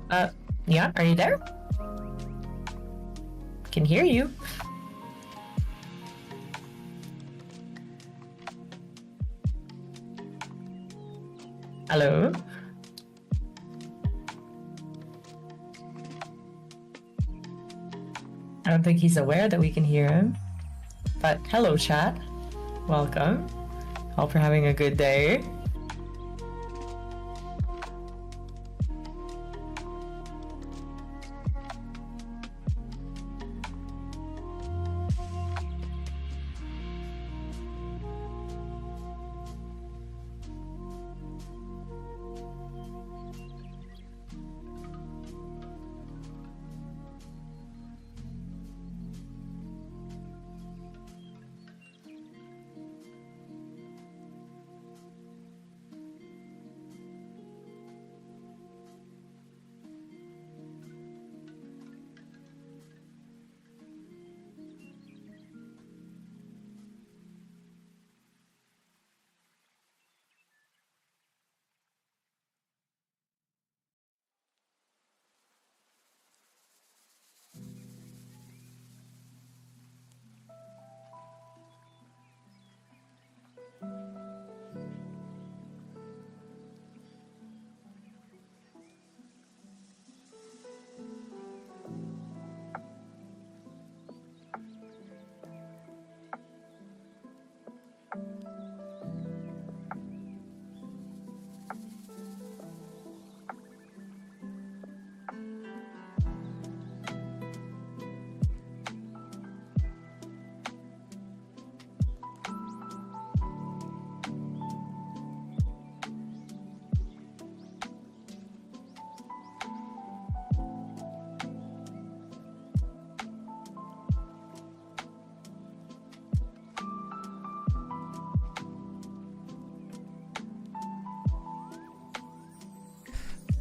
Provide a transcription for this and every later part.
Uh, yeah, are you there? Can hear you. Hello? I don't think he's aware that we can hear him. But hello, chat. Welcome. Hope you're having a good day.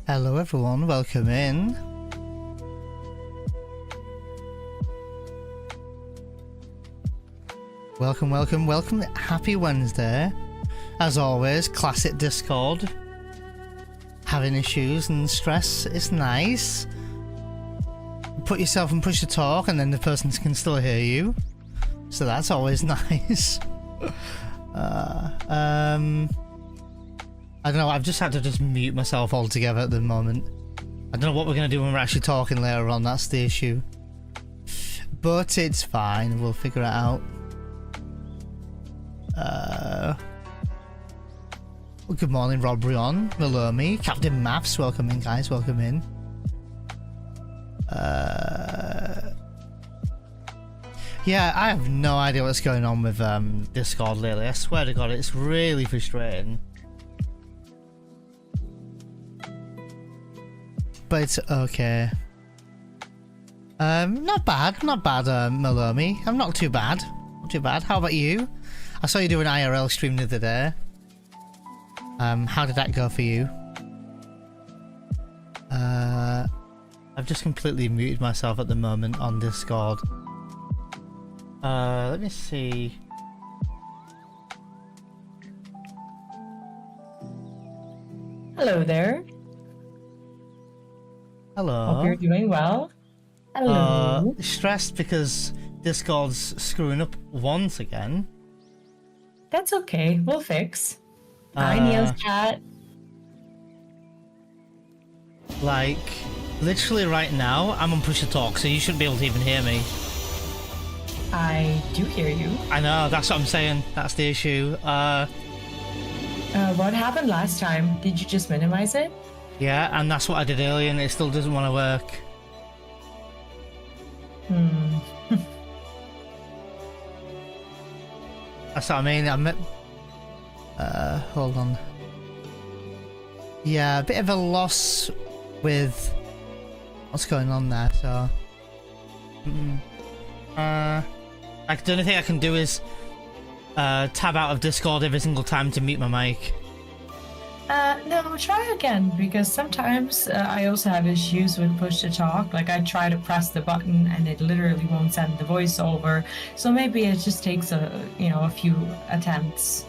Hello everyone, welcome in. Welcome, welcome, welcome. Happy Wednesday. As always, classic Discord. Having issues and stress is nice. Put yourself in push to talk and then the person can still hear you. So that's always nice. I don't know, I've just had to mute myself altogether at the moment. I don't know what we're going to do when we're actually talking later on, that's the issue. But it's fine, we'll figure it out. Well, good morning, Rob Rion, Malumi, Captain Maths, welcome in guys, welcome in. Yeah, I have no idea what's going on with Discord lately, I swear to God, it's really frustrating. But it's okay. Not bad, Malumi. I'm not too bad. Not too bad. How about you? I saw you do an IRL stream the other day. How did that go for you? I've just completely muted myself at the moment on Discord. Let me see. Hello there. Hello. Hope you're doing well. Hello. Stressed because Discord's screwing up once again. That's okay. We'll fix. Hi, Neil's chat. Like, literally right now, I'm on push to talk, so you shouldn't be able to even hear me. I do hear you. I know, that's what I'm saying. That's the issue. What happened last time? Did you just minimize it? Yeah, and that's what I did earlier, and it still doesn't want to work. That's what I mean. Hold on. Yeah, a bit of a loss with what's going on there, so... like, the only thing I can do is tab out of Discord every single time to mute my mic. No, try again, because sometimes I also have issues with push to talk. Like, I try to press the button and it literally won't send the voice over. So maybe it just takes a few attempts.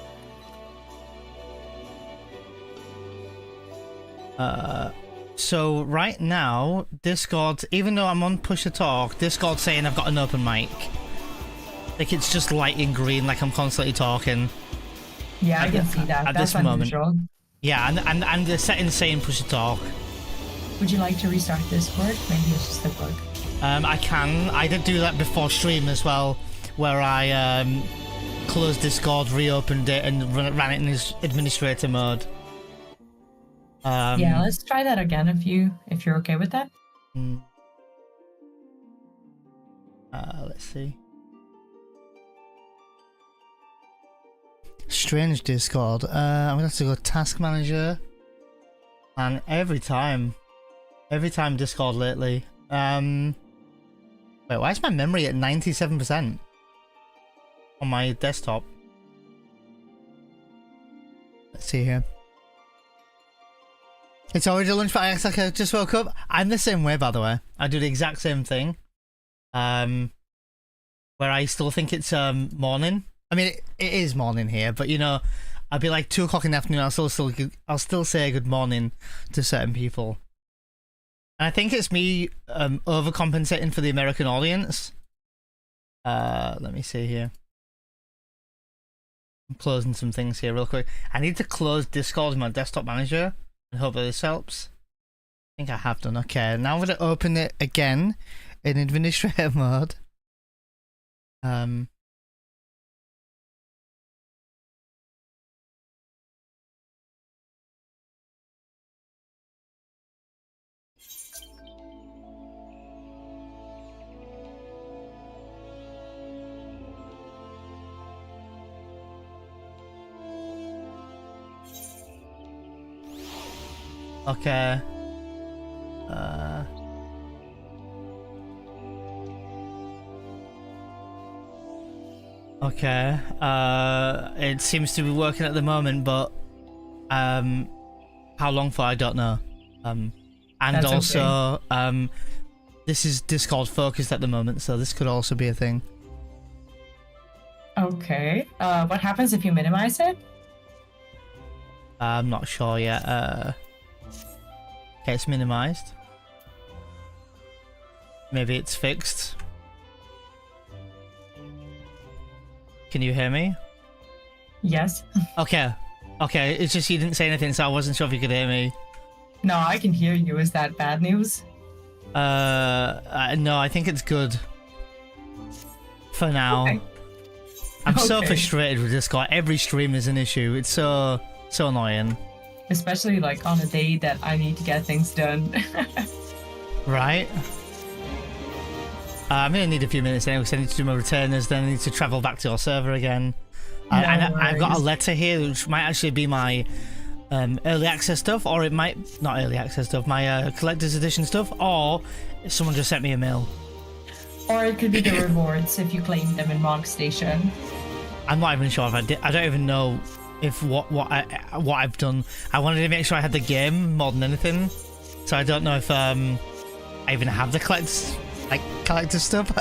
So right now, Discord, even though I'm on push to talk, Discord's saying I've got an open mic. Like it's just lighting green, like I'm constantly talking. Yeah, I can see that. At That's this moment. unusual. Yeah, and the settings saying push to talk. Would you like to restart Discord? Maybe it's just a bug. I can. I did do that before stream as well, where I closed Discord, reopened it, and ran it in administrator mode. Yeah, let's try that again if you're okay with that. Let's see. Strange Discord. I'm gonna have to go task manager. And every time Discord lately. Wait, why is my memory at 97% on my desktop? Let's see here. It's already lunch, but I act like I just woke up. I'm the same way, by the way. I do the exact same thing. Where I still think it's morning. I mean, it is morning here, but you know, I'd be like 2 o'clock in the afternoon. I'll still say good morning to certain people. And I think it's me overcompensating for the American audience. Let me see here. I'm closing some things here real quick. I need to close Discord in my desktop manager and hope that this helps. I think I have done. Okay, now I'm going to open it again in administrator mode. Okay. Okay. It seems to be working at the moment, but how long for I don't know. And That's also this is Discord focused at the moment, so this could also be a thing. Okay. What happens if you minimize it? I'm not sure yet. Okay, it's minimized. Maybe it's fixed. Can you hear me? Yes. Okay. Okay, it's just you didn't say anything, so I wasn't sure if you could hear me. No, I can hear you. Is that bad news? No, I think it's good. For now. Okay. I'm so frustrated with Discord. Every stream is an issue. It's so annoying. Especially like on a day that I need to get things done. Right? I'm gonna need a few minutes anyway because I need to do my retainers, then I need to travel back to your server again. And I've got a letter here which might actually be my early access stuff, or it might not early access stuff, my collector's edition stuff, or someone just sent me a mail. Or it could be the rewards if you claim them in Monk Station. I'm not even sure if I did. I don't even know if what I've done. I wanted to make sure I had the game more than anything, so I don't know if I even have the collector stuff.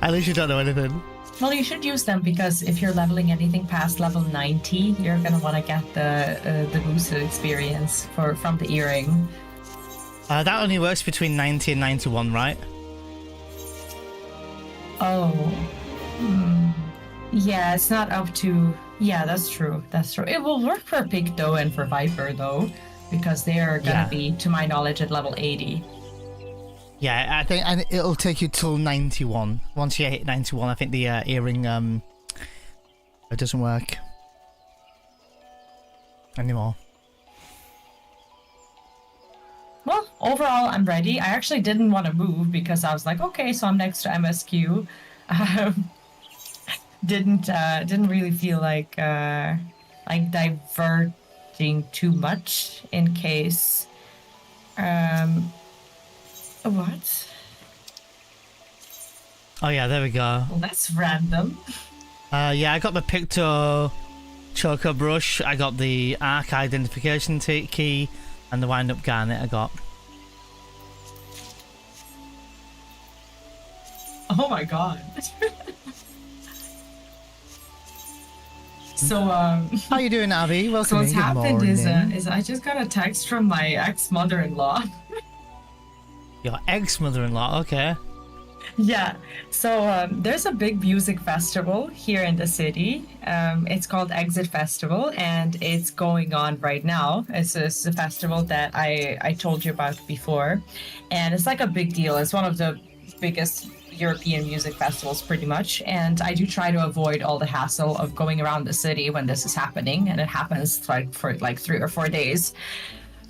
I literally don't know anything. Well, you should use them because if you're leveling anything past level 90, you're gonna want to get the boosted experience from the earring. That only works between 90 and 91, right? Oh, yeah, it's not up to. Yeah, that's true. That's true. It will work for Pig though and for Viper though, because they are gonna be, to my knowledge, at level 80. Yeah, I think, and it'll take you till 91. Once you hit 91, I think the earring it doesn't work anymore. Well, overall, I'm ready. I actually didn't want to move because I was like, okay, so I'm next to MSQ. Didn't really feel like diverting too much in case. What? Oh yeah, there we go. Well, that's random. Yeah, I got the Picto Choco brush. I got the Arc identification key, and the wind up garnet I got. Oh my god. So how you doing, Abby? Welcome. So what's happened is I just got a text from my ex-mother-in-law. Your ex-mother-in-law, okay. Yeah, so there's a big music festival here in the city. It's called Exit Festival, and it's going on right now. It's a festival that I told you about before, and it's like a big deal. It's one of the biggest European music festivals, pretty much. And I do try to avoid all the hassle of going around the city when this is happening, and it happens like for like 3 or 4 days.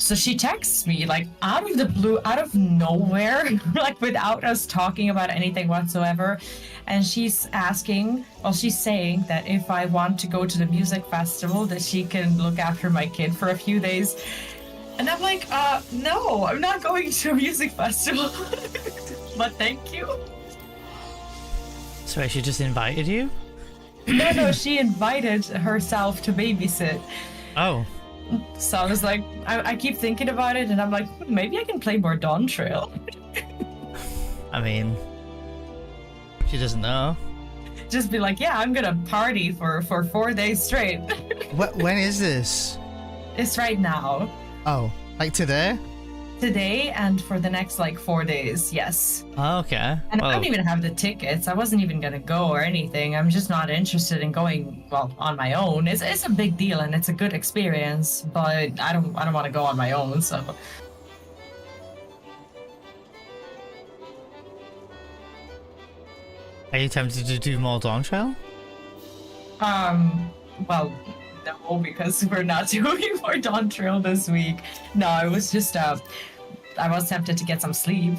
So she texts me like out of the blue, out of nowhere, like without us talking about anything whatsoever. And she's asking, well, she's saying that if I want to go to the music festival, that she can look after my kid for a few days. And I'm like, no, I'm not going to a music festival. But thank you. Sorry, she just invited you? No, she invited herself to babysit. Oh. So I was like, I keep thinking about it, and I'm like, maybe I can play more Dawntrail. I mean, she doesn't know. Just be like, yeah, I'm gonna party for 4 days straight. When is this? It's right now. Oh, like today? Today and for the next like 4 days, yes. Oh, okay. And well, I don't even have the tickets. I wasn't even gonna go or anything. I'm just not interested in going, well, on my own. It's a big deal and it's a good experience, but I don't want to go on my own. So. Are you tempted to do more Dawntrail? Well, no, because we're not doing more Dawntrail this week. No, it was just I was tempted to get some sleep.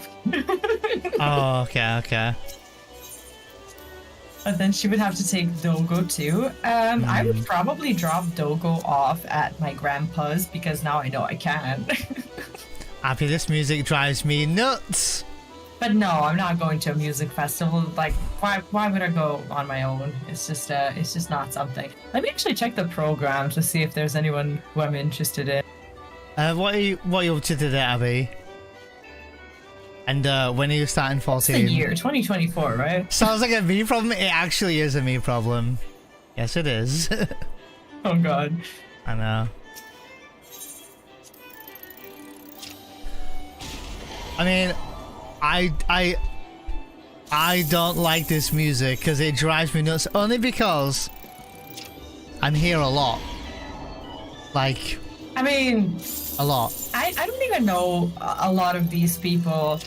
Oh, okay. But then she would have to take Dogo too. I would probably drop Dogo off at my grandpa's because now I know I can. Abby, this music drives me nuts. But no, I'm not going to a music festival. Like, why would I go on my own? It's just not something. Let me actually check the program to see if there's anyone who I'm interested in. What are you up to today, Abby? And when are you starting 14? It's the year 2024, right? Sounds like a me problem. It actually is a me problem. Yes, it is. Oh god. I know. I mean, I don't like this music because it drives me nuts. Only because I'm here a lot. Like, I mean, a lot. I don't even know a lot of these people.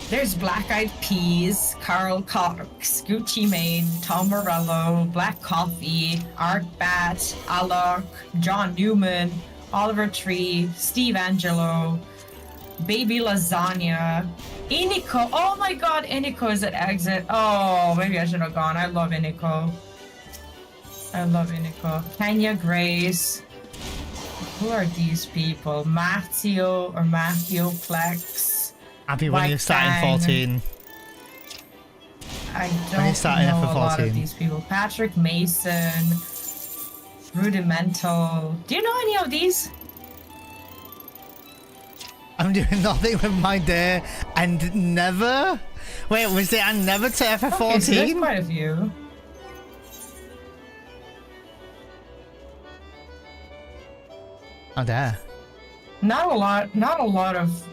There's Black Eyed Peas, Carl Cox, Gucci Mane, Tom Morello, Black Coffee, Art Bat, Alok, John Newman, Oliver Tree, Steve Angelo, Baby Lasagna, Iniko. Oh my god, Iniko is at Exit. Oh, maybe I should have gone. I love Iniko. Kenya Grace. Who are these people? Matthew Plex. Abby, when you starting 14? I When you don't starting know for a lot 14? of these people. Patrick Mason, Rudimental. Do you know any of these? I'm doing nothing with my day and never. Wait, was it and never to FF14? Okay, so there's quite a few. Oh, there. Not a lot of.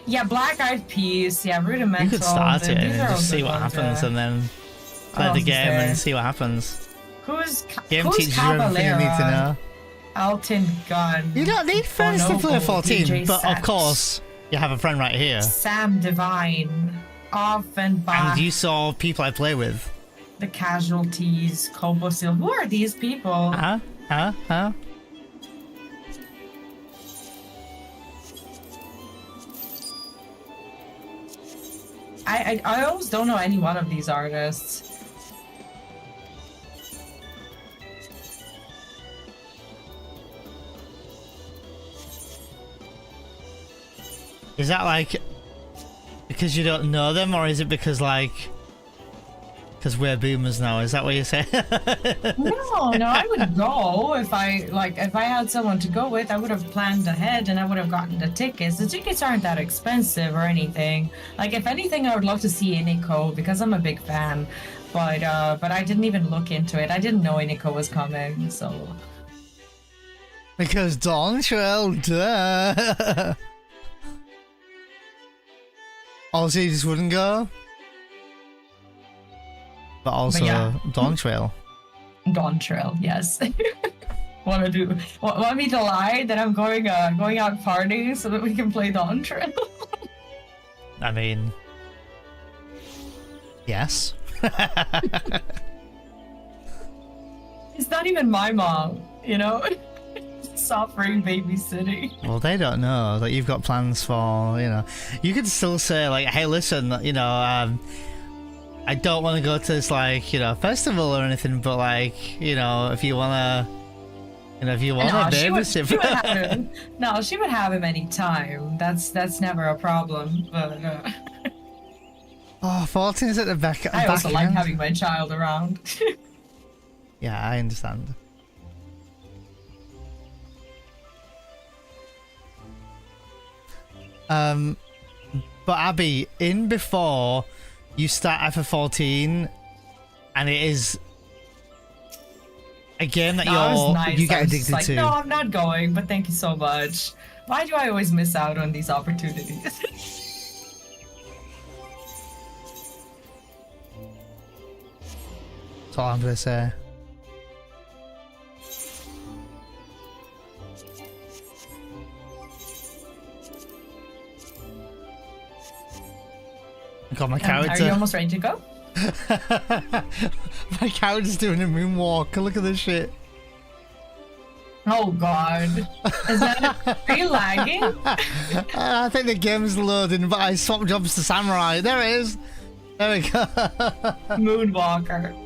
Yeah, Black Eyed Peas. Yeah, Rudimental. You could start it These and are all just see good what ones, happens, and then play else the is game there? and see what happens. Game who's teaches you everything you need to Cavalera? know. Elton Gunn. You don't need friends to play Bonobo, 14, DJ but of Sax, course, you have a friend right here. Sam Divine, Offenbach, And you saw people I play with. The Casualties, Kobo Seal. Who are these people? Huh? I always don't know any one of these artists. Is that like because you don't know them, or is it because like because we're boomers now? Is that what you're saying? No, I would go if I had someone to go with. I would have planned ahead and I would have gotten the tickets. The tickets aren't that expensive or anything. Like, if anything, I would love to see Iniko because I'm a big fan. But I didn't even look into it. I didn't know Iniko was coming, so. Because Dawntrail, duh. Also, you just wouldn't go. But also, yeah. Dawntrail. Dawntrail, yes. Want me to lie that I'm going out partying so that we can play Dawntrail? I mean, yes. It's not even my mom, you know? Suffering babysitting. Well, they don't know that you've got plans for, you know. You could still say, like, hey, listen, you know, I don't want to go to this, like, you know, festival or anything, but, like, you know, if you want to, you know, if you want to babysit. No, she would have him anytime. That's never a problem, but... Oh, 14 is at the back. I also like having my child around. Yeah, I understand. But Abby, in before you start FF14, and it is a game that you get addicted like, to. No, I'm not going, but thank you so much. Why do I always miss out on these opportunities? That's all I'm gonna say. God, my character. Are you almost ready to go? My character's doing a moonwalk. Look at this shit. Oh god. Are you lagging? I think the game's loading, but I swapped jobs to samurai. There it is. There we go. Moonwalker.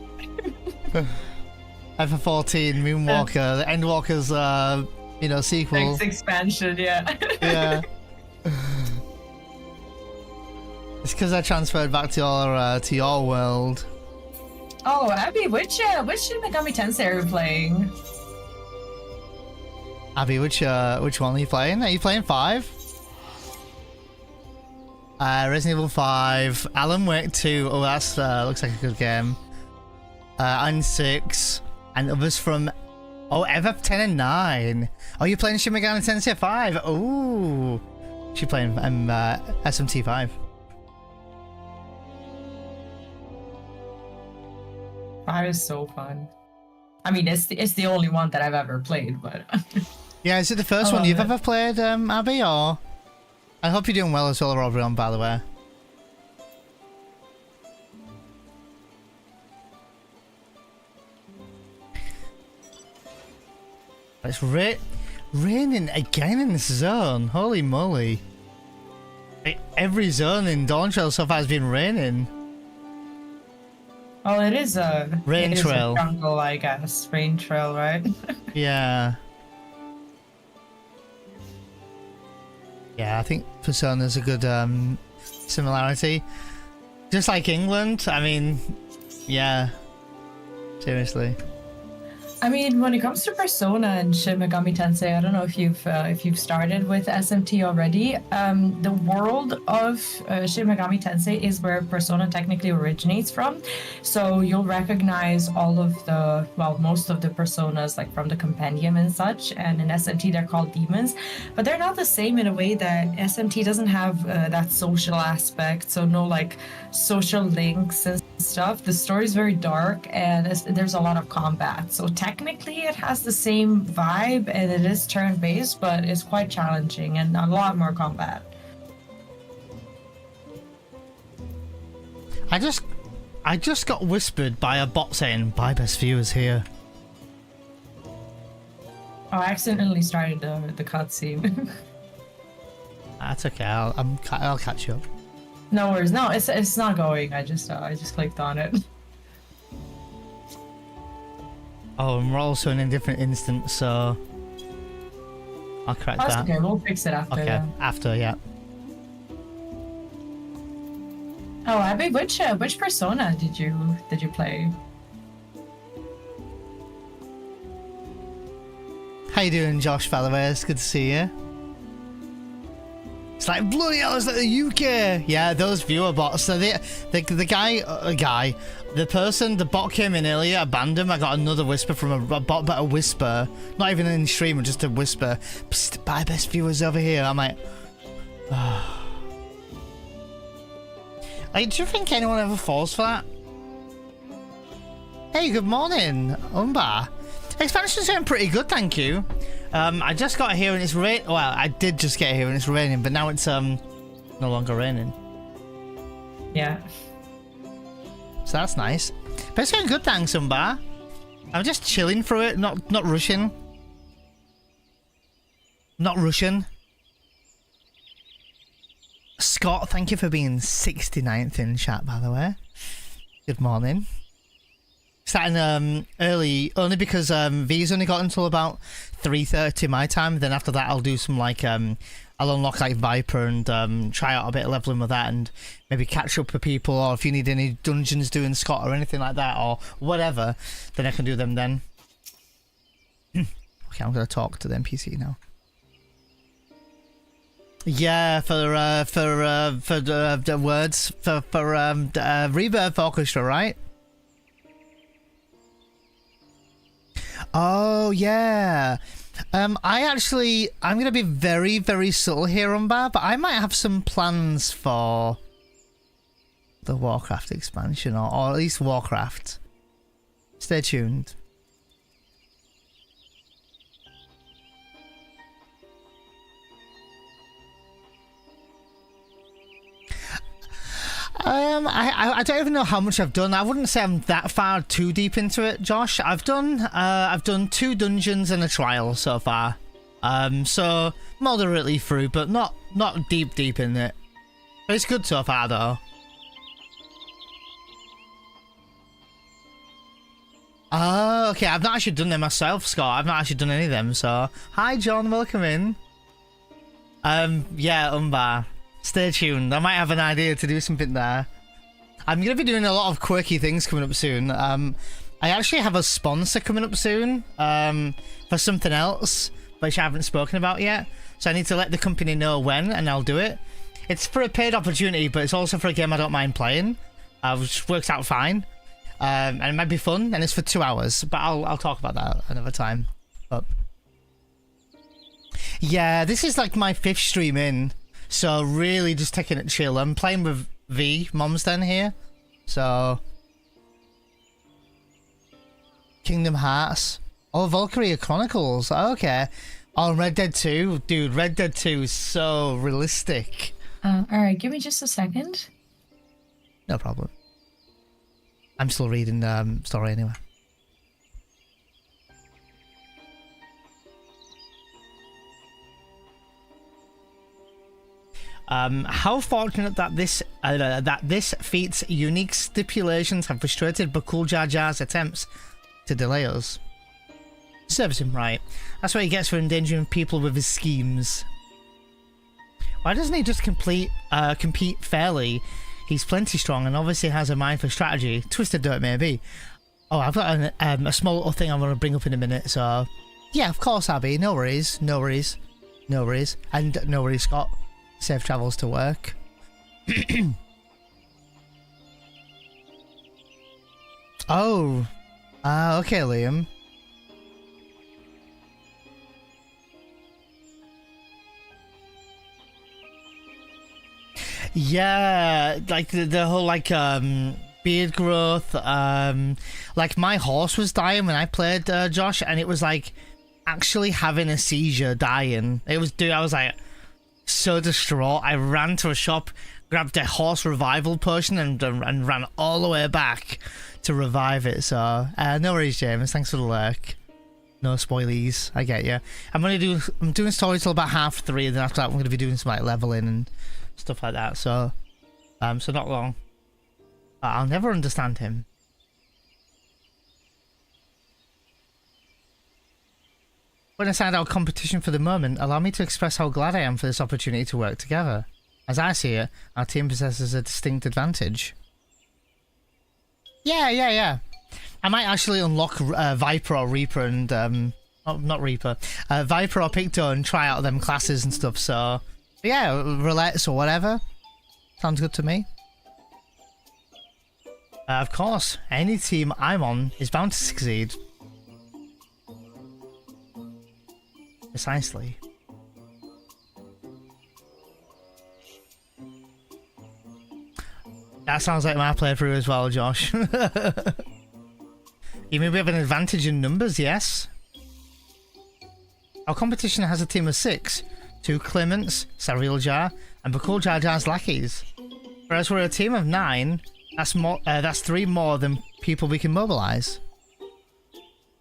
FF14 Moonwalker, the Endwalker's you know, sequel. Next expansion, yeah. Yeah. It's because I transferred back to your world. Oh, Abby, which Shin Megami Tensei are you playing? Abby, which one are you playing? Are you playing 5? Resident Evil 5, Alan Wake 2. Oh, that's looks like a good game. And 6, and others from FF10 and 9. Oh, you're playing Shin Megami Tensei 5. Oh, she's playing SMT 5. 5 is so fun. I mean, it's the only one that I've ever played, but... Yeah, is it the first one you've ever played, Abby, or...? I hope you're doing well as well, Robert, by the way. It's raining again in this zone. Holy moly. Every zone in Dawntrail so far has been raining. Oh, it is a... Rain trail. Is a jungle, I guess. Rain trail, right? Yeah. Yeah, I think Persona's a good similarity. Just like England, I mean, yeah. Seriously. I mean, when it comes to Persona and Shin Megami Tensei, I don't know if you've started with SMT already. The world of Shin Megami Tensei is where Persona technically originates from. So you'll recognize all of the, well, most of the Personas, like from the compendium and such. And in SMT, they're called demons, but they're not the same in a way that SMT doesn't have that social aspect. So no like social links and stuff. The story is very dark, and there's a lot of combat. So technically it has the same vibe, and it is turn-based, but it's quite challenging and a lot more combat. I just got whispered by a bot saying, "Bye, best viewers here." Oh, I accidentally started the cutscene. That's okay. I'll catch you up. No worries. No, it's not going. I just clicked on it. Oh, and we're also in a different instance, so I'll correct that. Okay, we'll fix it after. Okay, then. after, yeah. Oh, Abby, which Persona did you play? How you doing, Josh, by the way? It's good to see you. It's like, bloody hell, it's like the UK! Yeah, those viewer bots. So the bot came in earlier, abandoned him. I got another whisper from a bot, but a whisper. Not even in stream, just a whisper. Psst, bye, best viewers over here. I'm like, oh. Like, do you think anyone ever falls for that? Hey, good morning, Umbar. Expansion's doing pretty good, thank you. I just got here and it's rain. Well, I did just get here and it's raining, but now it's no longer raining. Yeah. So that's nice. But it's doing good, thanks, Umbar. I'm just chilling through it, not rushing. Not rushing. Scott, thank you for being 69th in chat, by the way. Good morning. Starting early, only because V's only got until about 3:30 my time. Then after that, I'll do some like I'll unlock like Viper and try out a bit of leveling with that, and maybe catch up with people. Or if you need any dungeons doing, Scott, or anything like that, or whatever, then I can do them then. Okay, I'm gonna talk to the NPC now. Yeah, for the words for Rebirth Orchestra, right? Oh yeah. I'm gonna be very, very subtle here, Umbar, but I might have some plans for the Warcraft expansion, or at least Warcraft. Stay tuned. I don't even know how much I've done. I wouldn't say I'm that far too deep into it, Josh. I've done 2 dungeons and a trial so far. So moderately through, but not deep in it. But it's good so far though. Oh, okay. I've not actually done them myself, Scott. I've not actually done any of them, so hi John, welcome in. Yeah, Umbar. Stay tuned. I might have an idea to do something there. I'm going to be doing a lot of quirky things coming up soon. I actually have a sponsor coming up soon for something else, which I haven't spoken about yet. So I need to let the company know when, and I'll do it. It's for a paid opportunity, but it's also for a game I don't mind playing, which works out fine. And it might be fun, and it's for 2 hours, but I'll talk about that another time. But yeah, this is like my 5th stream in. So really just taking it chill. I'm playing with V, Mom's Den here. So Kingdom Hearts. Oh, Valkyria Chronicles. Okay. Oh, Red Dead 2. Dude, Red Dead 2 is so realistic. Alright, give me just a second. No problem. I'm still reading the story anyway. How fortunate that this feat's unique stipulations have frustrated Bakul Jar Jar's attempts to delay us. Serves him right. That's what he gets for endangering people with his schemes. Why doesn't he just compete fairly? He's plenty strong and obviously has a mind for strategy. Twisted though it may be. Oh, I've got a small little thing I'm going to bring up in a minute, so... Yeah, of course, Abby. No worries. No worries. No worries. And no worries, Scott. Safe travels to work. Oh. Okay, Liam. Yeah, like the whole like beard growth. Like my horse was dying when I played Josh, and it was like actually having a seizure, dying. It was, dude. I was like so distraught. I ran to a shop, grabbed a horse revival potion, and ran all the way back to revive it. So no worries, James. Thanks for the lurk. No spoilies. I get you. I'm doing story till about 3:30, and then after that I'm going to be doing some like leveling and stuff like that. So so not long. I'll never understand him. When aside our competition for the moment, allow me to express how glad I am for this opportunity to work together. As I see it, our team possesses a distinct advantage. Yeah. I might actually unlock Viper or Reaper and not Reaper, Viper or Picto and try out them classes and stuff. So yeah, Roulettes or whatever. Sounds good to me. Of course, any team I'm on is bound to succeed. Precisely. That sounds like my playthrough as well, Josh. You mean we have an advantage in numbers, yes? Our competition has a team of 6. 2 claimants, Sariel Jar, and Bakul Jar Jar's lackeys. Whereas we're a team of 9, that's 3 more than people we can mobilise.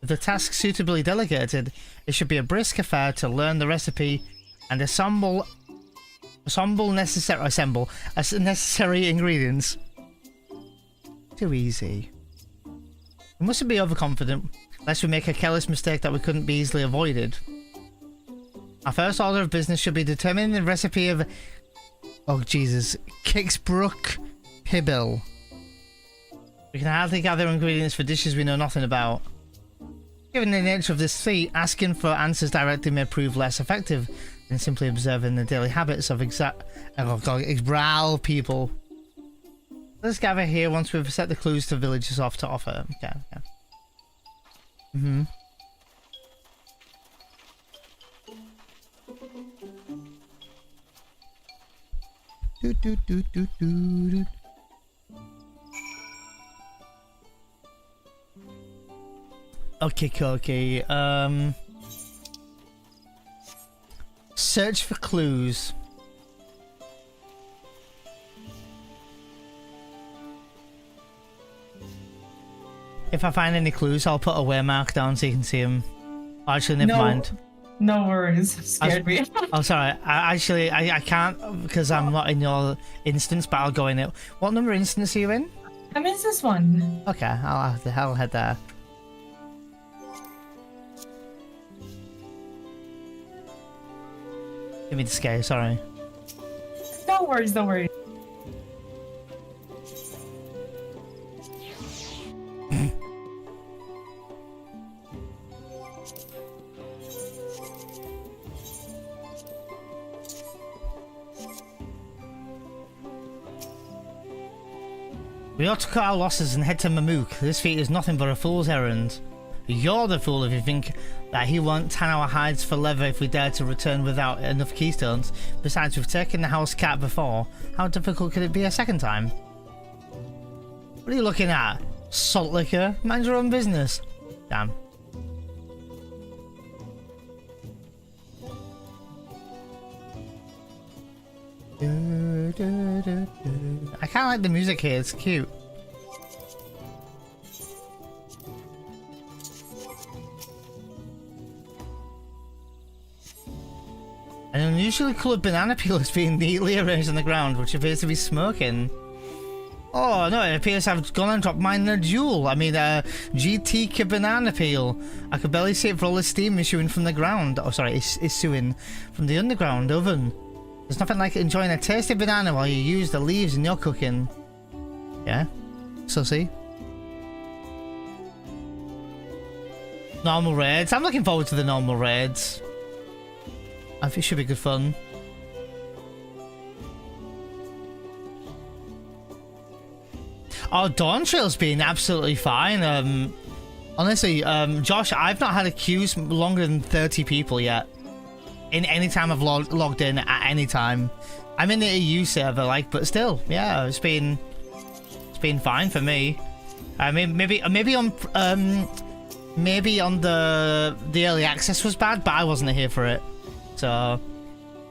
With the task suitably delegated, it should be a brisk affair to learn the recipe and assemble necessary ingredients. Too easy. We mustn't be overconfident, lest we make a careless mistake that we couldn't be easily avoided. Our first order of business should be determining the recipe of... Oh, Jesus. Kicksbrook Pibble. We can hardly gather ingredients for dishes we know nothing about. Given the nature of this feat, asking for answers directly may prove less effective than simply observing the daily habits of Xbral people. Let's gather here once we've set the clues to villagers off to offer. Okay. Okay. Search for clues. If I find any clues, I'll put a waymark down so you can see them. Actually, never mind. No worries. Scared me. Oh, sorry. I can't because I'm not in your instance, but I'll go in it. What number instance are you in? I missed this one. Okay, I'll head there. Give me the scare, sorry. No worries. We ought to cut our losses and head to Mamook. This feat is nothing but a fool's errand. You're the fool if you think that he won't tan our hides for leather if we dare to return without enough keystones. Besides, we've taken the house cat before. How difficult could it be a second time? What are you looking at? Salt liquor? Mind your own business. Damn. I kinda like the music here, it's cute. An unusually coloured banana peel is being neatly arranged on the ground, which appears to be smoking. Oh no, it appears I've gone and dropped mine in a duel. I mean, a GT banana peel. I could barely see it for all the steam issuing from the ground. Oh, sorry, issuing from the underground oven. There's nothing like enjoying a tasty banana while you use the leaves in your cooking. Yeah? So see? Normal raids. I'm looking forward to the normal raids. I think it should be good fun. Oh, Dawntrail's been absolutely fine. Honestly, Josh, I've not had a queue longer than 30 people yet. In any time I've logged in at any time. I'm in the EU server, like, but still, yeah, it's been fine for me. I mean, maybe on the early access was bad, but I wasn't here for it. So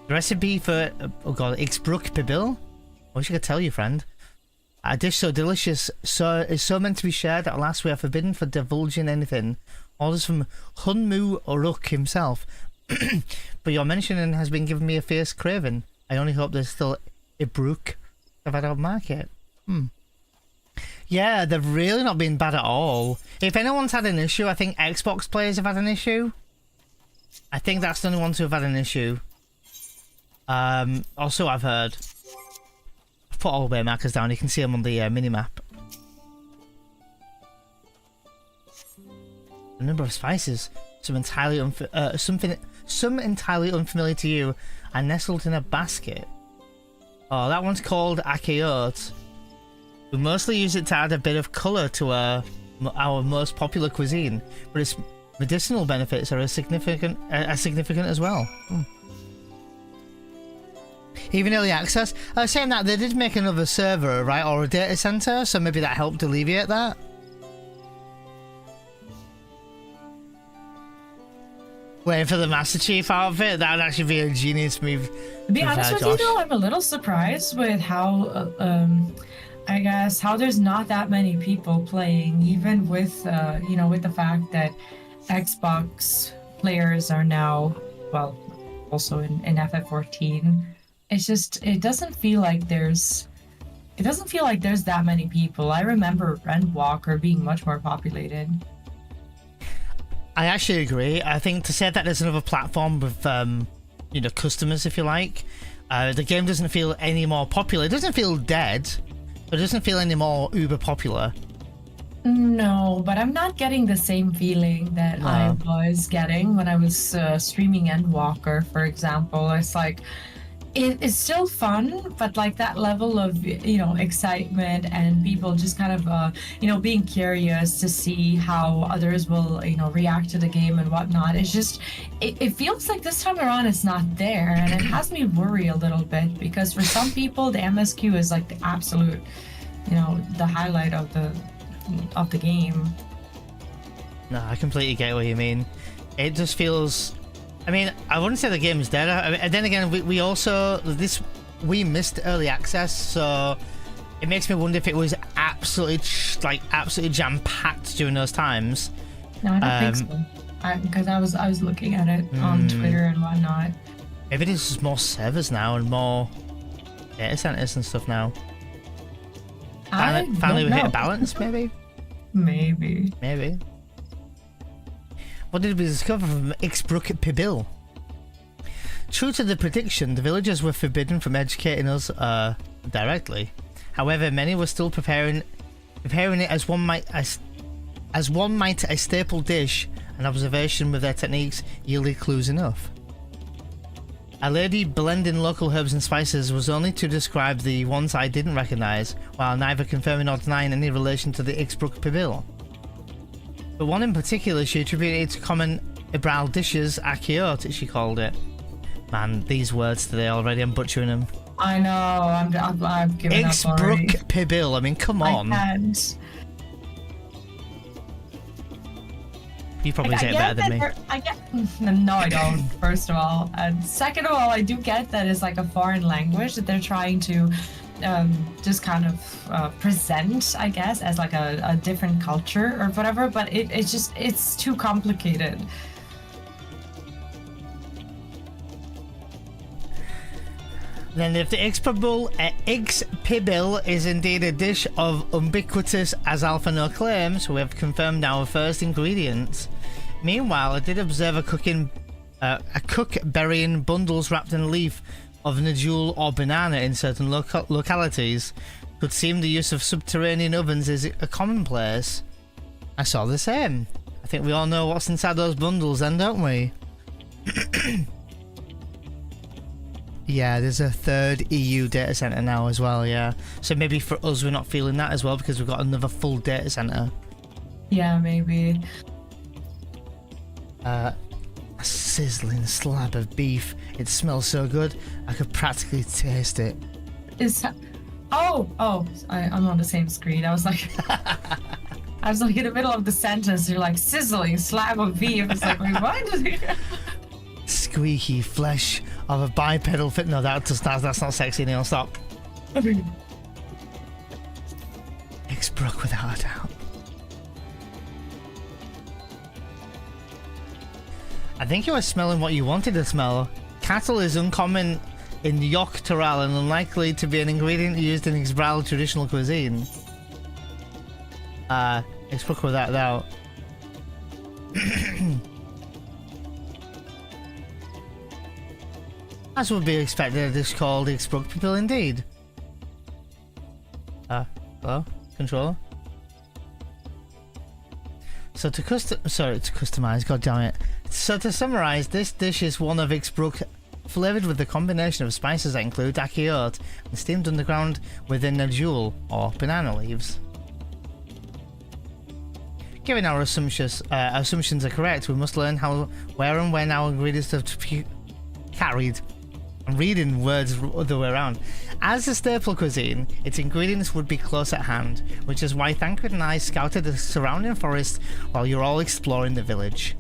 the recipe for Ixbrook Pibil. I wish I could tell you, friend. A dish so delicious, is so meant to be shared. At last, we are forbidden for divulging anything. Orders from Hunmu Uruk himself. But your mentioning has been giving me a fierce craving. I only hope there's still Ibrook if I don't market. Yeah, they've really not been bad at all. If anyone's had an issue, I think Xbox players have had an issue. I think that's the only ones who have had an issue. Also, I've heard. I've put all the way markers down. You can see them on the mini-map. The number of spices. Some entirely unfamiliar to you, are nestled in a basket. Oh, that one's called akeot. We mostly use it to add a bit of colour to our most popular cuisine, but its medicinal benefits are as significant as well. Even early access. Saying that, they did make another server, right, or a data center, so maybe that helped alleviate that. Waiting for the Master Chief outfit, that would actually be a genius move. To be honest with you, though, I'm a little surprised with how, I guess, how there's not that many people playing, even with, you know, with the fact that Xbox players are now, well, also in FF14. It's just, it doesn't feel like there's that many people. I remember Endwalker being much more populated. I actually agree. I think to say that there's another platform with, you know, customers, if you like, the game doesn't feel any more popular. It doesn't feel dead, but it doesn't feel any more uber popular. No, but I'm not getting the same feeling that I was getting when I was streaming Endwalker, for example. It's like, it's still fun, but like that level of, you know, excitement and people just kind of, you know, being curious to see how others will, you know, react to the game and whatnot. It's just, it feels like this time around it's not there, and it has me worry a little bit, because for some people the MSQ is like the absolute, you know, the highlight of the game. No, I completely get what you mean. It just feels, I mean, I wouldn't say the game's dead. And then again, we also, we missed early access, so it makes me wonder if it was absolutely jam-packed during those times. No, I don't think so. Because I was looking at it on Twitter and whatnot. Maybe there's just more servers now and more data centers and stuff now. Finally we hit a balance, maybe? Maybe. What did we discover from Ixbrook Pibil? True to the prediction, the villagers were forbidden from educating us directly. However, many were still preparing it as one might a staple dish, and observation with their techniques yielded clues enough. A lady blending local herbs and spices was only to describe the ones I didn't recognise, while neither confirming nor denying any relation to the Ixbrook Pibil. But one in particular she attributed to common Ibral dishes, akiot, she called it. Man, these words today already, I'm butchering them. I know, I've given up already. Ixbrook Pibil, I mean, come on. I can't. You probably say it better than me. No, I don't, first of all. And second of all, I do get that it's like a foreign language that they're trying to just kind of present, I guess, as like a different culture or whatever, but it's too complicated. Then if the Ixpibil is indeed a dish of ubiquitous as Alphano claims, we have confirmed our first ingredients. Meanwhile, I did observe a cook burying bundles wrapped in a leaf of Najul or banana in certain localities. Could seem the use of subterranean ovens is a commonplace. I saw the same. I think we all know what's inside those bundles then, don't we? Yeah, there's a third EU data center now as well, yeah. So maybe for us we're not feeling that as well because we've got another full data center. Yeah, maybe. A sizzling slab of beef. It smells so good, I could practically taste it. I'm on the same screen. I was like in the middle of the sentence. You're like, sizzling slab of beef. It's like, wait, what? Squeaky flesh of a bipedal fit. No, that's not sexy, Neil. Stop. Ixbrook without a doubt. I think you were smelling what you wanted to smell. Cattle is uncommon in Eorzea and unlikely to be an ingredient used in Ixbral traditional cuisine. Ixbrook without a doubt. As would be expected, it is called Ixbrook Pibil indeed. Hello? Controller? So to customize, god damn it. So to summarize, this dish is one of Ixbrook flavoured with the combination of spices that include akiot and steamed underground within Najul or banana leaves. Given our assumptions are correct, we must learn where and when our ingredients have to be carried. I'm reading words the other way around. As a staple cuisine, its ingredients would be close at hand, which is why Thancred and I scouted the surrounding forest while you're all exploring the village.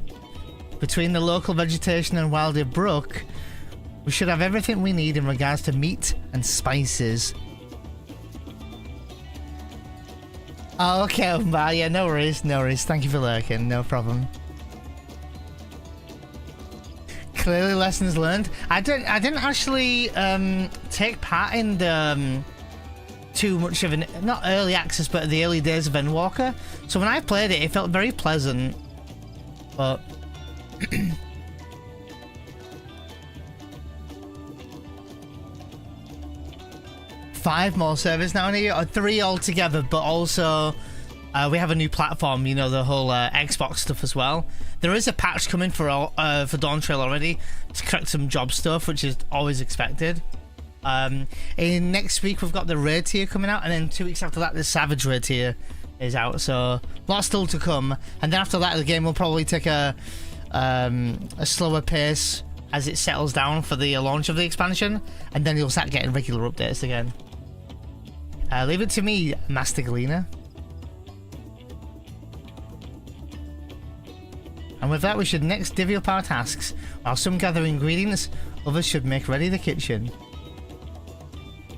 Between the local vegetation and Wilder Brook, we should have everything we need in regards to meat and spices. Oh, okay, yeah, no worries, no worries. Thank you for lurking, no problem. Clearly lessons learned. I didn't actually take part in the too much of an, not early access, but the early days of Endwalker. So when I played it, it felt very pleasant, but 5 more servers now, or 3 altogether, but also we have a new platform, you know, the whole Xbox stuff as well. There is a patch coming for Dawntrail already to correct some job stuff, which is always expected. In next week we've got the raid tier coming out, and then 2 weeks after that the Savage raid tier is out, so lots still to come. And then after that the game will probably take a slower pace as it settles down for the launch of the expansion, and then you'll start getting regular updates again. Leave it to me, Master Galena. And with that, we should next divvy up our tasks. While some gather ingredients, others should make ready the kitchen.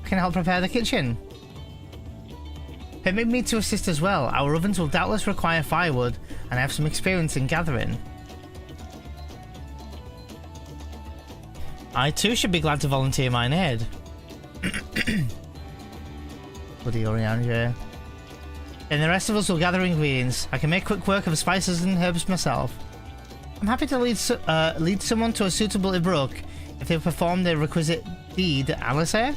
Can I help prepare the kitchen? Permit me to assist as well. Our ovens will doubtless require firewood, and I have some experience in gathering. I too should be glad to volunteer mine aid. Bloody Eorzea. Then the rest of us will gather ingredients. I can make quick work of spices and herbs myself. I'm happy to lead someone to a suitable brook if they perform the requisite deed, Eorzea.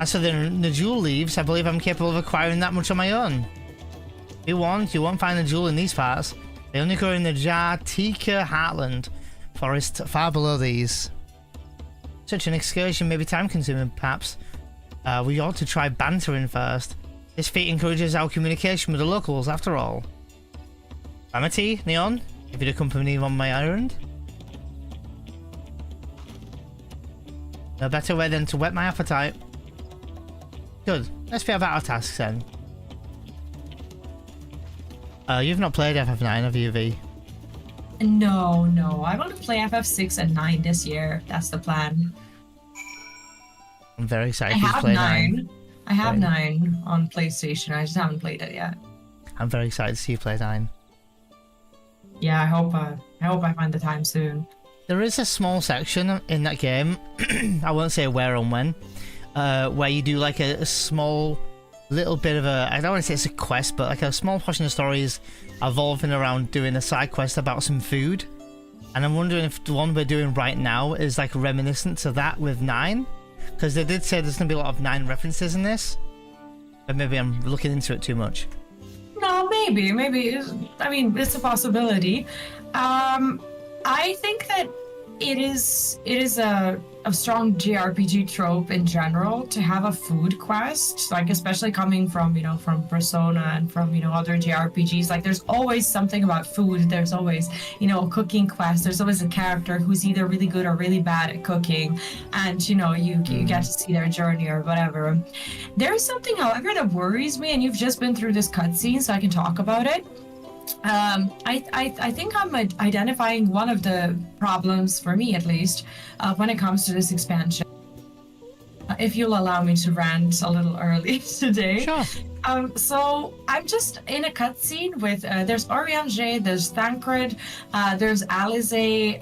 As for the jewel leaves, I believe I'm capable of acquiring that much on my own. Be warned, you won't find a jewel in these parts. They only grow in the Jartika Heartland forest far below these. Such an excursion may be time-consuming, perhaps. We ought to try bantering first. This feat encourages our communication with the locals, after all. Amity, Neon, if you'd accompany me on my errand. No better way than to whet my appetite. Good, let's be about our tasks then. You've not played FF9, have you, V? No. I want to play FF6 and 9 this year. That's the plan. I'm very excited to play 9. I have 9 on PlayStation. I just haven't played it yet. I'm very excited to see you play 9. Yeah, I hope I find the time soon. There is a small section in that game, I won't say where and when, where you do like a small little bit of a, I don't want to say it's a quest, but like a small portion of stories evolving around doing a side quest about some food. And I'm wondering if the one we're doing right now is like reminiscent to that with 9. Because they did say there's going to be a lot of 9 references in this. But maybe I'm looking into it too much. No, maybe. I mean, it's a possibility. I think that it is a strong JRPG trope in general to have a food quest, like especially coming from, you know, from Persona and from, you know, other JRPGs. Like there's always something about food. There's always, you know, a cooking quest. There's always a character who's either really good or really bad at cooking, and you know, you get to see their journey or whatever. There is something, however, that worries me, and you've just been through this cutscene, so I can talk about it. I think I'm identifying one of the problems, for me at least, when it comes to this expansion. If you'll allow me to rant a little early today. Sure. So I'm just in a cutscene with there's Eorzea, there's Thancred, there's Eorzea,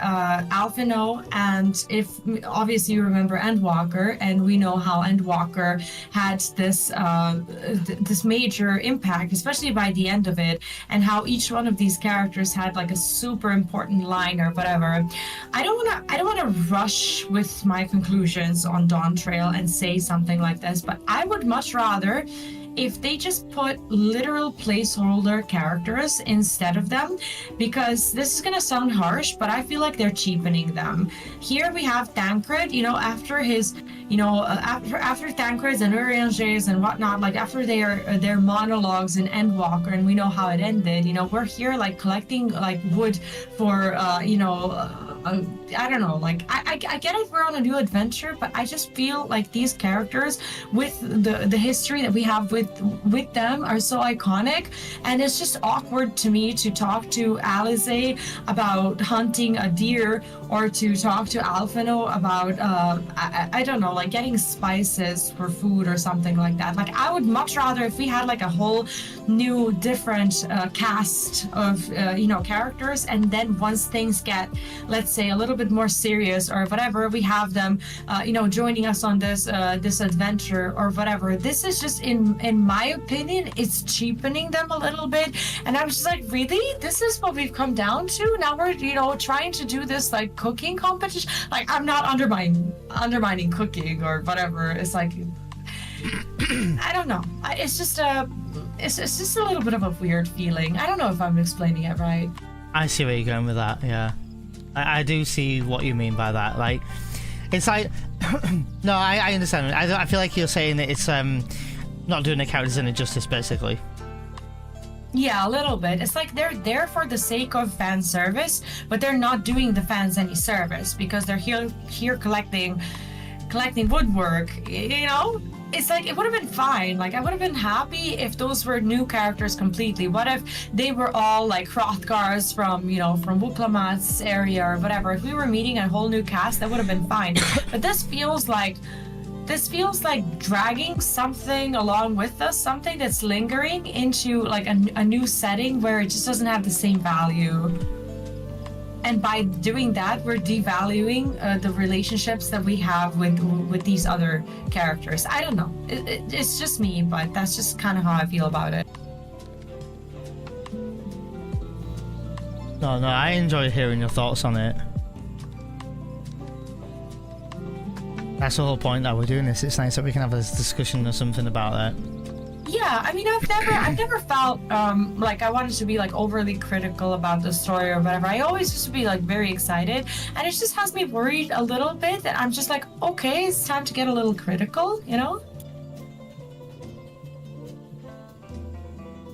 Alphinaud, and if obviously you remember Endwalker, and we know how Endwalker had this this major impact, especially by the end of it, and how each one of these characters had like a super important line or whatever. I don't wanna rush with my conclusions on Dawntrail and say something like this, but I would much rather if they just put literal placeholder characters instead of them, because this is gonna sound harsh, but I feel like they're cheapening them. Here we have Thancred, you know, after his, you know, after Thancred's and Errands and whatnot, like after their monologues in Endwalker, and we know how it ended. You know, we're here like collecting like wood for, you know, I don't know, like I get it, we're on a new adventure, but I just feel like these characters with the history that we have with them are so iconic, and it's just awkward to me to talk to Alize about hunting a deer, or to talk to Alfino about I don't know, like getting spices for food or something like that. Like I would much rather if we had like a whole new different cast of characters, and then once things get, let's say, a little bit more serious or whatever, we have them joining us on this adventure or whatever. This is just in my opinion, it's cheapening them a little bit, and I'm just like, really, this is what we've come down to now? We're trying to do this like cooking competition. Like, I'm not undermining cooking or whatever. It's like I don't know, it's just a little bit of a weird feeling. I don't know if I'm explaining it right. I see where you're going with that, yeah. I do see what you mean by that. Like, it's like... no, I understand. I feel like you're saying that it's not doing the characters any justice, basically. Yeah, a little bit. It's like they're there for the sake of fan service, but they're not doing the fans any service because they're here collecting woodwork, It's like, it would have been fine. Like, I would have been happy if those were new characters completely. What if they were all like Hrothgars from Wuklamat's area or whatever? If we were meeting a whole new cast, that would have been fine. But this feels like dragging something along with us, something that's lingering into like a new setting where it just doesn't have the same value. And by doing that, we're devaluing the relationships that we have with these other characters. I don't know. It's just me, but that's just kind of how I feel about it. No, I enjoyed hearing your thoughts on it. That's the whole point that we're doing this. It's nice that we can have this discussion or something about that. Yeah, I mean, I've never felt like I wanted to be like overly critical about the story or whatever. I always used to be like very excited, and it just has me worried a little bit that I'm just like, okay, it's time to get a little critical,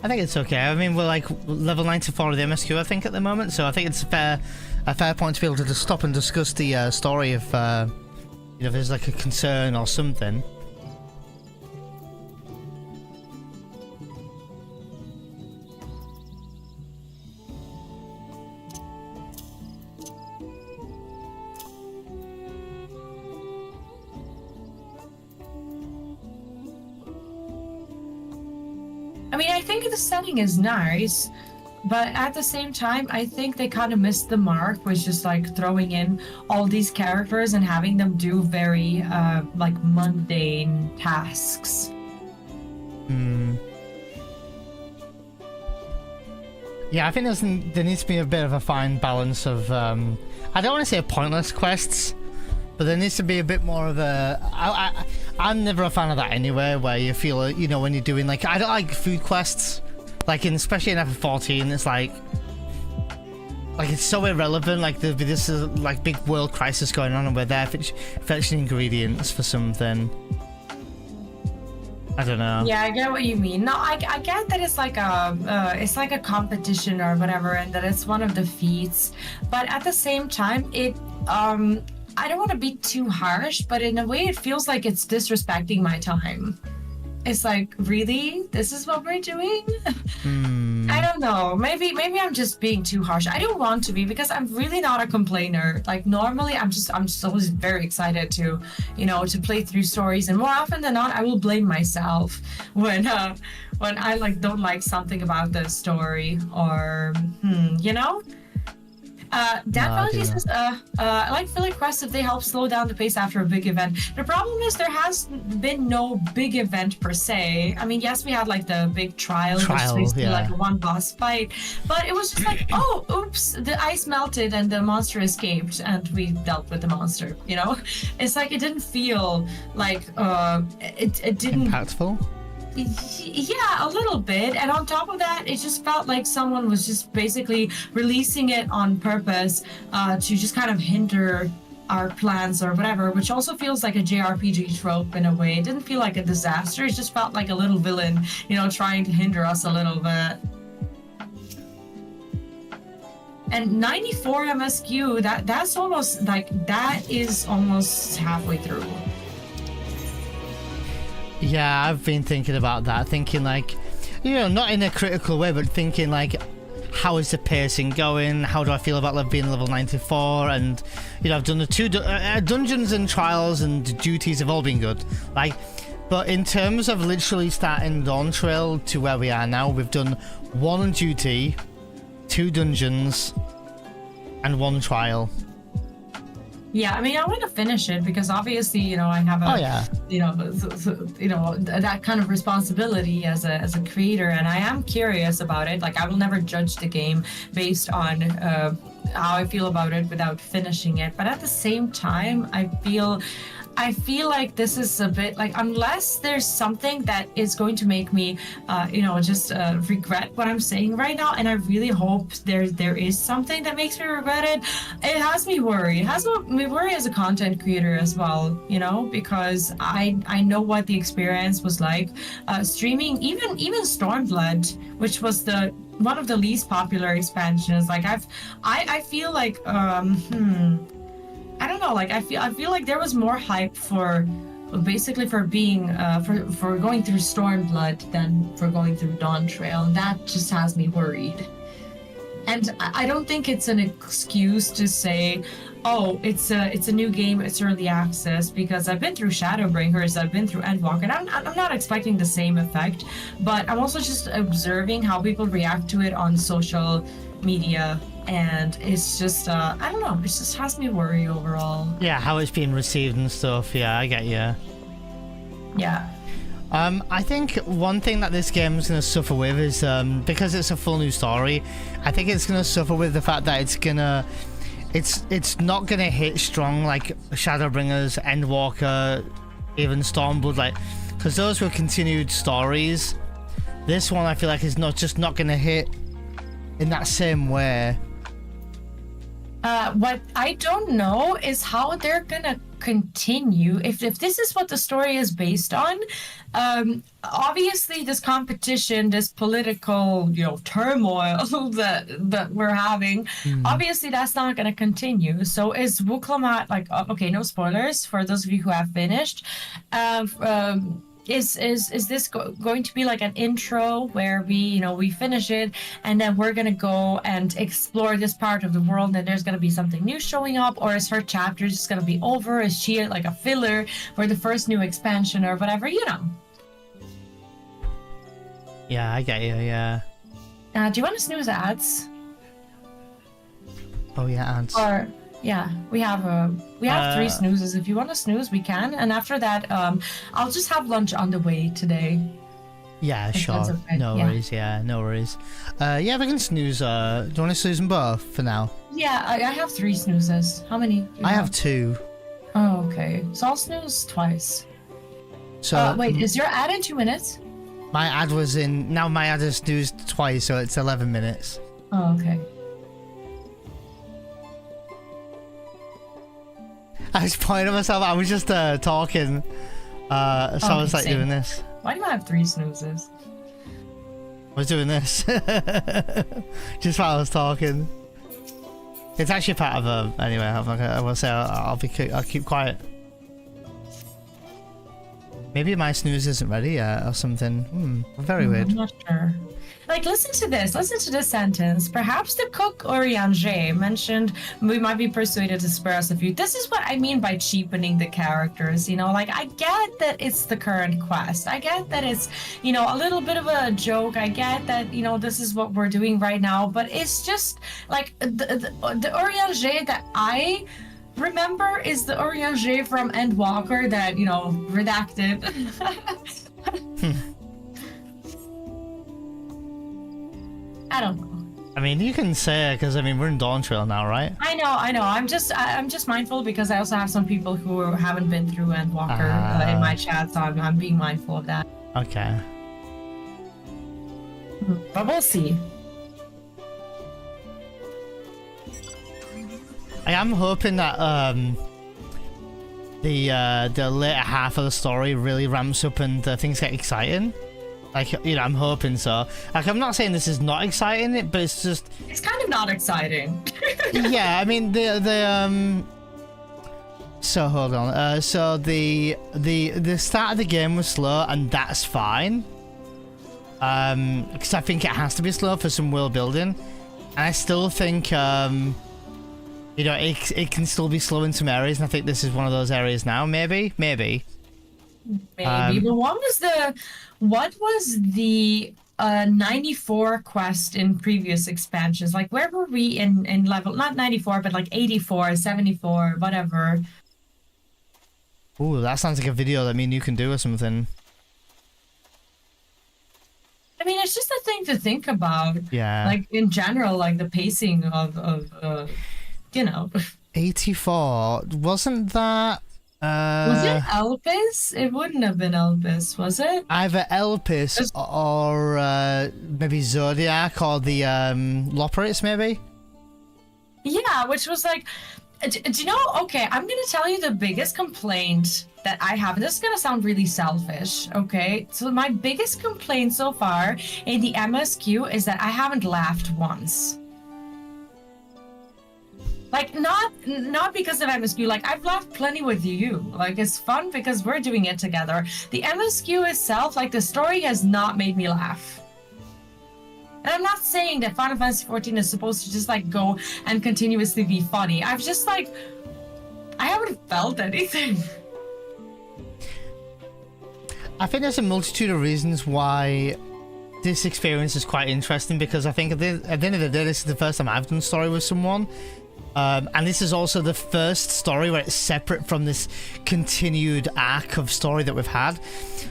I think it's okay. I mean, we're like level 94 of the MSQ, I think, at the moment, so I think it's a fair point to be able to just stop and discuss the story if there's like a concern or something. I mean, I think the setting is nice, but at the same time, I think they kind of missed the mark with just like throwing in all these characters and having them do very like mundane tasks. Yeah, I think there needs to be a bit of a fine balance of I don't want to say pointless quests, but there needs to be a bit more of a... I'm never a fan of that anyway, where you feel, when you're doing, like... I don't like food quests, like, especially in FF14, it's like, it's so irrelevant, like, there'll be this, like, big world crisis going on, and we're there fetching ingredients for something. I don't know. Yeah, I get what you mean. No, I get that it's like a competition or whatever, and that it's one of the feats, but at the same time, I don't want to be too harsh, but in a way it feels like it's disrespecting my time. It's like, really? This is what we're doing? I don't know. Maybe I'm just being too harsh. I don't want to be, because I'm really not a complainer. Like, normally I'm just always very excited to, to play through stories, and more often than not, I will blame myself when I like don't like something about the story, or Dan Valenti says, I like filler quests if they help slow down the pace after a big event. The problem is there has been no big event per se. I mean, yes, we had like the big trial which was basically like a one boss fight, but it was just like, oh, oops, the ice melted and the monster escaped and we dealt with the monster, It's like, it didn't feel like, it didn't... Impactful? Yeah, a little bit. And on top of that, it just felt like someone was just basically releasing it on purpose to just kind of hinder our plans or whatever, which also feels like a JRPG trope in a way. It didn't feel like a disaster. It just felt like a little villain, trying to hinder us a little bit. And 94 MSQ, that's almost like, that is almost halfway through. Yeah, I've been thinking about that, thinking like, you know, not in a critical way, but thinking like, how is the pacing going? How do I feel about being level 94? And, you know, I've done the two dungeons and trials and duties have all been good. Like, but in terms of literally starting Dawntrail to where we are now, we've done 1 duty, 2 dungeons, and 1 trial. Yeah, I mean, I want to finish it because obviously, you know, I have a, you know, that kind of responsibility as a creator, and I am curious about it. Like, I will never judge the game based on how I feel about it without finishing it. But at the same time, I feel like this is a bit like, unless there's something that is going to make me, you know, just regret what I'm saying right now, and I really hope there is something that makes me regret it. It has me worried. It has me worried as a content creator as well, you know, because I know what the experience was like streaming, even Stormblood, which was one of the least popular expansions. Like I feel like I don't know, like I feel like there was more hype for being for going through Stormblood than for going through Dawntrail, and that just has me worried. And I don't think it's an excuse to say, oh, it's a new game, it's early access, because I've been through Shadowbringers, I've been through Endwalker, and I'm not expecting the same effect, but I'm also just observing how people react to it on social media. And it's just, I don't know, it just has me worried overall. Yeah, how it's being received and stuff. Yeah, I get you. Yeah. I think one thing that this game is going to suffer with is, because it's a full new story, I think it's going to suffer with the fact that it's not going to hit strong like Shadowbringers, Endwalker, even Stormblood, like, because those were continued stories. This one I feel like is not going to hit in that same way. What I don't know is how they're gonna continue if this is what the story is based on. Obviously this competition, this political, you know, turmoil that we're having, obviously that's not going to continue. So is Wuklamot, like, okay, no spoilers for those of you who have finished, is this going to be like an intro where we finish it and then we're gonna go and explore this part of the world and there's gonna be something new showing up, or is her chapter just gonna be over? Is she like a filler for the first new expansion or whatever, you know? Yeah, I get you. Yeah. Do you want to snooze ads? Oh yeah, ads. Or yeah, we have 3 snoozes. If you want to snooze, we can. And after that, I'll just have lunch on the way today. Yeah, sure. Okay. No worries. Yeah, no worries. Yeah, we can snooze. Do you want to snooze them both for now? Yeah, I have 3 snoozes. How many? I have 2. Oh, okay. So I'll snooze twice. So wait, is your ad in 2 minutes? My ad was in. Now my ad is snoozed twice, so it's 11 minutes. Oh, okay. I was pointing at myself. I was just talking. So I was like doing this. Why do I have 3 snoozes? I was doing this. Just while I was talking. It's actually part of a. Anyway, I will say I'll keep quiet. Maybe my snooze isn't ready yet or something. Very weird. I'm not sure. Like, listen to this sentence. Perhaps the cook Eorzea mentioned we might be persuaded to spare us a few. This is what I mean by cheapening the characters, you know? Like, I get that it's the current quest. I get that it's, you know, a little bit of a joke. I get that, you know, this is what we're doing right now. But it's just, like, the Eorzea that I remember is the Eorzea from Endwalker that, you know, redacted. I don't know. I mean, you can say it because I mean we're in Dawntrail now, right? I know. I'm just mindful because I also have some people who haven't been through Endwalker in my chat, so I'm being mindful of that. Okay. But we'll see. I am hoping that the later half of the story really ramps up and things get exciting. Like, you know, I'm hoping so. Like, I'm not saying this is not exciting, but it's just... It's kind of not exciting. Yeah, I mean, So, hold on. So, the start of the game was slow, and that's fine. Because I think it has to be slow for some world building. And I still think, you know, it can still be slow in some areas, and I think this is one of those areas now, maybe. Maybe, but what was the 94 quest in previous expansions? Like, where were we in level, not 94, but like 84, 74, whatever? Ooh, that sounds like a video that me and you can do or something. I mean, it's just a thing to think about. Yeah. Like, in general, like the pacing of you know. 84, wasn't that... was it Elpis? It wouldn't have been Elpis, was it? Either Elpis or maybe Zodiac or the Loporits, maybe? Yeah, which was like... Do you know, okay, I'm going to tell you the biggest complaint that I have. And this is going to sound really selfish, okay? So my biggest complaint so far in the MSQ is that I haven't laughed once. Like, not because of MSQ. Like, I've laughed plenty with you. Like, it's fun because we're doing it together. The MSQ itself, like, the story has not made me laugh. And I'm not saying that Final Fantasy XIV is supposed to just, like, go and continuously be funny. I've just, like... I haven't felt anything. I think there's a multitude of reasons why this experience is quite interesting, because I think at the end of the day, this is the first time I've done story with someone. And this is also the first story where it's separate from this continued arc of story that we've had.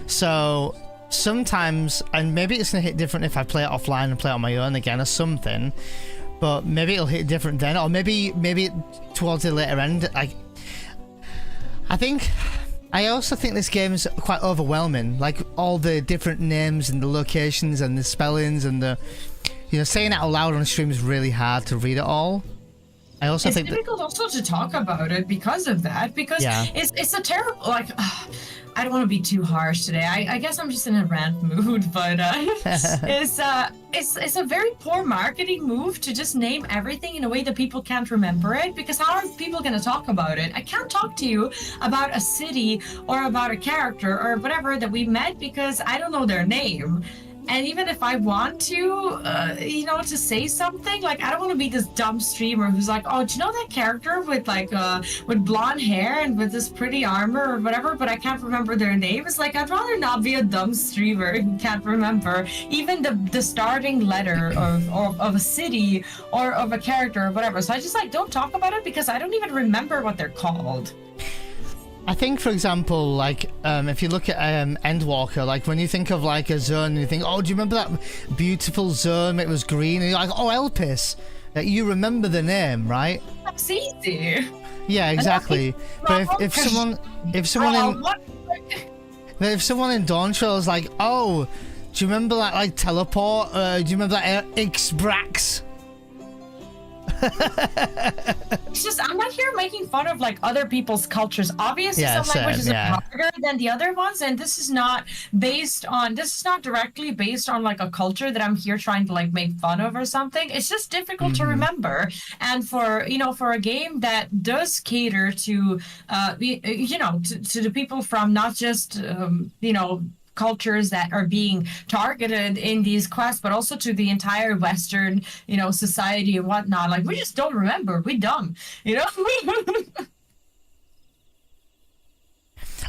So... sometimes, and maybe it's gonna hit different if I play it offline and play it on my own again or something, but maybe it'll hit different then, or maybe towards the later end. I also think this game is quite overwhelming, like all the different names and the locations and the spellings and the, you know, saying it out loud on stream is really hard to read it all. I also think it's difficult also to talk about it because of that, because it's a terrible, like, I don't want to be too harsh today. I guess I'm just in a rant mood, but it's a very poor marketing move to just name everything in a way that people can't remember it, because how are people going to talk about it? I can't talk to you about a city or about a character or whatever that we met because I don't know their name. And even if I want to, you know, to say something, like, I don't want to be this dumb streamer who's like, oh, do you know that character with, like, with blonde hair and with this pretty armor or whatever, but I can't remember their name? It's like, I'd rather not be a dumb streamer who can't remember even the starting letter of a city or of a character or whatever. So I just, like, don't talk about it because I don't even remember what they're called. I think, for example, like, if you look at Endwalker, like, when you think of, like, a zone, and you think, oh, do you remember that beautiful zone? It was green. And you're like, oh, Elpis. You remember the name, right? That's easy. Yeah, exactly. But if someone in Dawntrail is like, oh, do you remember that, like, teleport? Do you remember that Ixbrax? It's just, I'm not here making fun of, like, other people's cultures. Obviously, some languages are harder than the other ones, and this is not directly based on, like, a culture that I'm here trying to, like, make fun of or something. It's just difficult to remember. And for, you know, for a game that does cater to, you know, to the people from not just, you know, cultures that are being targeted in these quests, but also to the entire Western, you know, society and whatnot. Like, we just don't remember. We dumb, you know?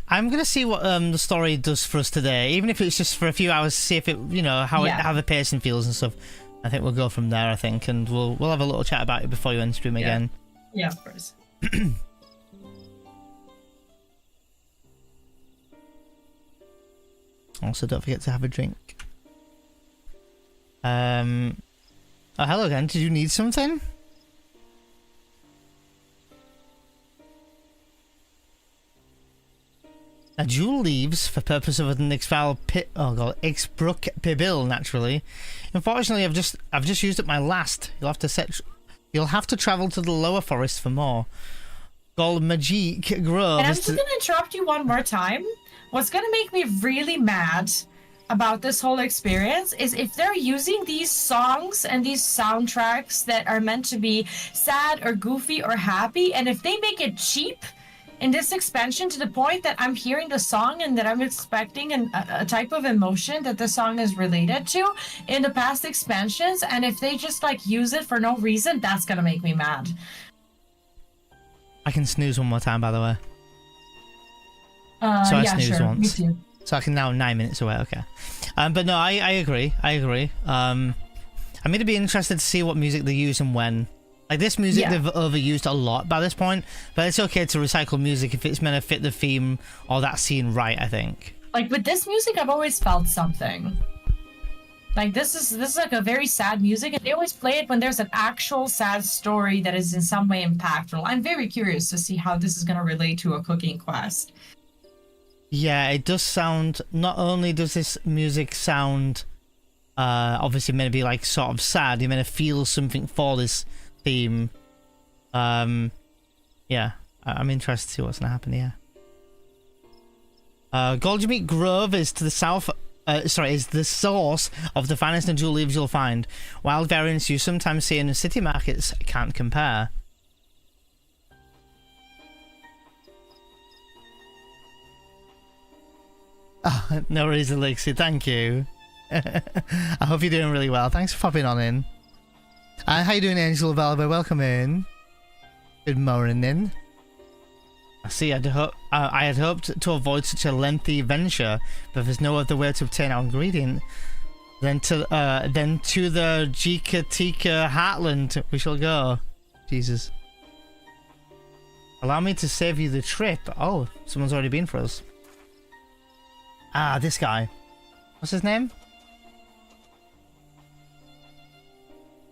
I'm gonna see what the story does for us today, even if it's just for a few hours, see if it, you know, how the pacing feels and stuff. I think we'll go from there, I think, and we'll have a little chat about it before you end stream again. Yeah, of course. Also, don't forget to have a drink. Oh, hello again. Did you need something? A jewel leaves for purpose of an Ixbrook Pibil, naturally. Unfortunately, I've just used up my last. You'll have to travel to the lower forest for more. Gold Magique Grove. And I'm just gonna interrupt you one more time. What's gonna make me really mad about this whole experience is if they're using these songs and these soundtracks that are meant to be sad or goofy or happy, and if they make it cheap in this expansion to the point that I'm hearing the song and that I'm expecting a type of emotion that the song is related to in the past expansions, and if they just like use it for no reason, that's gonna make me mad. I can snooze one more time, by the way. So I snoozed once. Me too. So I can now 9 minutes away, okay. But no, I agree. I'm going to be interested to see what music they use and when. Like this music they've overused a lot by this point, but it's okay to recycle music if it's meant to fit the theme or that scene right, I think. Like with this music, I've always felt something. Like this is like a very sad music, and they always play it when there's an actual sad story that is in some way impactful. I'm very curious to see how this is going to relate to a cooking quest. Yeah, it does sound, not only does this music sound obviously meant to be like sort of sad, you're meant to feel something for this theme. Yeah, I'm interested to see what's going to happen here. Goldmeat Grove is to the south, is the source of the finest and jewel leaves you'll find. Wild variants you sometimes see in the city markets can't compare. Oh, no worries, Elixir. Thank you. I hope you're doing really well. Thanks for popping on in. How you doing, Angel Valva? Welcome in. Good morning. I see. I had hoped to avoid such a lengthy venture, but if there's no other way to obtain our ingredient, then to the Jikatika Heartland we shall go. Jesus. Allow me to save you the trip. Oh, someone's already been for us. Ah, this guy. What's his name?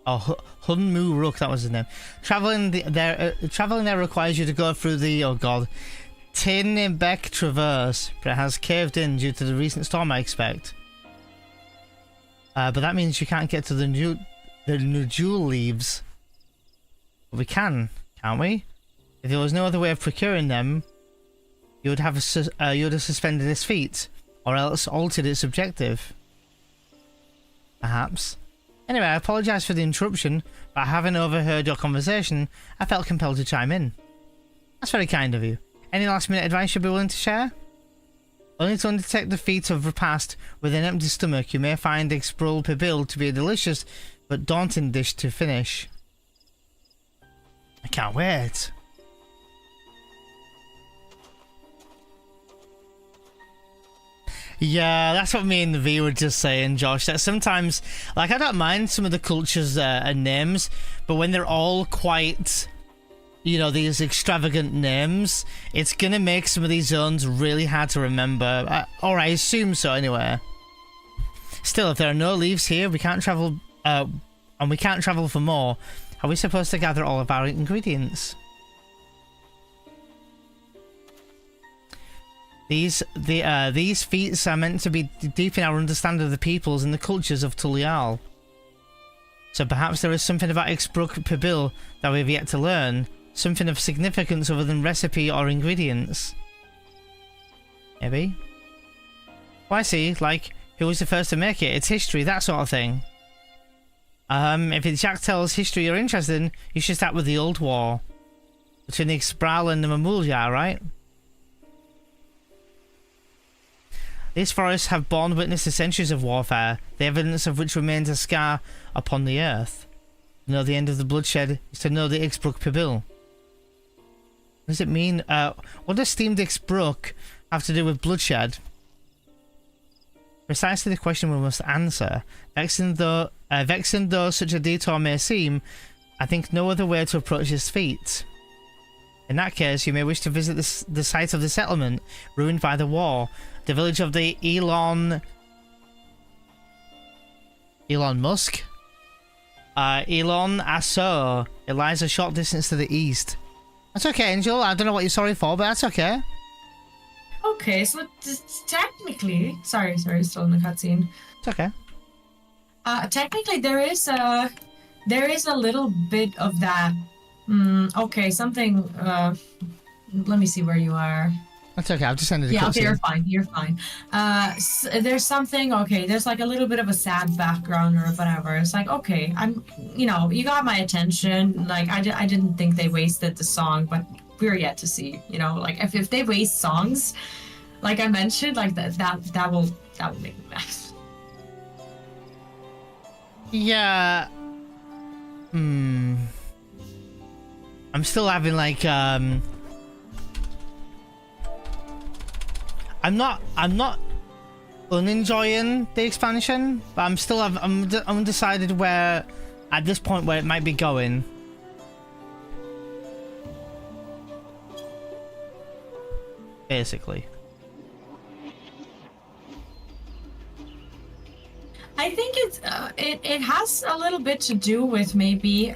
Oh, Hunmu Rook, that was his name. Traveling there requires you to go through the, oh god, Tinnebeck Traverse, but it has caved in due to the recent storm, I expect. But that means you can't get to the jewel leaves. But we can, can't we? If there was no other way of procuring them, you would have suspended its feet, or else altered its objective. Perhaps. Anyway, I apologise for the interruption, but having overheard your conversation, I felt compelled to chime in. That's very kind of you. Any last minute advice you'd be willing to share? Only to undertake the feat of repast with an empty stomach, you may find Exprul Pibil to be a delicious but daunting dish to finish. I can't wait. Yeah, that's what me and the V were just saying, Josh. That sometimes, like, I don't mind some of the cultures and names, but when they're all quite, you know, these extravagant names, it's gonna make some of these zones really hard to remember. Or I assume so, anyway. Still, if there are no leaves here, we can't travel, and we can't travel for more. Are we supposed to gather all of our ingredients? These feats are meant to be deep in our understanding of the peoples and the cultures of Tulial. So perhaps there is something about Exbruk Pibil that we have yet to learn, something of significance other than recipe or ingredients. Maybe? Well, I see, like, who was the first to make it? It's history, that sort of thing. If it's Jack Tell's history you're interested in, you should start with the Old War. Between the Xbral and the Mamulya, right? These forests have borne witness to centuries of warfare, the evidence of which remains a scar upon the earth. To know the end of the bloodshed is to know the Exbruk Pibil. What does it mean? What does steamed Exbruk have to do with bloodshed? Precisely the question we must answer. Vexing though such a detour may seem, I think no other way to approach this feat. In that case, you may wish to visit the site of the settlement, ruined by the war. The village of the Elon Musk? Elon Asso. It lies a short distance to the east. That's okay, Angel. I don't know what you're sorry for, but that's okay. Okay, so technically... Sorry, still in the cutscene. It's okay. Technically, there is a little bit of that. Okay, something... let me see where you are. That's okay. I've just ended a Yeah, okay, cutscene. you're fine. You're fine. There's something, okay, there's like a little bit of a sad background or whatever. It's like, okay, you got my attention. Like, I didn't think they wasted the song, but we're yet to see, like if they waste songs, like I mentioned, like that will make me mad. Yeah. I'm still having like I'm not unenjoying the expansion, but I'm still I'm undecided where at this point where it might be going. Basically. I think it has a little bit to do with maybe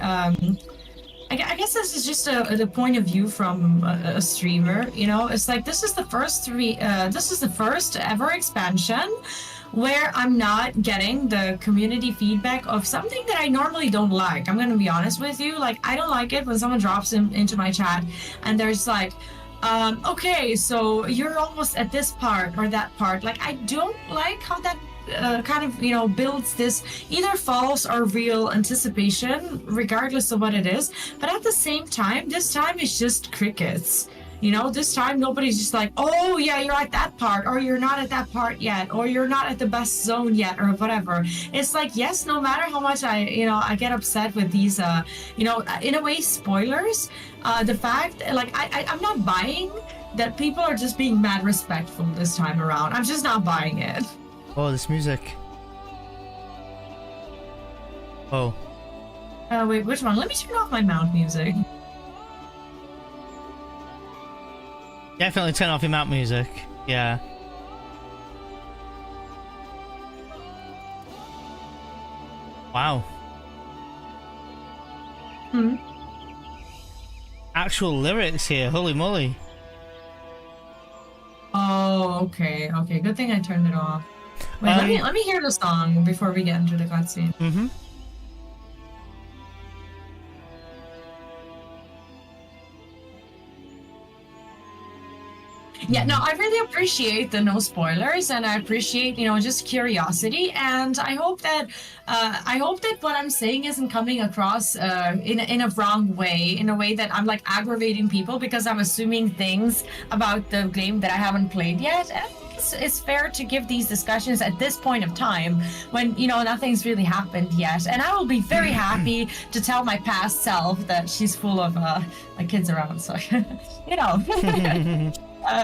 I guess this is just the point of view from a streamer. It's like this is the first ever expansion where I'm not getting the community feedback of something that I normally don't like. I'm gonna be honest with you. Like, I don't like it when someone drops into my chat and there's like, okay, so you're almost at this part or that part. Like, I don't like how that kind of builds this either false or real anticipation, regardless of what it is. But at the same time, this time it's just crickets. This time nobody's just like, oh yeah, you're at that part, or you're not at that part yet, or you're not at the best zone yet, or whatever. It's like, yes, no matter how much I get upset with these in a way spoilers, the fact, like, I'm not buying that people are just being mad respectful this time around. I'm just not buying it. Oh, this music. Oh. Wait, which one? Let me turn off my mount music. Definitely turn off your mount music. Yeah. Wow. Actual lyrics here. Holy moly. Oh, okay. Okay, good thing I turned it off. Wait, let me hear the song before we get into the cutscene. Mm-hmm. Yeah, no, I really appreciate the no spoilers, and I appreciate, just curiosity, and I hope that what I'm saying isn't coming across in a wrong way, in a way that I'm like aggravating people because I'm assuming things about the game that I haven't played yet. And it's fair to give these discussions at this point of time when nothing's really happened yet, and I will be very happy to tell my past self that she's full of like kids around, so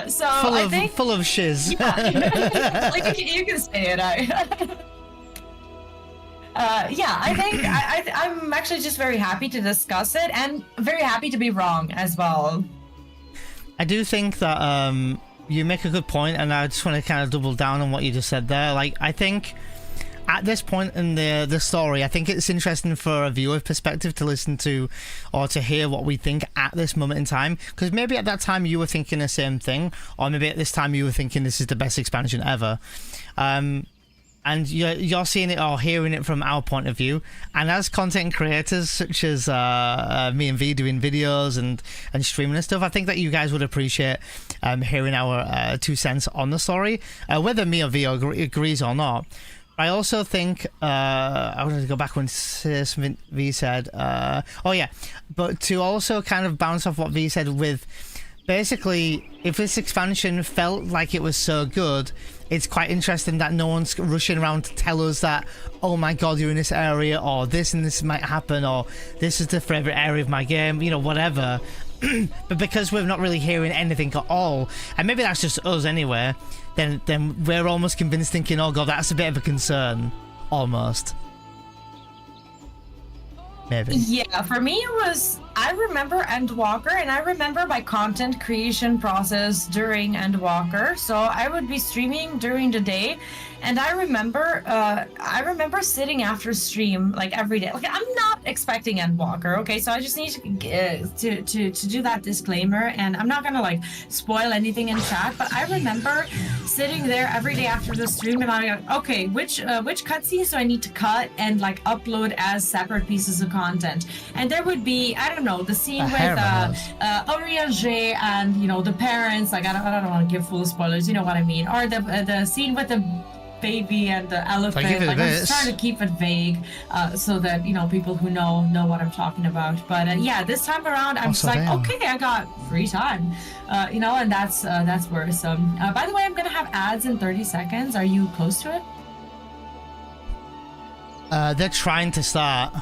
so I think full of shiz. Yeah. Like you can say it. Yeah, I think I'm actually just very happy to discuss it and very happy to be wrong as well. I do think that you make a good point, and I just want to kind of double down on what you just said there. Like, I think at this point in the story, I think it's interesting for a viewer perspective to listen to or to hear what we think at this moment in time, because maybe at that time you were thinking the same thing, or maybe at this time you were thinking this is the best expansion ever. And you're seeing it or hearing it from our point of view, and as content creators such as me and V doing videos and streaming and stuff, I think that you guys would appreciate hearing our 2 cents on the story, whether me or V agrees or not. I also think I wanted to go back and say something V said. Oh yeah, but to also kind of bounce off what V said with, basically, if this expansion felt like it was so good, it's quite interesting that no one's rushing around to tell us that, oh my god, you're in this area, or this and this might happen, or this is the favorite area of my game, whatever. But because we're not really hearing anything at all, and maybe that's just us anyway, then we're almost convinced, thinking, oh god, that's a bit of a concern, almost. Maybe. Yeah, for me it was, I remember Endwalker, and I remember my content creation process during Endwalker. So I would be streaming during the day, and I remember sitting after stream like every day. Like, I'm not expecting Endwalker, okay? So I just need to do that disclaimer, and I'm not gonna like spoil anything in chat. But I remember sitting there every day after the stream, and I'm like, okay, which cutscenes do I need to cut and like upload as separate pieces of content? And there would be, I don't know, the scene with Eorzea and, you know, the parents. Like, I don't want to give full spoilers, you know what I mean? Or the scene with the baby and the elephant. Like, I'm just trying to keep it vague, so that, you know, people who know what I'm talking about. But yeah, this time around, I'm just like, okay, I got free time, you know, and that's worrisome. By the way, I'm gonna have ads in 30 seconds. Are you close to it? They're trying to start.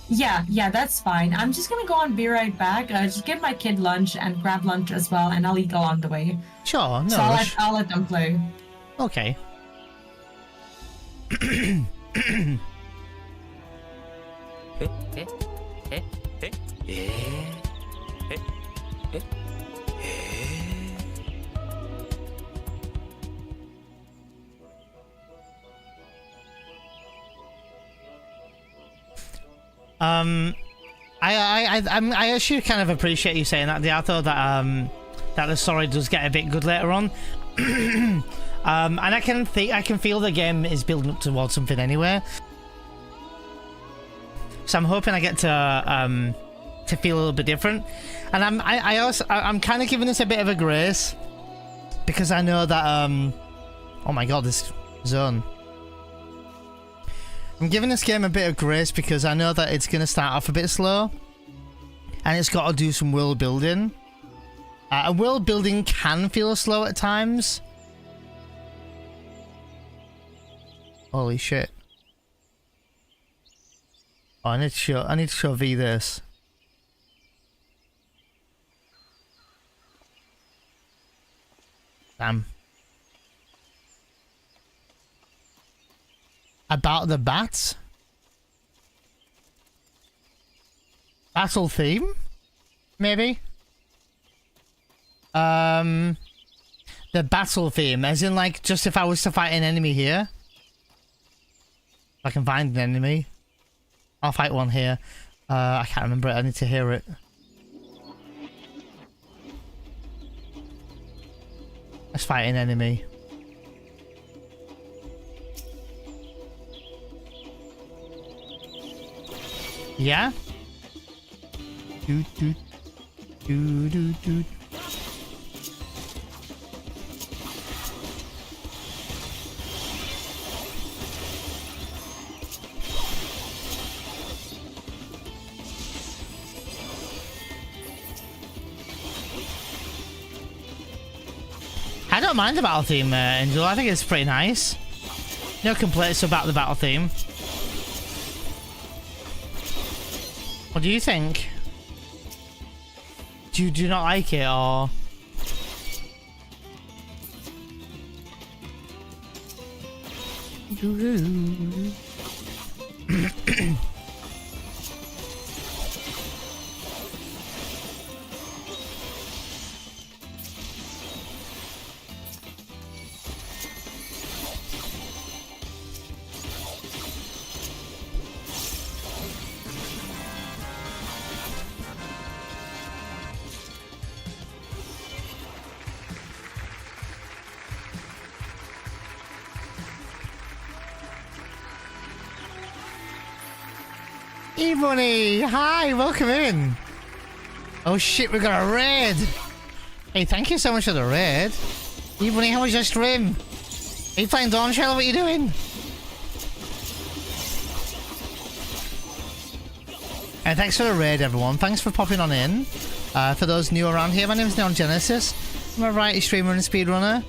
Yeah, that's fine. I'm just gonna go on, be right back. Just give my kid lunch and grab lunch as well, and I'll eat along the way. Sure, no so I'll let them play. Okay. I actually kind of appreciate you saying that, Diato, that that the story does get a bit good later on. And I can feel the game is building up towards something anyway. So I'm hoping I get to feel a little bit different. And I'm kind of giving this a bit of a grace because I know that oh my god, this zone. I'm giving this game a bit of grace because I know that it's gonna start off a bit slow, and it's got to do some world building. And world building can feel slow at times. Holy shit. Oh, I need to show V this. Damn. About the bats? Battle theme? Maybe? The battle theme, as in like just if I was to fight an enemy here. I can find an enemy. I'll fight one here. I can't remember it. I need to hear it. Let's fight an enemy. Yeah? Do do do do do. I don't mind the battle theme, Angel. I think it's pretty nice. No complaints about the battle theme. What do you think? Do you not like it, or? Ebony, hi, welcome in. Oh shit, we got a raid. Hey, thank you so much for the raid. Ebony, how was your stream? Are you playing Dawntrail? What are you doing? And thanks for the raid, everyone. Thanks for popping on in. For those new around here, my name is Neon Genesis. I'm a variety streamer and speedrunner.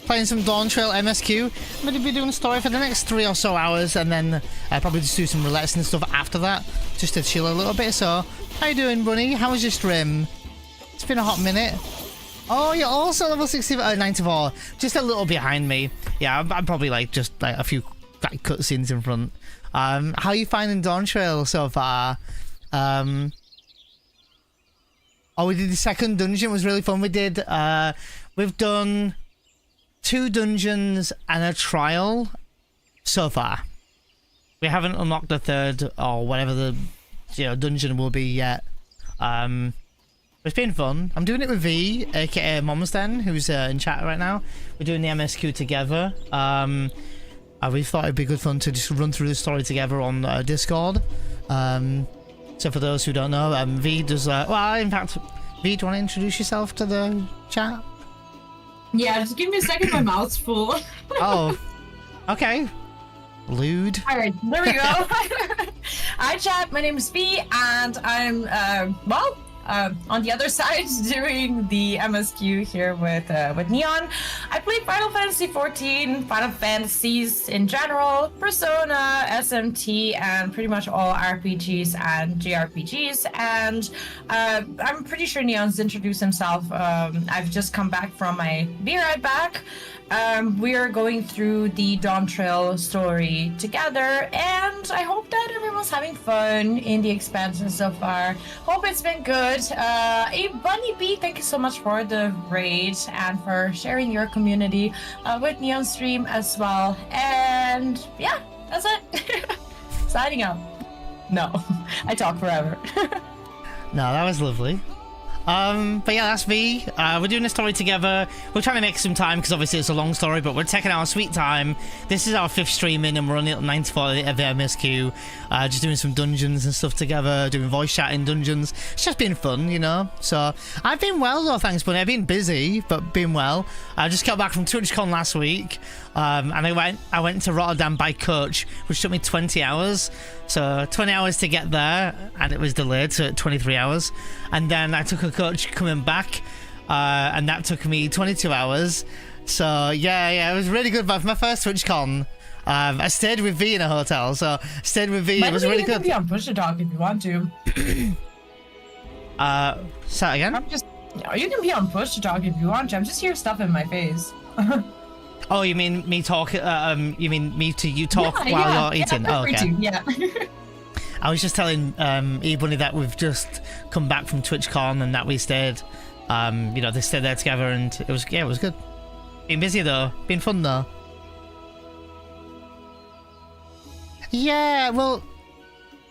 Playing some Dawntrail MSQ. I'm going to be doing a story for the next 3 or so hours, and then probably just do some roulettes and stuff after that, just to chill a little bit. So, how you doing, Bunny? How was your stream? It's been a hot minute. Oh, you're also level 94. Just a little behind me. Yeah, I'm probably like just like a few like cutscenes in front. How are you finding Dawntrail so far? Oh, we did the second dungeon. It was really fun. We've done 2 dungeons and a trial so far. We haven't unlocked the third or whatever the dungeon will be yet. We've It's been fun. I'm doing it with V, aka Mom's Den, who's in chat right now. We're doing the MSQ together. We thought it'd be good fun to just run through the story together on Discord. So for those who don't know, V does... well, in fact, V, do you want to introduce yourself to the chat? Yeah, just give me a second, my mouth's full. Oh, okay. Lewd. Alright, there we go. Hi chat, my name is V, and I'm, on the other side doing the MSQ here with Neon. I played Final Fantasy XIV, Final Fantasies in general, Persona, SMT, and pretty much all RPGs and JRPGs. And I'm pretty sure Neon's introduced himself. I've just come back from my Be Right Back. We are going through the Dawntrail story together, and I hope that everyone's having fun in the expansion so far. Hope it's been good. Bunny B, thank you so much for the raid and for sharing your community with Neon stream as well. And yeah, that's it. Signing out. No, I talk forever. No, that was lovely. But yeah, that's V. We're doing a story together. We're trying to make some time because obviously it's a long story, but we're taking our sweet time. This is our 5th stream in, and we're only at 94 of the MSQ. Just doing some dungeons and stuff together, doing voice chat in dungeons. It's just been fun, you know. So I've been well though, thanks, Bunny. I've been busy, but been well. I just got back from TwitchCon last week, and I went to Rotterdam by coach, which took me 20 hours. So 20 hours to get there, and it was delayed to 23 hours. And then I took a coach coming back, and that took me 22 hours. So yeah, it was really good. But for my first TwitchCon, I stayed with V in a hotel, so stayed with V. It was really good. You can be on Push to Talk if you want to. Say that again? You can be on Push to Talk if you want to. I'm just here stuffing my face. Oh, you mean me talk? You mean me to you talk while you're eating? Oh, okay. Yeah. I was just telling E-Bunny that we've just come back from TwitchCon and that we stayed. They stayed there together, and it was good. Been busy though. Been fun though. Yeah, well,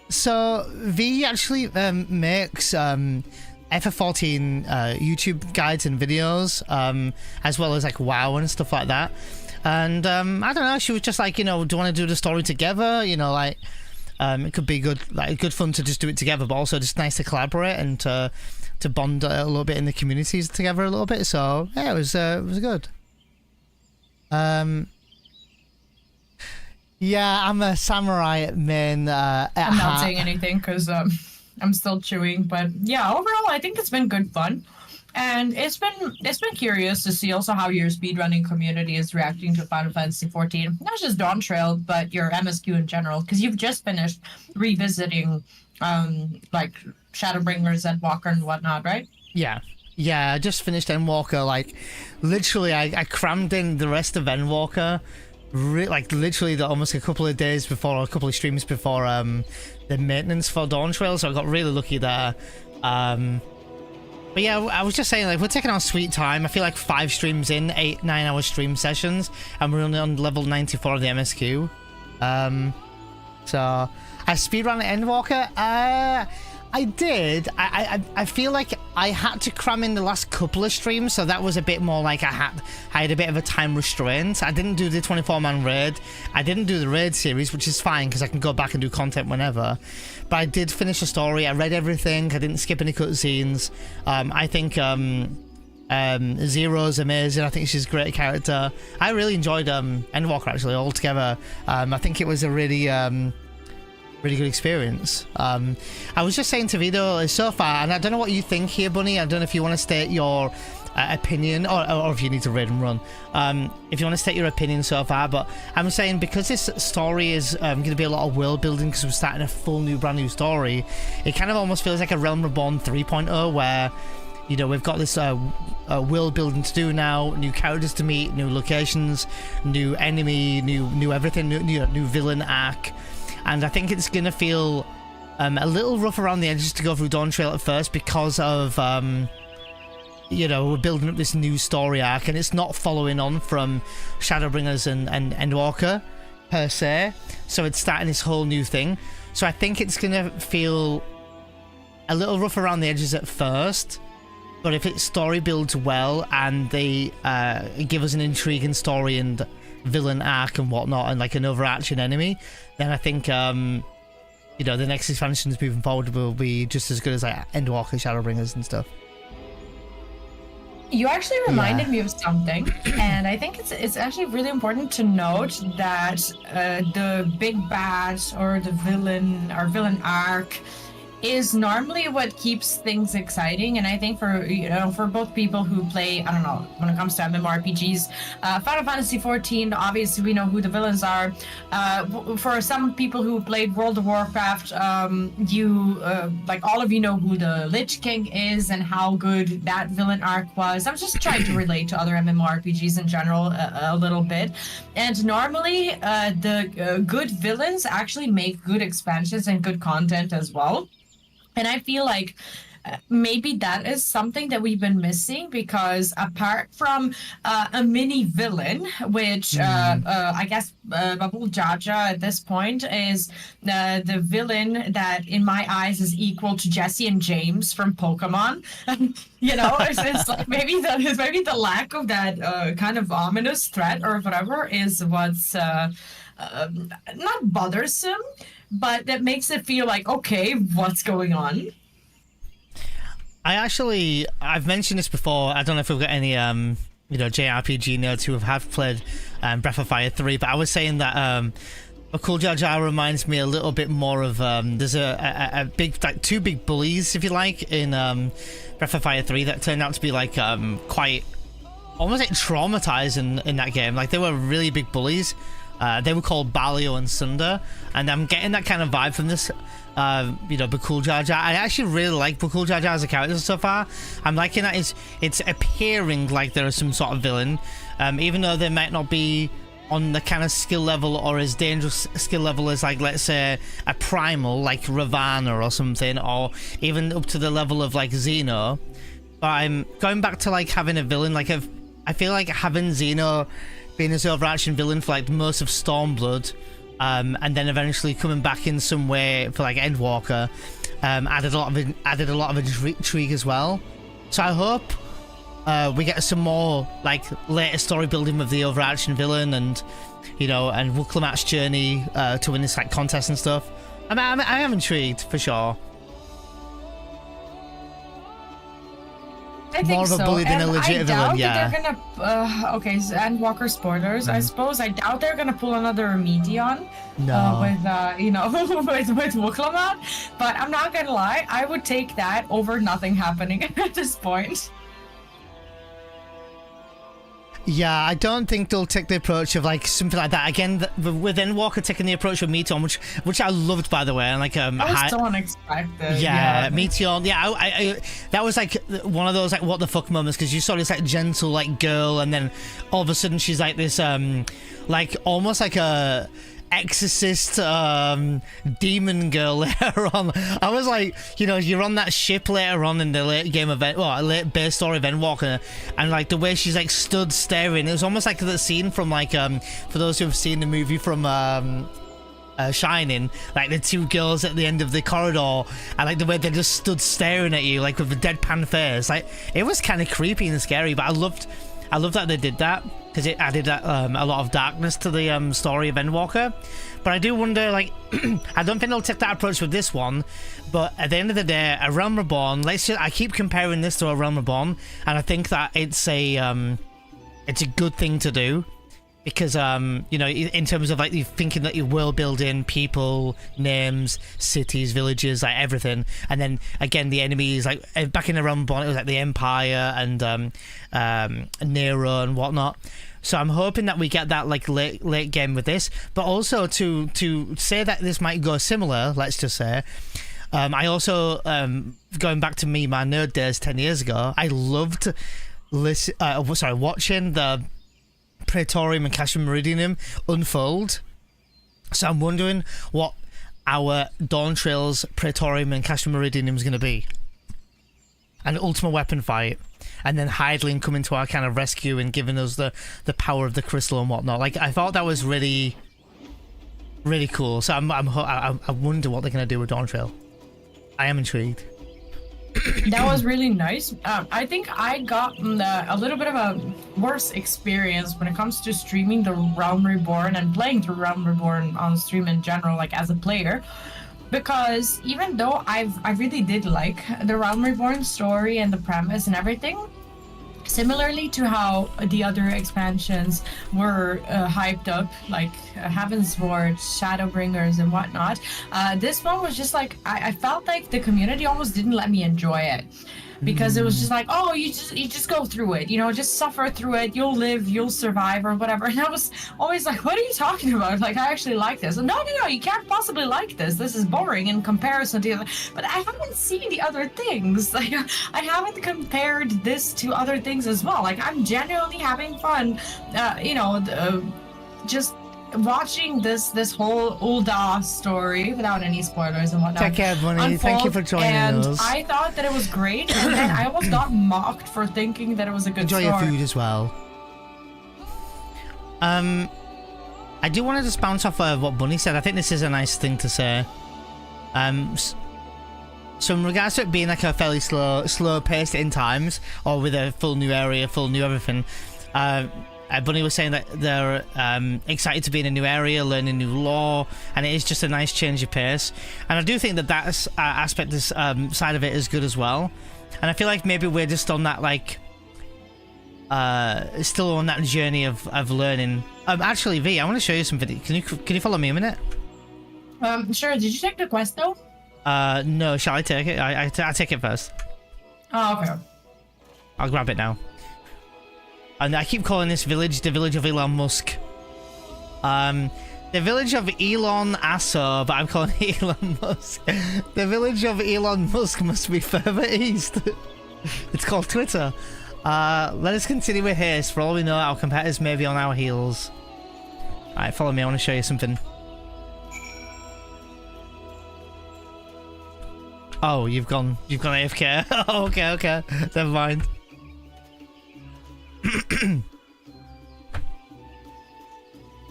so V actually makes FF14 YouTube guides and videos, as well as like WoW and stuff like that. And I don't know, she was just like, do you want to do the story together? It could be good fun to just do it together, but also just nice to collaborate and to bond a little bit in the communities together a little bit. So yeah, it was good. Yeah, I'm a samurai main. I'm not saying anything because I'm still chewing, but yeah, overall I think it's been good fun, and it's been curious to see also how your speedrunning community is reacting to Final Fantasy XIV, not just Dawntrail, but your MSQ in general, because you've just finished revisiting like Shadowbringers, Endwalker, and whatnot, right? Yeah, I just finished Endwalker. Like literally, I crammed in the rest of Endwalker. Literally almost a couple of days before, or a couple of streams before the maintenance for Dawntrail, so I got really lucky there. But yeah, I was just saying, like, we're taking our sweet time. I feel like 5 streams in, 8-9 hour stream sessions, and we're only on level 94 of the MSQ. So I speedrun Endwalker. I did. I feel like I had to cram in the last couple of streams, so that was a bit more like I had a bit of a time restraint. I didn't do the 24-man raid. I didn't do the raid series, which is fine because I can go back and do content whenever. But I did finish the story. I read everything. I didn't skip any cutscenes. I think Zero's amazing. I think she's a great character. I really enjoyed Endwalker actually altogether. I think it was a really good experience. I was just saying to Vito so far, and I don't know what you think here, Bunny. I don't know if you want to state your opinion, or if you need to raid and run. If you want to state your opinion so far, but I'm saying because this story is going to be a lot of world building, because we're starting a full new, brand new story, it kind of almost feels like a Realm Reborn 3.0, where we've got this world building to do now, new characters to meet, new locations, new enemy, new everything, new villain arc. And I think it's going to feel a little rough around the edges to go through Dawntrail at first because of, we're building up this new story arc, and it's not following on from Shadowbringers and Endwalker per se. So it's starting this whole new thing. So I think it's going to feel a little rough around the edges at first. but if its story builds well and they give us an intriguing story and villain arc and whatnot and like an overarching enemy, then I think you know, the next expansions moving forward will be just as good as like Endwalker, Shadowbringers and stuff. You actually reminded me of something, and I think it's actually really important to note that the big bad or the villain or villain arc is normally what keeps things exciting. And I think for both people who play, I don't know, when it comes to MMORPGs, Final Fantasy XIV, obviously we know who the villains are. For some people who played World of Warcraft, like all of you know who the Lich King is and how good that villain arc was. I'm just trying to relate to other MMORPGs in general a little bit. And normally the good villains actually make good expansions and good content as well. And I feel like maybe that is something that we've been missing, because apart from a mini villain, which I guess Babul Jaja at this point is the villain that in my eyes is equal to Jesse and James from Pokemon. You know, it's like maybe the lack of that kind of ominous threat or whatever is what's not bothersome, but that makes it feel like, okay, what's going on? I've mentioned this before. I don't know if we've got any you know, JRPG nerds who have played Breath of Fire 3, but I was saying that Bakul Jar Jar reminds me a little bit more of there's a big, like two big bullies, if you like, in Breath of Fire 3 that turned out to be like quite almost like traumatizing in that game. Like they were really big bullies. They were called Balio and Sunder, and I'm getting that kind of vibe from this, you know, Bakul Jar Jar. I actually really like Bakul Jar Jar as a character so far. I'm liking that it's appearing like there is some sort of villain, even though they might not be on the kind of skill level or as dangerous skill level as, like, let's say a primal like Ravana or something, or even up to the level of like Xeno. But I'm going back to like having a villain. Like I feel like having Xeno being this overarching villain for like most of Stormblood, and then eventually coming back in some way for like Endwalker, added a lot of intrigue as well. So I hope we get some more like later story building with the overarching villain, and you know, and Wuklamac's journey to win this like contest and stuff. I am intrigued for sure. I More think of a bully than a legit villain, yeah. They're gonna okay, Endwalker spoilers. I suppose I doubt they're gonna pull another Meteon with you know, with Wuklamat. But I'm not gonna lie, I would take that over nothing happening at this point. Yeah, I don't think they'll take the approach of like something like that again. With Endwalker taking the approach of Meteon, which I loved, by the way, and like that was so unexpected. Yeah, Meteon. Yeah, I that was like one of those like what the fuck moments, because you saw this like gentle like girl, and then all of a sudden she's like this like almost like a exorcist demon girl later on. I was like, you know, you're on that ship later on in the late game event, well, late base story of Endwalker, and like the way she's like stood staring, it was almost like the scene from like for those who have seen the movie from Shining, like the two girls at the end of the corridor, and like the way they just stood staring at you like with a deadpan face. Like it was kind of creepy and scary, but I loved that they did that, because it added a lot of darkness to the story of Endwalker. But I do wonder, like, I don't think they'll take that approach with this one, but at the end of the day, A Realm Reborn, I keep comparing this to A Realm Reborn, and I think that it's a good thing to do, because you know, in terms of like you thinking that you're world building, people, names, cities, villages, like everything, and then again the enemies, like back in the Realm Reborn it was like the Empire and Nero and whatnot. So I'm hoping that we get that like late game with this, but also to say that this might go similar, let's just say, I also going back to my nerd days 10 years ago, I loved watching the Praetorium and Castra Meridianum unfold. So I'm wondering what our Dawntrail's Praetorium and Castra Meridianum is going to be. An Ultima Weapon fight, and then Hydaelyn coming to our kind of rescue and giving us the power of the crystal and whatnot. Like I thought that was really, really cool. So I wonder what they're going to do with Dawntrail. I am intrigued. That was really nice. I think I got a little bit of a worse experience when it comes to streaming the Realm Reborn and playing through Realm Reborn on stream in general, like as a player. Because even though I really did like the Realm Reborn story and the premise and everything, similarly to how the other expansions were hyped up, like Heavensward, Shadowbringers, and whatnot, this one was just like I felt like the community almost didn't let me enjoy it. Because it was just like, oh, you just go through it, you know, just suffer through it, you'll live, you'll survive, or whatever. And I was always like, what are you talking about? Like, I actually like this. And no, you can't possibly like this. This is boring in comparison to the other. But I haven't seen the other things. Like, I haven't compared this to other things as well. Like, I'm genuinely having fun, just watching this whole Ulda story without any spoilers and whatnot. Take care, Bunny. Thank you for joining and us. I thought that it was great, and then I almost got mocked for thinking that it was a good Enjoy story. your food as well. I do want to just bounce off of what Bunny said. I think this is a nice thing to say. So in regards to it being like a fairly slow paced in times, or with a full new area, full new everything, Bunny was saying that they're excited to be in a new area, learning new lore, and it is just a nice change of pace. And I do think that aspect, this side of it is good as well. And I feel like maybe we're just on that, like, still on that journey of learning. Actually, V, I want to show you something. Can you follow me a minute? Sure. Did you take the quest though? No. Shall I take it? I take it first. Oh, okay. I'll grab it now. And I keep calling this village the village of Elon Musk. The village of Elon Asso, but I'm calling it Elon Musk. The village of Elon Musk must be further east. It's called Twitter. Let us continue with haste. For all we know, our competitors may be on our heels. Alright, follow me. I want to show you something. Oh, you've gone AFK. Oh, okay. Never mind.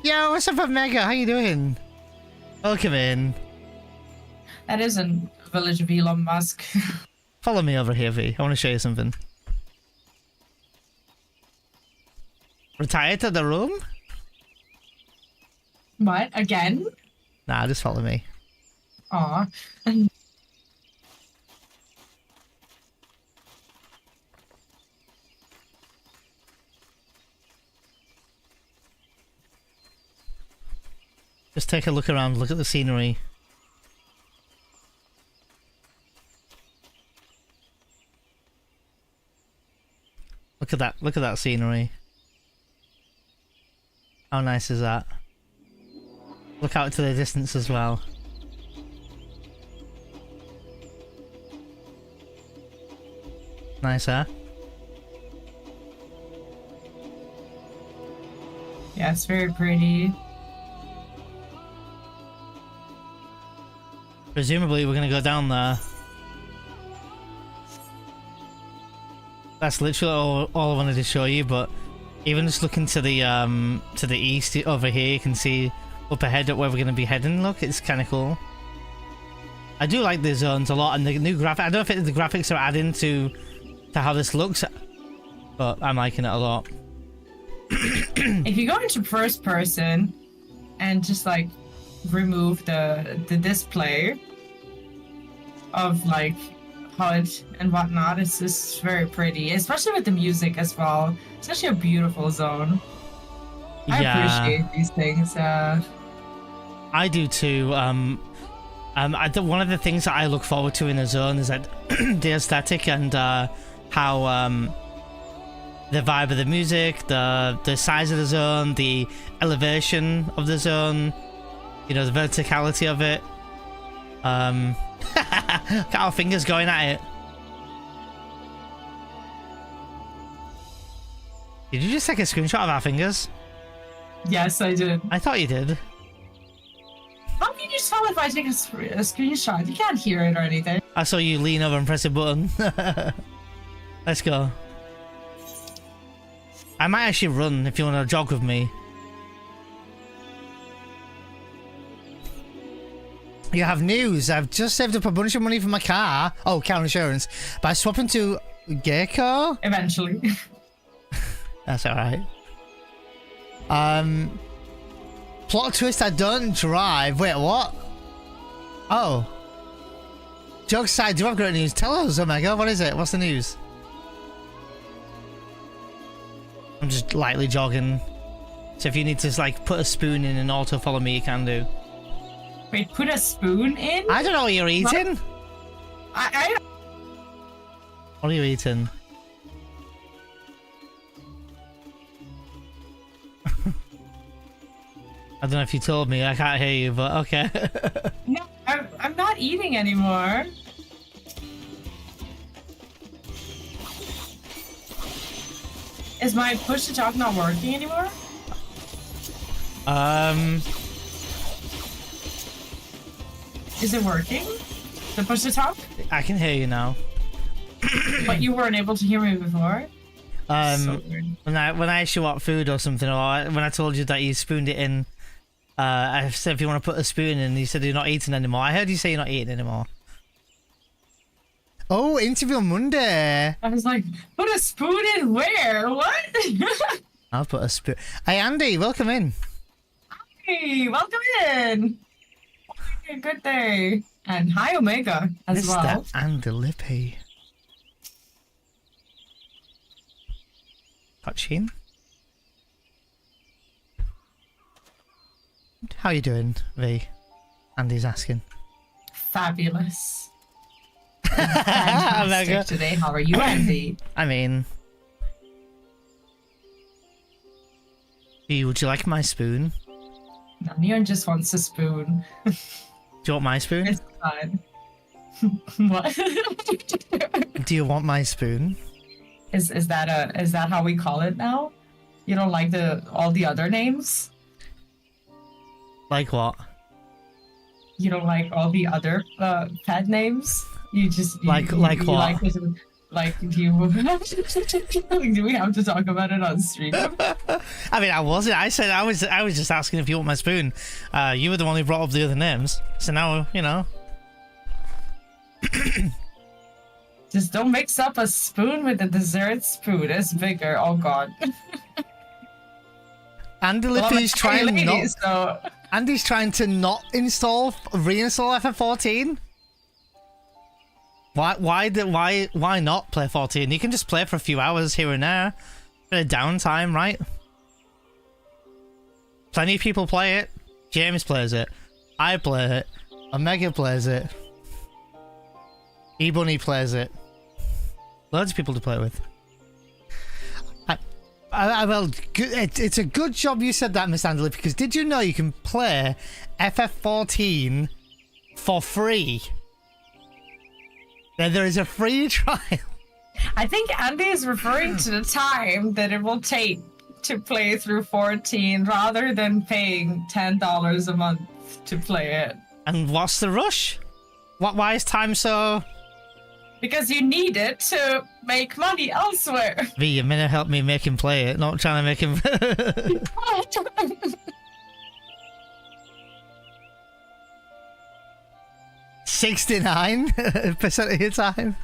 Yo, what's up, Mega? How you doing? Welcome in. That isn't village of Elon Musk. Follow me over here, V. I want to show you something. Retire to the room? What? Again? Nah, just follow me. Aw. Just take a look around, look at the scenery. Look at that scenery. How nice is that? Look out to the distance as well. Nice, huh? Yeah, it's very pretty. Presumably we're gonna go down there. That's literally all I wanted to show you, but even just looking to the east over here, you can see up ahead at where we're gonna be heading. Look, it's kind of cool. I do like the zones a lot, and the new graphic. I don't know if the graphics are adding to how this looks, but I'm liking it a lot. If you go into first person and just like remove the display of like HUD and whatnot, it's just very pretty, especially with the music as well. It's actually a beautiful zone. I appreciate these things. I do too. One of the things that I look forward to in a zone is that the aesthetic and how the vibe of the music, the size of the zone, the elevation of the zone, you know, the verticality of it. Look at our fingers going at it. Did you just take a screenshot of our fingers? Yes, I did. I thought you did. How can you tell if I take a screenshot? You can't hear it or anything. I saw you lean over and press a button. Let's go. I might actually run if you want to jog with me. You have news. I've just saved up a bunch of money for my car. Oh, car insurance. By swapping to Gecko. Eventually. That's alright. Plot twist, I don't drive. Wait, what? Oh. Joke aside, do you have great news? Tell us, Omega. What is it? What's the news? I'm just lightly jogging. So if you need to like put a spoon in and auto follow me, you can do. Wait, put a spoon in? I don't know what you're eating. I What are you eating? I don't know if you told me. I can't hear you, but okay. No, I'm not eating anymore. Is my push to talk not working anymore? Is it working? The push to talk? I can hear you now. But you weren't able to hear me before? So weird. when I asked you what food or something, or when I told you that you spooned it in, I said if you want to put a spoon in, you said you're not eating anymore. I heard you say you're not eating anymore. Oh, interview on Monday. I was like, put a spoon in where? What? I'll put a spoon. Hey, Andy, welcome in. Hey, welcome in. Okay, good day. And hi, Omega, as well. Mr. Andy Lippy. Touching. How you doing, V? Andy's asking. Fabulous. Fantastic today. How are you, Andy? I mean, would you like my spoon? No, Neon just wants a spoon. Do you want my spoon? It's fine. What? Do you want my spoon? Is that how we call it now? You don't like all the other names? Like what? You don't like all the other pet names? You just like what? Like do you do we have to talk about it on stream? I mean, I wasn't. I said I was just asking if you want my spoon. You were the one who brought up the other names, so now you know. Just don't mix up a spoon with a dessert spoon. It's bigger. Oh god. Andy Lippy's trying not. So... Andy's trying to not reinstall FF14. Why not play 14? You can just play for a few hours here and there. Bit of downtime, right? Plenty of people play it. James plays it. I play it. Omega plays it. E-Bunny plays it. Loads of people to play with. Well, it's a good job you said that, Miss Andley, because did you know you can play FF14 for free? There is a free trial. I think Andy is referring to the time that it will take to play through 14 rather than paying $10 a month to play it. And what's the rush? Why is time so... Because you need it to make money elsewhere. V, you're meant to help me make him play it, not trying to make him... 69% of your time.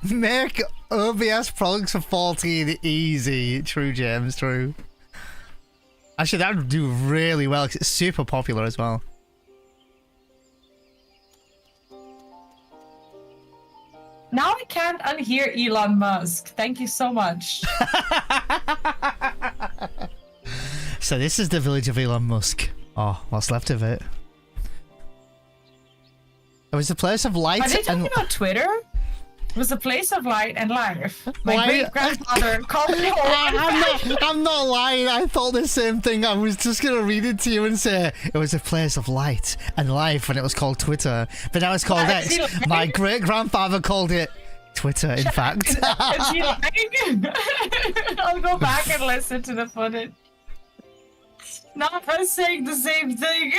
Make OBS products for 14 easy. True, James, true. Actually, that would do really well because it's super popular as well. Now I can't unhear Elon Musk. Thank you so much. So this is the village of Elon Musk. Oh, what's left of it? It was a place of light. Are they talking about Twitter? It was a place of light and life. My great-grandfather called it I'm not lying. I thought the same thing. I was just going to read it to you and say it was a place of light and life when it was called Twitter. But now it's called X. My great-grandfather called it Twitter, in fact. Is he lying? I'll go back and listen to the footage. Not us saying the same thing.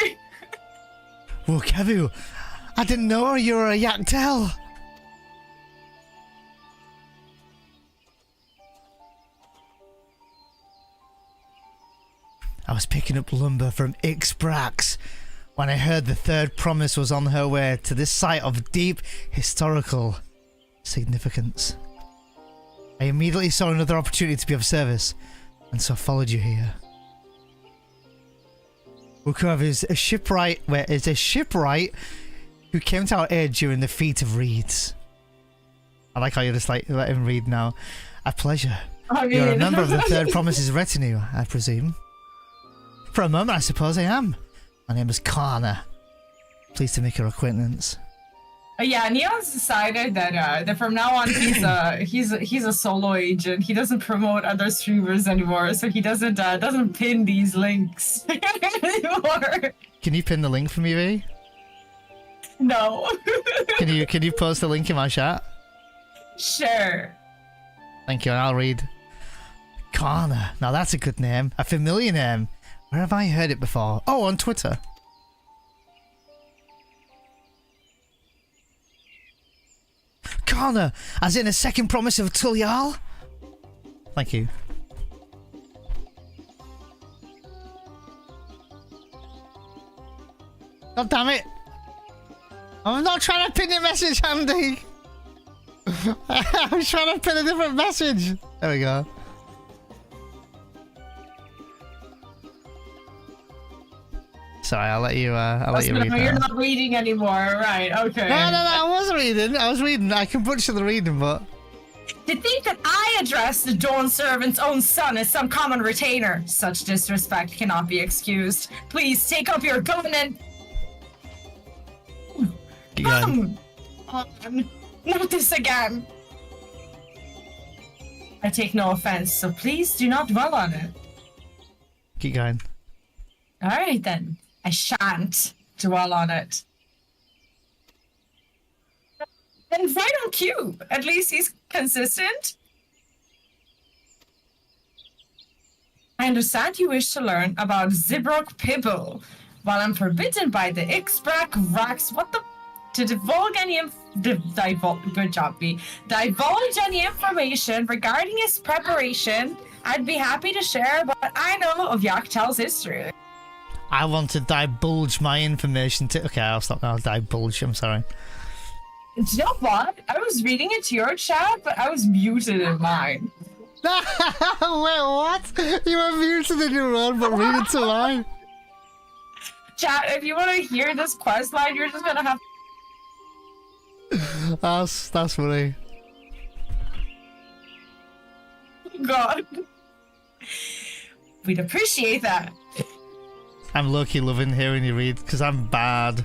Well, Kevu, I didn't know you were a Yaktel. I was picking up lumber from Ixbrax when I heard the third promise was on her way to this site of deep historical significance. I immediately saw another opportunity to be of service, and so followed you here. Wukov is a shipwright who came to our aid during the Feat of Reeds. I like how you just like let him read now. A pleasure. I mean... You're a member of the Third Promise's retinue, I presume. For a moment, I suppose I am. My name is Connor. Pleased to make your acquaintance. Yeah, Neon's decided that from now on he's a solo agent. He doesn't promote other streamers anymore, so he doesn't pin these links anymore. Can you pin the link for me, V? No. Can you post the link in my chat? Sure. Thank you, and I'll read. Connor. Now that's a good name. A familiar name. Where have I heard it before? Oh, on Twitter. Connor, as in a second promise of Tulyal? Thank you. God damn it! I'm not trying to pin your message, Andy! I was trying to pin a different message! There we go. Sorry, I'll let you read that. You're not reading anymore, right, okay. No, I was reading. I can butcher the reading, but... To think that I address the Dawn Servant's own son as some common retainer. Such disrespect cannot be excused. Please take up your gun and... Come on. Not this again. I take no offense, so please do not dwell on it. Keep going. Alright then. I shan't dwell on it. And right on cue. At least he's consistent. I understand you wish to learn about Zibrok Pibble. While I'm forbidden by the Ixbrak Rax, to divulge any good job, B. Divulge any information regarding his preparation, I'd be happy to share what I know of Yaktel's history. I want to divulge my information to... Okay, I'll stop now. Divulge, I'm sorry. Do you know what? I was reading it to your chat, but I was muted in mine. Wait, what? You were muted in your own, but read it to mine. Chat, if you want to hear this quest line, you're just gonna have... That's funny. God. We'd appreciate that. I'm low-key loving hearing you read, because I'm bad.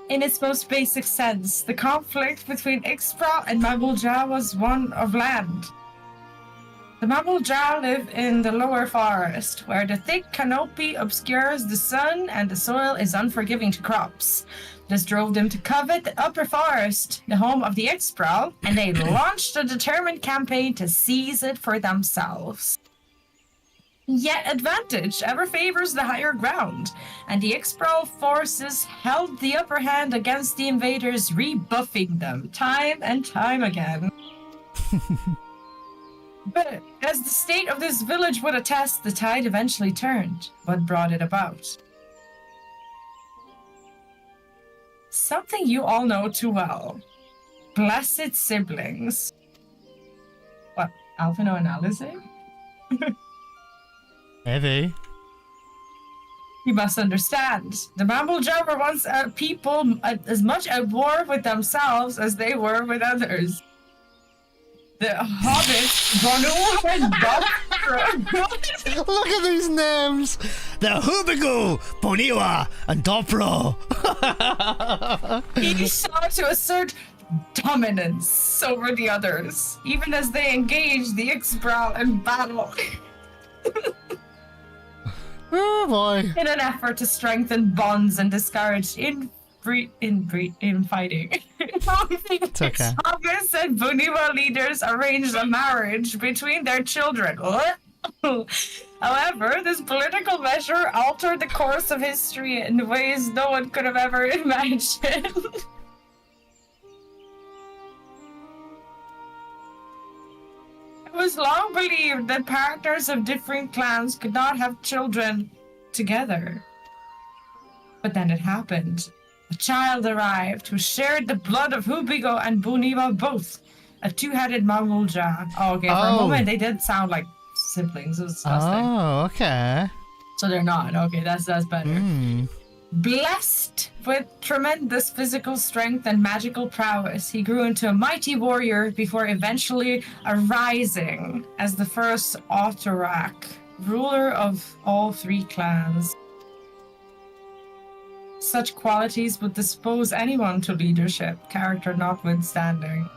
In its most basic sense, the conflict between Ixbra and Mamulja was one of land. The Mamulja live in the lower forest, where the thick canopy obscures the sun and the soil is unforgiving to crops. This drove them to covet the upper forest, the home of the Ixbra, and they launched a determined campaign to seize it for themselves. Yet advantage ever favors the higher ground, and the Ixbral forces held the upper hand against the invaders, rebuffing them time and time again. But as the state of this village would attest, the tide eventually turned. What brought it about? Something you all know too well. Blessed siblings. What, Alphino and Alize? Maybe. You must understand. The Mamulja were once people as much at war with themselves as they were with others. The hobbits, Bonu and Dopro. Look at these names! The Hubigu, Boniwa, and Dopro. Each sought to assert dominance over the others, even as they engaged the Ixbral in battle. Oh boy. In an effort to strengthen bonds and discourage infighting. It's okay. Hobbits and Buniwa leaders arranged a marriage between their children. However, this political measure altered the course of history in ways no one could have ever imagined. It was long believed that partners of different clans could not have children together. But then it happened. A child arrived who shared the blood of Hubigo and Buniva both. A two-headed Mamulja. Oh, okay, for a moment they did sound like siblings. It was disgusting. Oh, okay. So they're not. Okay, that's better. Blessed with tremendous physical strength and magical prowess, he grew into a mighty warrior before eventually arising as the first Autorak, ruler of all three clans. Such qualities would dispose anyone to leadership, character notwithstanding.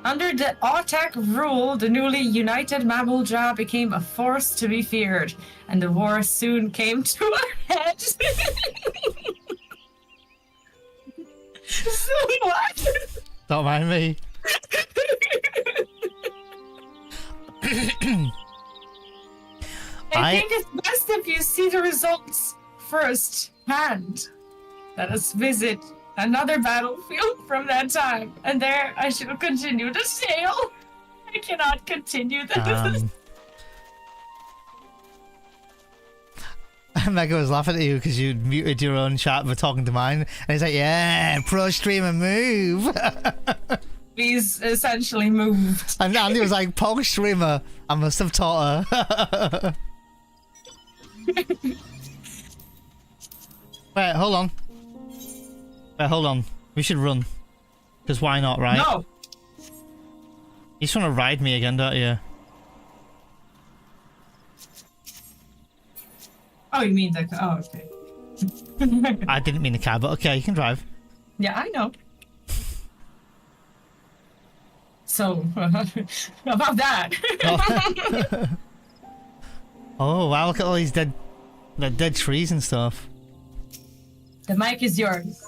Under the Autek rule, the newly united Mamulja became a force to be feared, and the war soon came to a head. So what? Don't mind me. I think it's best if you see the results first hand. Let us visit another battlefield from that time, and there I shall continue to sail. I cannot continue this. Mega was laughing at you because you muted your own chat but talking to mine, and he's like, "Yeah, pro streamer move." He's essentially moved. And Andy was like, "Pog streamer, I must have taught her." Wait, hold on. We should run. Because why not, right? No! You just want to ride me again, don't you? Oh, you mean the... Oh, okay. I didn't mean the car, but okay, you can drive. Yeah, I know. So, about that. Oh, wow, look at all these dead trees and stuff. The mic is yours.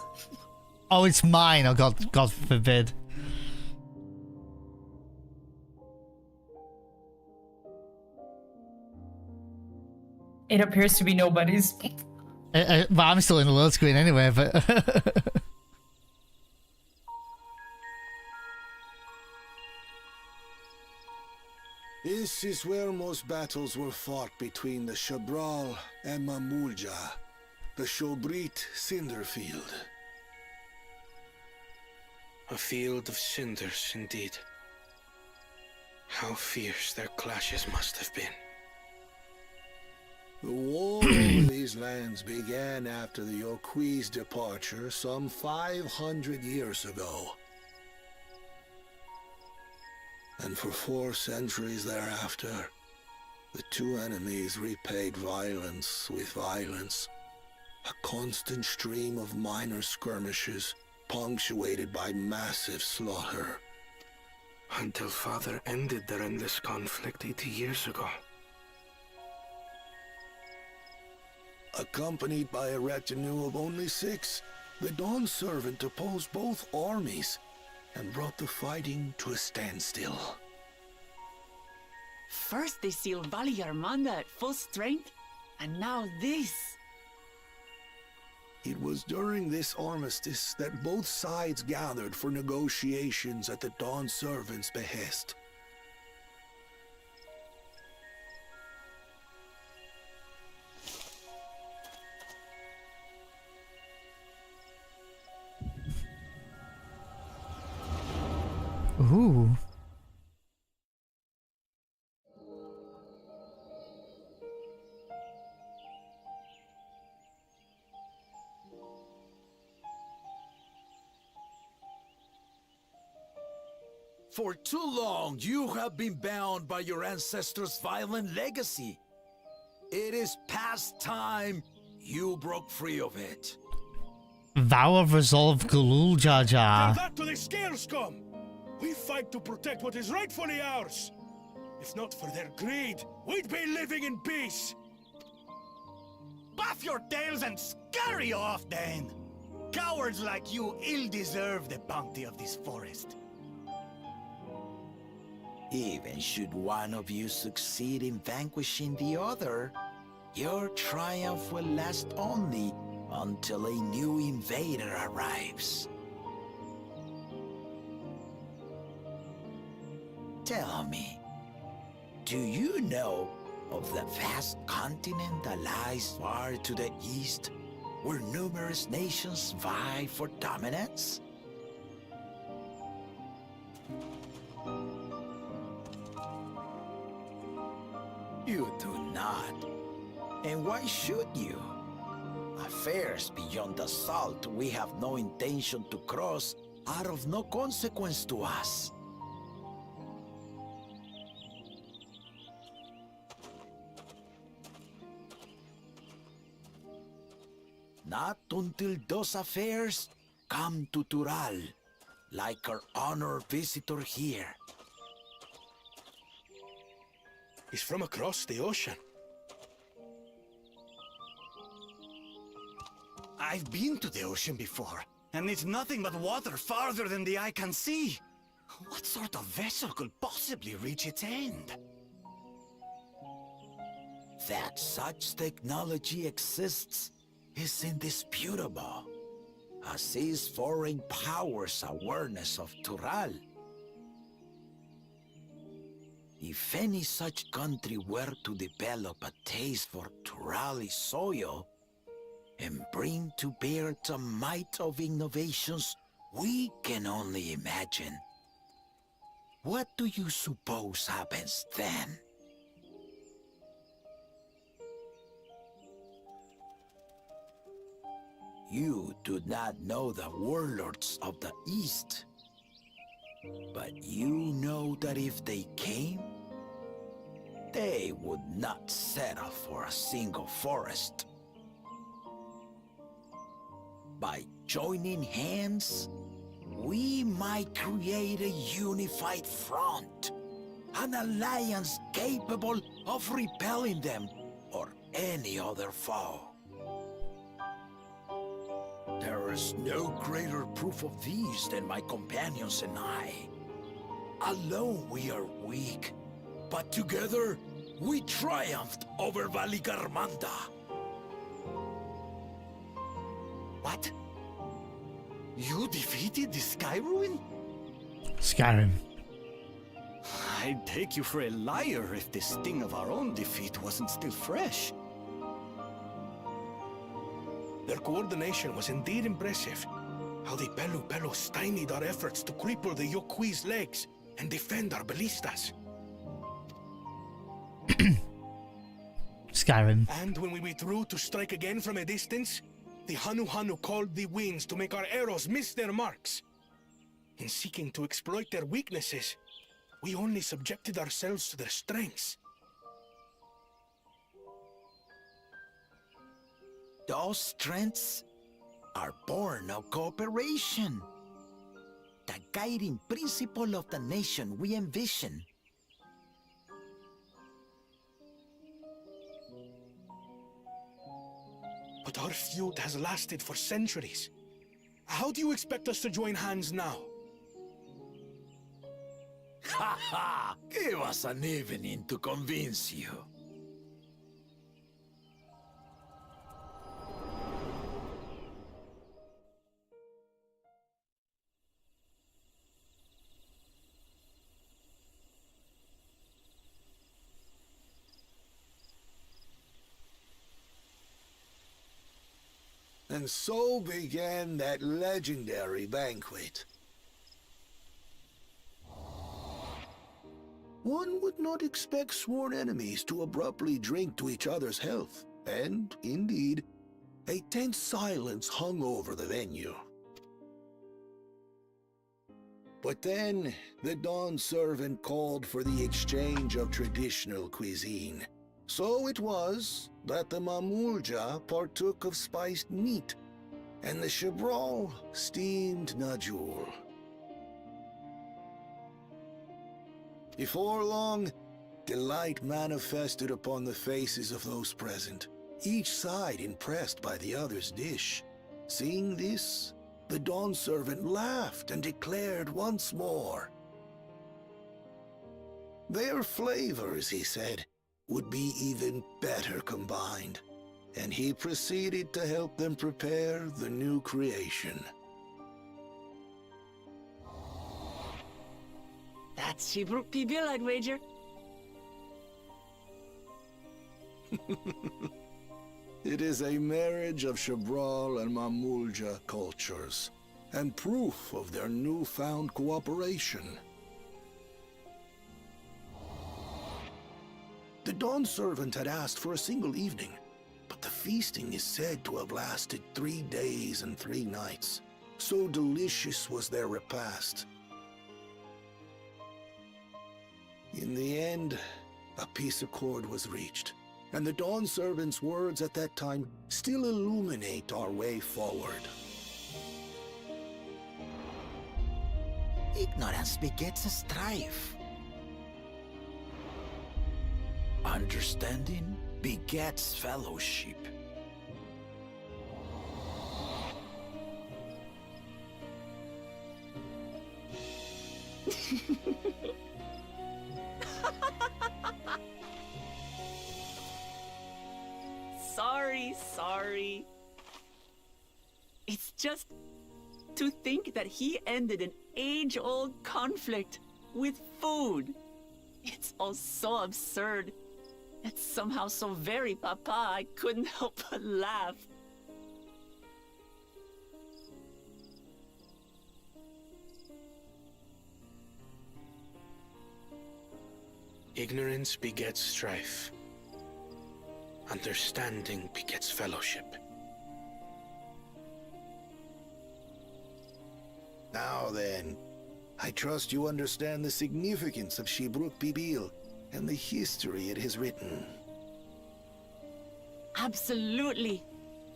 Oh, it's mine. Oh, God forbid. It appears to be nobody's. Well, I'm still in the load screen anyway, but... This is where most battles were fought between the Shabral and Mamulja, the Shobrit Cinder Field. A field of cinders, indeed. How fierce their clashes must have been. The war over these lands began after the Yoqui's departure some 500 years ago. And for 4 centuries thereafter, the two enemies repaid violence with violence. A constant stream of minor skirmishes, punctuated by massive slaughter. Until Father ended their endless conflict 80 years ago. Accompanied by a retinue of only 6, the Dawn Servant opposed both armies and brought the fighting to a standstill. First they sealed Valley Armanda at full strength, and now this. It was during this armistice that both sides gathered for negotiations at the Dawn Servant's behest. Ooh. For too long, you have been bound by your ancestors' violent legacy. It is past time you broke free of it. Vow of Resolve Gulul Jar Tell Jar. that to the scale scum! We fight to protect what is rightfully ours. If not for their greed, we'd be living in peace. Buff your tails and scurry off then! Cowards like you ill-deserve the bounty of this forest. Even should one of you succeed in vanquishing the other, your triumph will last only until a new invader arrives. Tell me, do you know of the vast continent that lies far to the east, where numerous nations vie for dominance? You do not. And why should you? Affairs beyond the salt we have no intention to cross are of no consequence to us. Not until those affairs come to Tural, like our honored visitor here. He's from across the ocean. I've been to the ocean before, and it's nothing but water farther than the eye can see. What sort of vessel could possibly reach its end? That such technology exists is indisputable, as is foreign powers' awareness of Tural. If any such country were to develop a taste for Turali soil and bring to bear the might of innovations we can only imagine, what do you suppose happens then? You do not know the warlords of the East, but you know that if they came, they would not settle for a single forest. By joining hands, we might create a unified front, an alliance capable of repelling them or any other foe. There is no greater proof of these than my companions and I. Alone we are weak, but together we triumphed over Valigarmanda. What? You defeated the Sky Ruin? Skyrim. I'd take you for a liar if the sting of our own defeat wasn't still fresh. Their coordination was indeed impressive. How they Pelu stymied our efforts to cripple the Yokui's legs and defend our ballistas. Skyrim. And when we withdrew to strike again from a distance, the Hanu called the winds to make our arrows miss their marks. In seeking to exploit their weaknesses, we only subjected ourselves to their strengths. Those strengths are born of cooperation. The guiding principle of the nation we envision. But our feud has lasted for centuries. How do you expect us to join hands now? Ha ha! Give us an evening to convince you. And so began that legendary banquet. One would not expect sworn enemies to abruptly drink to each other's health, and, indeed, a tense silence hung over the venue. But then, the Dawn servant called for the exchange of traditional cuisine. So it was that the Mamulja partook of spiced meat, and the Shibral steamed najul. Before long, delight manifested upon the faces of those present, each side impressed by the other's dish. Seeing this, the Dawn servant laughed and declared once more. Their flavors, he said, would be even better combined, and he proceeded to help them prepare the new creation. That's Shebruk Pibil, I'd wager. It is a marriage of Shabral and Mamulja cultures, and proof of their newfound cooperation. The Dawn Servant had asked for a single evening, but the feasting is said to have lasted 3 days and 3 nights. So delicious was their repast. In the end, a peace accord was reached, and the Dawn Servant's words at that time still illuminate our way forward. Ignorance begets a strife. Understanding begets fellowship. Sorry. It's just to think that he ended an age-old conflict with food. It's all so absurd. It's somehow so very papa, I couldn't help but laugh. Ignorance begets strife. Understanding begets fellowship. Now then, I trust you understand the significance of Shebruk Pibil and the history it has written. Absolutely.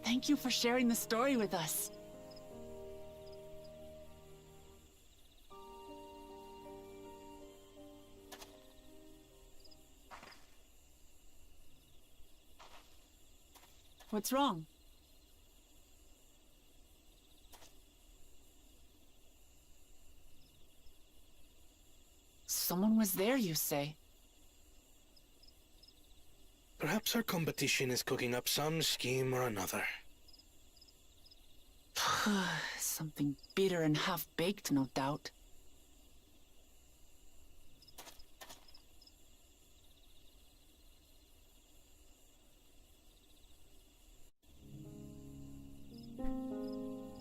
Thank you for sharing the story with us. What's wrong? Someone was there, you say? Perhaps our competition is cooking up some scheme or another. Something bitter and half-baked, no doubt.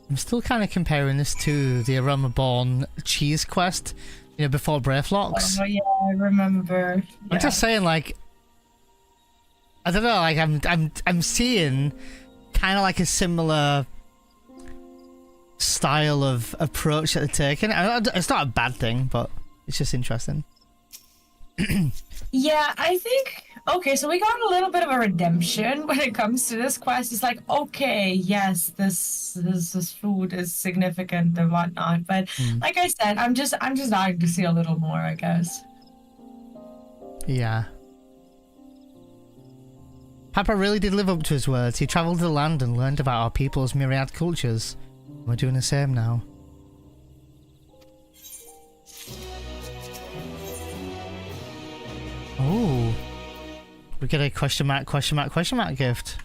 I'm still kind of comparing this to the Aroma-born cheese quest, you know, before Bravelocks. Oh yeah, I remember. I'm just saying, like, I don't know, like I'm seeing kind of like a similar style of approach that they're taking. It's not a bad thing, but it's just interesting. Yeah, I think, okay, so we got a little bit of a redemption when it comes to this quest. It's like, okay, yes, this food is significant and whatnot, but like I said, I'm just dying to see a little more, I guess. Yeah. Papa really did live up to his words. He travelled the land and learned about our people's myriad cultures. We're doing the same now. Oh, we get a question mark gift.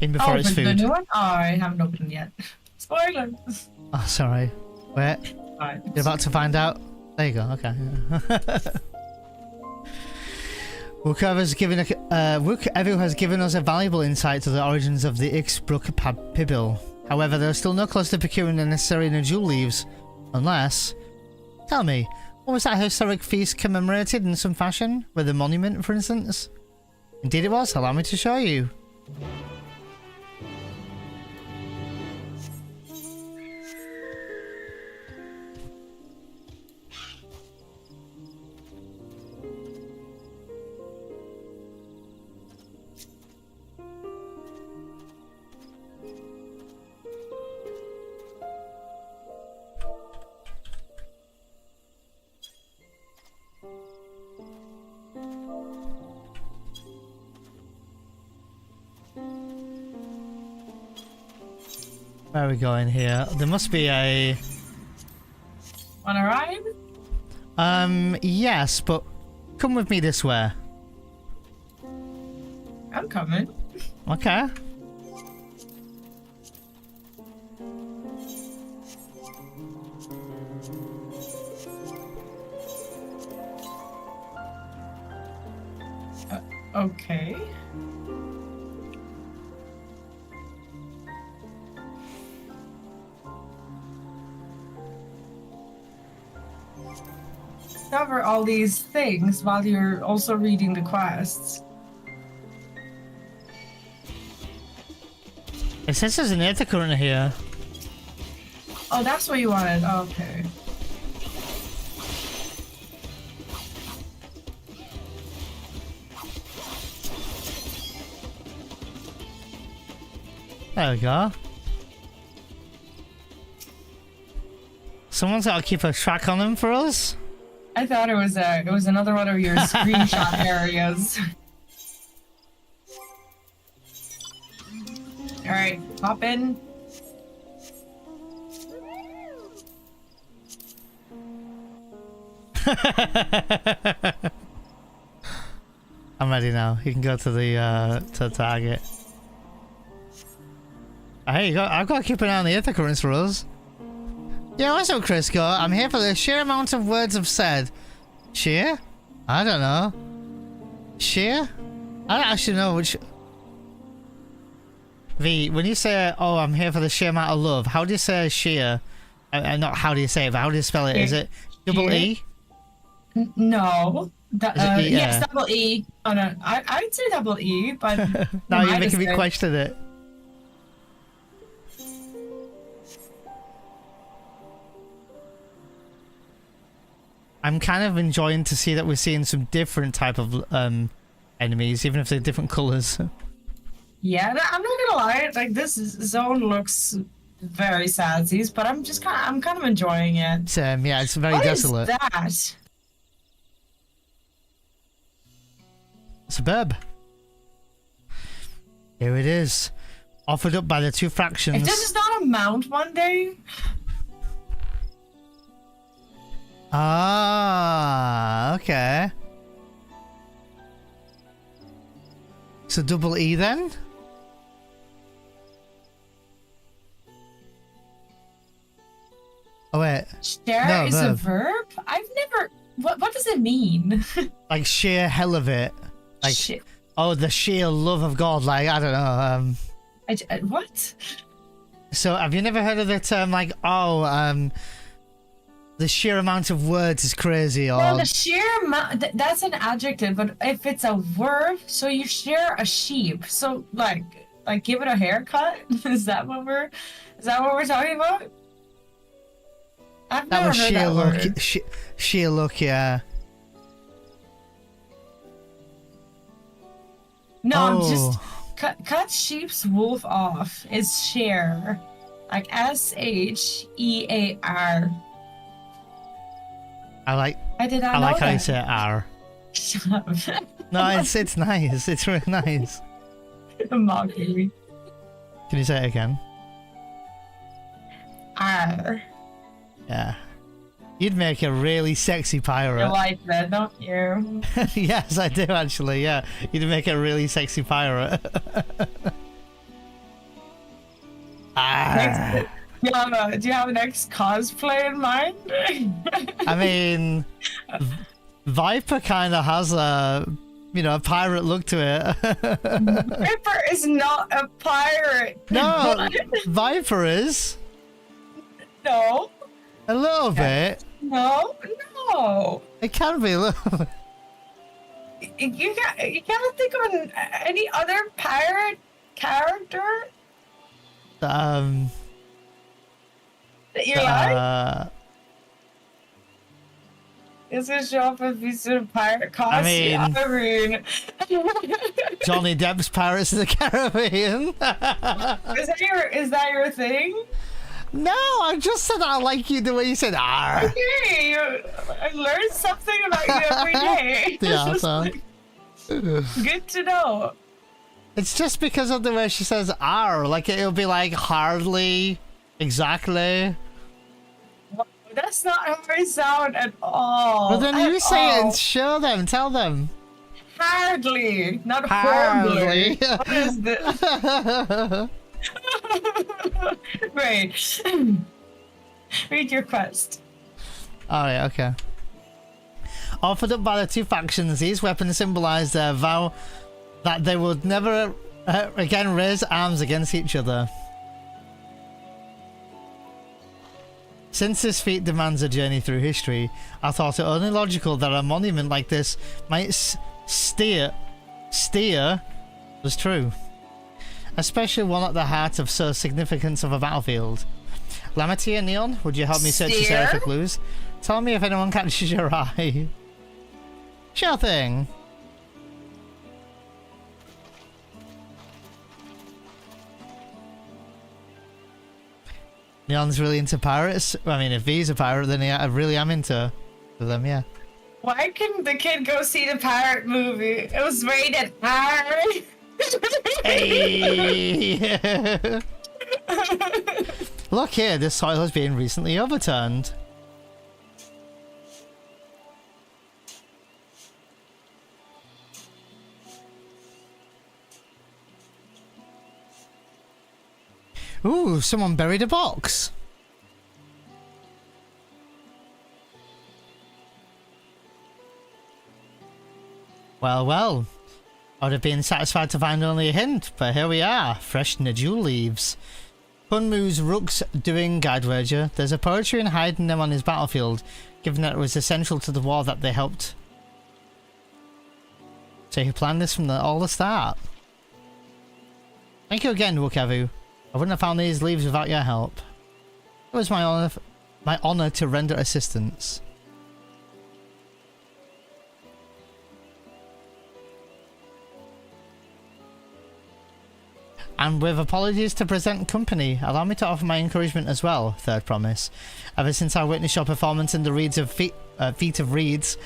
In before it's food. The new one? Oh, I haven't opened yet. Spoiler. Oh, sorry. Wait. Right. You're about to find out. There you go. Okay. Whoever has given us a valuable insight to the origins of the Ixbruk Pibil. However, there are still no close to procuring the necessary Najul leaves, unless. Tell me. What was that historic feast commemorated in some fashion? With a monument, for instance? Indeed it was. Allow me to show you. Where are we going here? There must be a... Wanna ride? Yes, but come with me this way. I'm coming. Okay. Okay. Cover all these things while you're also reading the quests. It says there's an ether current here. Oh, that's what you wanted. Okay. There we go. Someone's got to keep a track on them for us. I thought it was another one of your screenshot areas. All right, hop in. I'm ready now. You can go to the target. Hey, I've got to keep an eye on the ether currents for us. Yeah, what's up, Crisco? I'm here for the sheer amount of words I've said. Sheer? I don't know. Sheer? I don't actually know which... V, when you say, oh, I'm here for the sheer amount of love, how do you say sheer? Not how do you say it, but how do you spell it? Is it double E? No. E, yes, double E. Oh, no. I'd say double E, but... Now you're making me question it. I'm kind of enjoying to see that we're seeing some different type of enemies, even if they're different colours. Yeah, I'm not gonna lie. Like, this zone looks very sadsies, but I'm kind of enjoying it. Yeah, it's very What desolate. What is that? Suburb. Here it is, offered up by the two fractions. If this is not a mount one day. Ah, okay. So double E then? Oh wait. Share No, is a verb. verb? I've never... What does it mean? Like sheer hell of it. Like, Shit. oh, the sheer love of God. Like, I don't know. What? So have you never heard of the term like, oh, the sheer amount of words is crazy, or... Well, the sheer amount... That's an adjective, but if it's a verb, so you share a sheep. So, like give it a haircut? Is that what we're talking about? I've That never was heard sheer that look. word. Sheer look, yeah. No, Oh. just cut sheep's wolf off is share. Like SHEAR. I like I did not I know like how you that. say R. Shut up. No, it's nice. It's really nice. You're mocking me. Can you say it again? R. Yeah. You'd make a really sexy You pirate. like that, don't you? Yes, I do actually. Yeah, you'd make a really sexy pirate. Ah. Do you have an next cosplay in mind? I mean, Viper kind of has a, a pirate look to it. Ripper is not a pirate. No, What? Viper is No. a little bit. No. It can be a little bit. You can't think of any other pirate character that you like? It's gonna show up if he's in a pirate costume. I mean, Johnny Depp's Pirates of the Caribbean. is that your thing? No, I just said I like you the way you said R. Okay, I learn something about you every day. Yeah, It's so. good to know. It's just because of the way she says R. Like, it'll be like hardly, exactly. That's not how I sound at all. But then you At say it all. and show them, tell them. Hardly, not Hardly. horribly. What is this? Right. Read your quest. Alright, okay. Offered up by the two factions, these weapons symbolize their vow that they would never again raise arms against each other. Since this feat demands a journey through history, I thought it only logical that a monument like this might steer was true. Especially one at the heart of so significance of a battlefield. Lamity and Neon, would you help me search this area for clues? Tell me if anyone catches your eye. Sure thing. Neon's really into pirates. I mean, if he's a pirate, then I really am into them, yeah. Why couldn't the kid go see the pirate movie? It was rated R. Hey! Look here, this soil has been recently overturned. Ooh, someone buried a box. Well, well. I would have been satisfied to find only a hint, but here we are, fresh Najul leaves. Hunmu's Rook's doing guide wager. There's a poetry in hiding them on his battlefield, given that it was essential to the war that they helped. So he planned this from all the start. Thank you again, Wukavu. I wouldn't have found these leaves without your help. It was my honor to render assistance. And with apologies to present company, allow me to offer my encouragement as well, third promise. Ever since I witnessed your performance in the Feat of Reeds,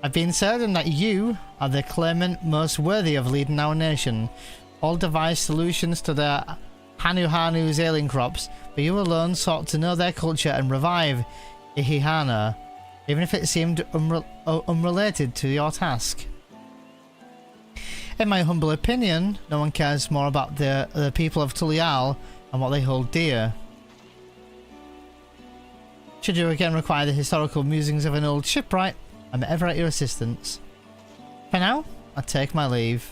I've been certain that you are the claimant most worthy of leading our nation. All devised solutions to the Hanu's ailing crops, but you alone sought to know their culture and revive Ihihana, even if it seemed unrelated to your task. In my humble opinion, no one cares more about the people of Tulial and what they hold dear. Should you again require the historical musings of an old shipwright, I'm ever at your assistance. For now, I take my leave.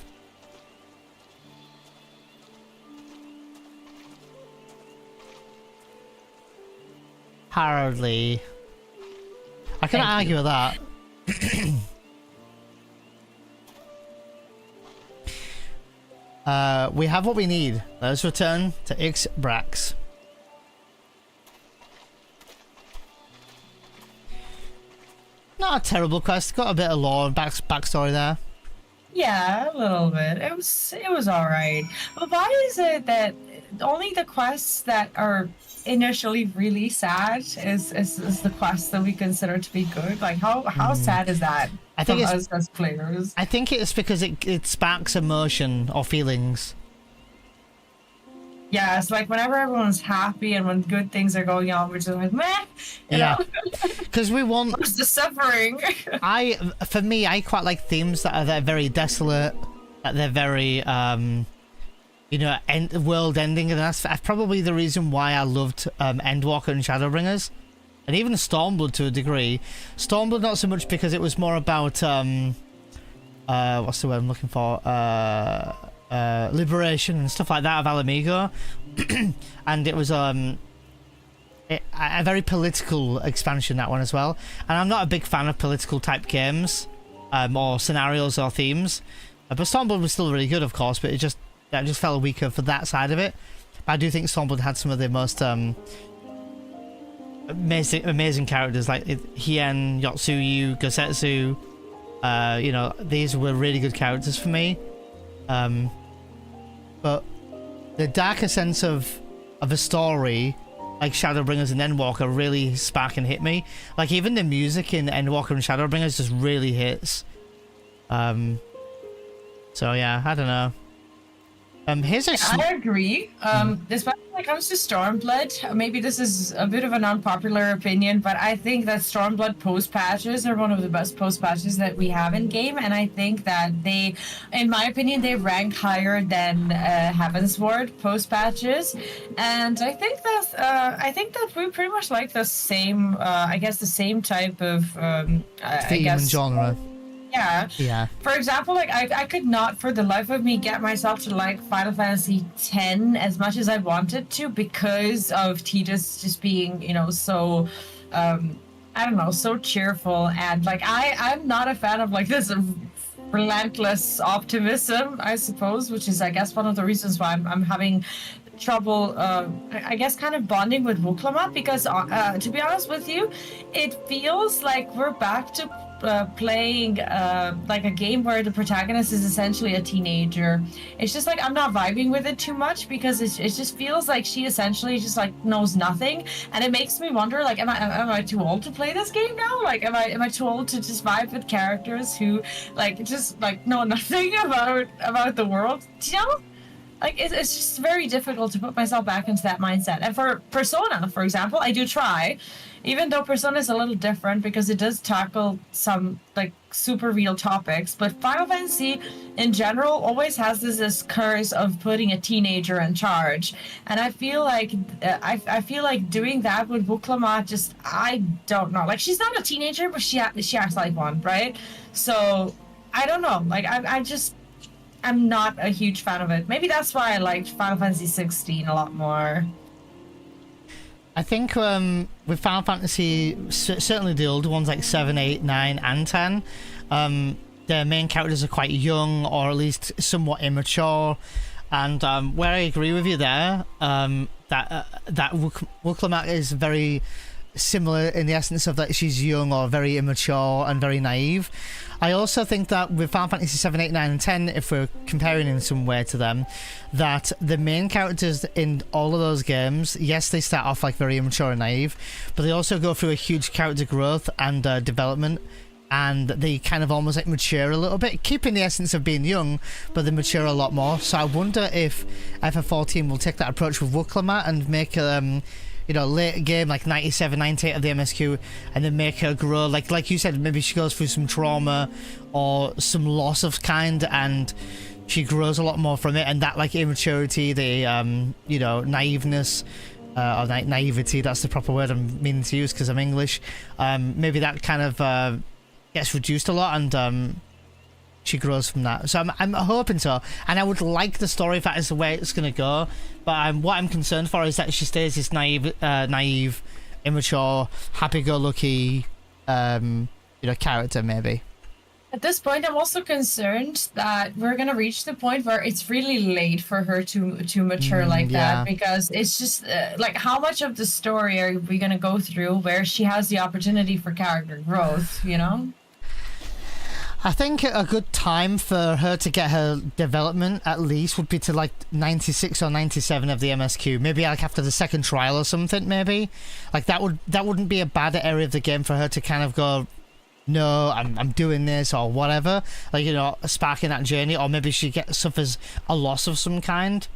Hardly. I can't argue with that. We have what we need. Let us return to Ixbrax. Not a terrible quest. Got a bit of lore and backstory there. Yeah, a little bit. It was all right. But why is it that only the quests that are initially really sad is the quests that we consider to be good? Like how sad is that? I think from us as players. I think it's because it sparks emotion or feelings. Yeah, it's like whenever everyone's happy and when good things are going on, we're just like, meh. Yeah, because we want. Where's the suffering? For me, I quite like themes that are very desolate, that they're very, world ending, and that's probably the reason why I loved Endwalker and Shadowbringers, and even Stormblood to a degree. Stormblood not so much because it was more about what's the word I'm looking for? Liberation and stuff like that of Alamigo, and it was a very political expansion, that one as well. And I'm not a big fan of political type games or scenarios or themes, but Stormblood was still really good, of course, but it just felt weaker for that side of it. But I do think Stormblood had some of the most amazing characters, like Hien, Yotsuyu, Gosetsu. These were really good characters for me. But the darker sense of a story, like Shadowbringers and Endwalker, really spark and hit me. Like even the music in Endwalker and Shadowbringers just really hits. So yeah, I don't know. Here's a I agree. Especially when it comes to Stormblood, maybe this is a bit of an unpopular opinion, but I think that Stormblood post patches are one of the best post patches that we have in game, and I think that they, in my opinion, they rank higher than Heavensward post patches. And I think that we pretty much like the same, the same type of theme and genre. Yeah. Yeah. For example, like I could not for the life of me get myself to like Final Fantasy X as much as I wanted to because of Tidus just being, so I don't know, so cheerful, and like I'm not a fan of like this relentless optimism, I suppose, which is I guess one of the reasons why I'm having trouble I guess kind of bonding with Wuklamat, because to be honest with you, it feels like we're back to playing like a game where the protagonist is essentially a teenager. It's just like I'm not vibing with it too much because it just feels like she essentially just like knows nothing, and it makes me wonder like am I too old to play this game now? Like am I too old to just vibe with characters who like just like know nothing about the world? Do you know? Like, it's just very difficult to put myself back into that mindset. And for Persona, for example, I do try, even though Persona is a little different because it does tackle some, like, super real topics. But Final Fantasy, in general, always has this curse of putting a teenager in charge. And I feel like, doing that with Wuklamat just, I don't know. Like, she's not a teenager, but she acts like one, right? So, I don't know. Like, I'm not a huge fan of it. Maybe that's why I liked Final Fantasy XVI a lot more. I think with Final Fantasy, certainly the older ones like 7, 8, 9, and 10, the main characters are quite young or at least somewhat immature. And where I agree with you there, that Wuklamat is very similar in the essence of that she's young or very immature and very naive. I also think that with Final Fantasy 7, 8, 9, and 10, if we're comparing in some way to them, that the main characters in all of those games, yes, they start off like very immature and naive, but they also go through a huge character growth and development, and they kind of almost like mature a little bit, keeping the essence of being young, but they mature a lot more. So I wonder if FF14 will take that approach with Wuklamat and make late game, like 97, 98 of the MSQ, and then make her grow. Like you said, maybe she goes through some trauma or some loss of kind, and she grows a lot more from it. And that, like, immaturity, the, naiveness, or naivety, that's the proper word I'm meaning to use because I'm English. Maybe that kind of gets reduced a lot, and she grows from that. So I'm hoping so, and I would like the story if that is the way it's going to go. But what I'm concerned for is that she stays this naive, immature, happy-go-lucky, character maybe. At this point, I'm also concerned that we're gonna reach the point where it's really late for her to mature like that, because it's just like how much of the story are we gonna go through where she has the opportunity for character growth, I think a good time for her to get her development at least would be to like 96 or 97 of the MSQ. Maybe like after the second trial or something, maybe. Like that wouldn't be a bad area of the game for her to kind of go, no, I'm doing this or whatever. Like, sparking that journey, or maybe she suffers a loss of some kind.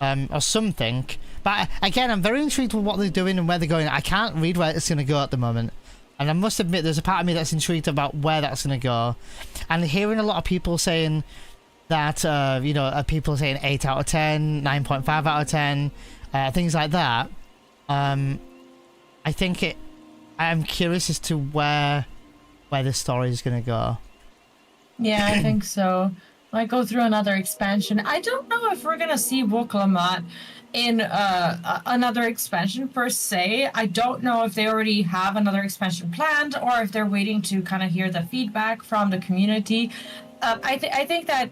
Or something. But again, I'm very intrigued with what they're doing and where they're going. I can't read where it's going to go at the moment. And I must admit, there's a part of me that's intrigued about where that's going to go. And hearing a lot of people saying that, people saying 8 out of 10, 9.5 out of 10, things like that. I think I'm curious as to where the story is going to go. Yeah, I think so. Like, go through another expansion. I don't know if we're going to see Wuklamat in another expansion per se. I don't know if they already have another expansion planned or if they're waiting to kind of hear the feedback from the community. I think that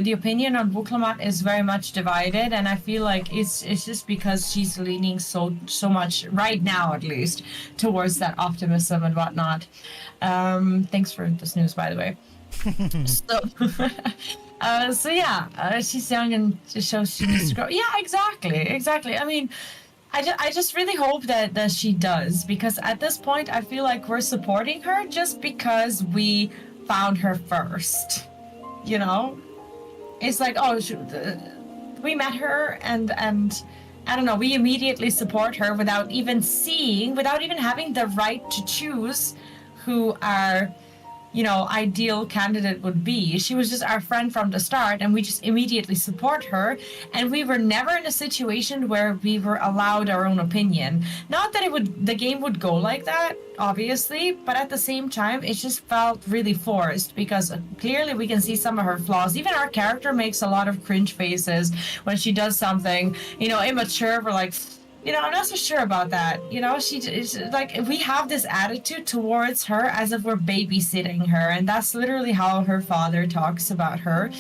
the opinion on Wuklamat is very much divided, and I feel like it's just because she's leaning so much right now, at least, towards that optimism and whatnot. Thanks for this news, by the way. So yeah, she's young and just shows she needs to grow. Yeah, exactly. I mean, I just really hope that she does, because at this point I feel like we're supporting her just because we found her first. It's like, oh, we met her and I don't know, we immediately support her without even having the right to choose who our ideal candidate would be. She was just our friend from the start, and we just immediately support her. And we were never in a situation where we were allowed our own opinion. Not that the game would go like that, obviously, but at the same time, it just felt really forced because clearly we can see some of her flaws. Even our character makes a lot of cringe faces when she does something, immature. We're like, I'm not so sure about that. She's like, we have this attitude towards her as if we're babysitting her. And that's literally how her father talks about her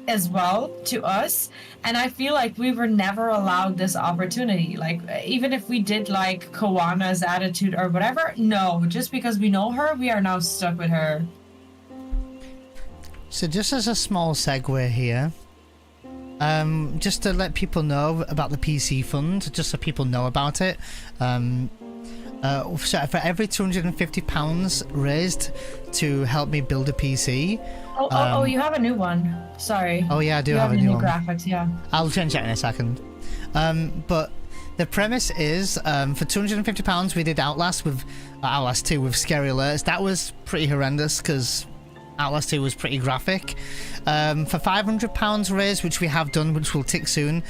as well to us. And I feel like we were never allowed this opportunity. Like, even if we did like Koana's attitude or whatever, no, just because we know her, we are now stuck with her. So just as a small segue here, just to let people know about the PC fund, just so people know about it. So for every £250 raised to help me build a PC. Oh, you have a new one. Sorry. Oh yeah, I do have a new one. Graphics, yeah. I'll change that in a second. But the premise is, for £250, we did Outlast 2 with scary alerts. That was pretty horrendous because Outlast 2 was pretty graphic. For £500 raised, which we have done, which will tick soon.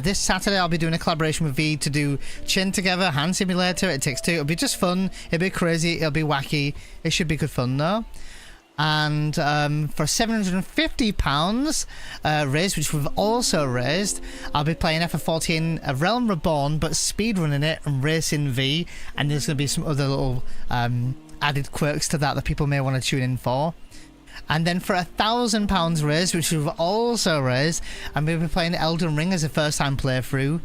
This Saturday I'll be doing a collaboration with V to do Chin Together, Hand Simulator. It takes 2. It'll be just fun. It'll be crazy. It'll be wacky. It should be good fun though. And for £750 raised, which we've also raised, I'll be playing FF14 A Realm Reborn, but speedrunning it and racing V. And there's going to be some other little added quirks to that people may want to tune in for. And then for £1,000 raised, which we've also raised, I'm going to be playing Elden Ring as a first-time playthrough.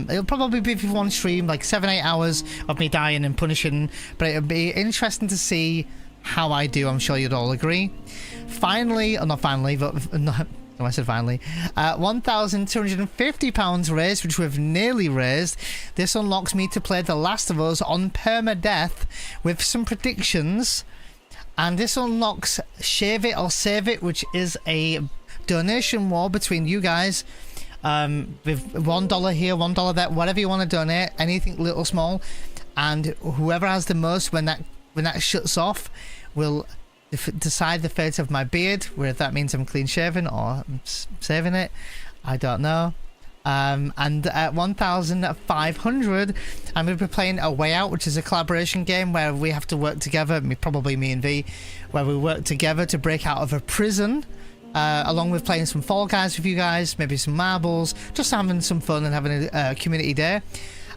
It'll probably be for one stream, like 7-8 hours of me dying and punishing, but it'll be interesting to see how I do. I'm sure you'd all agree. Finally, or not finally, but not, I said finally, £1,250 raised, which we've nearly raised. This unlocks me to play The Last of Us on permadeath with some predictions. And this unlocks Shave It or Save It, which is a donation war between you guys. With $1 here, $1 there, whatever you want to donate, anything little small. And whoever has the most when that shuts off will decide the fate of my beard, whether that means I'm clean shaven or I'm saving it. I don't know. And at 1,500, I'm going to be playing A Way Out, which is a collaboration game where we have to work together, probably me and V, where we work together to break out of a prison, along with playing some Fall Guys with you guys, maybe some marbles, just having some fun and having a community day.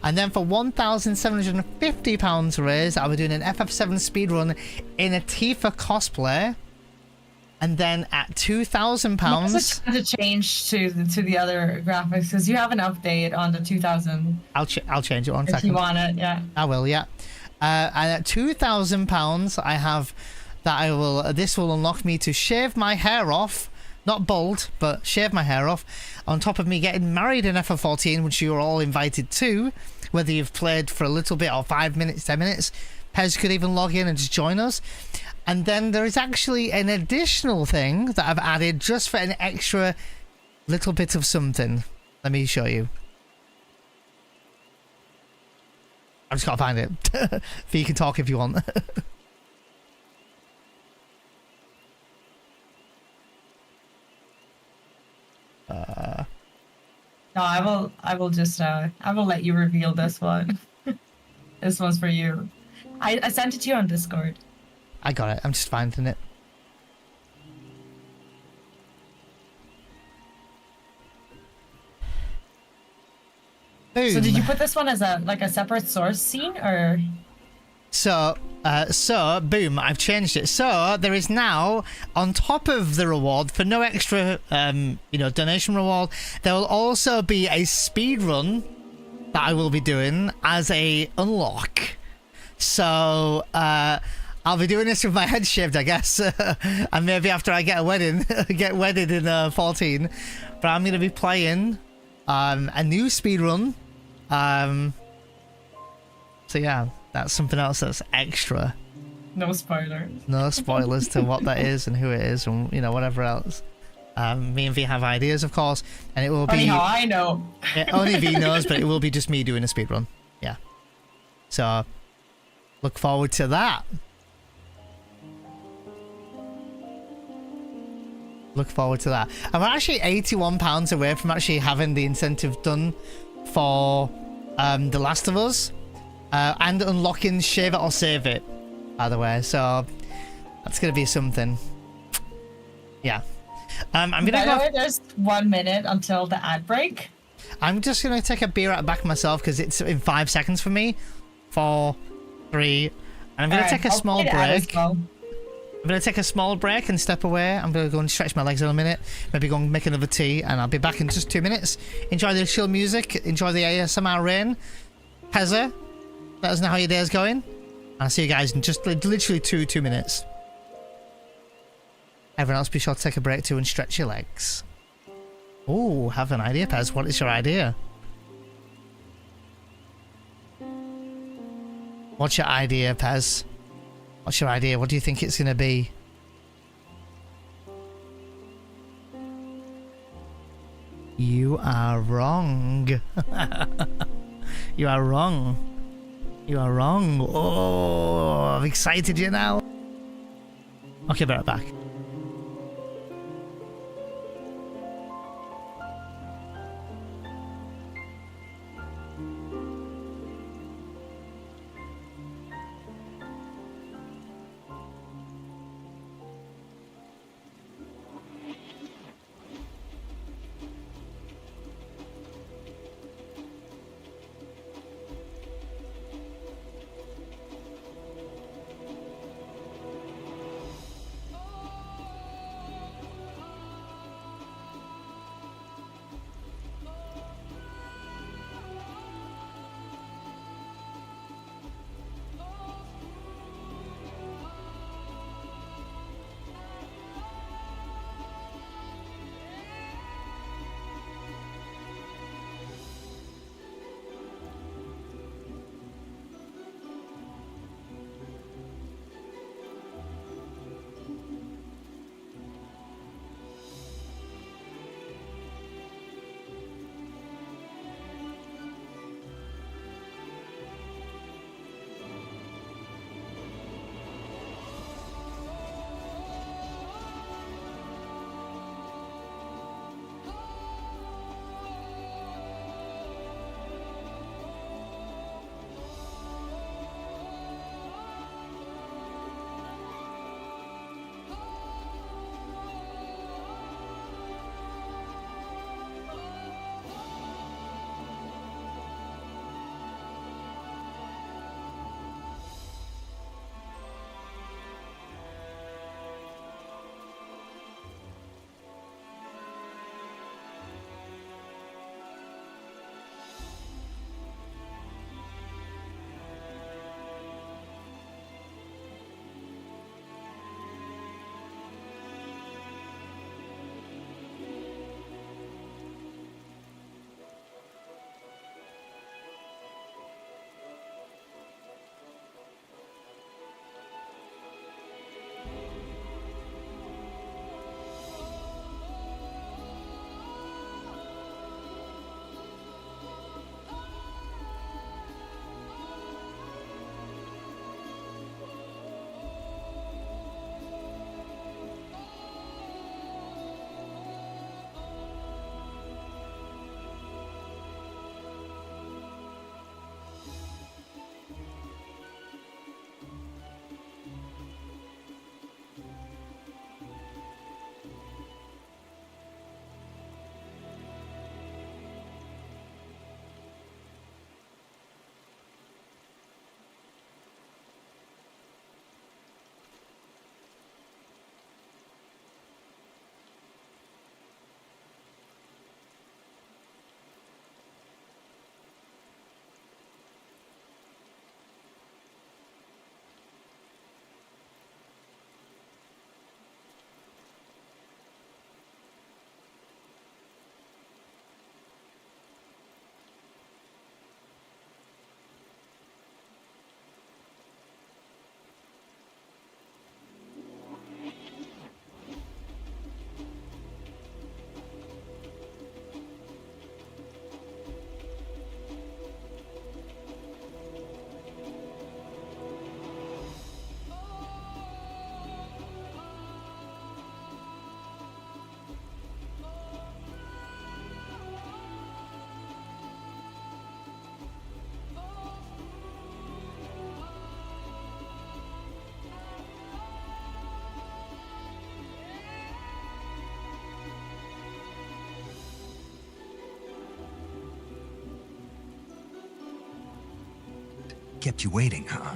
And then for £1,750 raised, I'll be doing an FF7 speedrun in a Tifa cosplay. And then at £2,000, it's to change to the other graphics because you have an update on the 2000. I'll change it one second. If you want it, yeah. I will, yeah. And at £2,000, I have that this will unlock me to shave my hair off, not bald, but shave my hair off. On top of me getting married in FF14, which you're all invited to, whether you've played for a little bit or 5 minutes, 10 minutes. Pez could even log in and just join us. And then there is actually an additional thing that I've added just for an extra little bit of something. Let me show you. I've just got to find it. But you can talk if you want. No, I will just I will let you reveal this one. This one's for you. I sent it to you on Discord. I got it. I'm just finding it. Boom. So did you put this one as a separate source scene or? So boom, I've changed it. So there is now, on top of the reward, for no extra donation reward, there will also be a speed run that I will be doing as a unlock. So I'll be doing this with my head shaved, I guess. And maybe after I get a wedding, get wedded in 14. But I'm going to be playing a new speedrun. So yeah, that's something else that's extra. No spoilers. No spoilers to what that is and who it is and, whatever else. Me and V have ideas, of course. And it will be... Anyhow, I know. Only V knows, but it will be just me doing a speedrun. Yeah. So, look forward to that. Look forward to that. And we're actually £81 away from actually having the incentive done for The Last of Us. And unlocking Shave It or Save It, by the way. So that's going to be something. Yeah. I'm going to By go... the way, there's 1 minute until the ad break. I'm just going to take a beer at the back myself because it's in 5 seconds for me. 4, 3... And I'm going to take a small break. I'm going to take a small break and step away. I'm going to go and stretch my legs in a minute. Maybe go and make another tea. And I'll be back in just 2 minutes. Enjoy the chill music. Enjoy the ASMR rain. Pezza, let us know how your day's going. I'll see you guys in just literally 2 minutes. Everyone else, be sure to take a break too and stretch your legs. Oh, have an idea, Pez. What is your idea? What's your idea, Pez? What's your idea? What do you think it's going to be? You are wrong. You are wrong. You are wrong. Oh, I've excited you now. Okay, be right back. kept you waiting, huh?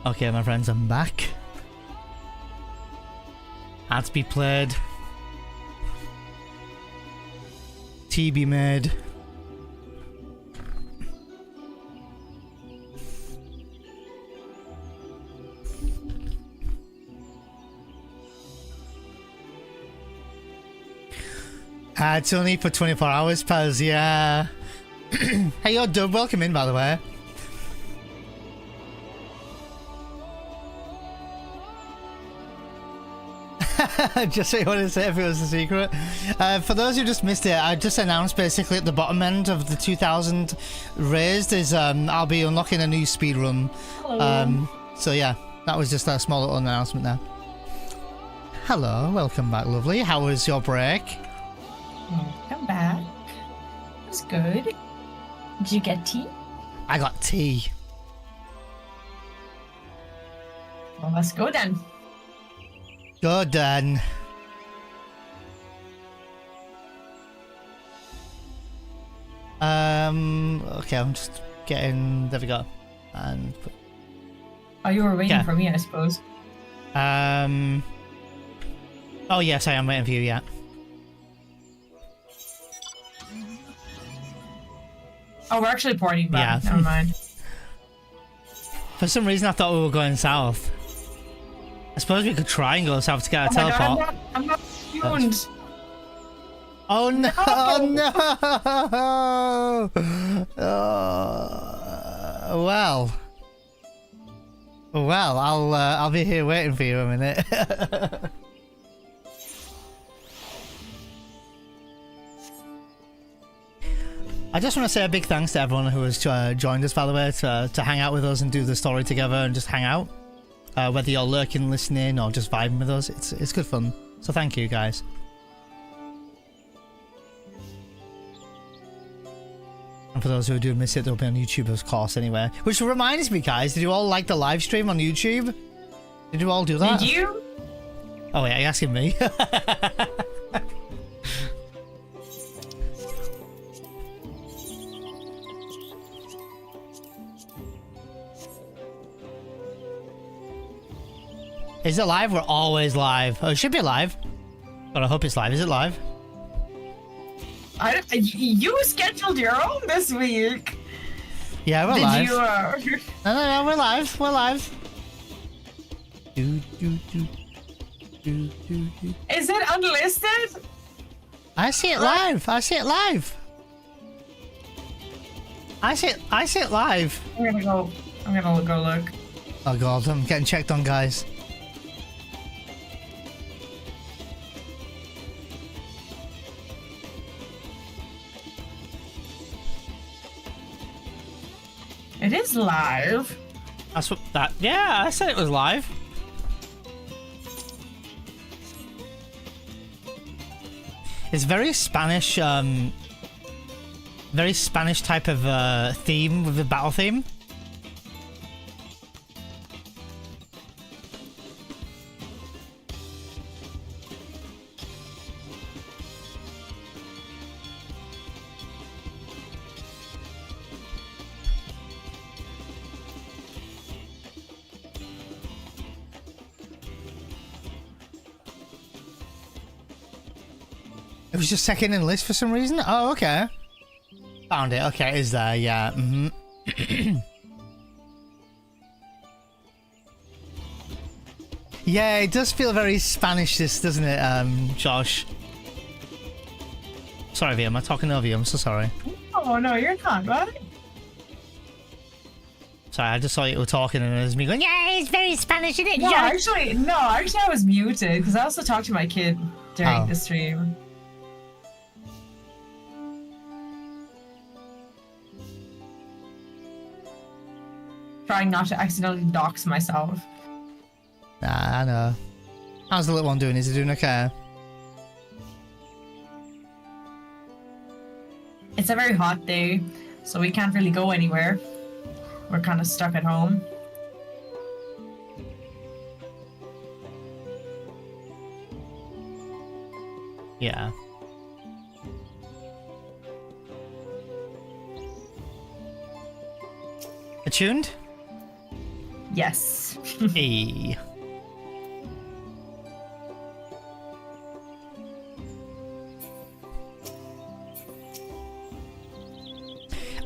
Okay, my friends, I'm back. Had to be played. Tea be made. It's only for 24 hours, Paz, yeah. Hey, you're dub. Welcome in, by the way. Just so you want to say if it was a secret. For those who just missed it, I just announced basically at the bottom end of the 2000 raised is I'll be unlocking a new speed run. So yeah, that was just a small little announcement there. Hello, welcome back, lovely. How was your break? Welcome back. It was good. Did you get tea? I got tea. Well, let's go then. Good then. Okay, I'm just getting. There we go. And. Oh, you were waiting for me, I suppose. Oh yes, I am waiting for you. Yeah. Oh, we're actually porting back. Yeah. Never mind. For some reason, I thought we were going south. I suppose we could try and go south to get a teleport. God, I'm not tuned. Oh no! No. Oh no! Well, I'll be here waiting for you a minute. I just want to say a big thanks to everyone who has joined us, by the way, to hang out with us and do the story together and just hang out. whether you're lurking, listening, or just vibing with us. It's good fun. So thank you, guys. And for those who do miss it, they'll be on YouTube, of course, anyway. Which reminds me, guys, did you all like the live stream on YouTube? Did you all do that? Did you? Oh, wait, are you asking me? Is it live? We're always live. Oh, it should be live. But I hope it's live. Is it live? You scheduled your own this week. Yeah, we're live. Did you? No, we're live. We're live. Is it unlisted? I see it live. I see it live. I see it live. I'm gonna go look. Oh god, I'm getting checked on, guys. It is live. That's what that. Yeah, I said it was live. It's very Spanish. Very Spanish type of theme with the battle theme. It was just second in the list for some reason. Oh, okay. Found it. Okay, it is there. Yeah. Yeah, it does feel very Spanish, this, doesn't it, Josh? Sorry, V, am I talking over you? I'm so sorry. Oh no, you're not, right? Sorry, I just saw you were talking and it was me going, yeah, it's very Spanish, isn't it? No, Yeah. actually, I was muted because I also talked to my kid during the stream. Trying not to accidentally dox myself. Nah, I know. How's the little one doing? Is he doing okay? It's a very hot day, so we can't really go anywhere. We're kind of stuck at home. Yeah. Attuned? Yes. Hey.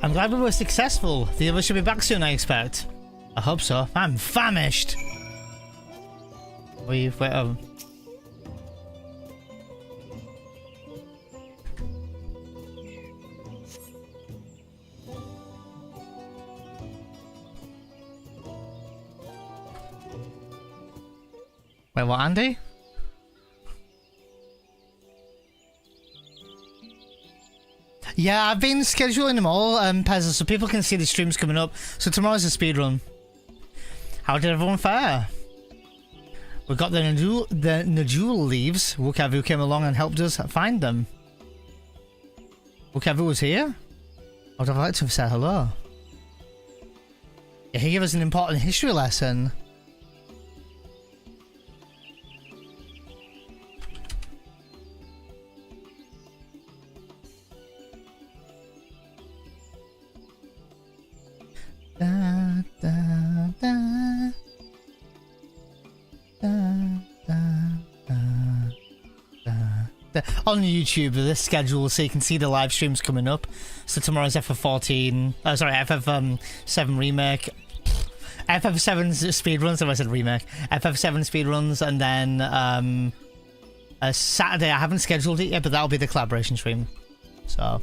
I'm glad we were successful. The others should be back soon, I expect. I hope so. I'm famished. Wait. Wait, what, Andy? Yeah, I've been scheduling them all, Pezza, so people can see the streams coming up. So tomorrow's a speedrun. How did everyone fare? We got the Najul leaves. Wukavu came along and helped us find them. Wukavu was here? I would have liked to have said hello. Yeah, he gave us an important history lesson. On YouTube, this schedule, so you can see the live streams coming up. So tomorrow's FF14, FF7 remake, FF7's speedruns. If I said remake, FF7 speedruns, and then Saturday. I haven't scheduled it yet, but that'll be the collaboration stream. So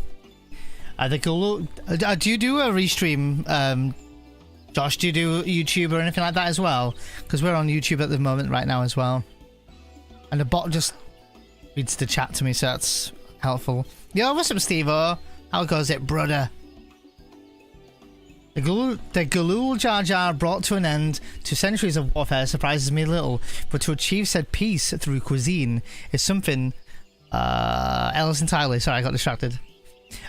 I think do you do a restream, Josh? Do you do YouTube or anything like that as well? Because we're on YouTube at the moment right now as well. And the bot just reads the chat to me, so that's helpful. Yo, what's up, Steve-O? How goes it, brother? The Galul Jar Jar brought to an end to centuries of warfare surprises me a little, but to achieve said peace through cuisine is something else entirely. Sorry, I got distracted.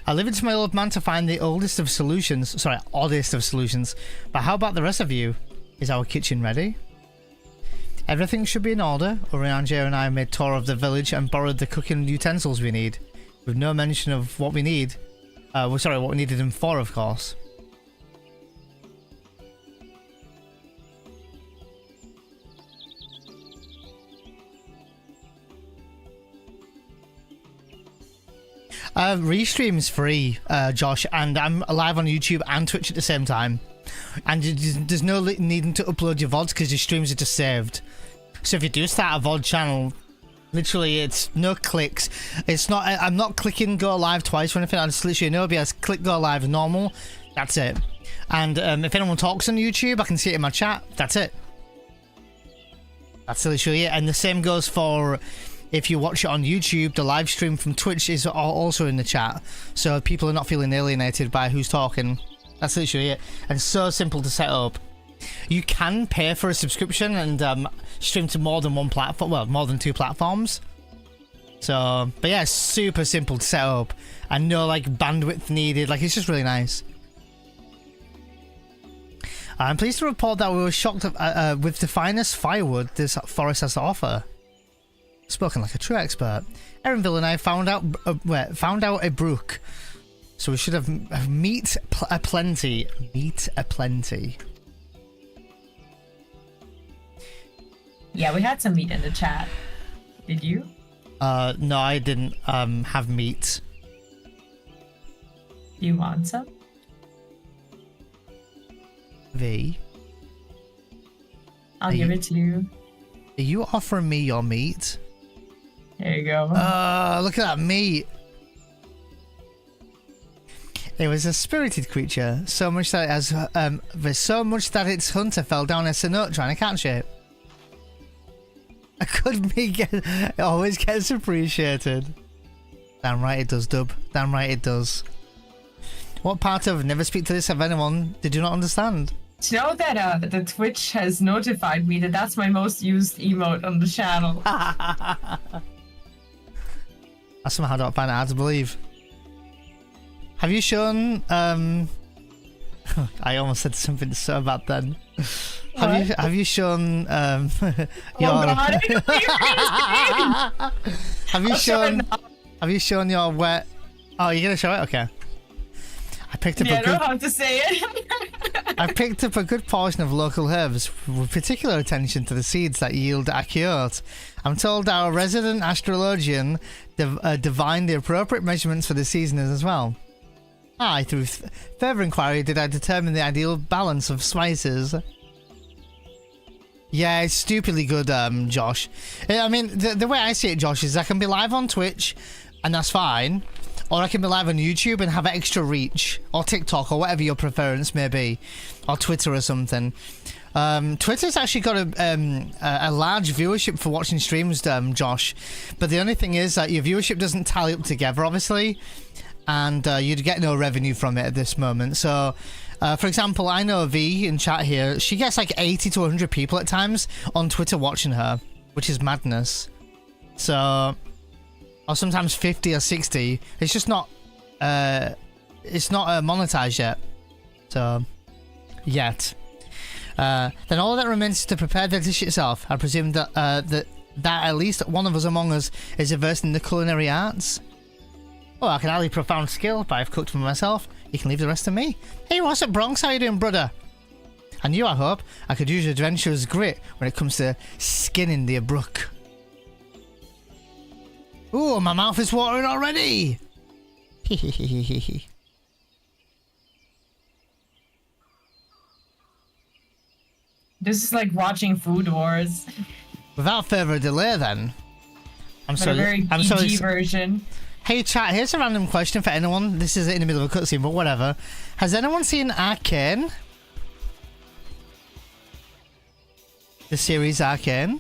I leave it to my old man to find the oldest of solutions. Sorry, oddest of solutions. But how about the rest of you? Is our kitchen ready? Everything should be in order. Eorzea and I made tour of the village and borrowed the cooking utensils we need, with no mention of what we need. What we needed them for, of course. Restream's free, Josh, and I'm live on YouTube and Twitch at the same time. And there's no needing to upload your VODs because your streams are just saved. So if you do start a VOD channel, literally it's no clicks. It's not. I'm not clicking go live twice or anything. I just literally know OBS click go live normal. That's it. And if anyone talks on YouTube, I can see it in my chat. That's it. That's literally it. And the same goes for if you watch it on YouTube. The live stream from Twitch is also in the chat, so people are not feeling alienated by who's talking. That's literally it. And it's so simple to set up. You can pay for a subscription and stream to more than one platform, well, more than 2 platforms. So, but yeah, it's super simple to set up and no like bandwidth needed. Like, it's just really nice. I'm pleased to report that we were shocked with the finest firewood this forest has to offer. Spoken like a true expert. Erenville and I found out a brook, so we should have meat aplenty. Meat aplenty. Yeah, we had some meat in the chat. Did you? No, I didn't have meat. You want some? V. I'll give it to you. Are you offering me your meat? There you go. Look at that meat. It was a spirited creature, so much that it has, there's so much that its hunter fell down a note trying to catch it. A good meat always gets appreciated. Damn right it does, Dub. Damn right it does. What part of never speak to this of anyone did you not understand? Do you know that the Twitch has notified me that that's my most used emote on the channel? I somehow don't find it hard to believe. Have you shown I almost said something so bad then. Have you shown your have you shown your wet? Oh, you're gonna show it? Okay. I picked up I don't have to say it. I picked up a good portion of local herbs, with particular attention to the seeds that yield acute. I'm told our resident astrologian divined the appropriate measurements for the season as well. Through further inquiry, did I determine the ideal balance of spices. Yeah, it's stupidly good, Josh. I mean, the way I see it, Josh, is I can be live on Twitch, and that's fine. Or I can be live on YouTube and have extra reach, or TikTok, or whatever your preference may be, or Twitter or something. Twitter's actually got a large viewership for watching streams, Josh. But the only thing is that your viewership doesn't tally up together, obviously, and you'd get no revenue from it at this moment. So, for example, I know V in chat here. She gets like 80 to 100 people at times on Twitter watching her, which is madness. So, or sometimes 50 or 60. It's just not monetized yet. So, yet. Then all that remains is to prepare the dish itself. I presume that that at least one of us among us is versed in the culinary arts. Oh, I can add a profound skill, but I've cooked for myself. You can leave the rest to me. Hey, what's up, Bronx? How you doing, brother? And you, I hope. I could use your adventurer's grit when it comes to skinning the brook. Ooh, my mouth is watering already. This is like watching Food Wars. Without further delay, then. I'm sorry. A very PG version. Hey chat, here's a random question for anyone. This is in the middle of a cutscene, but whatever. Has anyone seen Arcane? The series Arcane?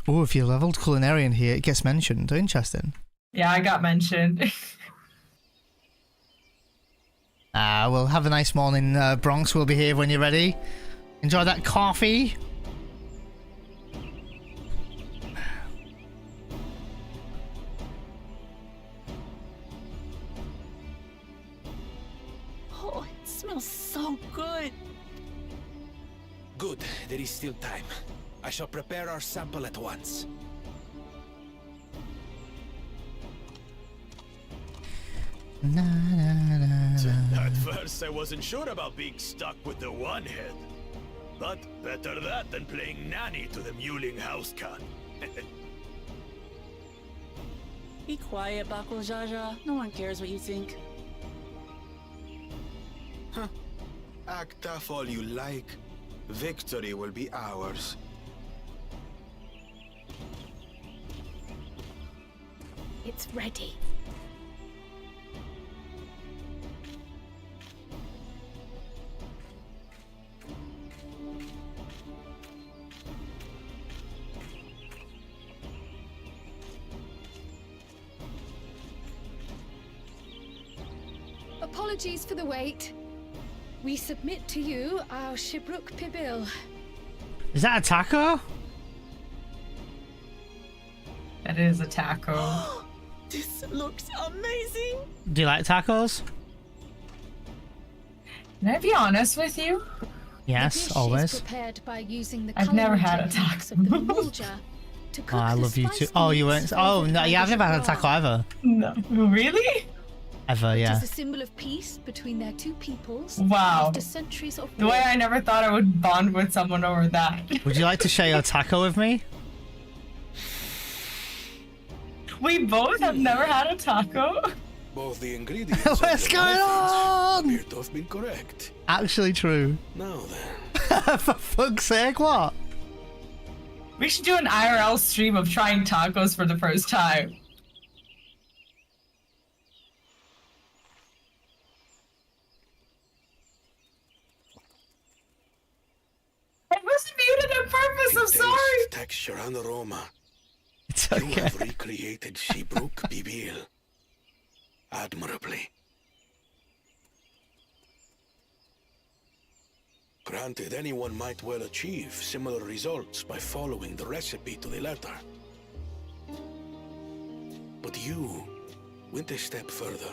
Oh, if you leveled culinarian here, it gets mentioned. Interesting. Yeah, I got mentioned. We'll have a nice morning, Bronx. We'll be here when you're ready. Enjoy that coffee. Oh, it smells so good. Good, there is still time. I shall prepare our sample at once. Na, na, na, na. At first, I wasn't sure about being stuck with the one head. But better that than playing nanny to the mewling house cat. Be quiet, Bakul Jaja. No one cares what you think. Act tough all you like. Victory will be ours. It's ready. Apologies for the wait. We submit to you our Shibruk Pibil. Is that a taco? That is a taco. This looks amazing. Do you like tacos? Can I be honest with you? Yes, The dish is always. prepared by using the I've never had a techniques taco. of the Mulja to cook Oh, I the love you too. spiced Oh, you meats weren't. Oh, flavored no, by yeah, I've the never had a Shabbat. taco ever. No. Really? Ever, It yeah. is a symbol of peace between their two peoples. Wow. After centuries of The way I never thought I would bond with someone over that. Would you like to share your taco with me? We both have never had a taco. Both the ingredients What's and the going methods on? appear to have been correct. Actually true. Now then, For fuck's sake, what? We should do an IRL stream of trying tacos for the first time. I wasn't muted on purpose, I'm taste, sorry. texture, and aroma. It's You okay. have recreated Shibruk Bibil admirably. Granted, anyone might well achieve similar results by following the recipe to the letter. But you went a step further.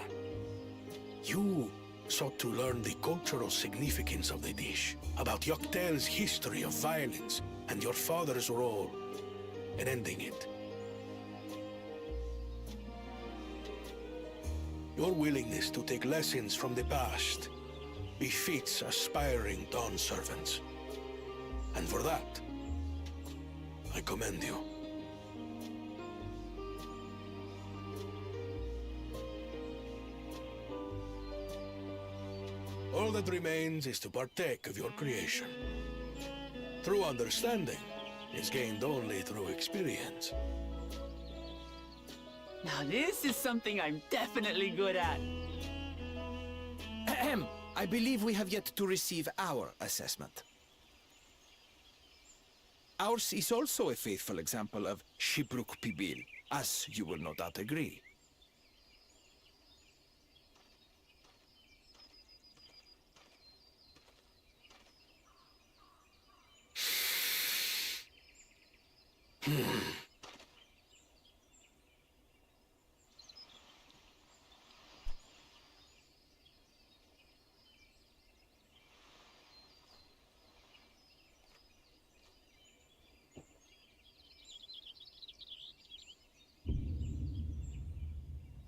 You sought to learn the cultural significance of the dish, about Yoktel's history of violence and your father's role in ending it. Your willingness to take lessons from the past befits aspiring Dawn servants. And for that, I commend you. All that remains is to partake of your creation. True understanding is gained only through experience. Now this is something I'm definitely good at. Ahem. I believe we have yet to receive our assessment. Ours is also a faithful example of Shibruk Pibil, as you will no doubt agree.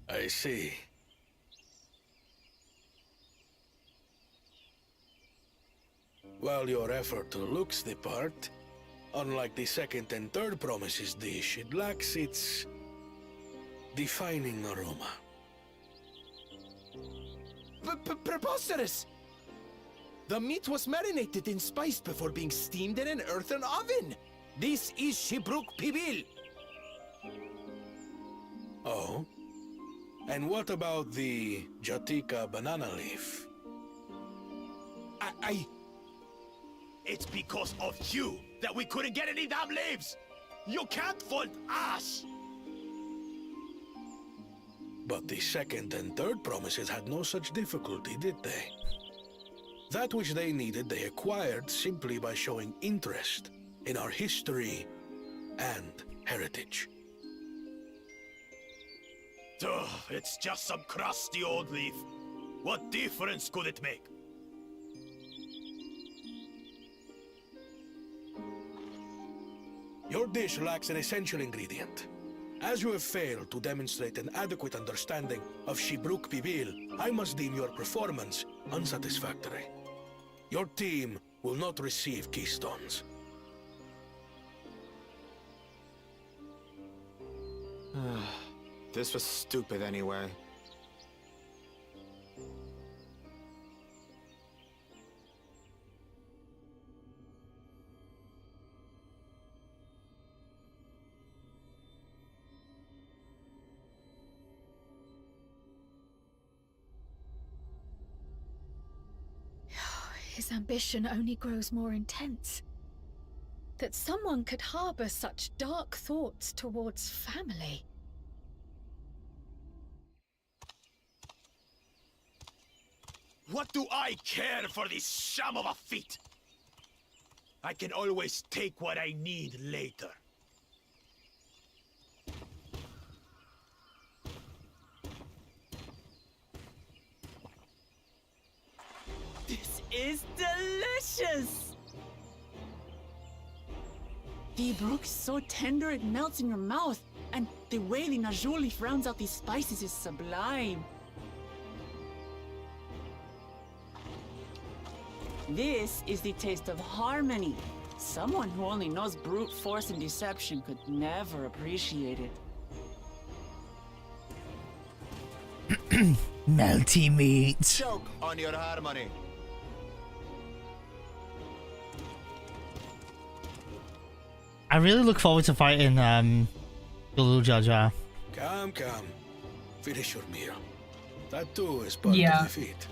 I see. While your effort looks the part, unlike the second and third promises dish, it lacks its defining aroma. Preposterous! The meat was marinated in spice before being steamed in an earthen oven. This is Shibruk Pibil. Oh? And what about the Jatika banana leaf? It's because of you that we couldn't get any damn leaves! You can't fault us! But the second and third promises had no such difficulty, did they? That which they needed they acquired simply by showing interest in our history and heritage. Ugh, it's just some crusty old leaf. What difference could it make? Your dish lacks an essential ingredient. As you have failed to demonstrate an adequate understanding of Shibruk Pibil, I must deem your performance unsatisfactory. Your team will not receive keystones. This was stupid anyway. His ambition only grows more intense. That someone could harbor such dark thoughts towards family. What do I care for this sham of a feat? I can always take what I need later. This is delicious! The brook's so tender it melts in your mouth, and the way the najul leaf rounds out these spices is sublime. This is the taste of harmony. Someone who only knows brute force and deception could never appreciate it. Melty meat. Choke on your harmony. I really look forward to fighting Gulu Jaja. Come. Finish your meal. That too is part Yeah. of the feat.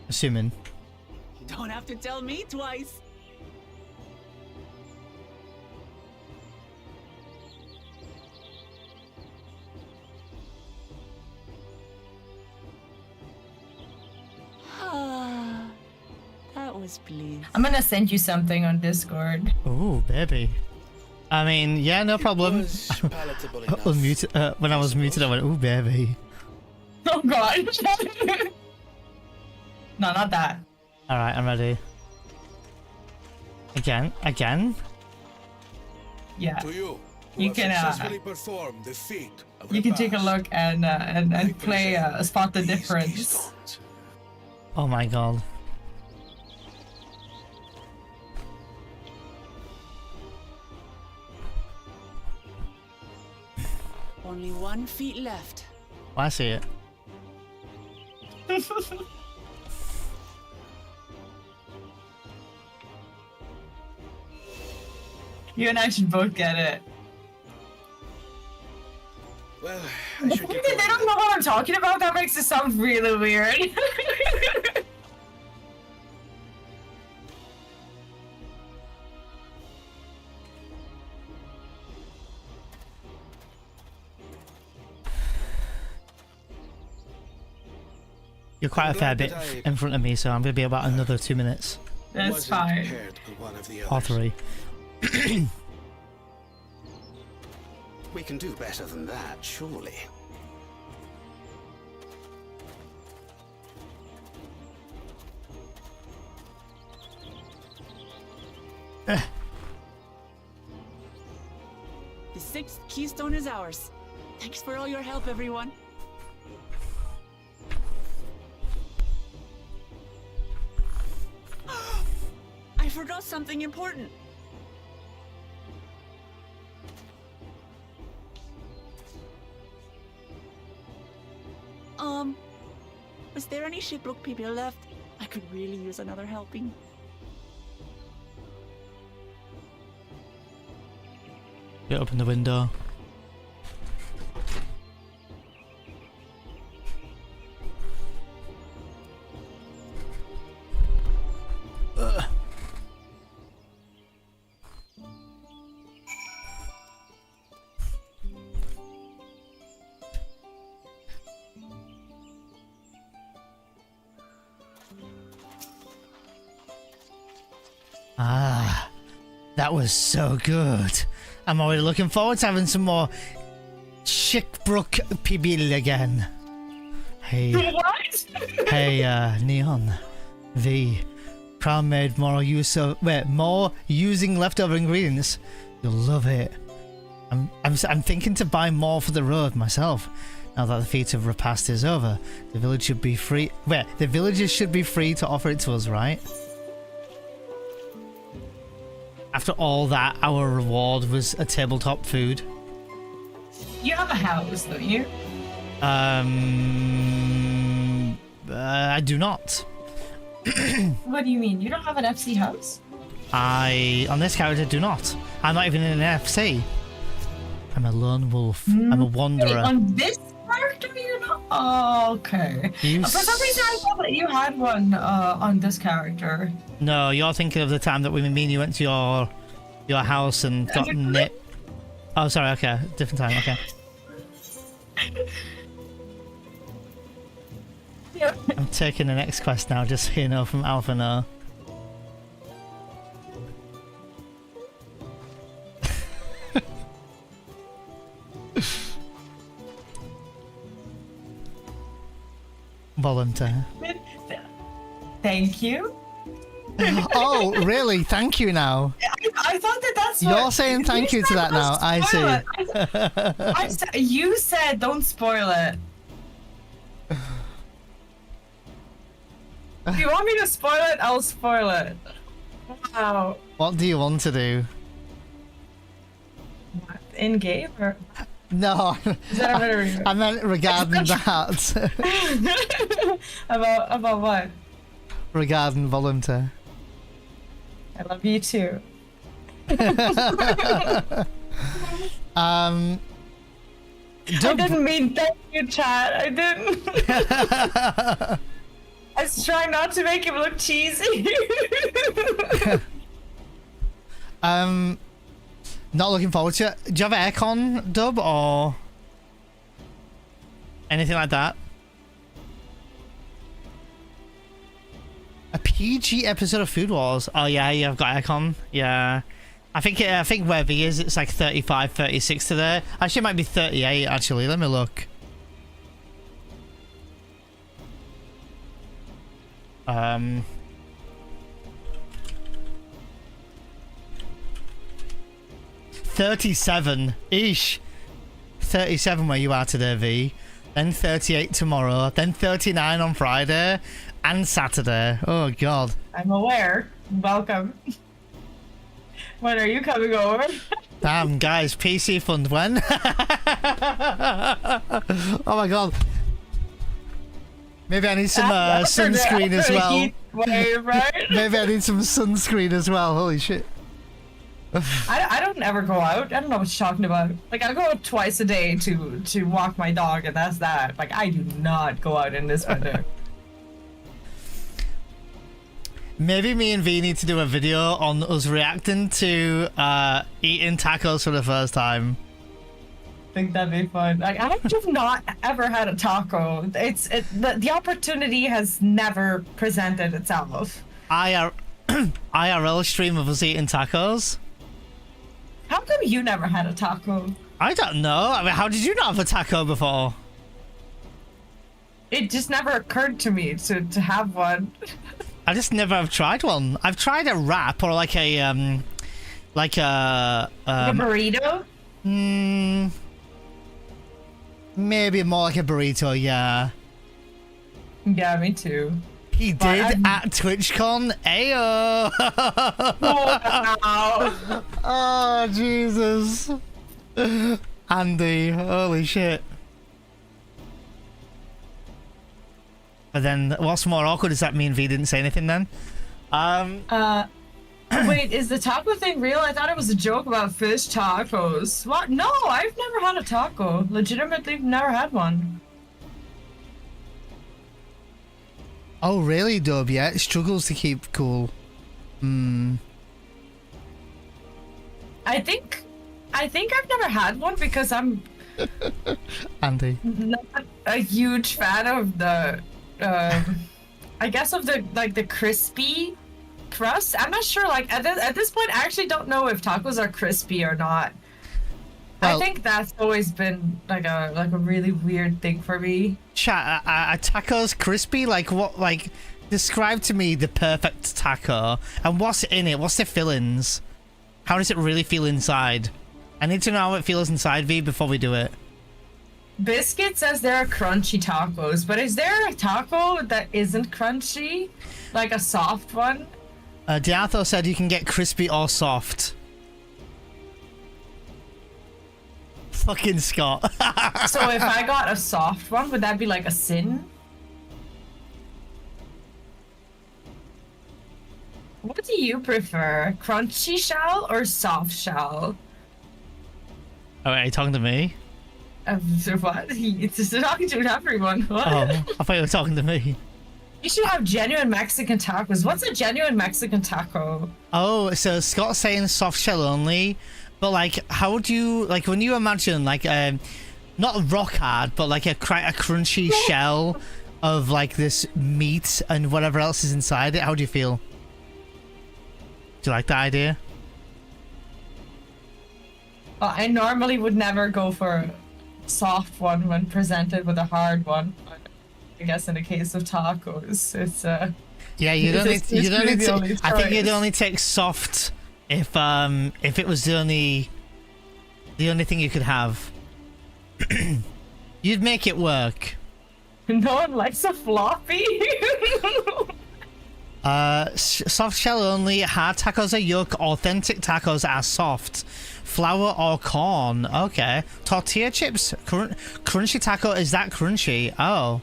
Assuming. You don't have to tell me twice. Ah, that was pleased. I'm gonna send you something on Discord. Oh, baby. I mean, yeah, no problem. Was palatable enough. Unmuted, when I was muted, I went, oh, baby. Oh god. No, not that. Alright, I'm ready. Again? Yeah. To you, who You have can, successfully performed the feat of You the can take a past, look and I play present spot the these difference. keystones. Oh my god. Only 1 feet left. Well, I see it. You and I should both get it. Well, I should get They going don't then. know what I'm talking about. That makes it sound really weird. You're quite a I'm fair glad bit that I- in front of me, so I'm going to be about another 2 minutes. That's Wasn't fine. paired with one of the Or others. 3. We can do better than that, surely. The 6th keystone is ours. Thanks for all your help, everyone. I forgot something important. Was there any Shibruk people left? I could really use another helping. Get open the window. Ah, that was so good. I'm already looking forward to having some more Chickbrook Pibil again. Hey. What? Hey, Neon. V. Crown made more use of more using leftover ingredients. You'll love it. I'm thinking to buy more for the road myself. Now that the feat of repast is over, the village should be free. The villagers should be free to offer it to us, right? After all that, our reward was a tabletop food. You have a house, don't you? I do not. What do you mean? You don't have an FC house? On this character, do not. I'm not even in an FC. I'm a lone wolf. I'm a wanderer. Wait, on this character, you're not? Oh, okay. For some reason, I thought that you had one on this character. No, you're thinking of the time that me and you went to your house and got nipped. Oh, sorry. Okay, different time. Okay. Yeah. I'm taking the next quest now, just so you know, from Alpha No. Volunteer. Thank you. Oh, really? Thank you now. I thought that's You're what saying thank you to that now. I see. You said don't spoil it. If you want me to spoil it, I'll spoil it. Wow. What do you want to do? In game or? No. Is that a better I meant regarding that. about what? Regarding volunteer. I love you too. I didn't mean thank you, chat. I didn't. I was trying not to make him look cheesy. Not looking forward to it. Do you have aircon, Dub, or anything like that? A PG episode of Food Wars. Oh yeah, yeah, I've got aircon. Yeah, I think where V is, it's like 35, 36 today. Actually, it might be 38. Actually, let me look. 37 ish. 37 where you are today, V. Then 38 tomorrow. Then 39 on Friday and Saturday. Oh god. I'm aware. Welcome. When are you coming over? Damn, guys, PC fund when? Oh my god. Maybe I need some sunscreen as well. Heat wave, right? Maybe I need some sunscreen as well. Holy shit. I don't ever go out. I don't know what you're talking about. Like, I go out twice a day to walk my dog, and that's that. Like, I do not go out in this weather. Maybe me and V need to do a video on us reacting to eating tacos for the first time. I think that'd be fun. Like, I've just not ever had a taco. The opportunity has never presented itself. IRL stream of us eating tacos. How come you never had a taco? I don't know. I mean, how did you not have a taco before? It just never occurred to me to have one. I just never have tried one. I've tried a wrap or like a like a burrito. Maybe more like a burrito. Yeah. Yeah, me too. He did at TwitchCon. Ayo! Oh, oh, Jesus. Andy, holy shit. But then, what's more awkward is that me and V didn't say anything then. Wait, is the taco thing real? I thought it was a joke about fish tacos. What? No, I've never had a taco. Legitimately never had one. Oh, really, Dub? Yeah, it struggles to keep cool. I think I've never had one because I'm Andy. not a huge fan of the I guess of the crispy crust. I'm not sure. Like at this point, I actually don't know if tacos are crispy or not. Well, I think that's always been like a really weird thing for me. Chat, are tacos crispy? Like what? Like describe to me the perfect taco and what's in it. What's the fillings? How does it really feel inside? I need to know how it feels inside, V, before we do it. Biscuit says there are crunchy tacos, but is there a taco that isn't crunchy? Like a soft one? Diatho said you can get crispy or soft. Fucking Scott. So if I got a soft one, would that be like a sin? What do you prefer? Crunchy shell or soft shell? Oh, are you talking to me? What? It's talking to everyone. What? Oh, I thought you were talking to me. You should have genuine Mexican tacos. What's a genuine Mexican taco? Oh, so Scott's saying soft shell only, but like, how would you, like, when you imagine, like, not rock hard, but like a crunchy shell of like this meat and whatever else is inside it, how do you feel? Do you like that idea? Well, I normally would never go for a soft one when presented with a hard one. But I guess in the case of tacos, it's yeah, you don't need. You don't need to. I think you'd choice. only take soft if it was the only thing you could have. You'd make it work. No one likes a floppy. Soft shell only. Hard tacos are yolk. Authentic tacos are soft. Flour or corn. Okay. Tortilla chips. Crunchy taco. Is that crunchy? Oh.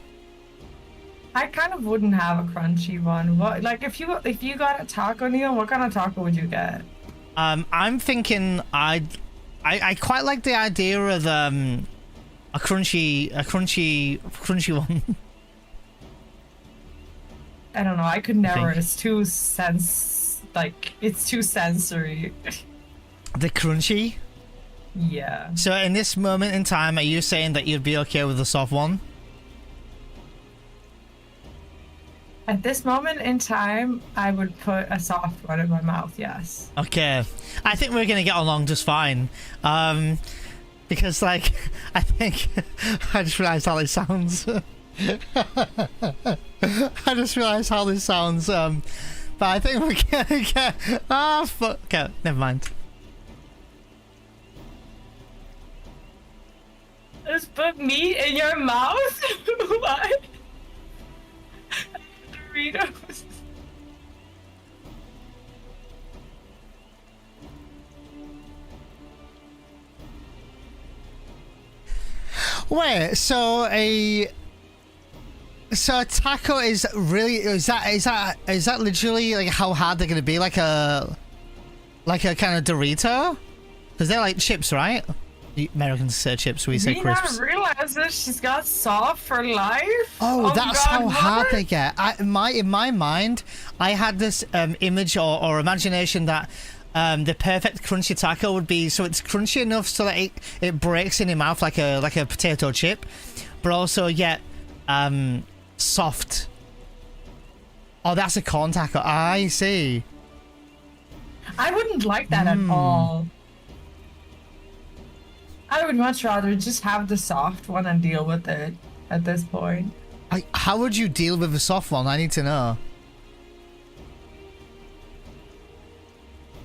I kind of wouldn't have a crunchy one. What, like if you got a taco, Neil, what kind of taco would you get? I'm thinking I quite like the idea of a crunchy one. I don't know. I could never. Think. It's too it's too sensory. The crunchy? Yeah. So in this moment in time, are you saying that you'd be okay with the soft one? At this moment in time, I would put a soft one in my mouth, yes. Okay. I think we're gonna get along just fine. Because like, I think I just realized how this sounds. I just realized how this sounds. But I think we're gonna get. Ah, fuck. Okay, never mind. Just put meat in your mouth? What? Doritos. Wait, so a taco is really is that literally like how hard they're gonna be, like a kind of Dorito? Because they're like chips, right? The Americans say chips, we say crisps. Do you not realize that she's got soft for life? Oh, that's how hard Godmother? they get. In my mind, I had this image or imagination that the perfect crunchy taco would be so it's crunchy enough so that it breaks in your mouth like a potato chip, but also yet soft. Oh, that's a corn taco. I see. I wouldn't like that at all. I would much rather just have the soft one and deal with it at this point. How would you deal with a soft one? I need to know.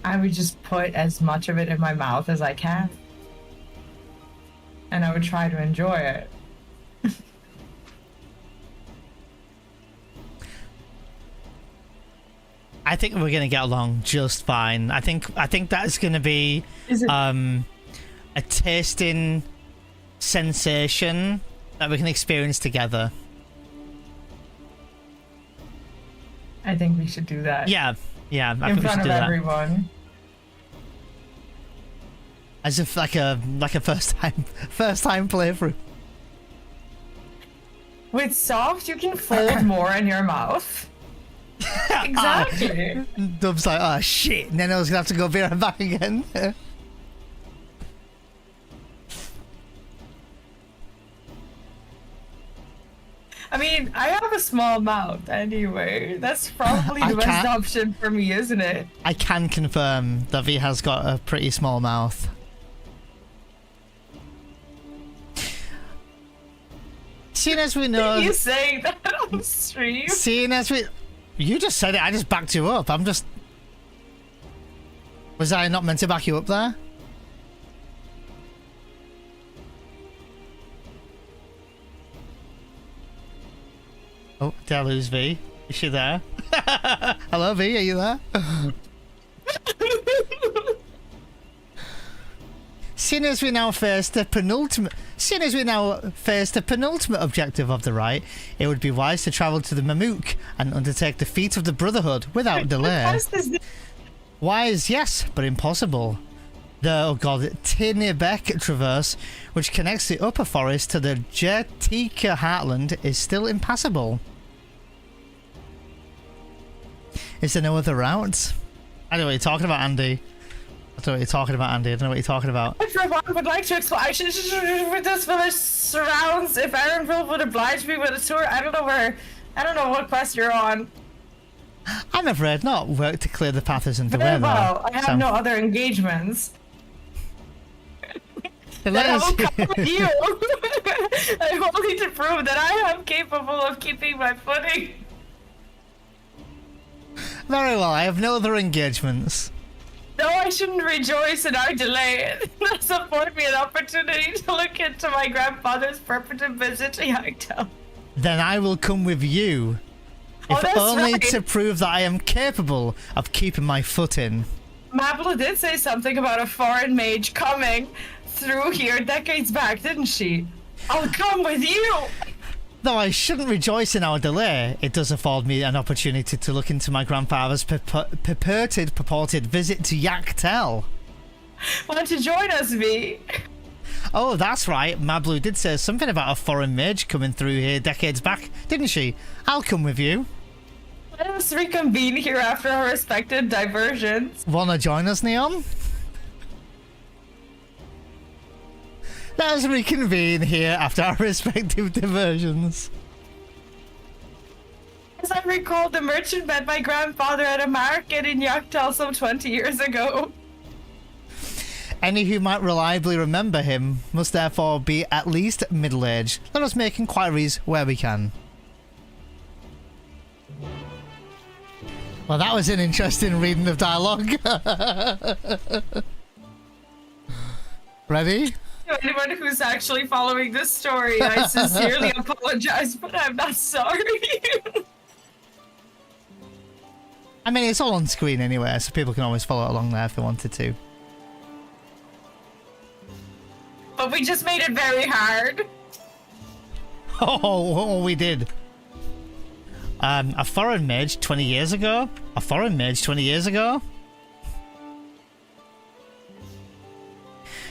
I would just put as much of it in my mouth as I can. And I would try to enjoy it. I think we're gonna get along just fine. I think that's gonna be a tasting sensation that we can experience together. I think we should do that. Yeah, I In think we front should of do that. everyone. As if like a first time playthrough. With soft, you can fold more in your mouth. Exactly. Dub's like, oh shit, and then I was gonna have to go be right back again. I mean, I have a small mouth anyway. That's probably the best option for me, isn't it? I can confirm that V has got a pretty small mouth. Seeing as we know... You saying that on stream? Seeing as we... You just said it, I just backed you up. I'm just... Was I not meant to back you up there? Oh, did I lose V? Is she there? Hello V, are you there? Seeing as we now face the penultimate objective of the rite, it would be wise to travel to the Mamook and undertake the feat of the Brotherhood without delay. Wise, yes, but impossible. The Tinnebeck Traverse, which connects the upper forest to the Jetika Heartland, is still impassable. Is there no other route? I don't know what you're talking about, Andy. I don't know what you're talking about, Andy. I don't know what you're talking about. Everyone would like to explore with this village surrounds. If Aaronville would oblige me with a tour, I don't know what quest you're on. I'm afraid not. Work to clear the path isn't the way, Very well. I have no other engagements. Then I will come with you. I only to prove that I am capable of keeping my footing. Very well. I have no other engagements. No, I shouldn't rejoice in our delay. This afford me an opportunity to look into my grandfather's purported visit to Yagtel. Then I will come with you. If only to prove that I am capable of keeping my footing. Mabla did say something about a foreign mage coming through here decades back, didn't she? I'll come with you! Though I shouldn't rejoice in our delay, it does afford me an opportunity to look into my grandfather's purported visit to Yagtel. Want to join us, V? Oh, that's right. Mablu did say something about a foreign mage coming through here decades back, didn't she? I'll come with you. Let us reconvene here after our respective diversions. Wanna join us, Neon? Let us reconvene here after our respective diversions. As I recall, the merchant met my grandfather at a market in Yagtel some 20 years ago. Any who might reliably remember him must therefore be at least middle-aged. Let us make inquiries where we can. Well, that was an interesting reading of dialogue. Ready? To anyone who's actually following this story, I sincerely apologize, but I'm not sorry. I mean, it's all on screen anyway, so people can always follow along there if they wanted to. But we just made it very hard. Oh, we did. A foreign mage 20 years ago? A foreign mage 20 years ago?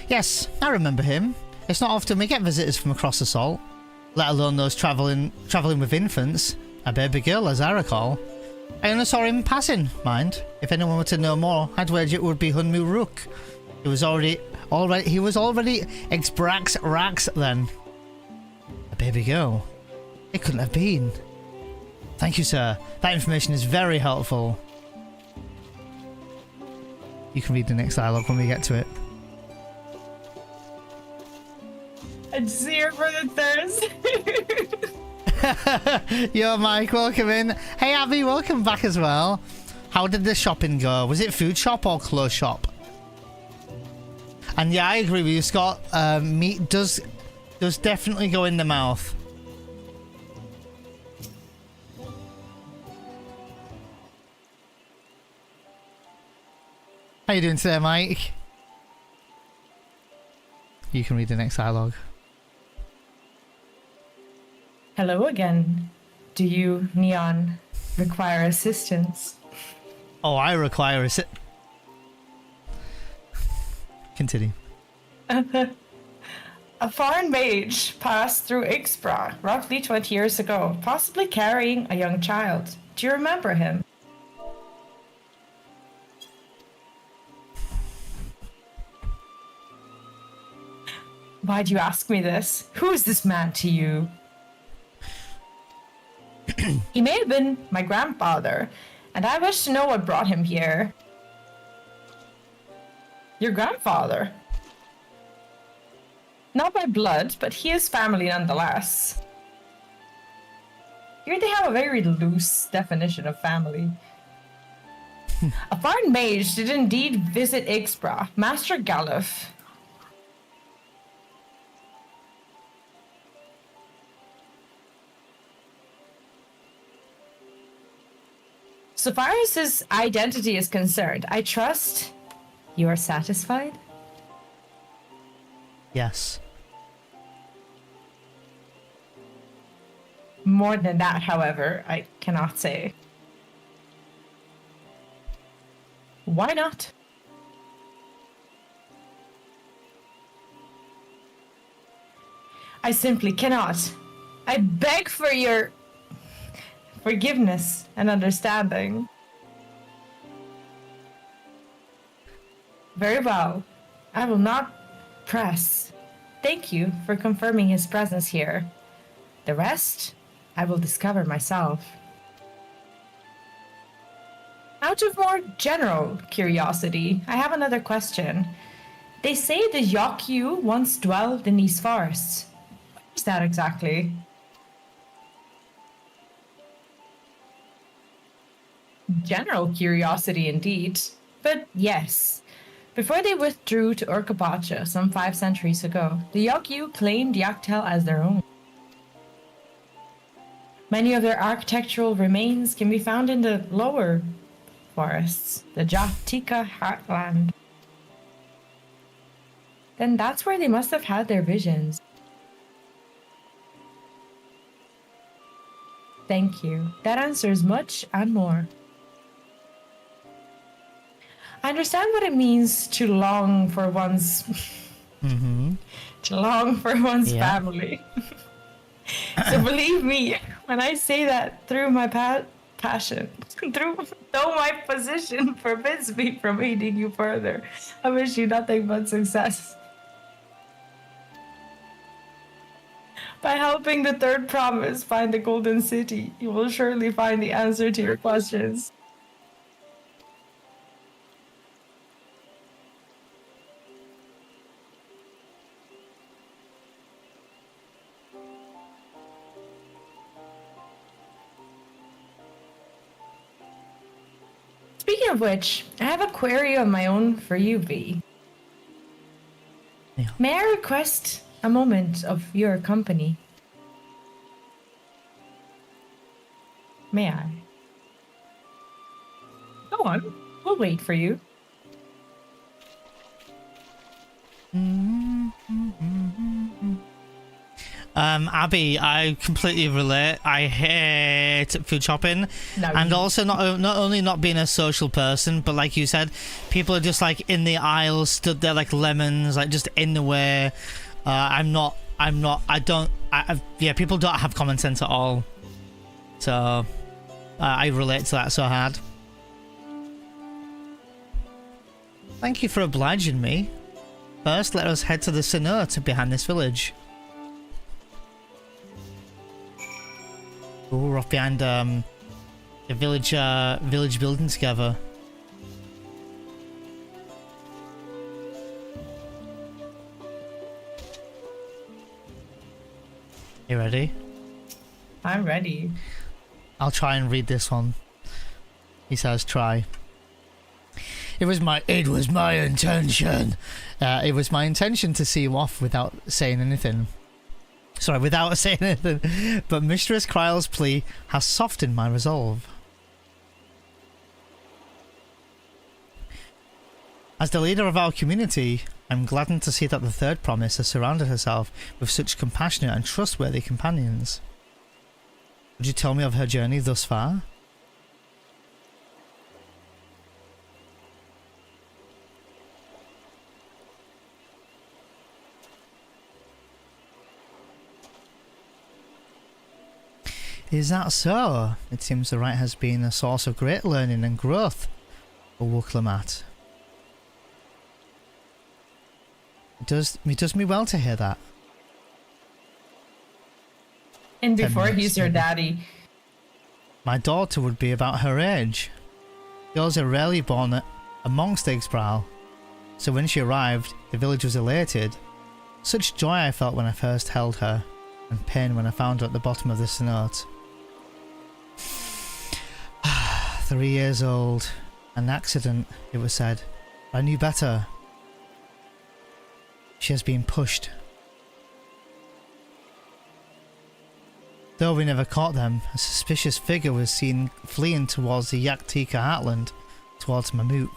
Yes, I remember him. It's not often we get visitors from across the salt, let alone those travelling with infants. A baby girl, as I recall. I only saw him passing, mind. If anyone were to know more, I'd wager it would be Hunmu Rook. He was already Exbrax Rax then. A baby girl. It couldn't have been. Thank you, sir. That information is very helpful. You can read the next dialogue when we get to it. I'm just here for the thirst. Yo, Mike, welcome in. Hey, Abby, welcome back as well. How did the shopping go? Was it food shop or clothes shop? And yeah, I agree with you, Scott. Meat does definitely go in the mouth. How you doing today, Mike? You can read the next dialogue. Hello again. Do you, Neon, require assistance? Oh, I require Continue. A foreign mage passed through Ixbra roughly 20 years ago, possibly carrying a young child. Do you remember him? Why do you ask me this? Who is this man to you? He may have been my grandfather, and I wish to know what brought him here. Your grandfather? Not by blood, but he is family nonetheless. Here they have a very loose definition of family. A foreign mage did indeed visit Ixbra, Master Galuf. So far as his identity is concerned, I trust you are satisfied? Yes. More than that, however, I cannot say. Why not? I simply cannot. I beg for your forgiveness and understanding. Very well. I will not press. Thank you for confirming his presence here. The rest, I will discover myself. Out of more general curiosity, I have another question. They say the Yokyu once dwelled in these forests. What is that exactly? General curiosity indeed. But yes, before they withdrew to Urkabacha some 5 centuries ago, the Yokyu claimed Yaktel as their own. Many of their architectural remains can be found in the lower forests, the Jatika heartland. Then that's where they must have had their visions. Thank you. That answers much and more. I understand what it means to long for one's to long for one's family. So believe me when I say that through my passion, though my position forbids me from aiding you further, I wish you nothing but success. By helping the third promise find the Golden City, you will surely find the answer to your questions. Speaking of which, I have a query of my own for you, V. Yeah. May I request a moment of your company? May I? Go on, we'll wait for you. Abby, I completely relate. I hate food shopping, and also not only not being a social person, but like you said, people are just like in the aisles, stood there like lemons, like just in the way. People don't have common sense at all. So I relate to that so hard. Thank you for obliging me. First, let us head to the cenote behind this village. Oh, we're off behind the village building together. You ready? I'm ready. I'll try and read this one. He says, "Try." It was my intention. It was my intention to see you off without saying anything. Sorry, without saying anything. But Mistress Kryle's plea has softened my resolve. As the leader of our community, I'm gladdened to see that the third promise has surrounded herself with such compassionate and trustworthy companions. Would you tell me of her journey thus far? Is that so? It seems the rite has been a source of great learning and growth for Wuklamat. It does me well to hear that. And before he's your daddy. my daughter would be about her age. Girls are rarely born amongst Ixbral, so when she arrived, the village was elated. Such joy I felt when I first held her, and pain when I found her at the bottom of the cenote. 3 years old. An accident, it was said. I knew better. She has been pushed. Though we never caught them, a suspicious figure was seen fleeing towards the Yaktika heartland, towards Mamook.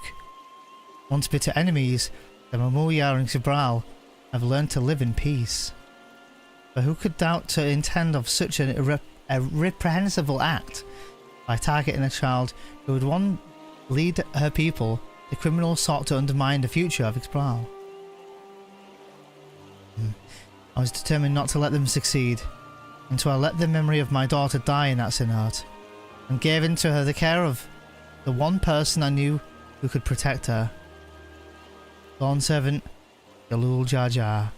Once bitter enemies, the Mamuya and Xibral have learned to live in peace. But who could doubt the intent of such a reprehensible act? By targeting a child who would one lead her people, the criminal sought to undermine the future of Xibral. I was determined not to let them succeed, and so I let the memory of my daughter die in that cenote, and gave into her the care of the one person I knew who could protect her. Dawn servant, Galul Jar Jar.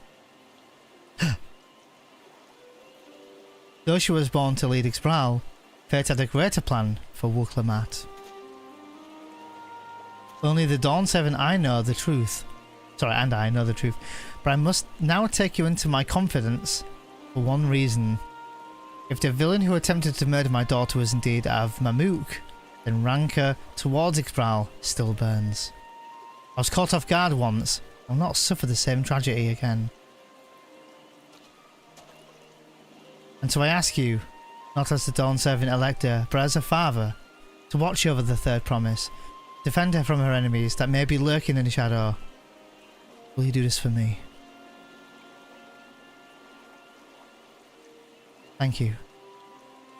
Though she was born to lead Xibral, Fate had a greater plan for Wuklamat. Only the Dawn Servant I know the truth. Sorry, and I know the truth. But I must now take you into my confidence for one reason. If the villain who attempted to murder my daughter was indeed of Mamook, then rancor towards Xibral still burns. I was caught off guard once. I will not suffer the same tragedy again. And so I ask you, not as the Dawn Servant Elector, but as a father, to watch over the third promise, defend her from her enemies that may be lurking in the shadow. Will you do this for me? Thank you.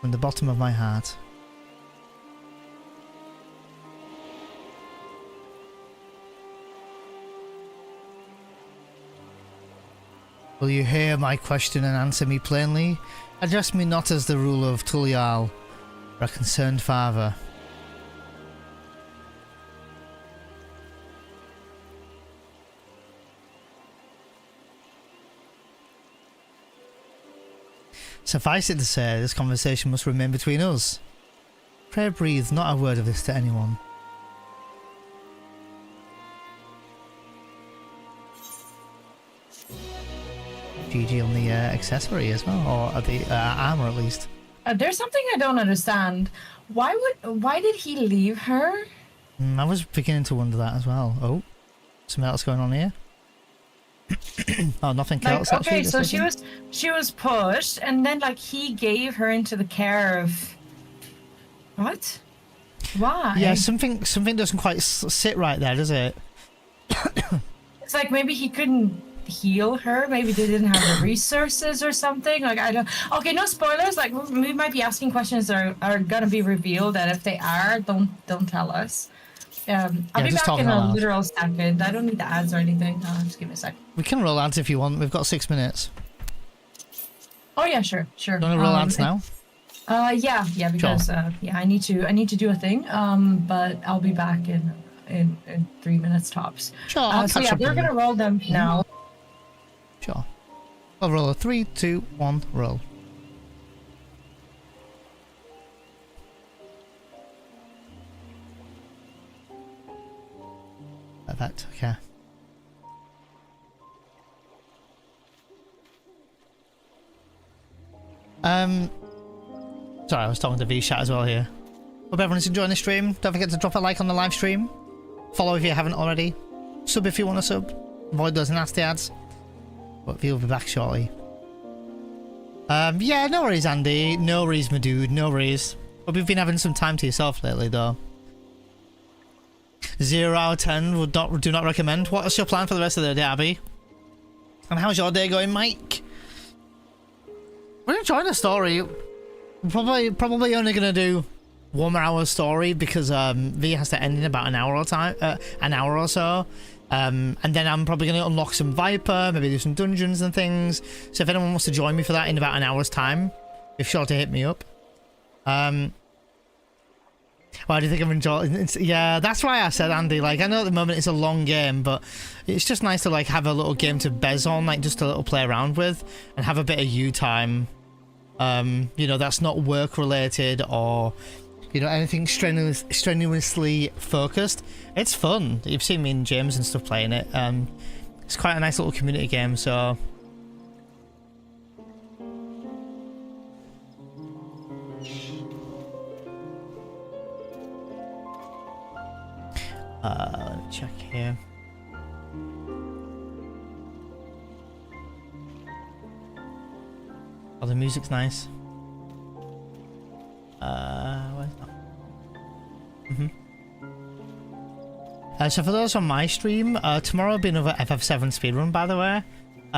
From the bottom of my heart. Will you hear my question and answer me plainly? Address me not as the ruler of Tulial, but a concerned father. Suffice it to say, this conversation must remain between us. Pray breathe not a word of this to anyone. GG on the accessory as well, or the armor at least. There's something I don't understand. Why did he leave her? I was beginning to wonder that as well. Oh, something else going on here. Oh, nothing else. Like, okay, actually, so she was pushed, and then like he gave her into the care of. What? Why? Yeah, something doesn't quite sit right there, does it? It's like maybe he couldn't heal her. Maybe they didn't have the resources or something. Like I don't. Okay, no spoilers. Like we might be asking questions that are gonna be revealed, and if they are, don't tell us. I'll be back in a literal second. I don't need the ads or anything. Just give me a sec. We can roll ads if you want. We've got 6 minutes. Oh yeah, sure. You want to roll ads now? Yeah, because sure. Yeah, I need to do a thing. But I'll be back in 3 minutes tops. Sure. I'll so catch yeah, up we're gonna roll them now. Sure. I'll roll a 3, 2, 1, roll. Perfect, okay. Sorry, I was talking to V-Chat as well here. Hope everyone's enjoying the stream. Don't forget to drop a like on the live stream. Follow if you haven't already. Sub if you want to sub. Avoid those nasty ads. But we'll be back shortly. Yeah, no worries, Andy. No worries, my dude. No worries. Hope you've been having some time to yourself lately, though. 0 out of 10 do not recommend. What's your plan for the rest of the day, Abby? And how's your day going, Mike? We're enjoying the story. Probably only gonna do 1 more hour story because V has to end in about an hour or so. And then I'm probably gonna unlock some Viper, maybe do some dungeons and things. So if anyone wants to join me for that in about an hour's time, be sure to hit me up. Why do you think I'm enjoying? Yeah, that's why I said, Andy. Like, I know at the moment it's a long game, but it's just nice to like have a little game to bez on, like just a little play around with, and have a bit of you time. You know, that's not work related or You know, anything strenuously focused. It's fun. You've seen me and James and stuff playing it. It's quite a nice little community game, so... let me check here. Oh, the music's nice. Where's that? So for those on my stream, tomorrow will be another FF7 speedrun, by the way.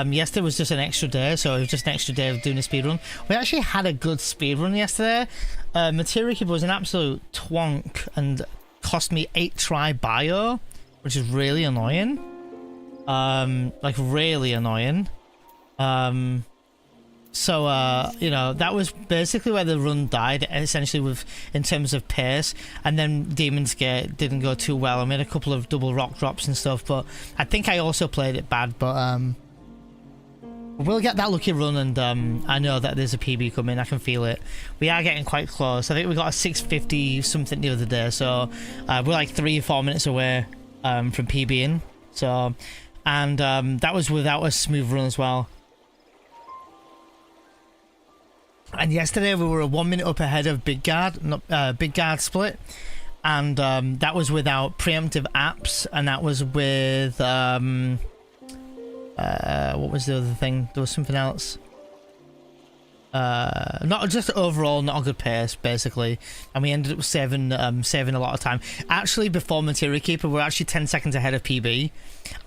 Yesterday was just an extra day, so it was just an extra day of doing a speedrun. We actually had a good speedrun yesterday. Materia Keeper was an absolute twonk and cost me 8 try bio, which is really annoying. Like really annoying. So, you know, that was basically where the run died, essentially, with in terms of pace. And then Demon's Gate didn't go too well. I made a couple of double rock drops and stuff, but I think I also played it bad. But we'll get that lucky run, and I know that there's a PB coming. I can feel it. We are getting quite close. I think we got a 650 something the other day, so we're like 3 or 4 minutes away from PBing. So, and that was without a smooth run as well. And yesterday we were 1 minute up ahead of Big Guard, Big Guard split, and that was without preemptive apps, and that was with what was the other thing? There was something else. Not just overall, not a good pace, basically, and we ended up saving a lot of time. Actually, before Materia Keeper, we're actually 10 seconds ahead of PB,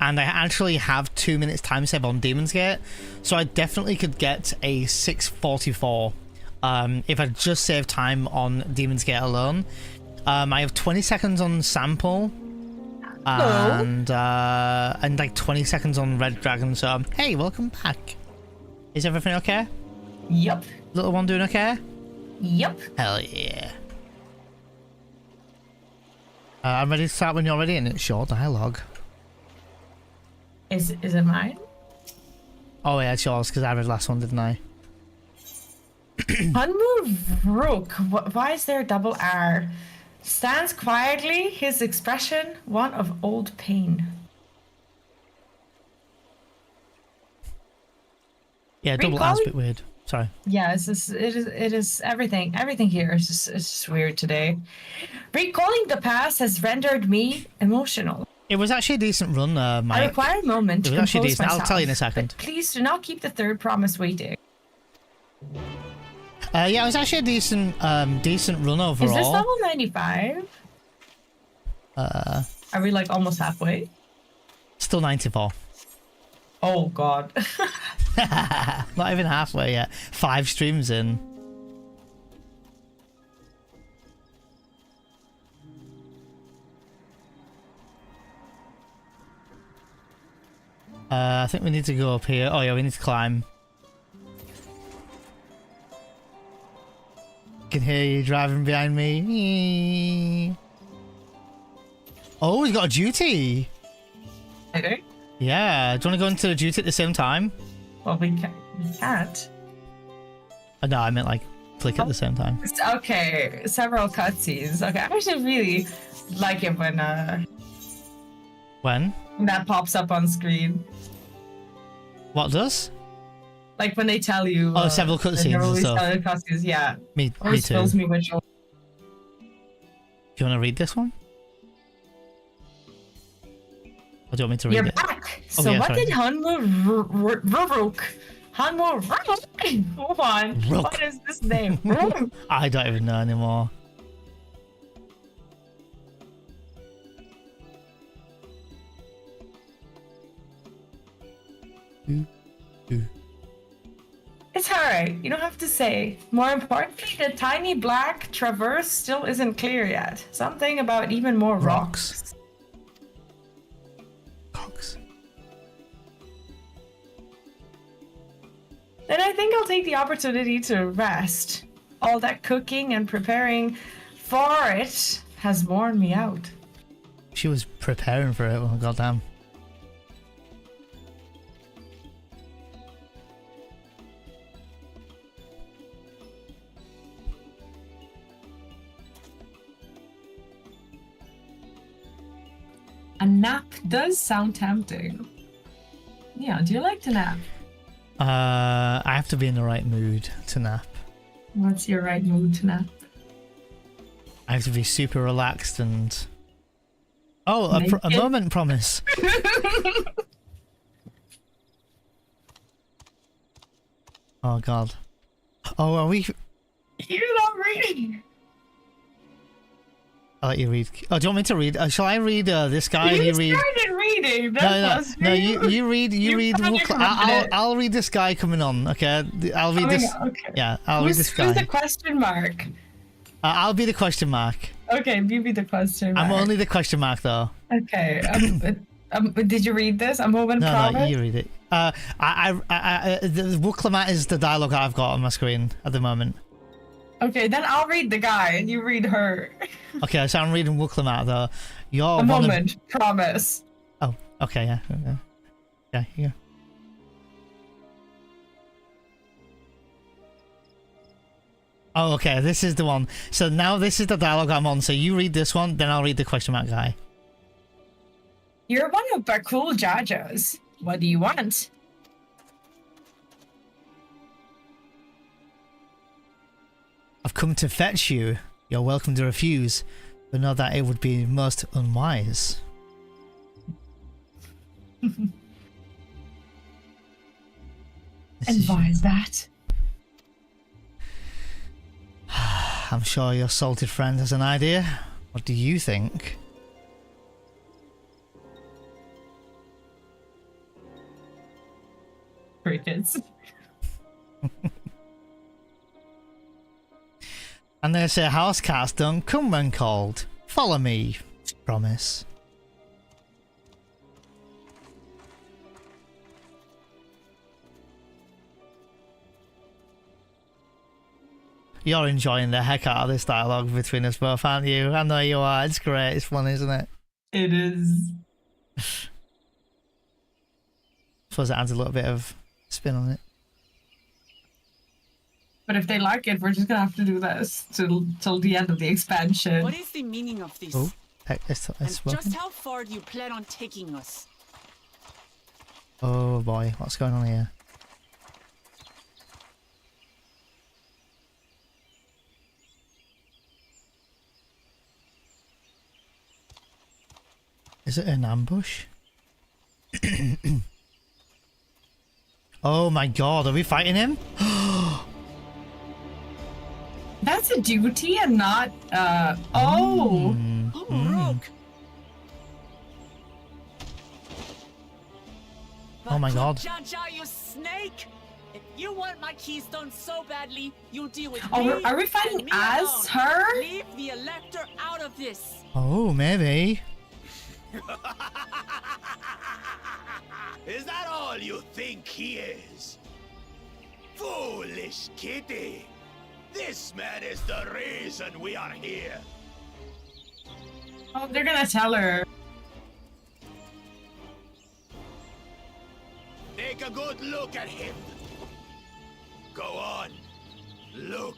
and I actually have 2 minutes time save on Demon's Gate, so I definitely could get a 6:44 if I just saved time on Demon's Gate alone. I have 20 seconds on Sample. And like 20 seconds on Red Dragon. So hey, welcome back. Is everything okay? Yep. Little one doing okay? Yep. Hell yeah. I'm ready to start when you're ready, and it's short dialogue. Is it mine? Oh yeah, it's yours, because I read the last one, didn't I? Unmoved Rook. Why is there a double R? Stands quietly, his expression one of old pain. Yeah, double R's a bit weird. Sorry. Yeah, it is everything here is just weird today. Recalling the past has rendered me emotional. It was actually a decent run, Mike. I require a moment to compose actually decent. myself. I'll tell you in a second. Please do not keep the third promise waiting. Yeah, it was actually a decent run overall. Is this level 95? Are we like almost halfway? Still 94. Oh god. Not even halfway yet. 5 streams in. I think we need to go up here. Oh yeah, we need to climb. I can hear you driving behind me. Oh, he's got a duty. Okay. Yeah. Do you want to go into the duty at the same time? Well, we can't. Oh, no, I meant like click at the same time. Okay, several cutscenes. Okay, I actually really like it when that pops up on screen. What does? Like when they tell you. Oh, several cutscenes and stuff. Cutscenes, yeah. Me Always too. fills me with joy. Do you want to read this one? Or do you want me to read You're it? back. Oh, So yeah, what sorry. did Hanmu Hold on. Rook. What is this name? I don't even know anymore. It's alright. You don't have to say. More importantly, the tiny black traverse still isn't clear yet. Something about even more rocks. Then I think I'll take the opportunity to rest. All that cooking and preparing for it has worn me out. She was preparing for it. Oh, goddamn. A nap does sound tempting. Yeah, do you like to nap? I have to be in the right mood to nap. What's your right mood to nap? I have to be super relaxed and... Oh, a moment promise. Oh god. Oh, are we... You're not reading. I'll let you read. Oh, do you want me to read? Shall I read this guy? You read... started reading. No, you read. I'll read this guy coming on. Okay, I'll read this. Okay. Yeah, I'll read this guy. Who's the question mark? I'll be the question mark. Okay, you be the question mark. I'm only the question mark though. Okay. Did you read this? A moment promise? No, you read it. The Wooklemat is the dialogue I've got on my screen at the moment. Okay, then I'll read the guy and you read her. Okay, so I'm reading Wooklemat though. You're a moment promise. Oh, okay, yeah. Okay, yeah. Oh, okay, this is the one. So now this is the dialogue I'm on. So you read this one, then I'll read the question mark guy. You're one of our cool judges. What do you want? I've come to fetch you. You're welcome to refuse, but know that it would be most unwise. And why is that? I'm sure your salted friend has an idea. What do you think? Crickets. And they say house cats don't come when called. Follow me. Promise. You're enjoying the heck out of this dialogue between us both, aren't you? I know you are. It's great. It's fun, isn't it? It is. Suppose it adds a little bit of spin on it. But if they like it, we're just gonna have to do this till the end of the expansion. What is the meaning of this? Oh, it's and just how far do you plan on taking us? Oh boy, what's going on here? Is it an ambush? Oh my god, are we fighting him? That's a duty and not, oh! Rogue! Oh my god. Jaja, you snake! If you want my keystone so badly, you'll deal with Oh, me. are we fighting and me as alone. her? Leave the elector out of this. Oh, maybe. Is that all you think he is? Foolish kitty! This man is the reason we are here. Oh, they're gonna tell her. Take a good look at him. Go on. Look.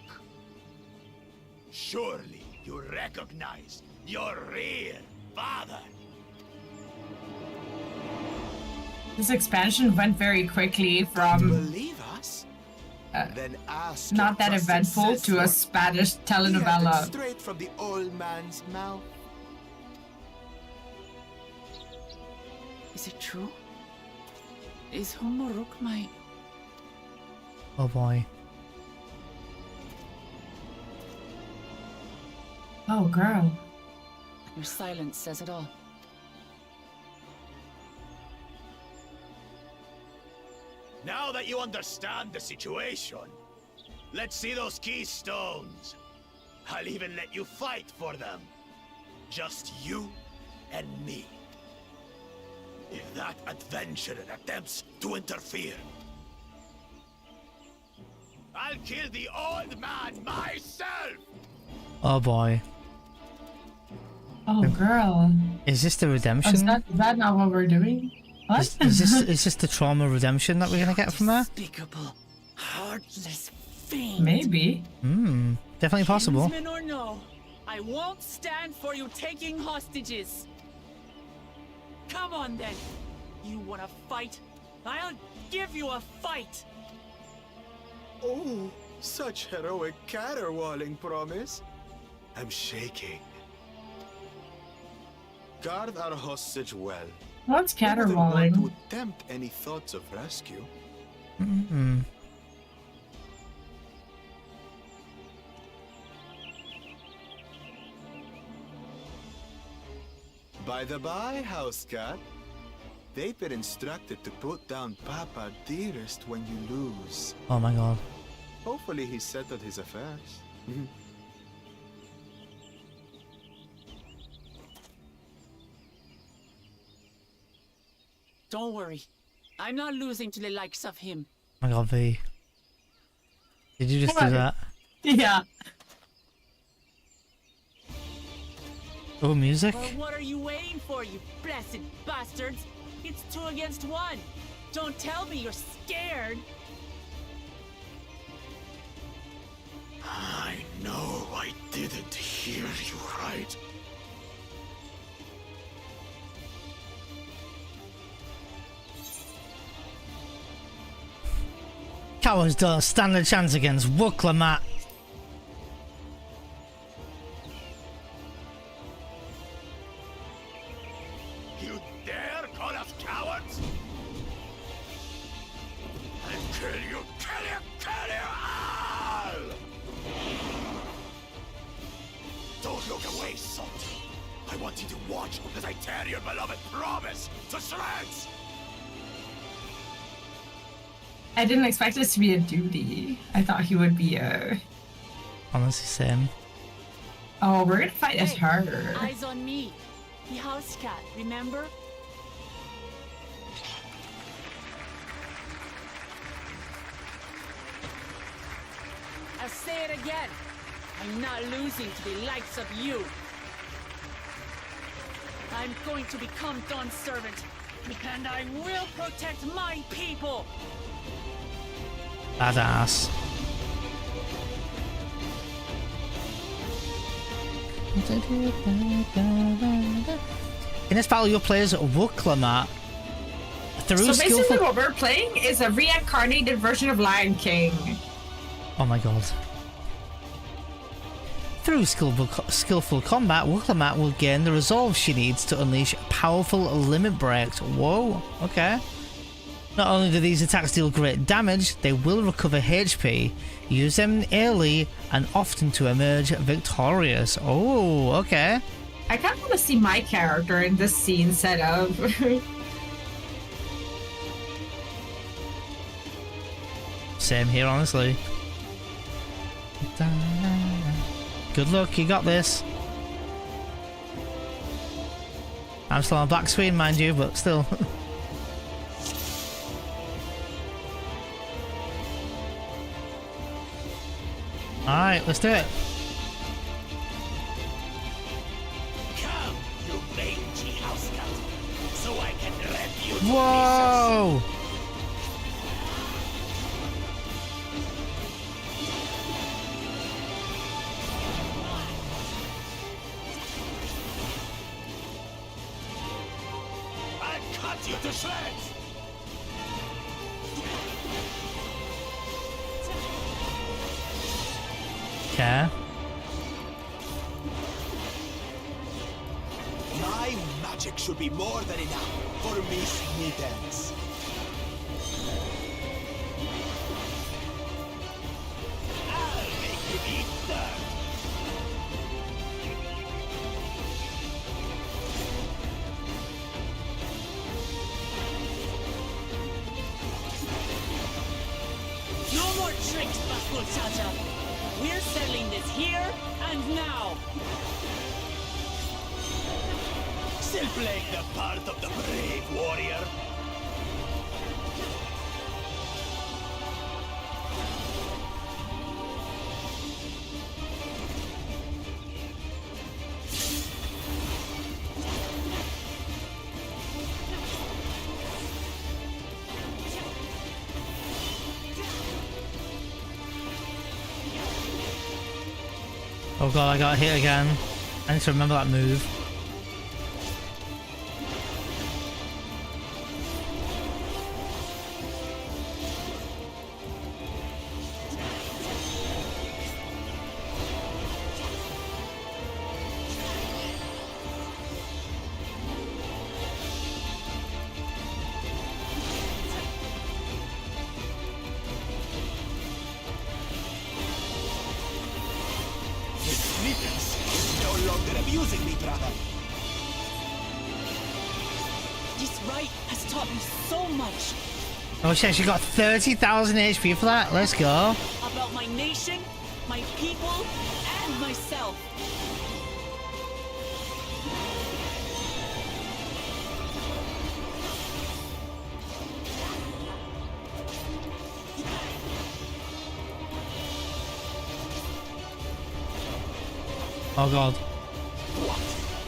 Surely you recognize your real father. This expansion went very quickly from Believe us? Then ask not that your trusted eventful to a sister. Spanish He had it telenovela. straight from the old man's mouth. Is it true? Is Humuruk my... Oh boy. Oh, girl. Your silence says it all. Now that you understand the situation, let's see those keystones. I'll even let you fight for them. Just you and me. If that adventurer attempts to interfere, I'll kill the old man myself! Oh boy. Oh, girl. Is this the redemption? Is that not what we're doing? What? Is this the trauma redemption that we're gonna get from her? Despicable, heartless fiend. Maybe. Definitely possible. Kinsman or no, I won't stand for you taking hostages. Come on then. You wanna fight? I'll give you a fight. Oh, such heroic caterwauling promise. I'm shaking. Guard our hostage well. What's We wouldn't want caterwauling? to tempt any thoughts of rescue. Mm-hmm. By the by, house cat, they've been instructed to put down Papa dearest when you lose. Oh my god. Hopefully he settled his affairs. Don't worry. I'm not losing to the likes of him. Oh my god, V. Did you just What? do that? Yeah. Oh, music? Well, what are you waiting for, you blessed bastards? It's 2 against 1. Don't tell me you're scared. I know I didn't hear you right. Cowards don't stand a chance against Wooklamat. You dare call us cowards? I'll kill you all! Don't look away, Salt. I want you to watch as I tear your beloved promise to shreds! I didn't expect this to be a duty. I thought he would be a... Honestly, same. Oh, we're gonna fight as her. Eyes on me. The house cat, remember? I'll say it again. I'm not losing to the likes of you. I'm going to become Dawn's servant, and I will protect my people. Badass. In this battle, your players Wooklamat through So basically skillful. what we're playing is a reincarnated version of Lion King. Oh my god. Through skillful combat, Wooklamat will gain the resolve she needs to unleash powerful limit breaks. Whoa, okay. Not only do these attacks deal great damage, they will recover HP, use them early, and often to emerge victorious. Oh, okay. I kind of want to see my character in this scene set up. Same here, honestly. Good luck, you got this. I'm still on black screen, mind you, but still. Alright, let's do it. Come, you mangy house cat, so I can rip you to Whoa! I'll cut you to shreds! Okay. My magic should be more than enough for Miss Mittens. I'll make you eat dirt! No more tricks, Basculchacha. We're settling this here and now. Still playing the part of the brave warrior? Oh god, I got hit again. I need to remember that move. longer abusing me, brother. This rite has taught me so much Oh shit, she got 30,000 HP for that. Let's go. about my nation, my people, and myself. Oh god.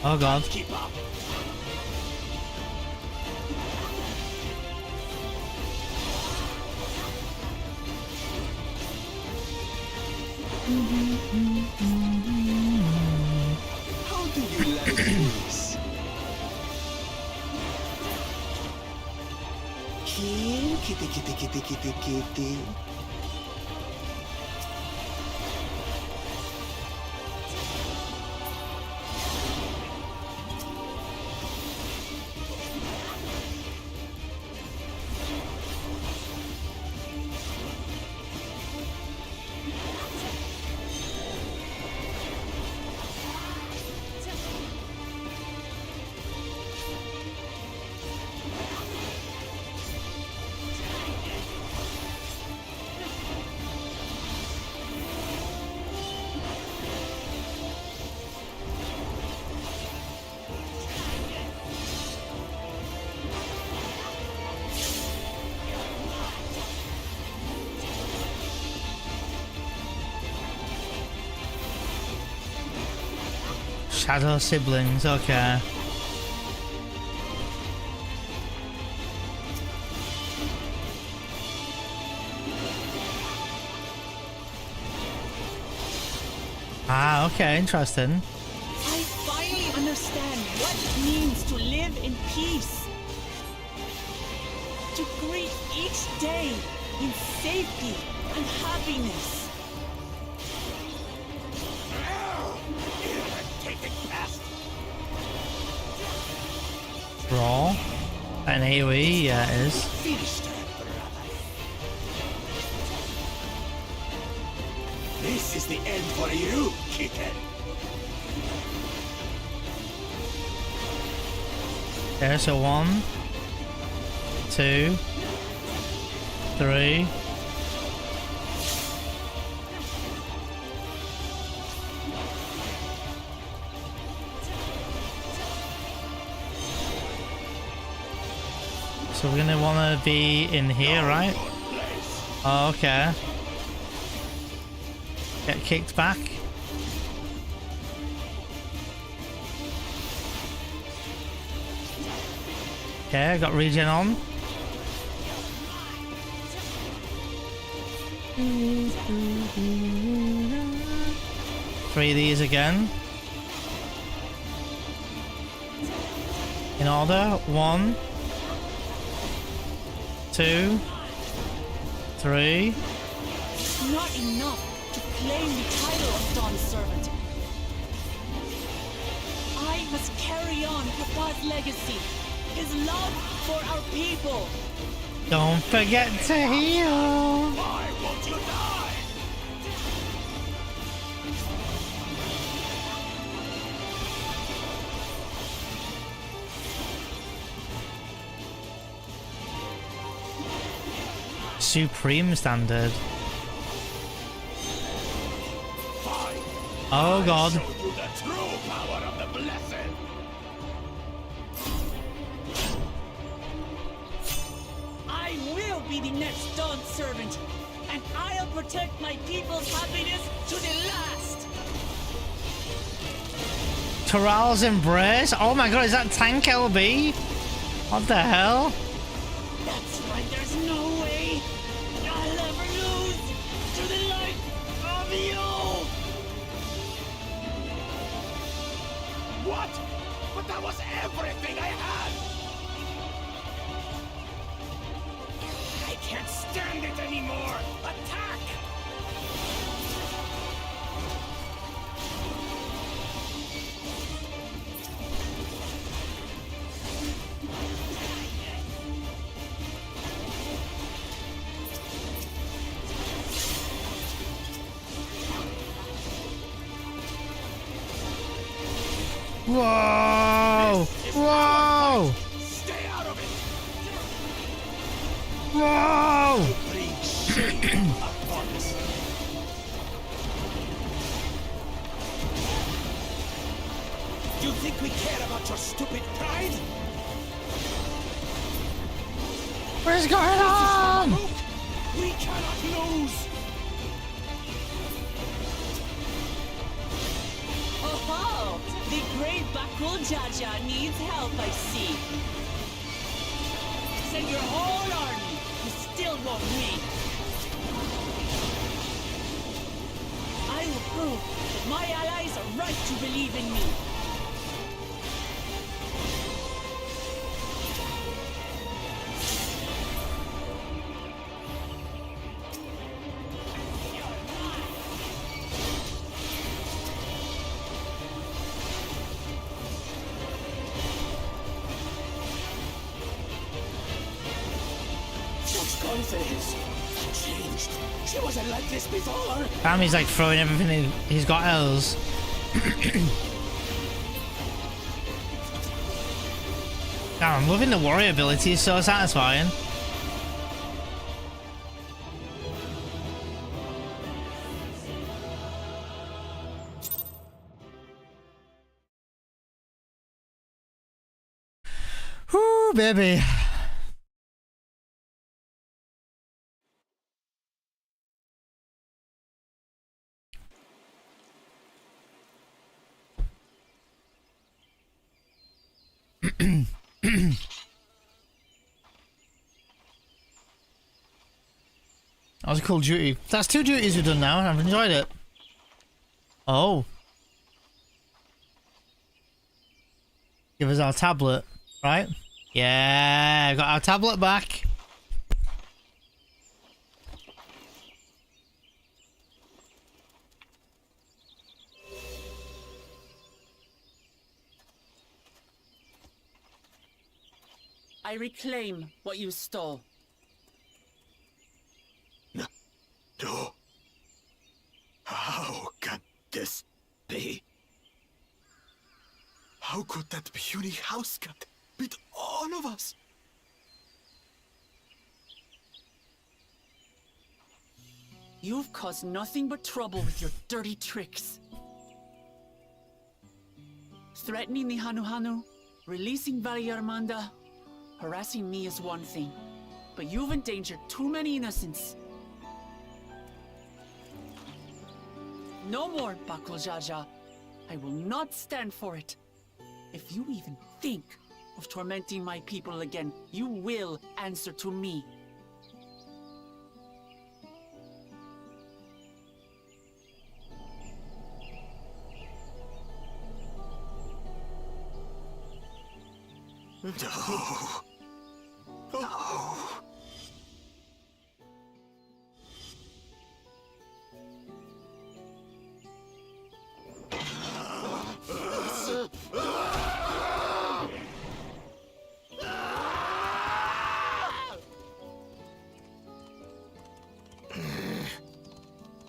Oh god. Keep up. How do you like this? Here, kitty, kitty, kitty, kitty, kitty. Shadow siblings, okay. Ah, okay, interesting. I finally understand what it means to live in peace. To greet each day in safety and happiness. Raw. An AoE, yeah, it is. Finish that, brother. This is the end for you, kitten. Okay, so 1, 2, 3. So we're gonna wanna be in here, right? Oh, okay. Get kicked back. Okay, I got regen on. Three of these again. In order. 1, 2, 3. Not enough to claim the title of Dawn's servant. I must carry on Papa's legacy, his love for our people. Don't forget to heal. Why won't you die? Supreme standard. Oh god. Show you the true power of the blessed. I will be the next Dawn servant, and I'll protect my people's happiness to the last. Toral's embrace. Oh my god, is that tank LB? What the hell? That's right, there's no way I'll ever lose to the light of you! What? But that was everything I had! I can't stand it anymore! Attack! Whoa! Whoa! Stay out of it! Whoa! Bring shame upon us. You think we care about your stupid pride? What is going on? We cannot lose! Oh, the great Bakul Jaja needs help, I see. Send your whole army. You still won't win. I will prove that my allies are right to believe in me. Confidence changed. She wasn't like this before. He's like throwing everything he's got else. Damn, I'm loving the warrior ability, it's so satisfying. Whoo, baby. That was a cool duty. That's 2 duties we've done now, and I've enjoyed it. Oh. Give us our tablet, right? Yeah, got our tablet back. I reclaim what you stole. No. How can this be? How could that puny house cat beat all of us? You've caused nothing but trouble with your dirty tricks. Threatening the Hanu, releasing Valyarmanda, harassing me is one thing, but you've endangered too many innocents. No more, Bakul Jaja. I will not stand for it. If you even think of tormenting my people again, you will answer to me. No. No.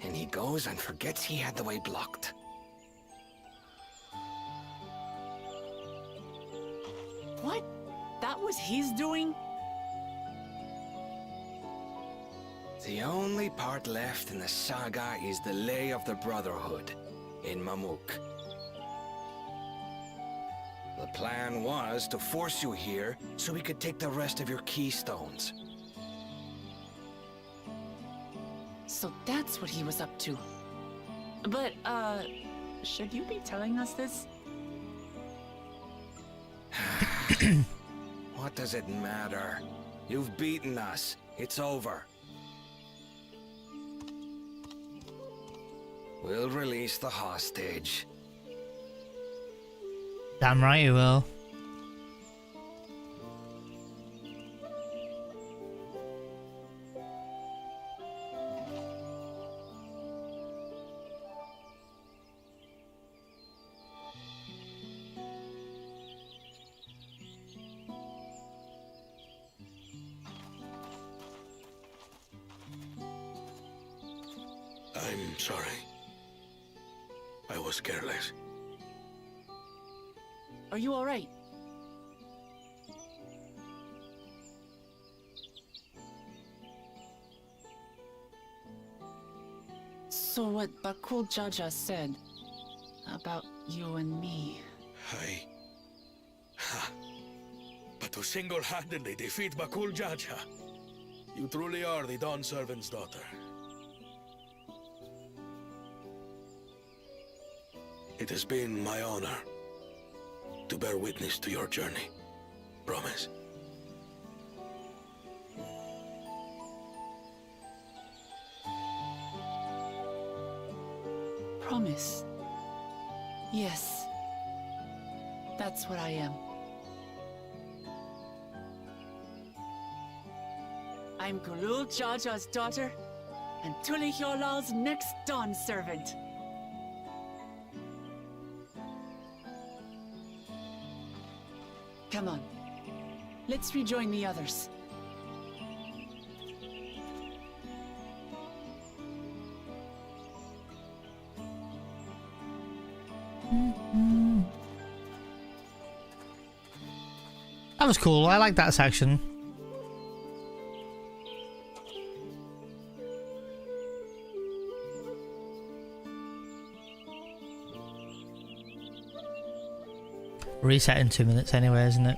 And he goes and forgets he had the way blocked. What? That was his doing? The only part left in the saga is the Lay of the Brotherhood in Mamuk. The plan was to force you here so we could take the rest of your keystones. So that's what he was up to. But, should you be telling us this? What does it matter? You've beaten us. It's over. We'll release the hostage. Damn right you will. I'm sorry. I was careless. Are you all right? So what Bakul Jaja said about you and me. But to single-handedly defeat Bakul Jaja, you truly are the Dawn Servant's daughter. It has been my honor to bear witness to your journey. Promise. Promise. Yes. That's what I am. I'm Gulul Jaja's daughter, and Tuli Hyolal's next Dawn servant. Come on. Let's rejoin the others. That was cool. I like that section. Reset in 2 minutes anyway, isn't it?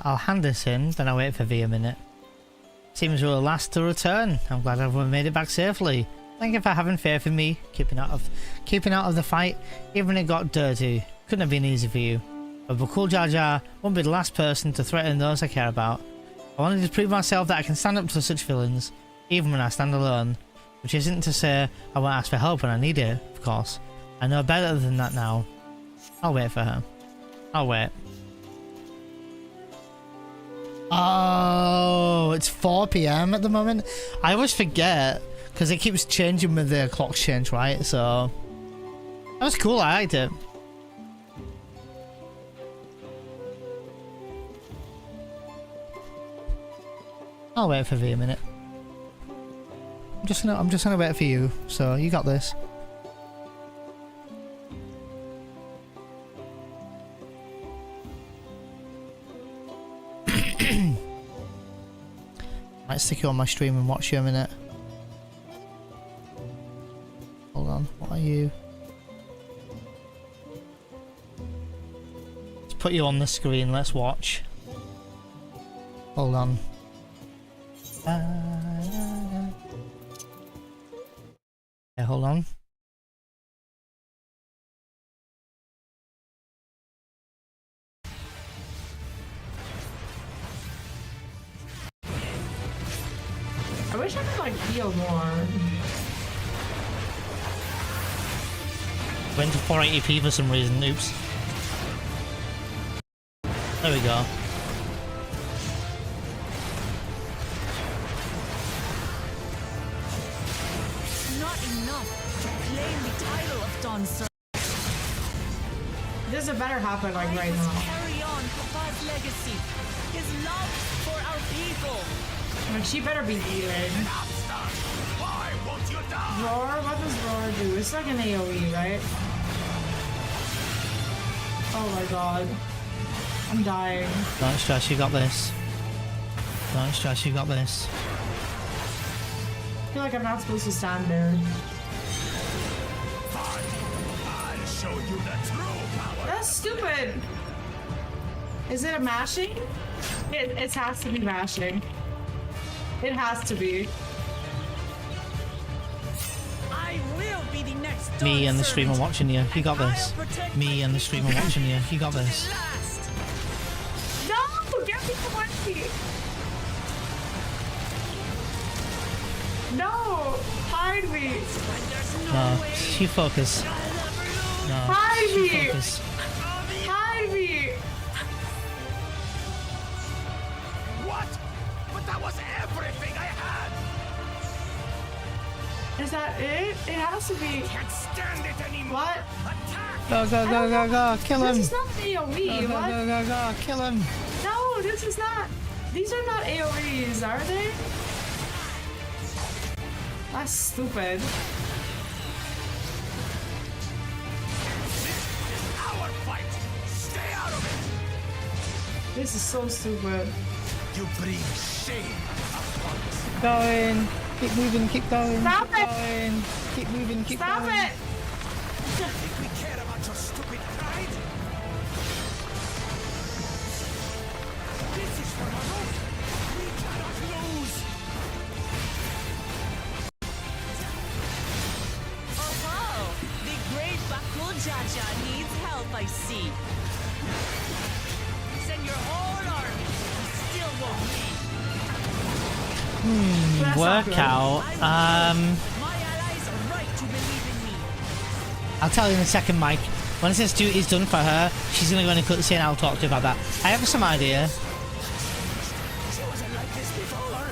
I'll hand this in, then I'll wait for V a minute. Seems we're last to return. I'm glad everyone made it back safely. Thank you for having faith in me, keeping out of the fight, even when it got dirty. Couldn't have been easy for you. But Bakul Jaja won't be the last person to threaten those I care about. I wanted to prove myself that I can stand up to such villains, even when I stand alone. Which isn't to say I won't ask for help when I need it, of course. I know better than that now. I'll wait for her. I'll wait. Oh, it's 4 PM at the moment. I always forget because it keeps changing with the clocks change, right? So that was cool. I liked it. I'll wait for V a minute. I'm just gonna wait for you. So you got this. Might stick you on my stream and watch you a minute. Hold on, what are you? Let's put you on the screen, let's watch. Hold on. Yeah, hold on. I wish I could like heal more. Went to 480p for some reason, oops. There we go. Not enough to claim the title of Dawn servant. This better happen like right must now. carry on Papa's legacy, his love for our people. Like she better be healing. Why won't you die? Roar? What does Roar do? It's like an AoE, right? Oh my god. I'm dying. Don't stress, you got this. Don't stress, you got this. I feel like I'm not supposed to stand there. I'll show you the true power. That's stupid. Is it a mashing? It has to be mashing. It has to be. I will be the next Dawn Me and the servant, streamer watching you. You got and this. I'll protect Me my and the streamer watching you. You got to the this. last. No! Get me away! No! Hide me! No, you focus. No, Hide you me! focus. Hide me! What? But that was everything I had. Is that it? It has to be. Can't stand it anymore. What? Attack! Go, go, go, go, go. Kill him. This is not AoE. Go, go, What? go, go, go. Kill him. No, this is not. These are not AoEs, are they? That's stupid. Our fight. Stay out of it. This is so stupid. You bring shame upon us. Keep going. Keep moving, keep going. Stop keep it. going. Keep moving, keep Stop going. it! Think we care about your stupid pride? This is for Manu. We cannot lose. Oh, the great Bakul Jaja needs help, I see. Send your whole army. We still won't lead. That's not good. Workout. My allies are right to believe in me. I'll tell you in a second, Mike. When this duty's done for her, she's gonna go in a cutscene and I'll talk to you about that. I have some idea. She wasn't like this before.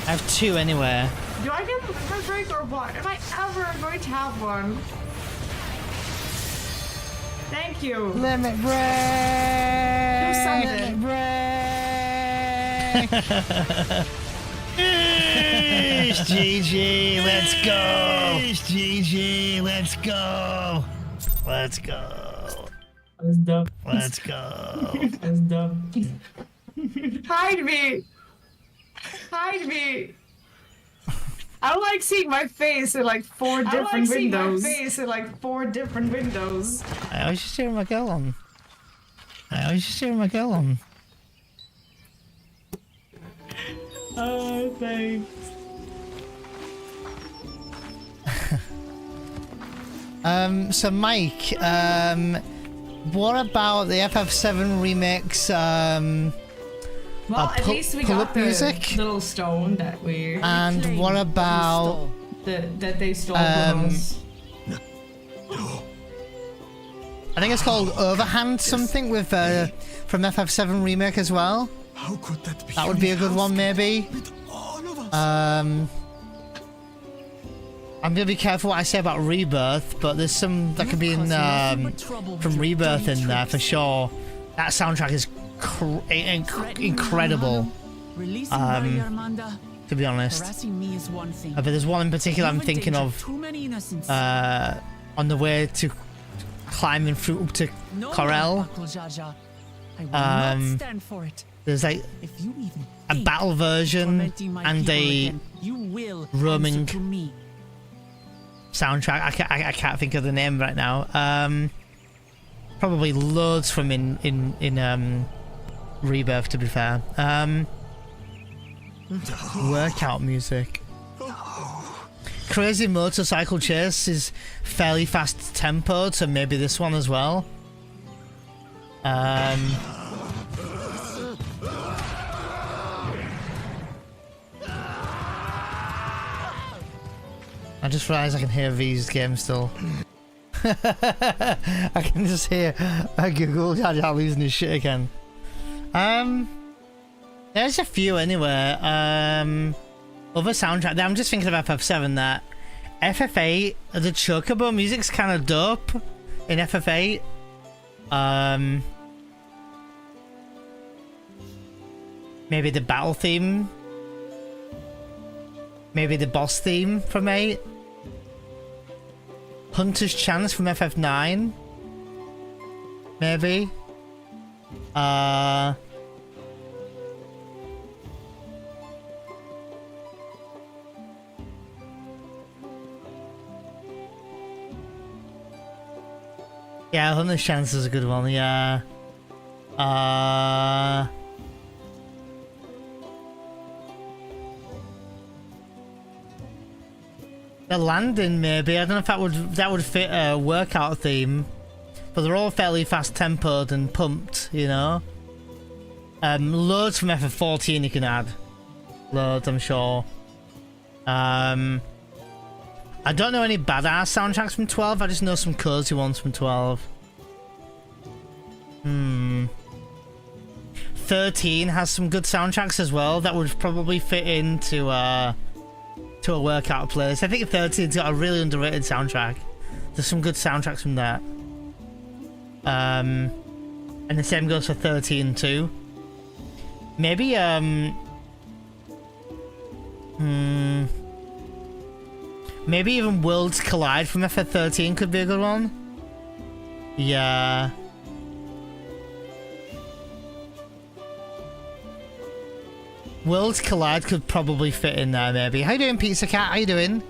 I have two anyway. Do I get a limit break or what? Am I ever going to have one? Thank you. Limit break! Do something. GG, let's go! GG, let's go! Let's go! That's dumb. Let's go! That's dumb. Hide me! Hide me! I like seeing my face in like four different windows. I was just cheering my girl on. Oh, thanks. So Mike, what about the FF7 remix, Well, at least we got the music? little stone that we And what about that they stole from us. I think it's called Overhand something with from FF7 remake as well. How could that be? That would be a good one, maybe. With all of us. I'm gonna be careful what I say about Rebirth, but there's some that could be in from Rebirth in there for sure. That soundtrack is incredible. To be honest, but there's one in particular I'm thinking of on the way to climbing through up to Corel. There's like a battle version and a roaming soundtrack. I can't think of the name right now. Probably loads from in Rebirth, to be fair. Workout music. Crazy Motorcycle Chase is fairly fast tempoed, so maybe this one as well. I just realised I can hear V's game still. I can just hear Google Jaja losing his shit again. There's a few anyway. Other soundtrack. I'm just thinking of FF7 that FF8, the Chocobo music's kind of dope in FF8. Maybe the battle theme. Maybe the boss theme from 8. Hunter's Chance from FF9. Maybe. Yeah, Hunter's Chance is a good one, yeah. The landing, maybe. I don't know if that would fit a workout theme, but they're all fairly fast tempoed and pumped, you know. Loads from FF14 you can add. Loads, I'm sure. I don't know any badass soundtracks from 12. I just know some cozy ones from 12. 13 has some good soundtracks as well that would probably fit into to a workout place. I think 13's got a really underrated soundtrack. There's some good soundtracks from that. And the same goes for 13 too. Maybe maybe even Worlds Collide from FF13 could be a good one. Yeah. Worlds Collide could probably fit in there, maybe. How you doing, Pizza Cat? How you doing?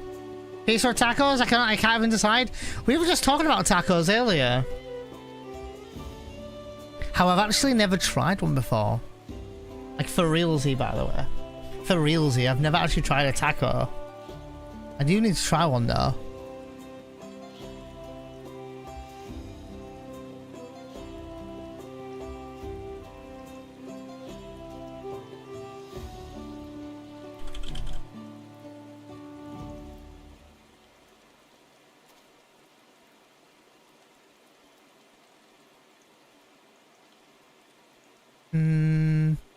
Pizza or tacos? I can't even decide. We were just talking about tacos earlier. How I've actually never tried one before. Like, for realsy, by the way. For realsy, I've never actually tried a taco. I do need to try one, though.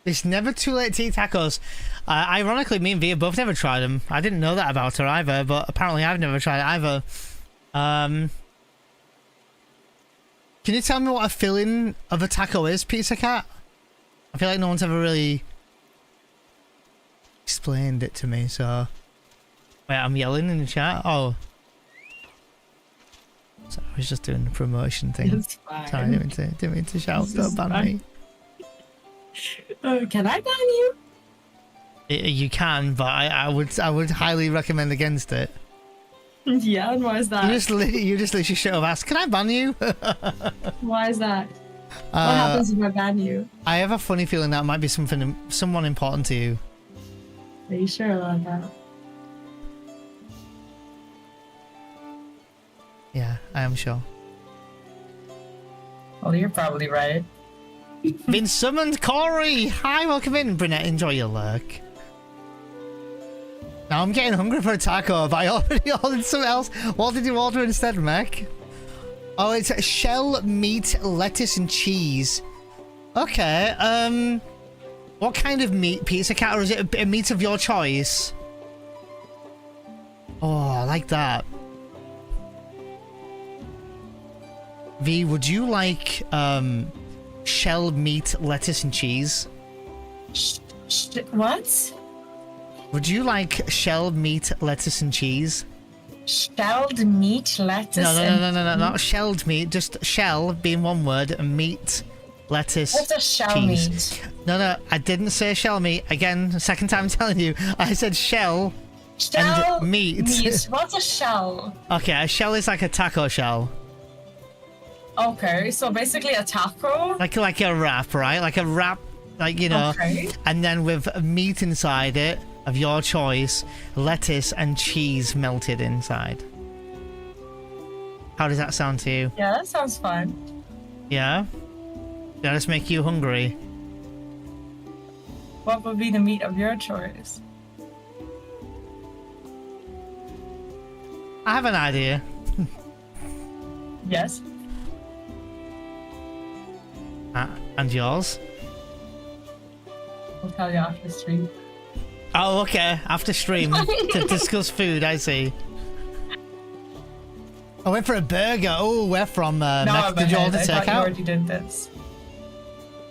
It's never too late to eat tacos. Ironically, me and Via both never tried them. I didn't know that about her either, but apparently I've never tried it either. Can you tell me what a filling of a taco is, Pizza Cat? I feel like no one's ever really explained it to me, so... Wait, I'm yelling in the chat? Oh. So I was just doing the promotion thing. It's fine. Sorry, didn't mean to shout. Don't ban me. Can I ban you? You can, but I would highly recommend against it. Yeah, and why is that? You just literally should have asked, can I ban you? Why is that? What happens if I ban you? I have a funny feeling that might be someone important to you. Are you sure about that? Yeah, I am sure. Well, you're probably right. Been summoned, Corey! Hi, welcome in, Brunette. Enjoy your lurk. Now I'm getting hungry for a taco, but I already ordered something else. What did you order instead, Mac? Oh, it's shell, meat, lettuce, and cheese. Okay, what kind of meat, Pizza Cat, or is it a meat of your choice? Oh, I like that. V, would you like, shell, meat, lettuce, and cheese? What? Would you like shelled meat, lettuce, and cheese? Shelled meat, lettuce, No, not shelled meat. Just shell being one word, and meat, lettuce, What's a shell cheese. meat? No, I didn't say shell meat. Again, second time telling you. I said shell and meat. What's a shell? Okay, a shell is like a taco shell. Okay, so basically a taco? Like a wrap, right? Like a wrap, like, you know. Okay. And then with meat inside it, of your choice, lettuce and cheese melted inside. How does that sound to you? Yeah, that sounds fun. Yeah? Did I just make you hungry? What would be the meat of your choice? I have an idea. Yes. And yours? I'll tell you after stream. Oh, okay. After stream to discuss food, I see. I went for a burger. Oh, we're from did you order I thought you takeout? already did this.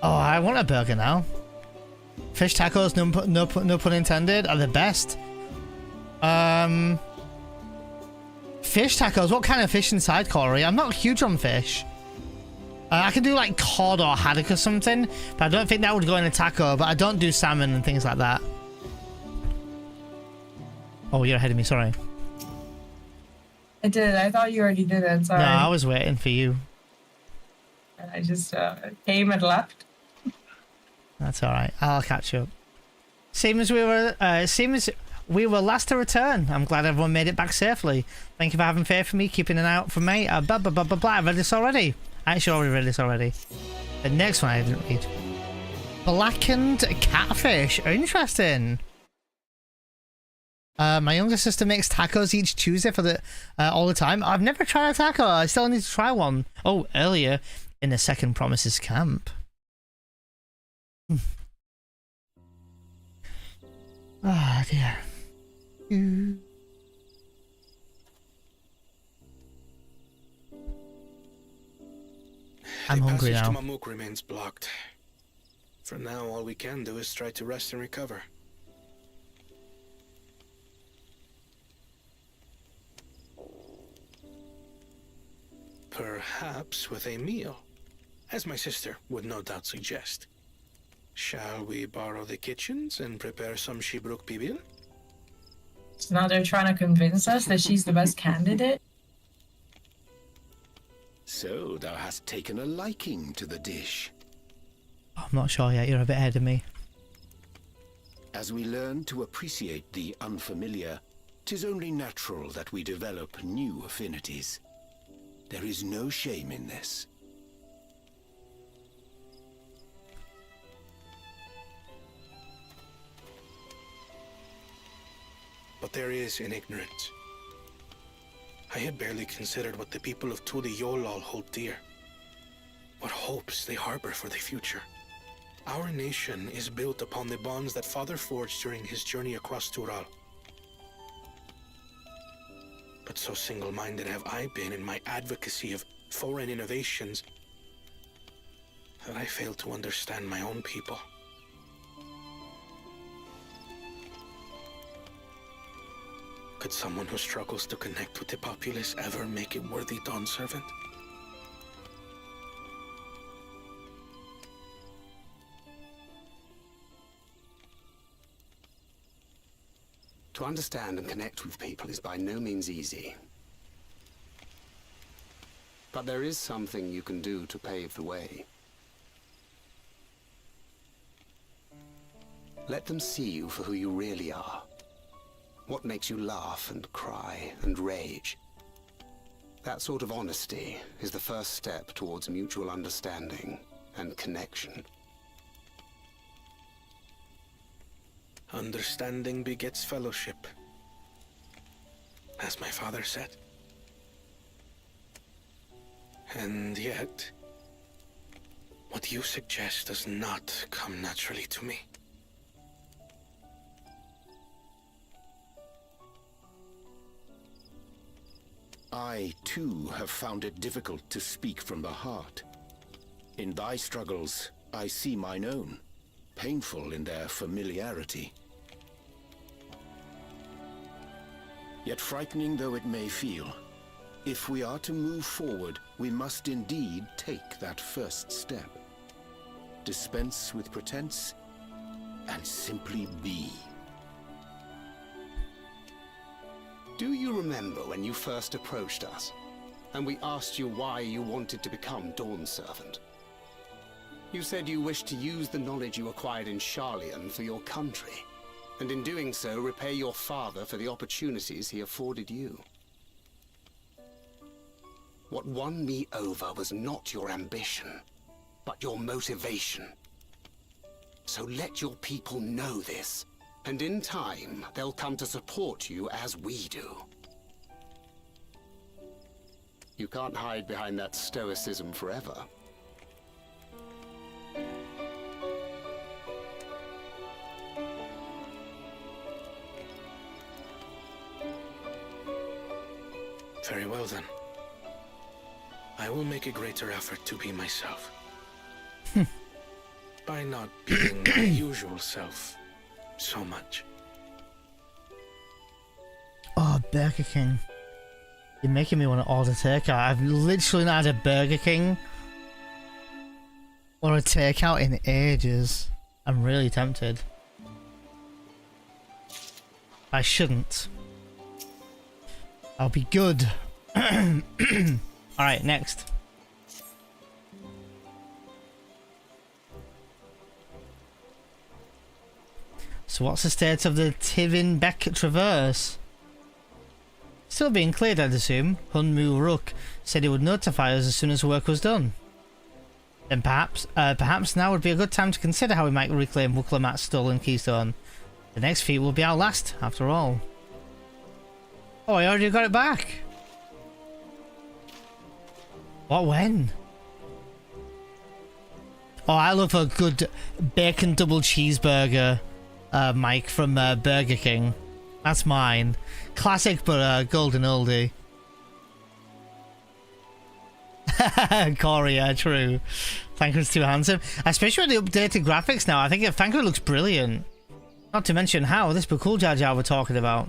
Oh, I want a burger now. Fish tacos, no pun intended, are the best. Fish tacos. What kind of fish inside, Corey? I'm not huge on fish. I can do like cod or haddock or something, but I don't think that would go in a taco. But I don't do salmon and things like that. Oh, you're ahead of me. Sorry. I did. I thought you already did it. Sorry. No, I was waiting for you. I just came and left. That's all right. I'll catch up. Same as we were last to return. I'm glad everyone made it back safely. Thank you for having faith in me, keeping an eye out for me. Blah blah blah blah blah. I read this already. I actually already read this already. The next one I didn't read. Blackened catfish. Interesting. My younger sister makes tacos each Tuesday for all the time. I've never tried a taco. I still need to try one. Oh, earlier in the Second Promises camp. Ah, dear. I'm hungry passage now. to Mamuk remains blocked. For now, all we can do is try to rest and recover. Perhaps with a meal, as my sister would no doubt suggest. Shall we borrow the kitchens and prepare some Shibruk Bibil? So now they're trying to convince us that she's the best candidate. So thou hast taken a liking to the dish. I'm not sure yet, you're a bit ahead of me. As we learn to appreciate the unfamiliar, 'tis only natural that we develop new affinities. There is no shame in this. But there is in ignorance. I had barely considered what the people of Tudi Yolal hold dear. What hopes they harbor for the future. Our nation is built upon the bonds that Father forged during his journey across Tural. But so single-minded have I been in my advocacy of foreign innovations that I failed to understand my own people. Could someone who struggles to connect with the populace ever make a worthy Dawn servant? To understand and connect with people is by no means easy. But there is something you can do to pave the way. Let them see you for who you really are. What makes you laugh and cry and rage. That sort of honesty is the first step towards mutual understanding and connection. Understanding begets fellowship, as my father said. And yet, what you suggest does not come naturally to me. I, too, have found it difficult to speak from the heart. In thy struggles, I see mine own, painful in their familiarity. Yet frightening though it may feel, if we are to move forward, we must indeed take that first step. Dispense with pretense, and simply be. Do you remember when you first approached us, and we asked you why you wanted to become Dawn Servant? You said you wished to use the knowledge you acquired in Sharlayan for your country, and in doing so repay your father for the opportunities he afforded you. What won me over was not your ambition, but your motivation. So let your people know this, and in time, they'll come to support you as we do. You can't hide behind that stoicism forever. Very well then. I will make a greater effort to be myself. By not being my usual self so much. Oh, Burger King. You're making me want to order takeout. I've literally not had a Burger King or a takeout in ages. I'm really tempted. I shouldn't. I'll be good. Alright, next. So what's the state of the Tivin Beck Traverse? Still being cleared, I'd assume. Hunmu Rook said he would notify us as soon as the work was done. Then perhaps now would be a good time to consider how we might reclaim Wuklamat's stolen keystone. The next feat will be our last, after all. Oh, I already got it back. What, when? Oh, I love a good bacon double cheeseburger, Mike, from Burger King. That's mine. Classic, but golden oldie. Corey, yeah, true. Thancred's too handsome. Especially with the updated graphics now, I think Thancred looks brilliant. Not to mention how this Bakul Jar Jar we're talking about.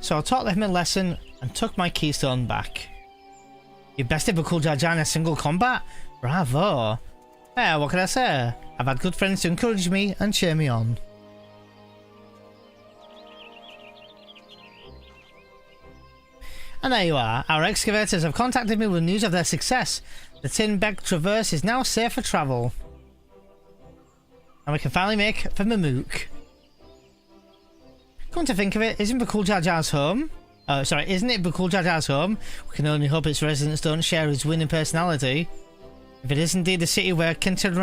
So I taught him a lesson and took my keystone back. You bested Bakul Jar Jar in a single combat? Bravo! Yeah, what can I say? I've had good friends to encourage me and cheer me on. And there you are. Our excavators have contacted me with news of their success. The Tin Beg Traverse is now safe for travel. And we can finally make for Mamook. Come to think of it, isn't Bakul Jar Jar's home? Isn't it Bakul Jar Jar's home? We can only hope its residents don't share his winning personality. If it is indeed the city where Ketan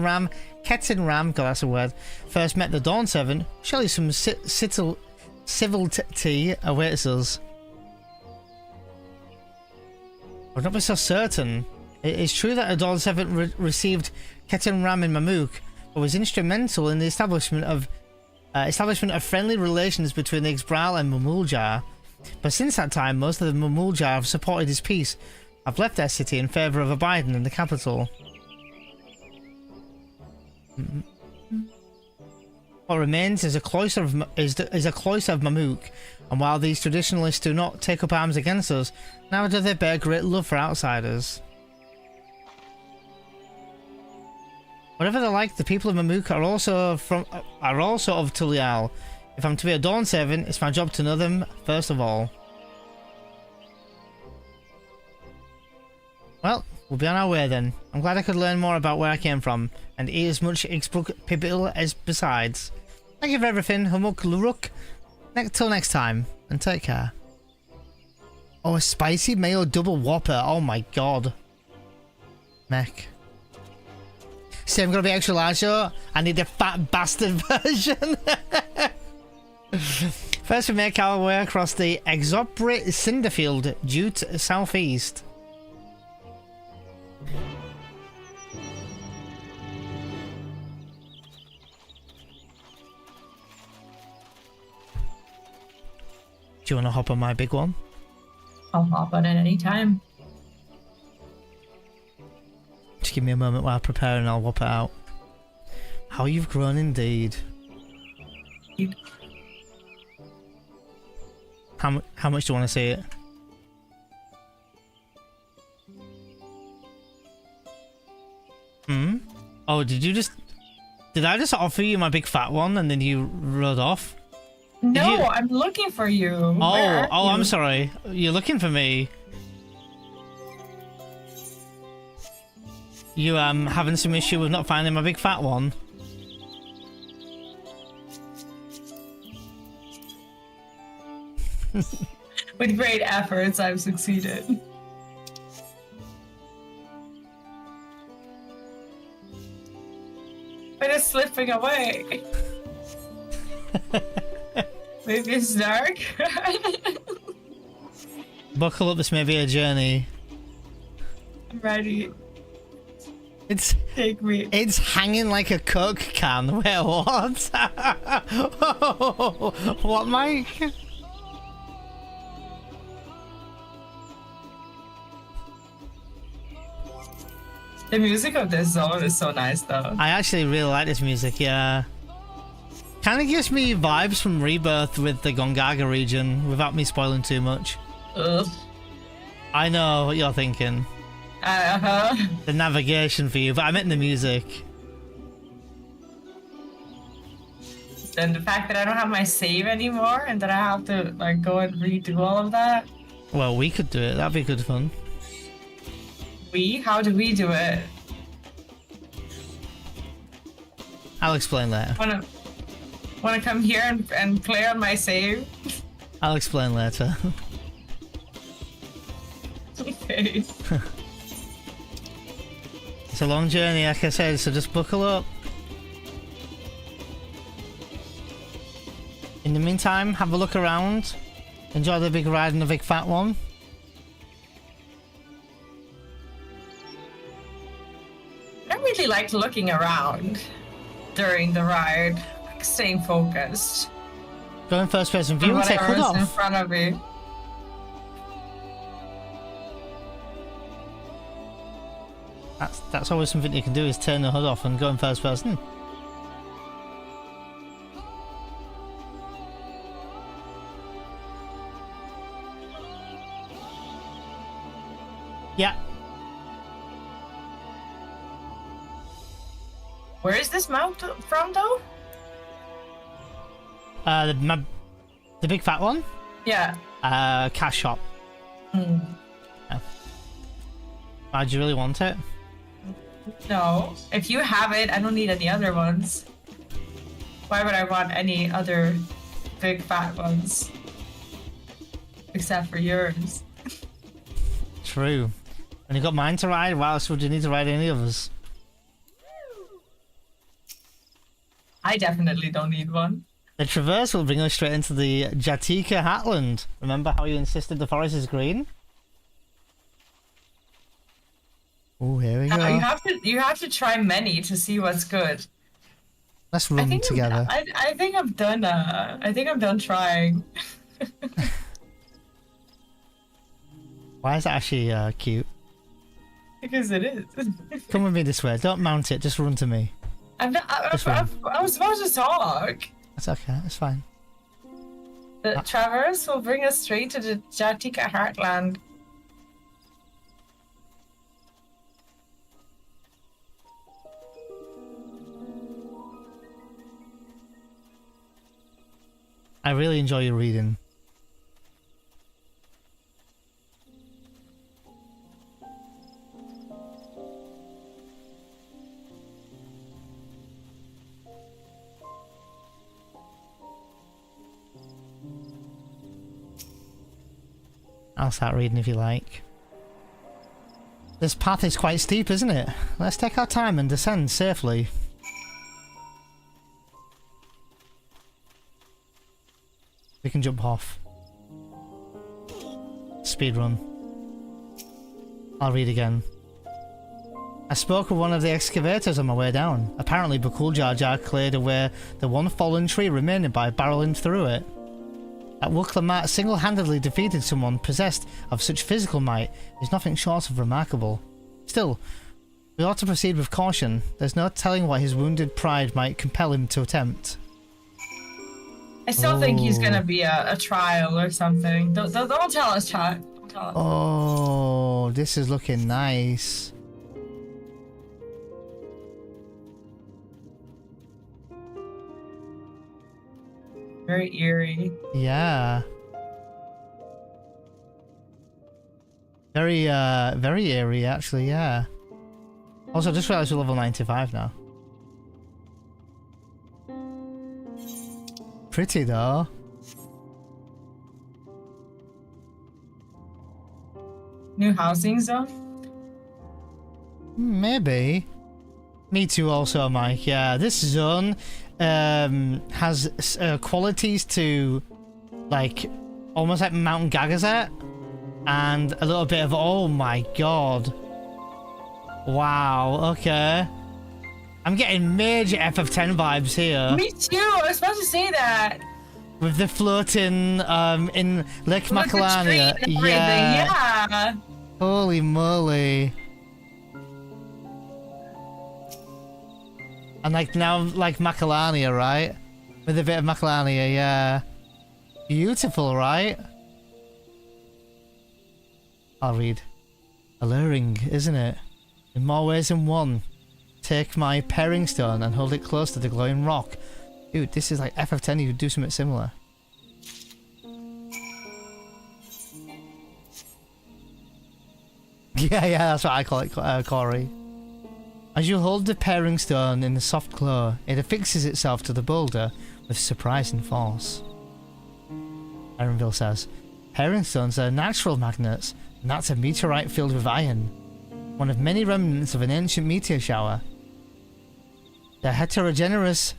Ram, God that's a word, first met the Dawn Servant, surely some civility awaits us. I would not be so certain. It is true that the Dawn Servant received Ketan Ram in Mamook, but was instrumental in the establishment of friendly relations between the Ixbral and Mamuljar. But since that time, most of the Mamuljar have supported his peace, have left their city in favour of abiding in the capital. What remains is a cloister of Mamook, and while these traditionalists do not take up arms against us, neither do they bear great love for outsiders. Whatever they're like, the people of Mamook are also of Tulial. If I'm to be a Dawn Servant, it's my job to know them first of all. Well, we'll be on our way then. I'm glad I could learn more about where I came from, and eat as much Pibil as besides. Thank you for everything, Humuk Luruk. Till next time, and take care. Oh, a spicy mayo double whopper. Oh my god. Mech. See, I'm gonna be extra large though. I need the fat bastard version. First we make our way across the Exobrate Cinderfield due to southeast. Do you want to hop on my big one? I'll hop on it any time. Just give me a moment while I prepare and I'll whop it out. How you've grown indeed. How much do you want to see it? Hmm? Oh, did I just offer you my big fat one and then you rode off? No, I'm looking for you. Oh, I'm sorry. You're looking for me. You having some issue with not finding my big fat one? With great efforts, I've succeeded. But it's slipping away. Maybe it's dark. Buckle up, this may be a journey. I'm ready. Take me. It's hanging like a Coke can. Wait, what? What, Mike? The music of this zone is so nice, though. I actually really like this music, yeah. Kind of gives me vibes from Rebirth with the Gongaga region, without me spoiling too much. Ugh. I know what you're thinking. The navigation for you, but I meant the music. And the fact that I don't have my save anymore, and that I have to like go and redo all of that. Well, we could do it. That'd be good fun. How do we do it? I'll explain later. Wanna come here and play on my save? I'll explain later. Okay. It's a long journey, like I said, so just buckle up. In the meantime, have a look around. Enjoy the big ride and the big fat one. I don't really like like looking around during the ride, like staying focused. Go in first person view and take hood Whatever's in off. front of me. That's always something you can do, is turn the hood off and go in first person. Yeah. Where is this mount from, though? The big fat one? Yeah. Cash shop. Hmm. Yeah. Why, do you really want it? No. If you have it, I don't need any other ones. Why would I want any other big fat ones? Except for yours. True. And you got mine to ride, why else would you need to ride any others? I definitely don't need one. The traverse will bring us straight into the Jatika Hatland. Remember how you insisted the forest is green? Oh, here we go. You have to try many to see what's good. Let's run together. I think I'm done. I think I'm done trying. Why is that actually cute? Because it is. Come with me this way. Don't mount it. Just run to me. I'm supposed to talk. That's okay. That's fine. The traverse will bring us straight to the Jatika Heartland. I really enjoy your reading. I'll start reading if you like. This path is quite steep, isn't it? Let's take our time and descend safely. We can jump off. Speedrun. I'll read again. I spoke with one of the excavators on my way down. Apparently Bakul Jar Jar cleared away the one fallen tree remaining by barreling through it. That Wuklamat single-handedly defeated someone possessed of such physical might is nothing short of remarkable. Still, we ought to proceed with caution. There's no telling what his wounded pride might compel him to attempt. I still think he's gonna be a trial or something. Don't tell us, chat. Don't tell us. Oh, this is looking nice. Very eerie. Yeah. Very eerie, actually, yeah. Also, I just realized we're level 95 now. Pretty, though. New housing zone? Maybe. Me too also, Mike. Yeah, this zone has qualities to, like, almost like Mount Gagazet, and a little bit of, oh my god. Wow, okay. I'm getting major FF10 vibes here. Me too, I was supposed to say that. With the floating in Lake Macalania. Yeah. Holy moly. And like now, like Macalania, right? With a bit of Macalania, yeah. Beautiful, right? I'll read. Alluring, isn't it? In more ways than one. Take my pairing stone and hold it close to the glowing rock. Dude, this is like FF10, you would do something similar. Yeah, that's what I call it, Corey. As you hold the pairing stone in the soft glow, it affixes itself to the boulder with surprising force. Erenville says, pairing stones are natural magnets, and that's a meteorite filled with iron. One of many remnants of an ancient meteor shower. The heterogeneous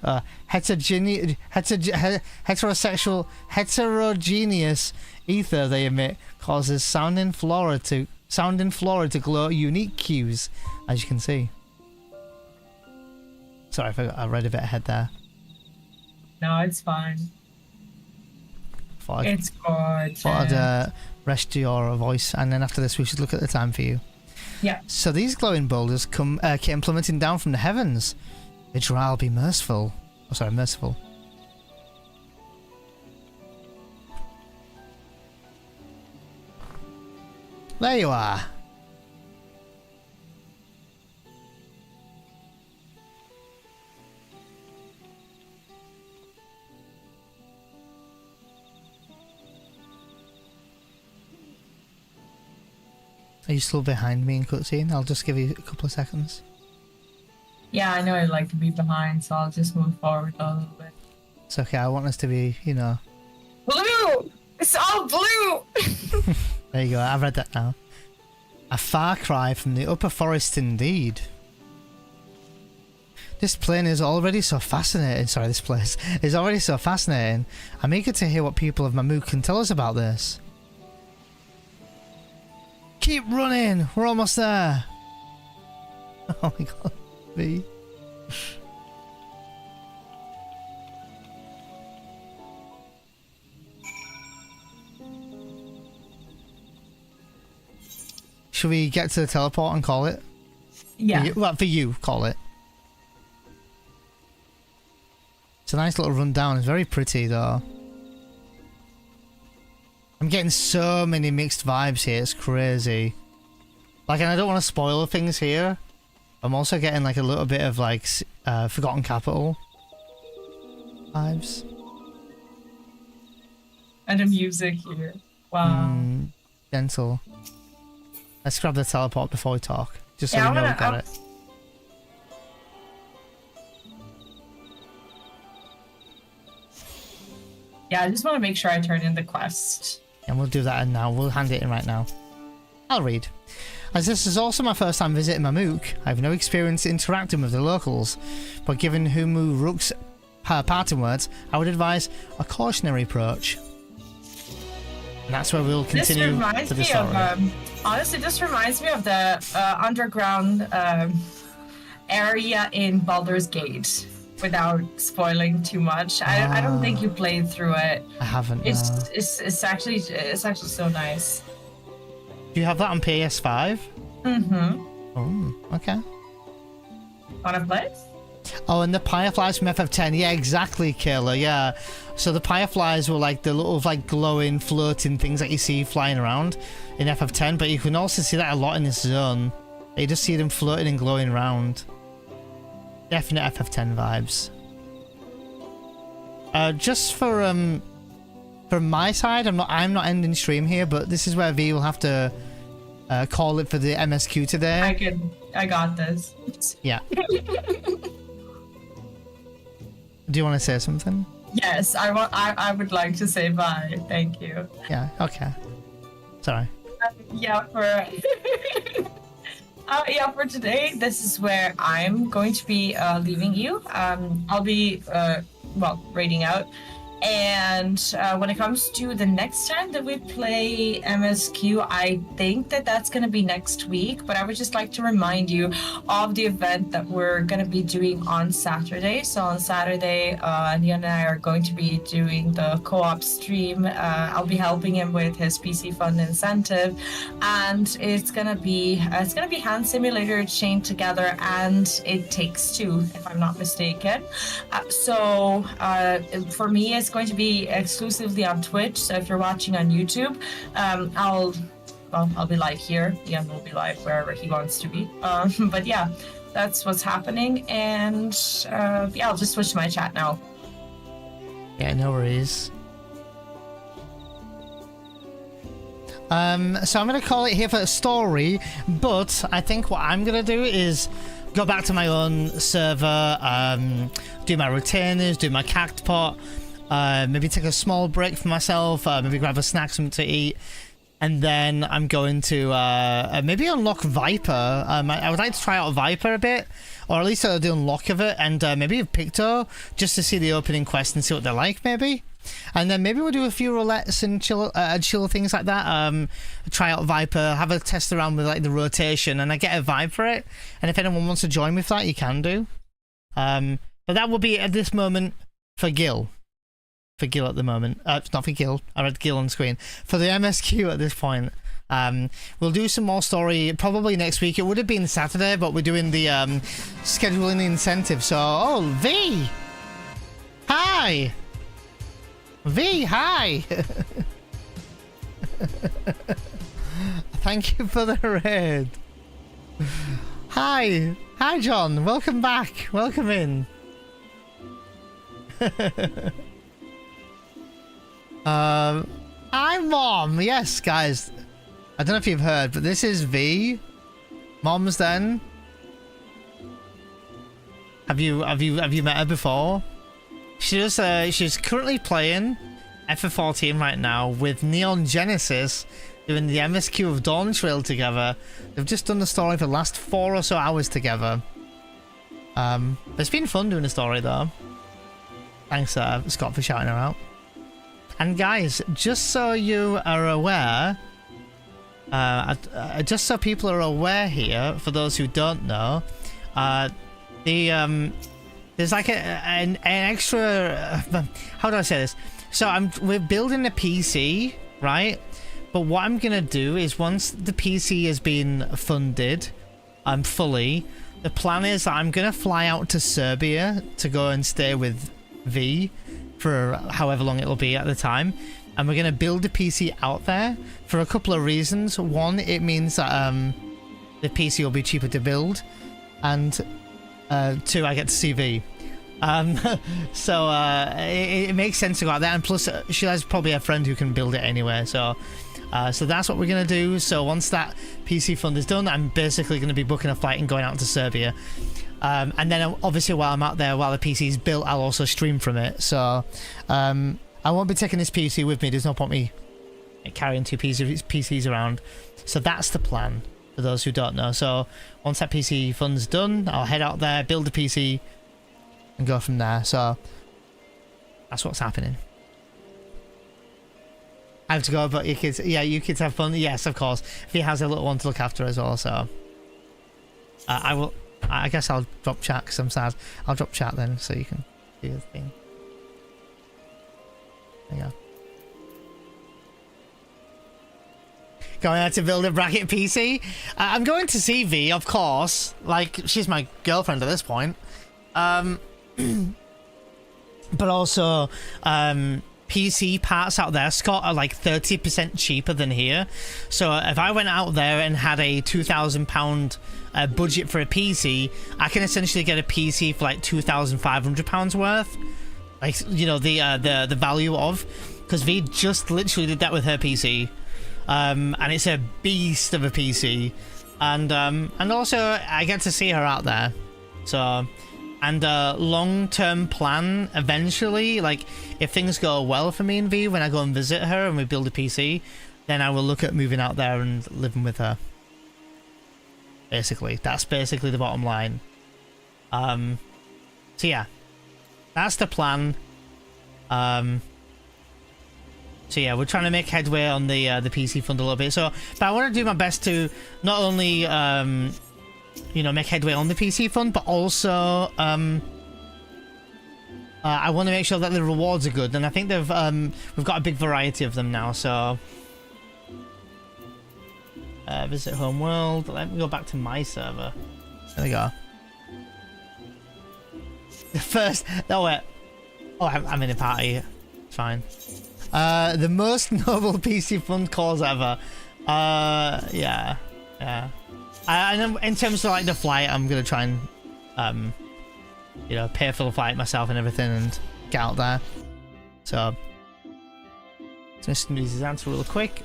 ether they emit causes sound and flora to glow unique hues, as you can see. Sorry, I read a bit ahead there. No, it's fine. It's gorgeous. Thought I'd rest your voice, and then after this we should look at the time for you. Yeah. So these glowing boulders came plummeting down from the heavens. Idral, be merciful. Oh, sorry, merciful. There you are. Are you still behind me in cutscene? I'll just give you a couple of seconds. Yeah, I know I'd like to be behind, so I'll just move forward a little bit. It's okay, I want us to be, you know... Blue! It's all blue! There you go, I've read that now. A far cry from the upper forest indeed. This plane is already so fascinating. Sorry, this place is already so fascinating. I'm eager to hear what people of Mamuk can tell us about this. Keep running! We're almost there! Oh my god, me. Should we get to the teleport and call it? Yeah. For you, call it. It's a nice little rundown. It's very pretty though. I'm getting so many mixed vibes here, it's crazy. Like, and I don't want to spoil things here. I'm also getting like a little bit of like Forgotten Capital vibes. And the music here. Wow. Gentle. Let's grab the teleport before we talk. Just so Yeah, we know we got it. Yeah, I just want to make sure I turn in the quest. And we'll do that now. We'll hand it in right now. I'll read. As this is also my first time visiting Mamuk, I have no experience interacting with the locals, but given Humu Rook's parting words, I would advise a cautionary approach. And that's where we'll continue to the story. Honestly, this reminds me of the underground area in Baldur's Gate. Without spoiling too much, I don't think you played through it. I haven't. It's actually so nice. Do you have that on PS5? Mm-hmm. Oh, okay. Wanna play? Oh, and the fireflies from FF10. Yeah, exactly, Kayla. Yeah. So the fireflies were like the little like glowing, floating things that you see flying around in FF10, but you can also see that a lot in this zone. You just see them floating and glowing around. Definite FF10 vibes. Just for my side, I'm not ending stream here, but this is where V will have to call it for the MSQ today. I got this. Yeah. Do you want to say something? Yes, I would like to say bye. Thank you. Yeah. Okay. Sorry. For today, this is where I'm going to be leaving you. I'll be raiding out. And when it comes to the next time that we play MSQ, I think that's going to be next week. But I would just like to remind you of the event that we're going to be doing on Saturday. So on Saturday, Neon and I are going to be doing the co-op stream. I'll be helping him with his PC Fund incentive, and it's going to be Hand Simulator chained together, and It Takes Two, if I'm not mistaken. For me, it's going to be exclusively on Twitch, so if you're watching on YouTube, I'll be live here. Ian will be live wherever he wants to be. But yeah, that's what's happening, and I'll just switch to my chat now. Yeah, no worries. So I'm gonna call it here for a story, but I think what I'm gonna do is go back to my own server, do my retainers, do my cact pot, maybe take a small break for myself, maybe grab a snack, something to eat, and then I'm going to maybe unlock Viper. I would like to try out Viper a bit, or at least do unlock of it, and maybe Picto, just to see the opening quest and see what they're like, maybe. And then maybe we'll do a few roulettes and chill things like that. Try out Viper, have a test around with like the rotation, and I get a vibe for it. And if anyone wants to join me for that, you can do. But that will be at this moment for Gil. For Gil at the moment. It's not for Gil. I read Gil on screen. For the MSQ at this point. We'll do some more story probably next week. It would have been Saturday, but we're doing the scheduling incentive. So, oh, V! Hi! V, hi! Thank you for the raid. Hi! Hi, John! Welcome back! Welcome in! Hi, Mom! Yes, guys. I don't know if you've heard, but this is V. Mom's then. Have you met her before? She's currently playing FF14 right now with Neon Genesis, doing the MSQ of Dawntrail together. They've just done the story for the last 4 or so hours together. It's been fun doing the story though. Thanks, Scott, for shouting her out. And guys, just so you are aware, just so people are aware here, for those who don't know, there's like an extra. How do I say this? So we're building a PC, right? But what I'm gonna do is once the PC has been funded, fully, the plan is that I'm gonna fly out to Serbia to go and stay with V for however long it'll be at the time, and we're going to build a PC out there for a couple of reasons. One, it means that the PC will be cheaper to build, and 2, I get to see V. So it makes sense to go out there, and plus she has probably a friend who can build it anyway, so that's what we're going to do. So once that PC fund is done, I'm basically going to be booking a flight and going out to Serbia. And then obviously while I'm out there, while the PC is built, I'll also stream from it. So I won't be taking this PC with me. There's no point me carrying 2 PCs around. So that's the plan, for those who don't know. So once that PC fund's done, I'll head out there, build a PC, and go from there. So that's what's happening. I have to go, but you kids, yeah, you kids have fun. Yes, of course. He has a little one to look after as well, so I guess I'll drop chat because I'm sad. I'll drop chat then so you can do the thing. There you go. Going out to build a bracket PC. I'm going to see V, of course. Like, she's my girlfriend at this point. But also, PC parts out there, Scott, are like 30% cheaper than here. So if I went out there and had a £2,000 budget for a PC, I can essentially get a PC for like £2,500 worth. Like, you know, the value of, because V just literally did that with her PC, and it's a beast of a PC, and also I get to see her out there. So, and long-term plan eventually, like if things go well for me and V when I go and visit her and we build a PC, then I will look at moving out there and living with her. Basically, that's basically the bottom line. So yeah, that's the plan. So yeah, we're trying to make headway on the PC fund a little bit. So, but I want to do my best to not only you know, make headway on the PC fund, but also I want to make sure that the rewards are good, and I think they've we've got a big variety of them now. So visit home world. Let me go back to my server. There we go. The first. No wait. Oh, I'm in a party. It's fine. The most noble PC fund cause ever. Yeah. And in terms of like the flight, I'm gonna try and you know, pay for the flight myself and everything and get out there. So just gonna use his answer real quick.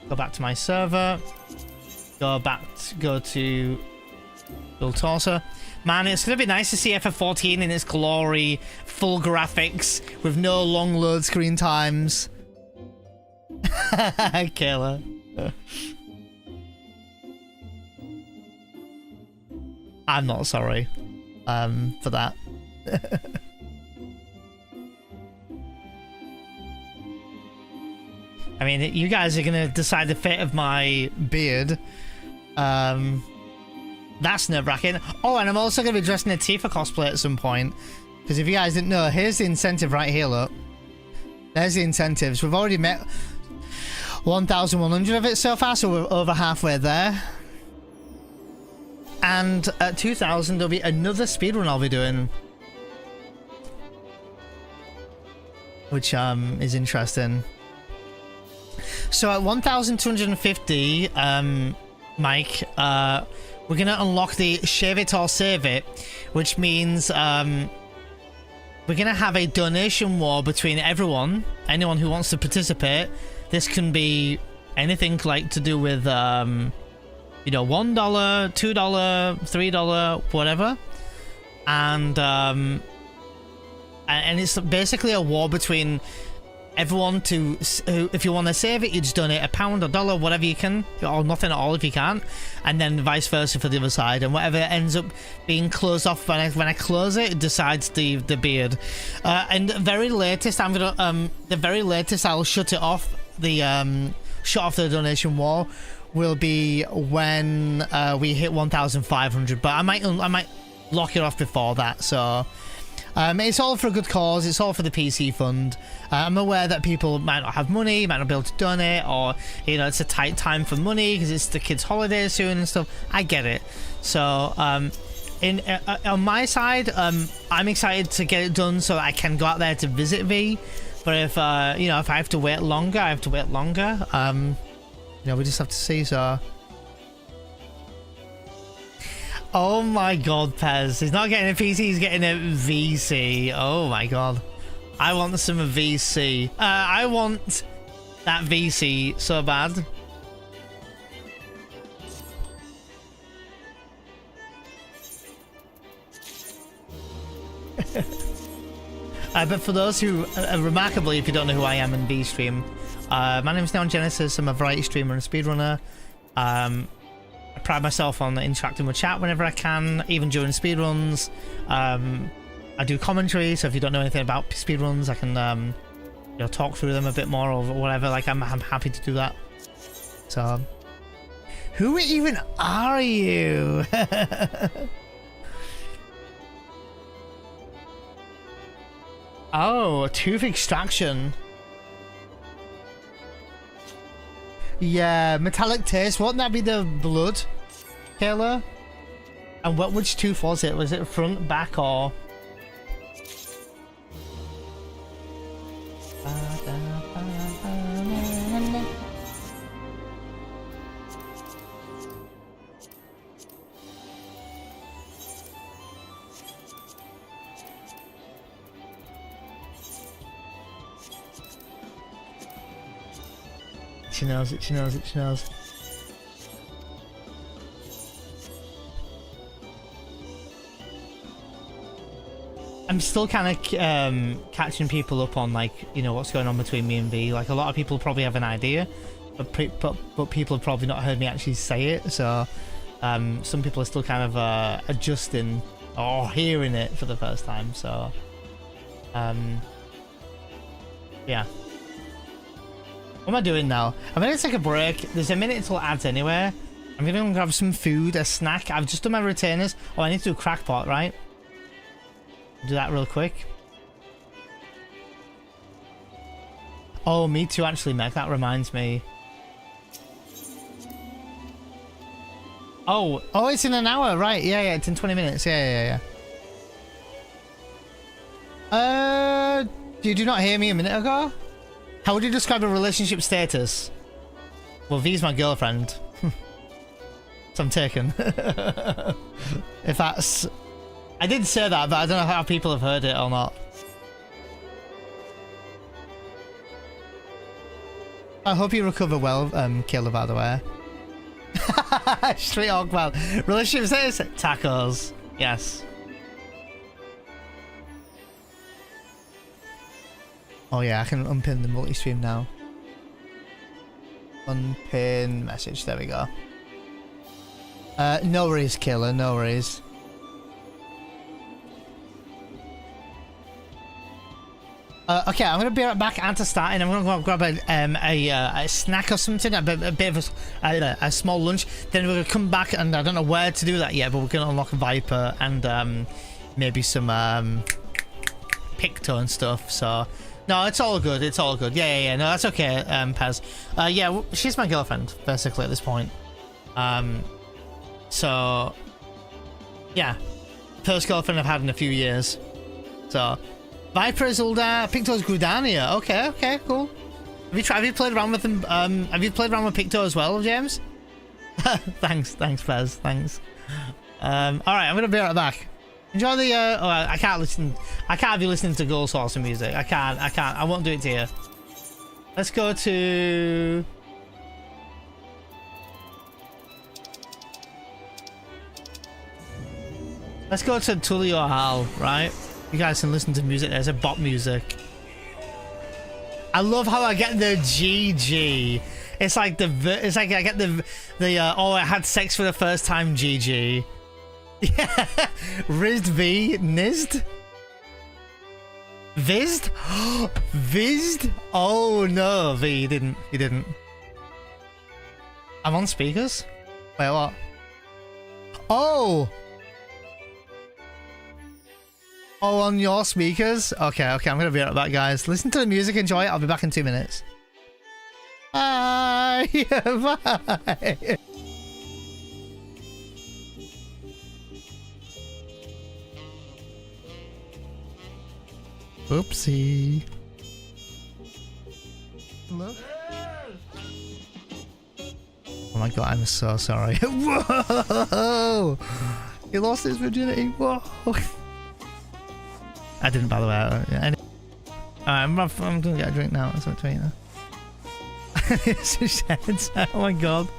Go back to my server. Go to Build Torso. Man, it's gonna be nice to see FF14 in its glory, full graphics with no long load screen times. Kayla. I'm not sorry for that. I mean, you guys are gonna decide the fate of my beard. That's nerve-wracking. Oh, and I'm also going to be dressed in a Tifa cosplay at some point. Because if you guys didn't know, here's the incentive right here, look. There's the incentives. We've already met 1,100 of it so far, so we're over halfway there. And at 2,000, there'll be another speedrun I'll be doing. Which is interesting. So at 1,250, Mike, we're going to unlock the Shave It or Save It, which means we're going to have a donation war between everyone, anyone who wants to participate. This can be anything like to do with, you know, $1, $2, $3, whatever. And it's basically a war between everyone to, if you want to save it, you just donate £1, $1, whatever you can, or nothing at all if you can't, and then vice versa for the other side. And whatever ends up being closed off when I close it, it decides the beard. And the very latest, I'm gonna the very latest I'll shut it off. Shut off the donation wall will be when we hit 1,500. But I might lock it off before that. So. It's all for a good cause. It's all for the PC fund. I'm aware that people might not have money, might not be able to donate, or, you know, it's a tight time for money because it's the kids' holidays soon and stuff. I get it. So, on my side, I'm excited to get it done so I can go out there to visit V. But if, you know, if I have to wait longer, I have to wait longer. You know, we just have to see, so... Oh my god, Pez. He's not getting a PC, he's getting a VC. Oh my god. I want some VC. I want that VC so bad. But for those who, remarkably, if you don't know who I am in V-Stream, my name is Neon Genesis. I'm a variety streamer and speedrunner. I pride myself on interacting with chat whenever I can, even during speedruns. I do commentary, so if you don't know anything about speedruns, I can you know, talk through them a bit more or whatever. Like, I'm happy to do that. So, who even are you? Oh, tooth extraction. Yeah, metallic taste. Wouldn't that be the blood, Kayla? And which tooth was it? Was it front, back, or? She knows it, she knows it, she knows. I'm still kind of catching people up on, like, you know, what's going on between me and V. Like, a lot of people probably have an idea, but people have probably not heard me actually say it. So some people are still kind of adjusting or hearing it for the first time. So yeah. What am I doing now? I'm gonna take a break. There's a minute until ads anyway. I'm gonna grab some food, a snack. I've just done my retainers. Oh, I need to do a crackpot, right? Do that real quick. Oh, me too, actually, Meg. That reminds me. Oh, it's in an hour, right? Yeah, it's in 20 minutes. Yeah. Did you not hear me a minute ago? How would you describe a relationship status? Well, V's my girlfriend. So I'm taken. If that's... I did say that, but I don't know how people have heard it or not. I hope you recover well, Killer, by the way. Street Hawk, relationship status? Tacos. Yes. Oh yeah, I can unpin the multi-stream now. Unpin message, there we go. No worries, Killer, no worries. Okay, I'm gonna be right back after starting. I'm gonna go grab a snack or something, a bit of a small lunch. Then we're gonna come back, and I don't know where to do that yet, but we're gonna unlock a Viper and maybe some Picto and stuff. So no, it's all good. It's all good. Yeah. No, that's okay, Pez. Yeah, she's my girlfriend basically at this point. So yeah, first girlfriend I've had in a few years. So. Viper Isolda, Picto's Grudania. Okay, cool. Have you played around with them? Have you played around with Picto as well, James? thanks, Fez. Thanks. All right, I'm gonna be right back. Enjoy the. Oh, I can't listen. I can't have you listening to Ghoul Saucer music. I can't. I won't do it to you. Let's go to. Let's go to Tulio Hal, right? You guys can listen to music. There's a bot music. I love how I get the GG. It's like I get the oh, I had sex for the first time GG. Yeah. Rizd V Nizd Vizd Vizd. Oh no, V, you didn't. I'm on speakers. Wait, what? Oh, on your speakers? Okay, I'm gonna be right back, guys. Listen to the music, enjoy it. I'll be back in 2 minutes. Bye. Bye. Oopsie. Look. Oh my god, I'm so sorry. Whoa! He lost his virginity. Whoa! I didn't, by the way. Alright, I'm gonna get a drink now. That's what I'm telling you now. Oh my god.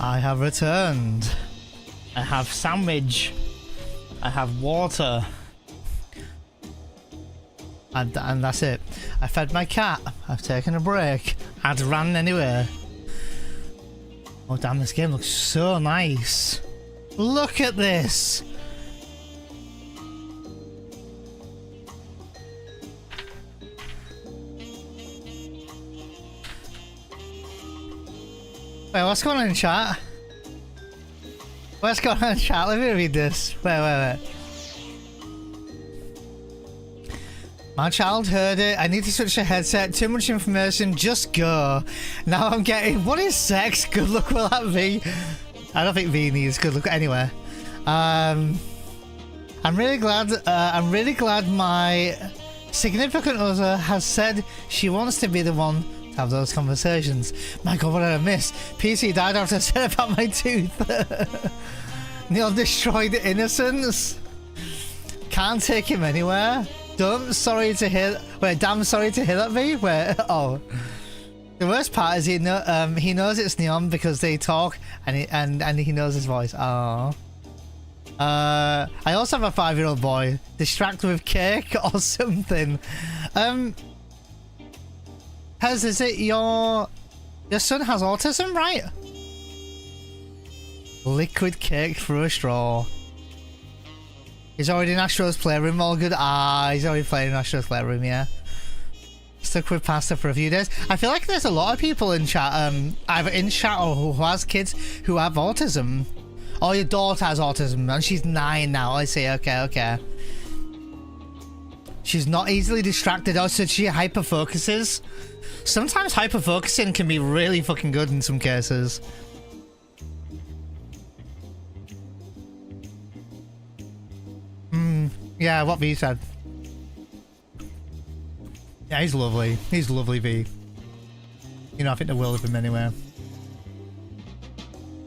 I have returned. I have sandwich. I have water. And that's it. I fed my cat. I've taken a break. I'd ran anyway. Oh damn, this game looks so nice. Look at this. Wait, what's going on in chat? What's going on in chat? Let me read this. Wait. My child heard it. I need to switch the headset. Too much information. Just go. Now I'm getting... What is sex? Good luck will that be? I don't think V needs good luck. Anyway. I'm really glad my significant other has said she wants to be the one to have those conversations. My god, what did I miss? PC died after I said about my tooth. Neil destroyed innocence. Can't take him anywhere. Damn sorry to hear that, V. Where? Oh, the worst part is he knows it's Neon because they talk and he knows his voice. Oh. I also have a 5-year-old boy. Distract with cake or something. Is it your son has autism, right? Liquid cake through a straw. He's already in Astro's Playroom, all good. Ah, he's already playing in Astro's Playroom, yeah. Stuck with pasta for a few days. I feel like there's a lot of people in chat, either in chat or who has kids who have autism. Oh, your daughter has autism, and she's 9 now. I see, okay. She's not easily distracted. Oh, so she hyper-focuses. Sometimes hyper-focusing can be really fucking good in some cases. Yeah, what V said. Yeah, he's lovely. He's lovely, V. You know, I think the world of him anyway.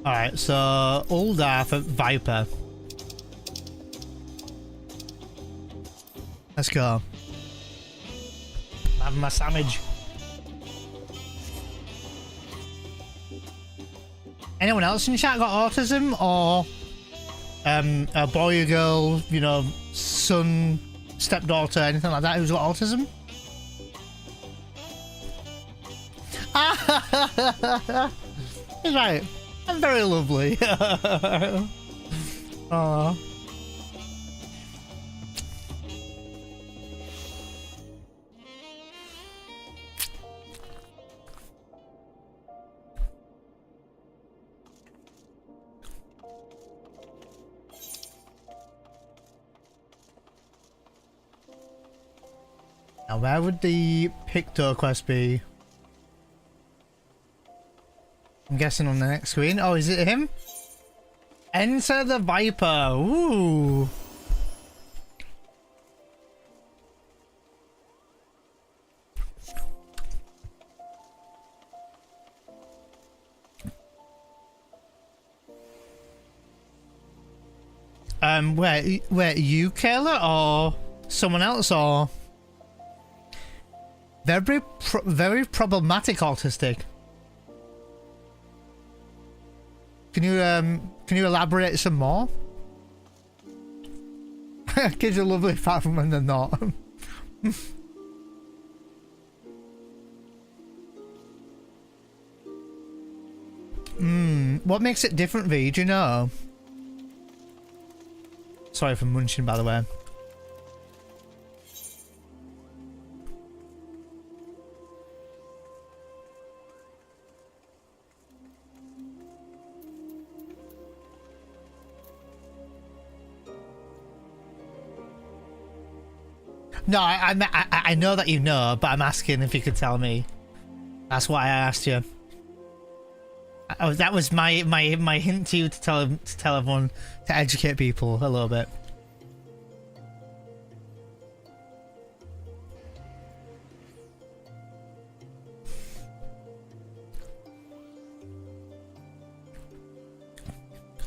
Alright, so Uldar for Viper. Let's go. I'm having my sandwich. Anyone else in chat got autism, or a boy or girl, you know, son, stepdaughter, anything like that who's got autism? He's right. I'm very lovely. Aww. Now, where would the Picto quest be? I'm guessing on the next screen. Oh, is it him? Enter the Viper. Ooh. Where you, Kayla, or someone else, or very problematic autistic? Can you elaborate some more? Kids are lovely apart from when they're not. What makes it different, V? Do you know? Sorry for munching, by the way. No, I know that you know, but I'm asking if you could tell me. That's why I asked you. Oh, that was my hint to you to tell everyone, to educate people a little bit.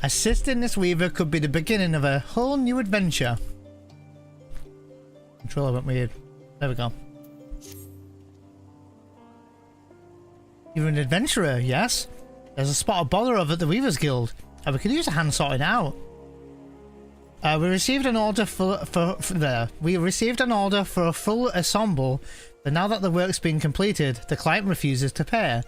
Assisting this weaver could be the beginning of a whole new adventure. Controller went weird. There we go. You're an adventurer, yes? There's a spot of bother over at the Weavers Guild. We could use a hand sorting out. We received an order for a full ensemble, but now that the work's been completed, the client refuses to pay.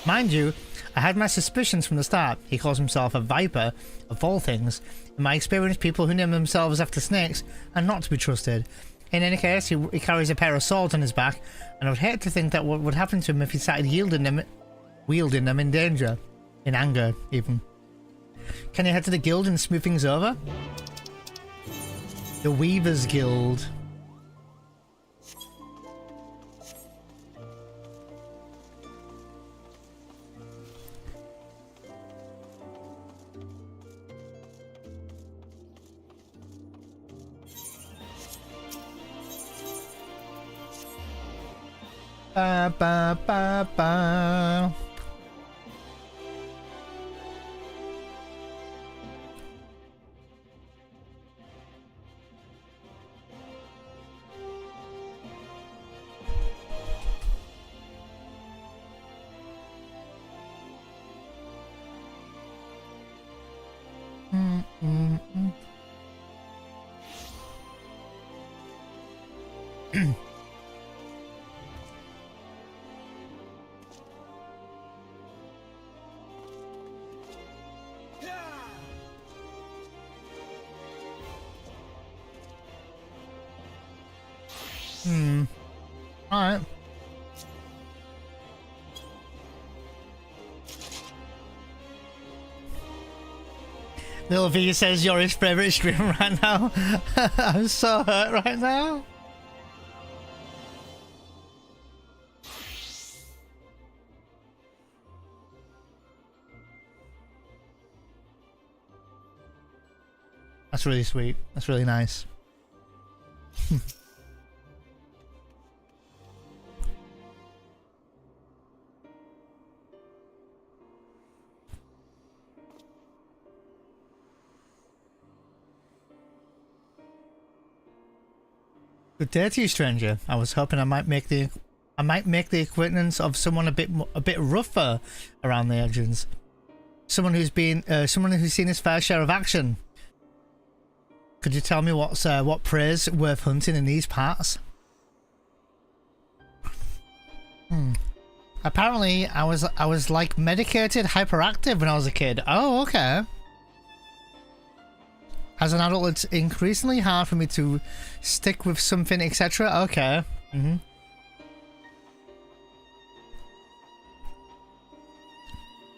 Mind you, I had my suspicions from the start. He calls himself a viper, of all things. In my experience, people who name themselves after snakes are not to be trusted. In any case, he carries a pair of swords on his back, and I would hate to think that what would happen to him if he started wielding them in danger. In anger, even. Can you head to the guild and smooth things over? The Weavers Guild. Ba ba ba ba. Alright. Little V says you're his favourite streamer right now. I'm so hurt right now. That's really sweet. That's really nice. Good day to you, stranger. I was hoping I might make the acquaintance of someone a bit rougher around the edges. Someone who's seen his fair share of action. Could you tell me what prey's worth hunting in these parts? Apparently, I was like medicated hyperactive when I was a kid. Oh, okay. As an adult, it's increasingly hard for me to stick with something, etc. Okay. And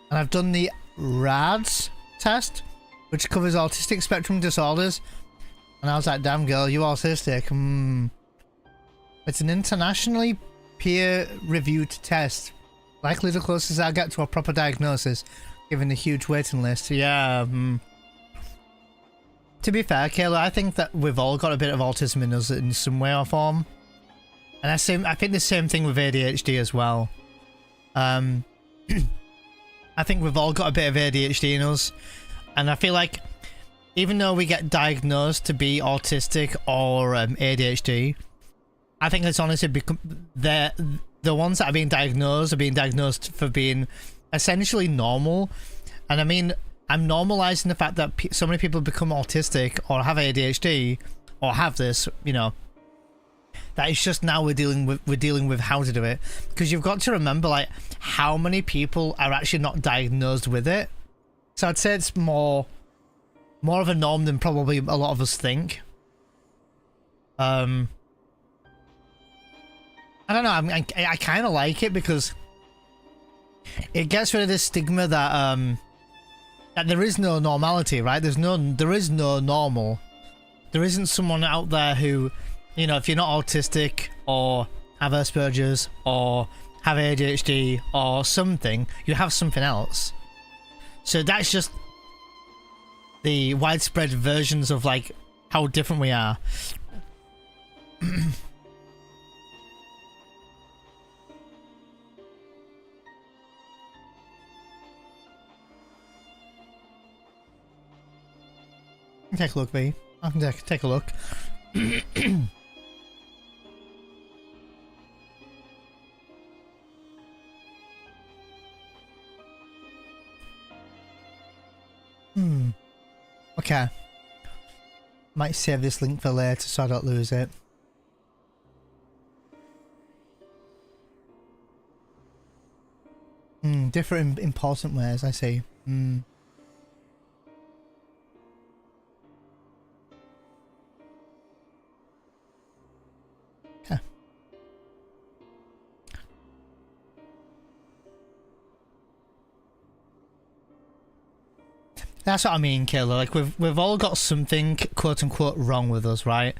I've done the RADS test, which covers autistic spectrum disorders. And I was like, damn girl, you autistic. It's an internationally peer-reviewed test. Likely the closest I get to a proper diagnosis, given the huge waiting list. Yeah, To be fair, Kayla, I think that we've all got a bit of autism in us in some way or form. And I think the same thing with ADHD as well. I think we've all got a bit of ADHD in us. And I feel like even though we get diagnosed to be autistic or ADHD, I think it's honestly the ones that are being diagnosed for being essentially normal. And I mean, I'm normalizing the fact that so many people become autistic or have ADHD or have this, you know, that it's just now we're dealing with how to do it. Because you've got to remember, like, how many people are actually not diagnosed with it. So I'd say it's more of a norm than probably a lot of us think. I don't know, I kind of like it because it gets rid of this stigma that there is no normality, right? There is no normal. There isn't someone out there who, you know, if you're not autistic or have Asperger's or have ADHD or something, you have something else. So that's just the widespread versions of like how different we are. Take a look, V. I can take a look. Okay. Might save this link for later so I don't lose it. Different important ways, I see. Okay. That's what I mean, Kayla. Like we've all got something quote unquote wrong with us, right?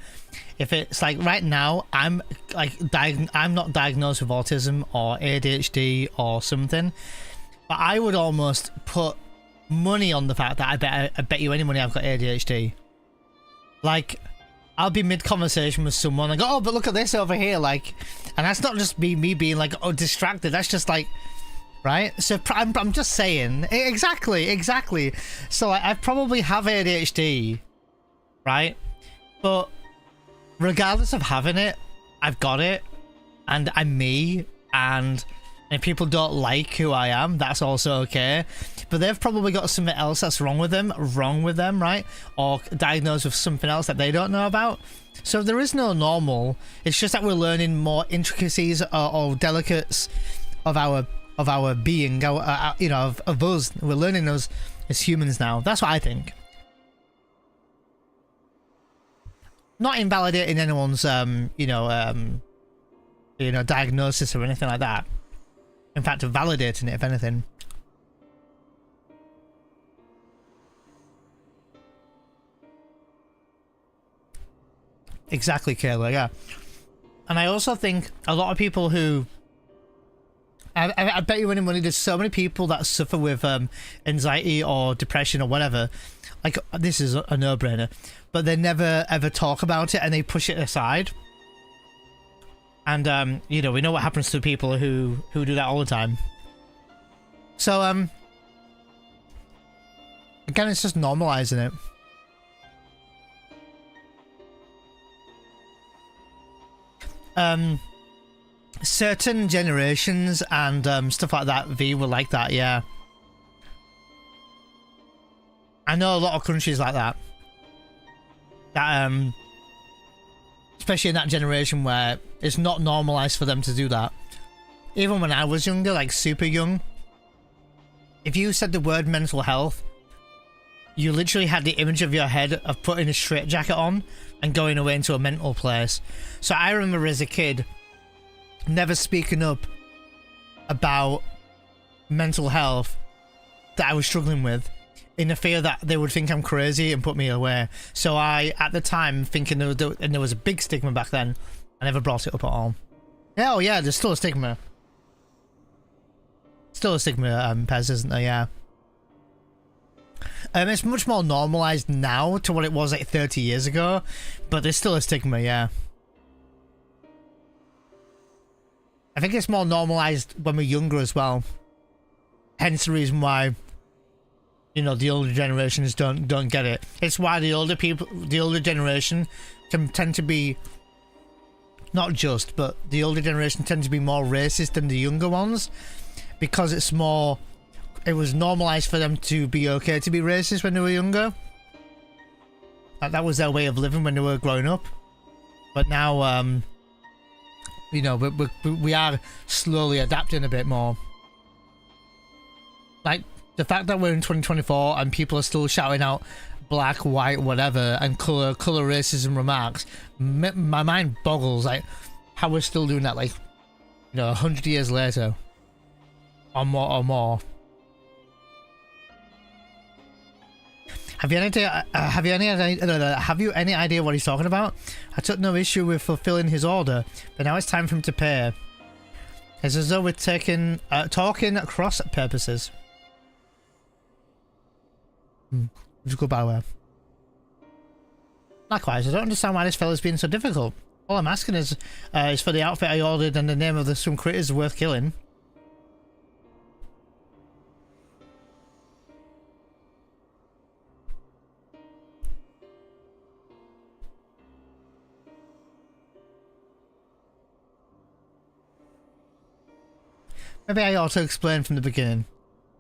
If it's like right now, I'm not diagnosed with autism or ADHD or something, but I would almost put money on the fact that I bet you any money I've got ADHD. Like, I'll be mid conversation with someone like, oh, but look at this over here, like, and that's not just me being like, oh, distracted. That's just like. Right, so I'm just saying exactly. So like, I probably have ADHD, right? But regardless of having it, I've got it, and I'm me. And if people don't like who I am, that's also okay. But they've probably got something else that's wrong with them, right? Or diagnosed with something else that they don't know about. So there is no normal. It's just that we're learning more intricacies or delicates of our being, you know, of us. We're learning those as humans now. That's what I think. Not invalidating anyone's, you know, diagnosis or anything like that. In fact, validating it, if anything. Exactly, Kayla, yeah. And I also think a lot of people who I bet you any money there's so many people that suffer with anxiety or depression or whatever. Like, this is a no-brainer, but they never ever talk about it and they push it aside. And you know, we know what happens to people who do that all the time. So again, it's just normalizing it. Certain generations and stuff like that, V, were like that, yeah. I know a lot of countries like that. That especially in that generation where it's not normalized for them to do that. Even when I was younger, like super young, if you said the word mental health, you literally had the image of your head of putting a straitjacket on and going away into a mental place. So I remember as a kid never speaking up about mental health that I was struggling with, in the fear that they would think I'm crazy and put me away. So I, at the time, thinking there was a big stigma back then, I never brought it up at all. Yeah, oh yeah, there's still a stigma. Still a stigma, Pez, isn't there? Yeah. It's much more normalized now to what it was like 30 years ago, but there's still a stigma, yeah. I think it's more normalized when we're younger as well. Hence the reason why, you know, the older generations don't get it. It's why the older generation can tend to be, not just, but the older generation tend to be more racist than the younger ones, because it was normalized for them to be okay to be racist when they were younger. Like, that was their way of living when they were growing up. But now, you know, we are slowly adapting a bit more. Like, the fact that we're in 2024 and people are still shouting out black, white, whatever, and color racism remarks, my mind boggles, like, how we're still doing that, like, you know, 100 years later. Or more. Have you any idea what he's talking about? I took no issue with fulfilling his order, but now it's time for him to pay. It's as though we're talking across purposes. Just go by way. Likewise, I don't understand why this fella's being so difficult. All I'm asking is for the outfit I ordered and the name of some critters worth killing. Maybe I ought to explain from the beginning.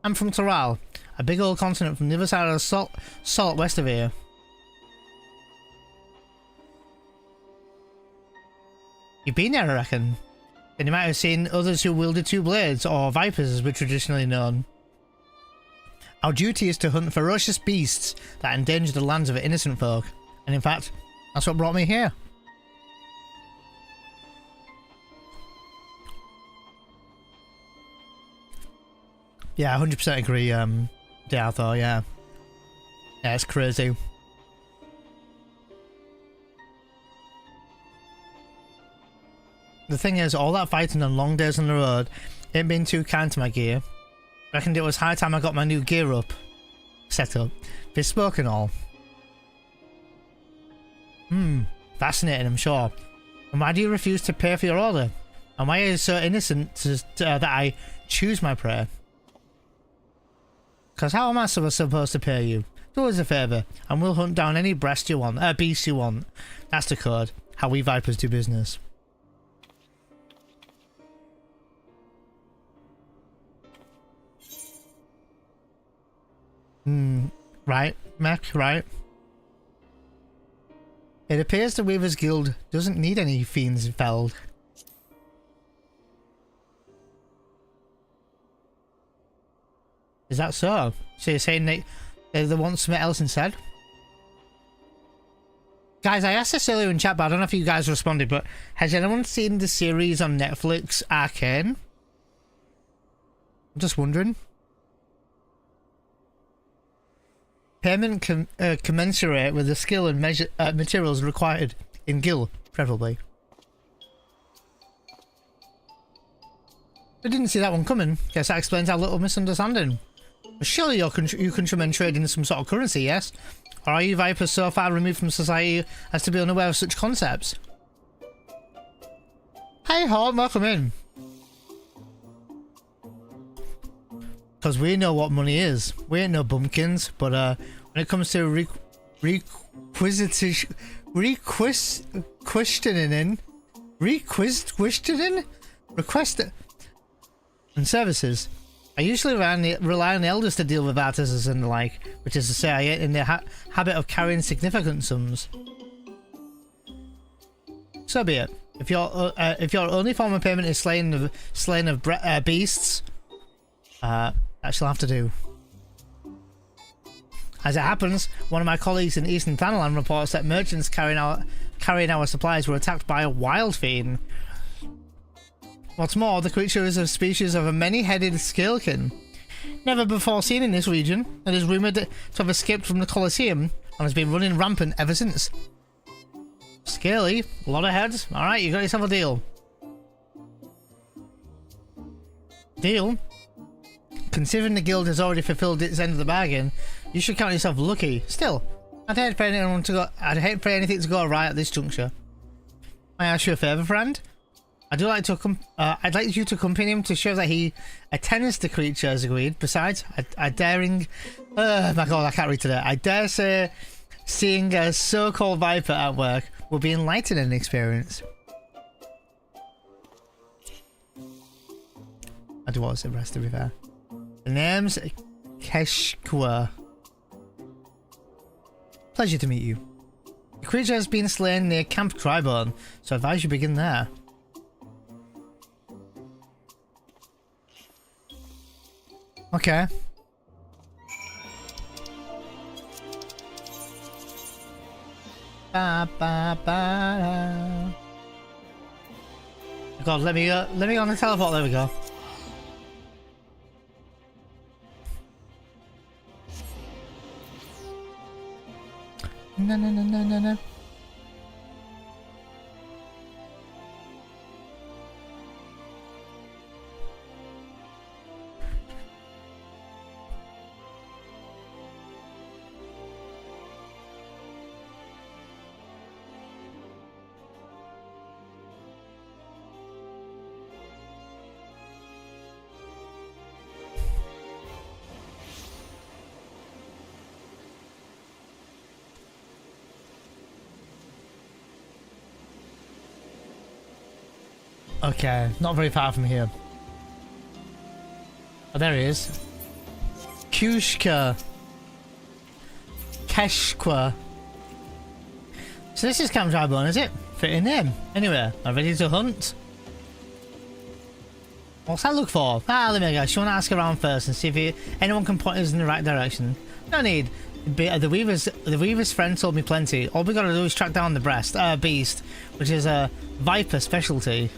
I'm from Taral, A big old continent from the other side of the salt west of here. You've been there, I reckon. And you might have seen others who wielded two blades, or vipers as we're traditionally known. Our duty is to hunt ferocious beasts that endanger the lands of innocent folk. And in fact, that's what brought me here. Yeah, 100% agree, Darthor, yeah. Yeah, it's crazy. The thing is, all that fighting on long days on the road ain't been too kind to my gear. Reckoned it was high time I got my new gear up. Set up. Bespoke and all. Fascinating, I'm sure. And why do you refuse to pay for your order? And why are you so innocent that I choose my prey? Because how am I supposed to pay you? Do us a favour, and we'll hunt down any beast you want. That's the code. How we vipers do business. Right, Mech, right. It appears the Weaver's Guild doesn't need any fiends felled. Is that so? So you're saying they want something else instead? Guys, I asked this earlier in chat, but I don't know if you guys responded, but has anyone seen the series on Netflix, Arcane? I'm just wondering. Payment commensurate with the skill and materials required in guild, preferably. I didn't see that one coming. Guess that explains our little misunderstanding. But surely you countrymen trade in some sort of currency, yes? Or are you vipers so far removed from society as to be unaware of such concepts? Hey Horn, welcome in. Because we know what money is. We ain't no bumpkins, but when it comes to request and services, I usually rely on the elders to deal with artisans and the like, which is to say, I ain't in the habit of carrying significant sums. So be it. If your only form of payment is slaying of beasts, that shall have to do. As it happens, one of my colleagues in Eastern Thanalan reports that merchants carrying our supplies were attacked by a wild fiend. What's more, the creature is a species of a many-headed scalekin, never before seen in this region, and is rumoured to have escaped from the Colosseum and has been running rampant ever since. Scaly, a lot of heads. Alright, you got yourself a deal. Deal? Considering the guild has already fulfilled its end of the bargain, you should count yourself lucky. Still, I'd hate for anything to go right at this juncture. May I ask you a favour, friend? I'd like you to accompany him to show that he attends the creature as agreed. Besides, my god, I can't read today. I dare say seeing a so-called viper at work will be an enlightening experience. I do want to say rest, to be fair. The name's Keshkwa. Pleasure to meet you. The creature has been slain near Camp Tribone, so I advise you begin there. Okay. Ba ba ba. God, let me go on the teleport. There we go. No. Okay, not very far from here. Oh, there he is. Kushka. Keshkwa. So this is Camp Drybone, is it? Fitting name. Anyway, I'm ready to hunt. What's that look for? Ah, let me go. She want to ask around first and see if anyone can point us in the right direction. No need. The Weaver's friend told me plenty. All we gotta do is track down the beast, which is a viper specialty.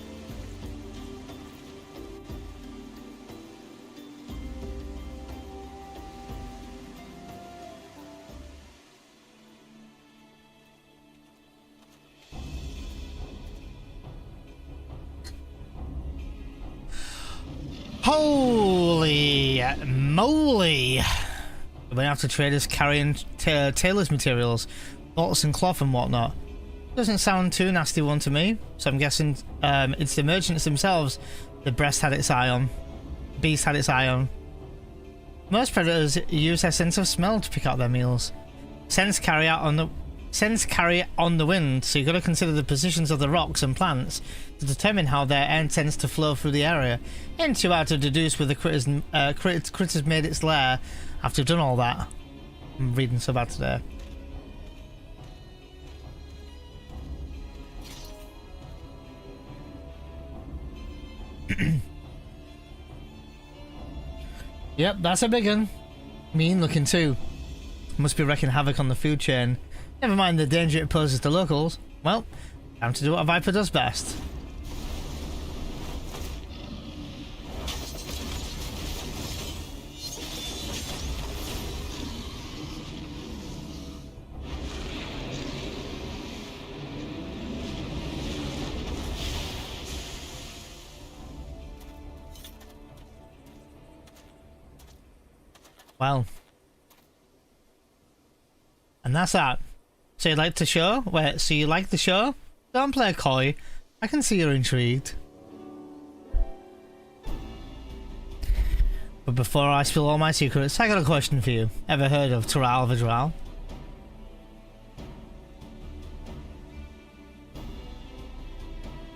Holy moly! We're gonna have to traders carrying tailor's materials, bolts and cloth and whatnot. Doesn't sound too nasty one to me, so I'm guessing it's the merchants themselves the beast had its eye on. Most predators use their sense of smell to pick out their meals. Scents carry on the wind, so you've got to consider the positions of the rocks and plants to determine how their air tends to flow through the area. And too hard to deduce where the critters made its lair after you've done all that. I'm reading so bad today. Yep, that's a big one. Mean looking too. Must be wreaking havoc on the food chain. Never mind the danger it poses to locals. Well, time to do what a viper does best. Well, and that's that. So you like the show? Wait, so you like the show? Don't play coy. I can see you're intrigued. But before I spill all my secrets, I got a question for you. Ever heard of Tural Vidral?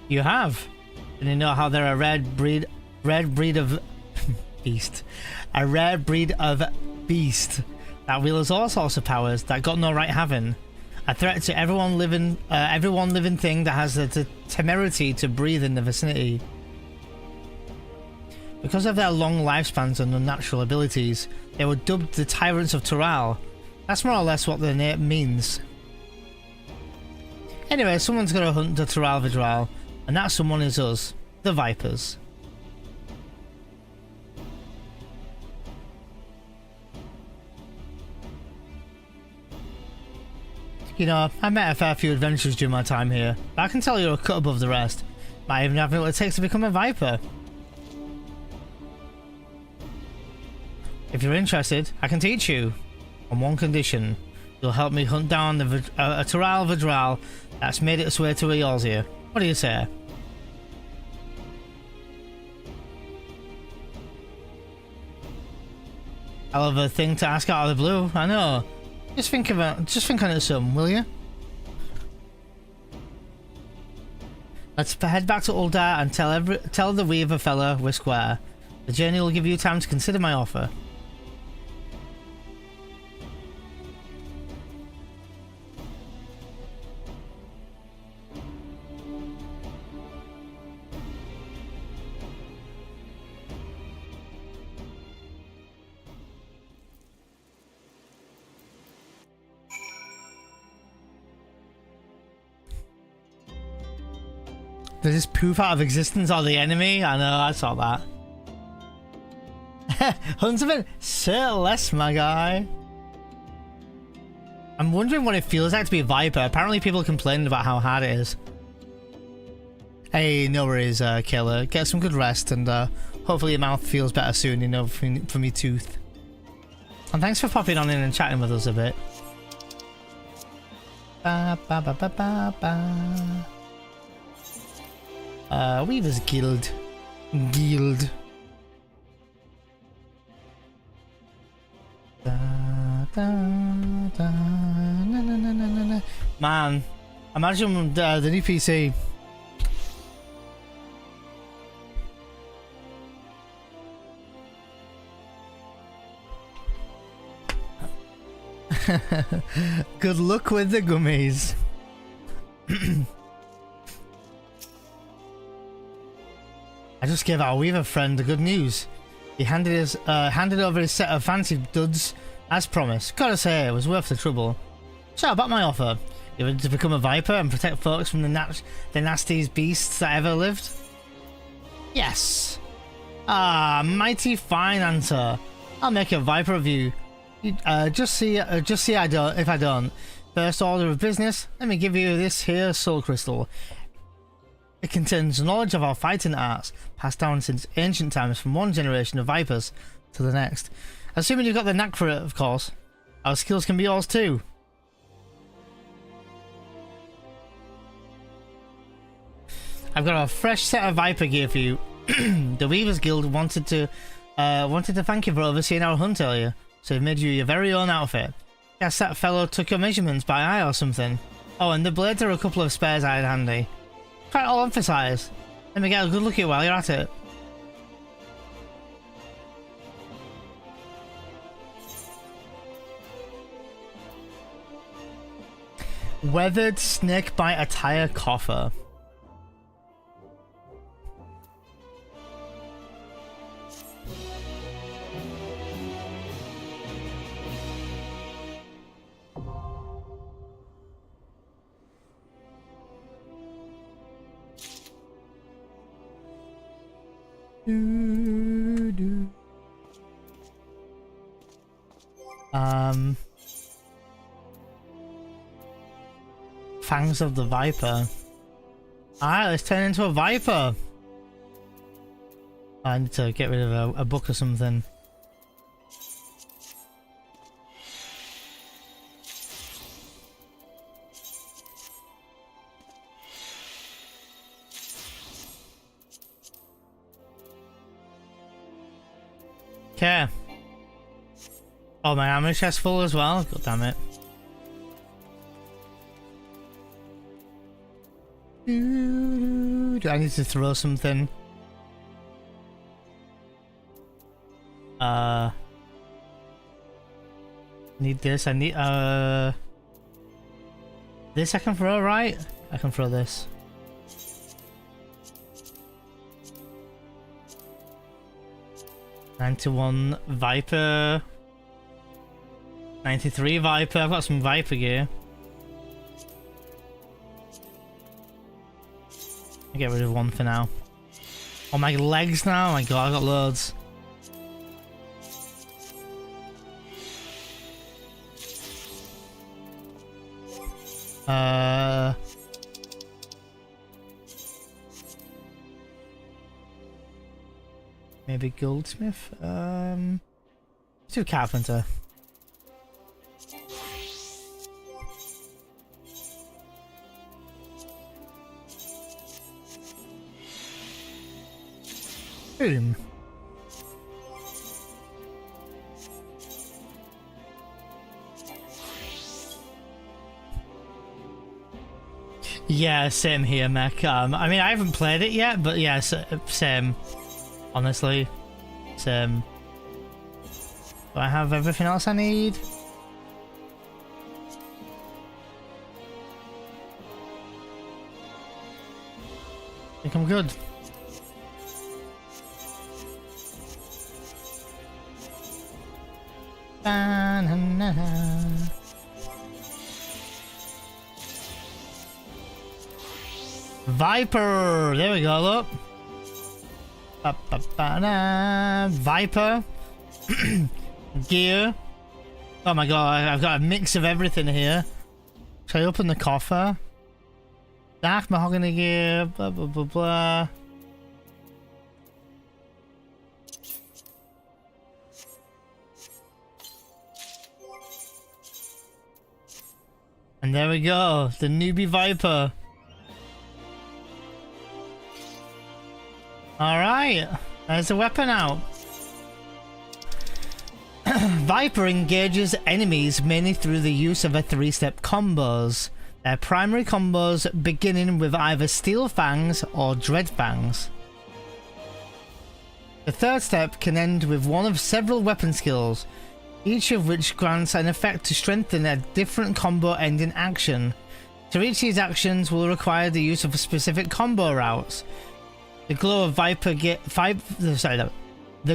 You have. And you know how they're a rare breed of beast. A rare breed of beast that wields all sorts of powers that got no right having. A threat to everyone living thing that has the temerity to breathe in the vicinity. Because of their long lifespans and unnatural abilities, they were dubbed the Tyrants of Tural. That's more or less what their name means. Anyway, someone's got to hunt the Tural Vidral, and that someone is us, the Vipers. You know, I met a fair few adventures during my time here, but I can tell you're a cut above the rest. Might even have what it takes to become a Viper. If you're interested, I can teach you. On one condition. You'll help me hunt down a Tural Vidral that's made its way to Eorzea. What do you say? Hell of a thing to ask out of the blue, I know. Just think on it some, will you? Let's head back to Uldar and tell the Weaver fella we're square. The journey will give you time to consider my offer. Does this poof out of existence or the enemy? I know, I saw that. Huntsman, say less, my guy. I'm wondering what it feels like to be a Viper. Apparently people complained about how hard it is. Hey, no worries, killer. Get some good rest and hopefully your mouth feels better soon, you know, from your tooth. And thanks for popping on in and chatting with us a bit. Ba, ba, ba, ba, ba, ba. Weaver's Guild. Da, da, da, na, na, na, na, na. Man, imagine the new PC. Good luck with the gummies. I just gave our weaver friend the good news. He handed over his set of fancy duds as promised. Gotta say, it was worth the trouble. So about my offer. You ready to become a viper and protect folks from the nastiest beasts that ever lived? Yes. Ah, mighty fine answer. I'll make a viper of you. Just see I don't. If I don't, first order of business. Let me give you this here soul crystal. It contains knowledge of our fighting arts, passed down since ancient times from one generation of vipers to the next. Assuming you've got the knack for it, of course. Our skills can be yours too. I've got a fresh set of viper gear for you. The Weavers Guild wanted to thank you for overseeing our hunt earlier, so they've made you your very own outfit. Guess that fellow took your measurements by eye or something. Oh, and the blades are a couple of spares I had handy. Quite all emphasised. Let me get a good look at it while you're at it. Weathered snakebite attire coffer. Fangs of the Viper. Alright, let's turn into a Viper. I need to get rid of a book or something. Okay. Oh, my ammo chest's full as well. God damn it. Do I need to throw something? Need this. I need this I can throw, right? I can throw this. $91 Viper. 93 Viper. I've got some Viper gear. I'll get rid of one for now. Oh, my legs now. Oh my god, I've got loads. Maybe goldsmith. Let's do carpenter. Boom. Yeah, same here, mech. I mean, I haven't played it yet, but yeah, same. Honestly, same. Do I have everything else I need? I think I'm good. Viper! There we go, look. Viper. Gear. Oh my god, I've got a mix of everything here. Shall I open the coffer? Dark mahogany gear, blah blah blah blah. And there we go, the newbie Viper. Alright, there's the weapon out. Viper engages enemies mainly through the use of a 3-step combos. Their primary combos beginning with either Steel Fangs or Dread Fangs. The third step can end with one of several weapon skills. each of which grants an effect to strengthen a different combo ending action. To reach these actions will require the use of specific combo routes. The glow of the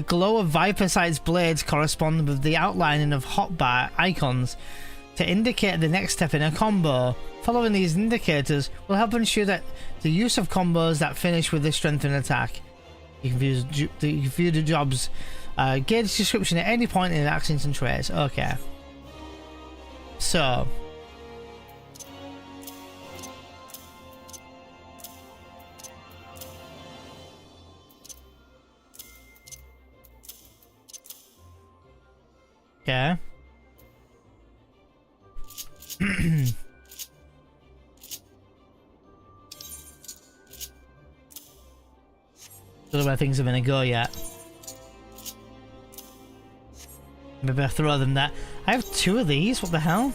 glow of Viper Sight's blades correspond with the outlining of hotbar icons to indicate the next step in a combo. Following these indicators will help ensure that the use of combos that finish with a strengthened attack. You can view the job's gauge description at any point in the actions and traits. Okay. So. Okay. Don't know where things are gonna go yet. Maybe I throw them there. I have 2 of these. What the hell?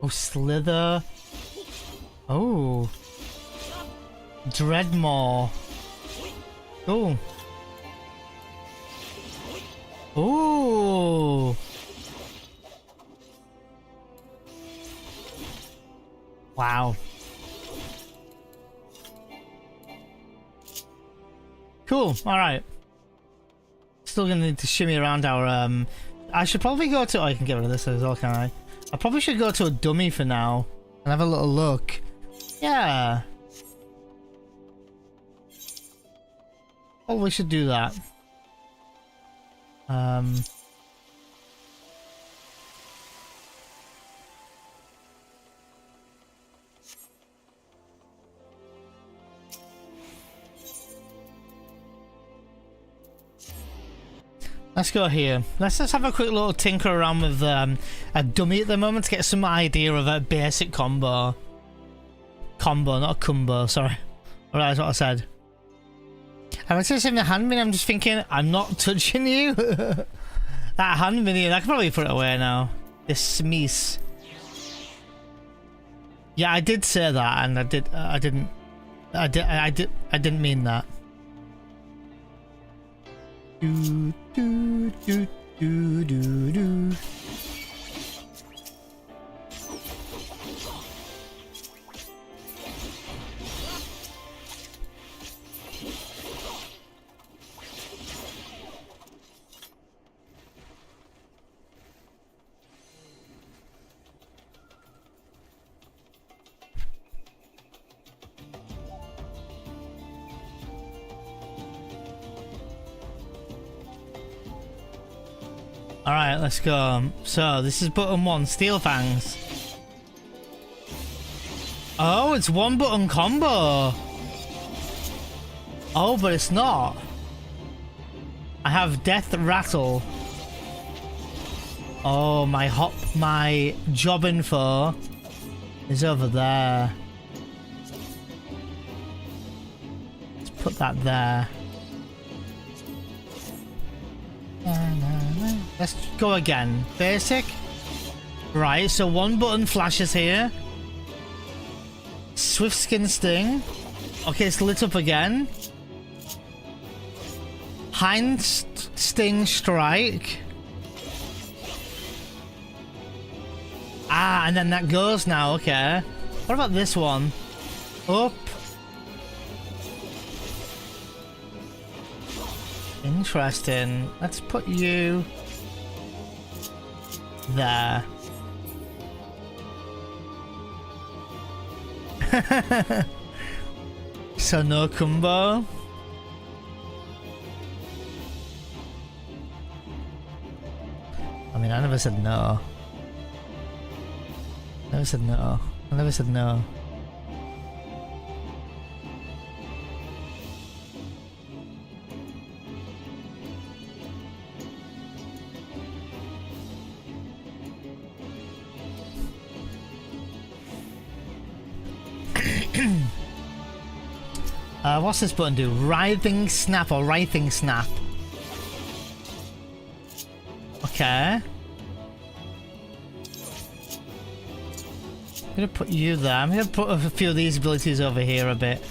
Oh, Slither. Oh. Dreadmaw. Oh. Oh. Wow. Cool. All right. Still gonna need to shimmy around our I should probably go to I can get rid of this as well, can I? I probably should go to a dummy for now and have a little look. Yeah. Oh, we should do that. Let's go here. Let's just have a quick little tinker around with a dummy at the moment to get some idea of a basic combo. Combo, not a combo, sorry. Alright, that's what I said. I was just in the hand minion, I'm just thinking, I'm not touching you. That hand minion, I can probably put it away now. This smeece. Yeah, I did say that, and I didn't mean that. Do do do do do do. Alright, let's go. So, this is button 1, Steel Fangs. Oh, it's 1 button combo. Oh, but it's not. I have Death Rattle. Oh, my job info is over there. Let's put that there. Let's go again. Basic. Right, so 1 button flashes here. Swift Skin Sting. Okay, it's lit up again. Hind Sting Strike. Ah, and then that goes now, okay. What about this one? Up. Interesting. Let's put you there. So no combo. I mean, I never said no. Never said no. I never said no. What's this button do? Writhing snap or writhing snap? Okay. I'm gonna put you there. I'm gonna put a few of these abilities over here a bit.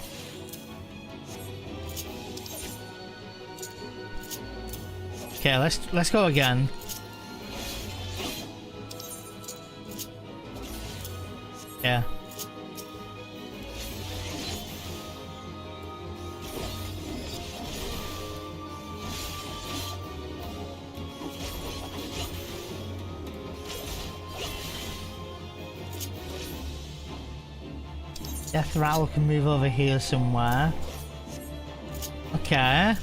Okay, let's go again. Yeah. Death Rattle can move over here somewhere. Okay.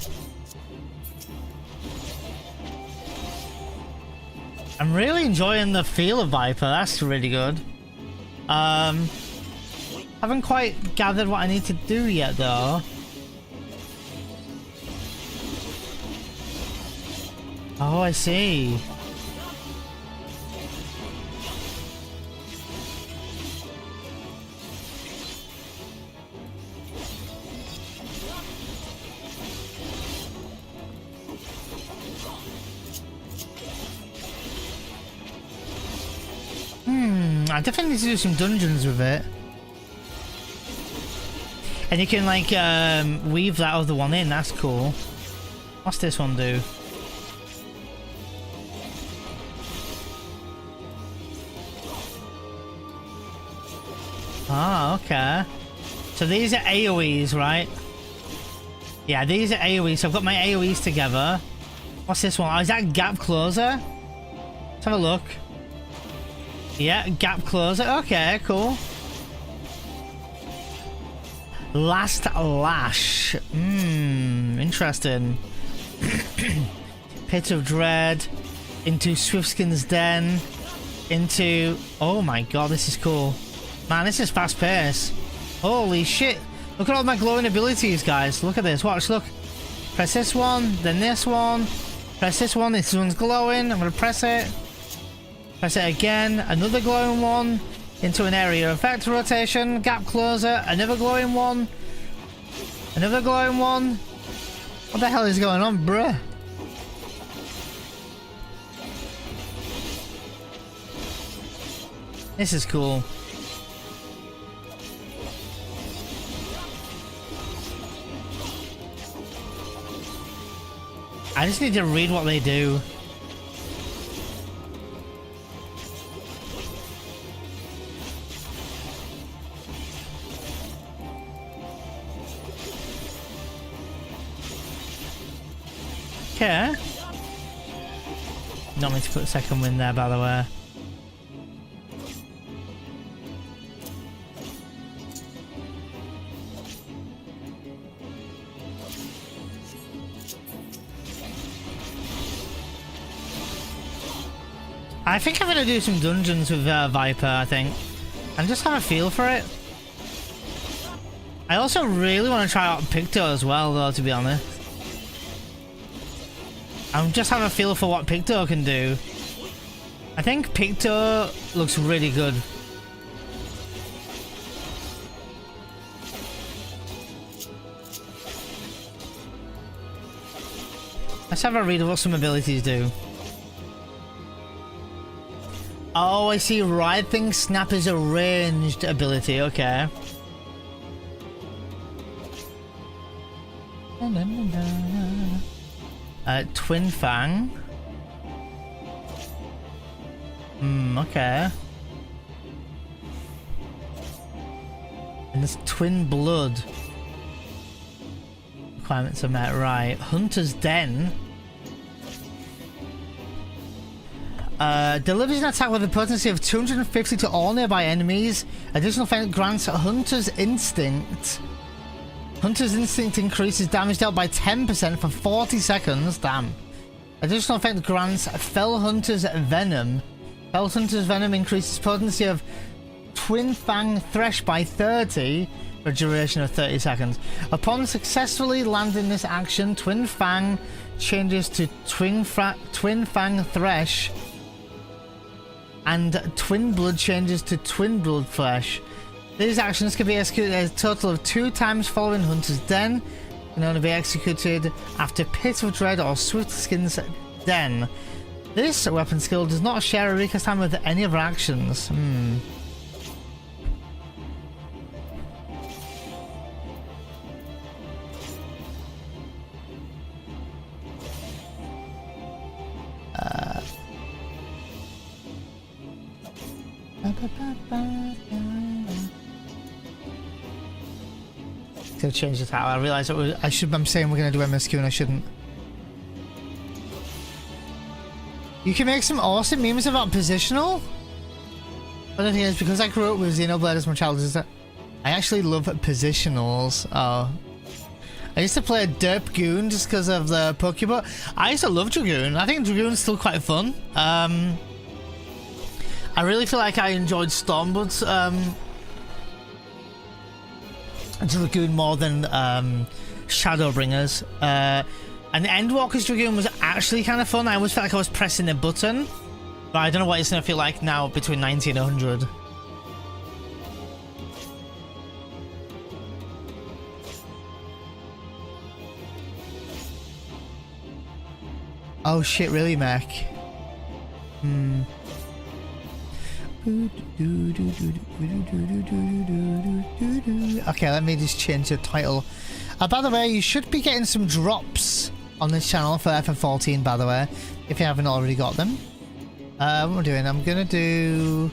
I'm really enjoying the feel of Viper, that's really good. Haven't quite gathered what I need to do yet though. Oh, I see. I definitely need to do some dungeons with it. And you can like weave that other one in, that's cool. What's this one do? Ah, okay. So these are AoEs, right? Yeah, these are AoEs. So I've got my AoEs together. What's this one? Oh, is that gap closer? Let's have a look. Yeah, gap closer. Okay, cool. Last Lash. Interesting. Pit of Dread. Into Swiftskin's Den. Into... Oh my god, this is cool. Man, this is fast paced. Holy shit. Look at all my glowing abilities, guys. Look at this. Watch, look. Press this one, then this one. Press this one. This one's glowing. I'm going to press it. Press it again, another glowing one, into an area effect rotation, gap closer, another glowing one, another glowing one. What the hell is going on, bruh? This is cool. I just need to read what they do. Okay. Not meant to put second wind there, by the way. I think I'm gonna do some dungeons with Viper, I think. And just have a feel for it. I also really want to try out Picto as well, though, to be honest. I'm just having a feel for what Picto can do. I think Picto looks really good. Let's have a read of what some abilities do. Oh, I see. Writhing Snap is a ranged ability. Okay. Twin Fang. Okay. And there's Twin Blood. Requirements are met, right. Hunter's Den. Delivers an attack with a potency of 250 to all nearby enemies. Additional effect grants Hunter's Instinct. Hunter's Instinct increases damage dealt by 10% for 40 seconds. Damn. Additional effect grants Fell Hunter's Venom. Fell Hunter's Venom increases potency of Twin Fang Thresh by 30 for a duration of 30 seconds. Upon successfully landing this action, Twin Fang changes to Twin Fang Thresh, and Twin Blood changes to Twin Blood Thresh. These actions can be executed a total of 2 times following Hunter's Den. Can only be executed after Pit of Dread or Swiftskin's Den. This weapon skill does not share a recast time with any other actions. Gonna change the title. I realised I'm saying we're gonna do MSQ and I shouldn't. You can make some awesome memes about positional. But the thing is, because I grew up with Xenoblade as my childhood, is that I actually love positionals. Oh. I used to play a Derp Goon just because of the Pokeball. I used to love Dragoon. I think Dragoon's still quite fun. I really feel like I enjoyed Stormblood's Dragoon more than Shadowbringers. And the Endwalker's Dragoon was actually kind of fun. I always felt like I was pressing a button. But I don't know what it's going to feel like now between 90 and 100. Oh shit, really, Mac? Okay, let me just change the title. By the way, you should be getting some drops on this channel for FF14, by the way, if you haven't already got them. What am I doing? I'm gonna do...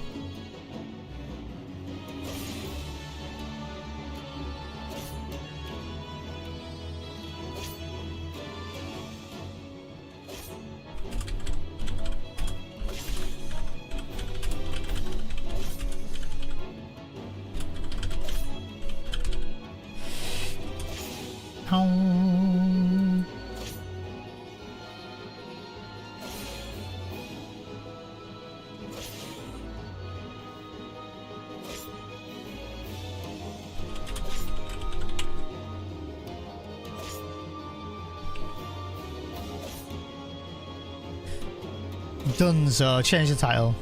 Dunzo, change the title.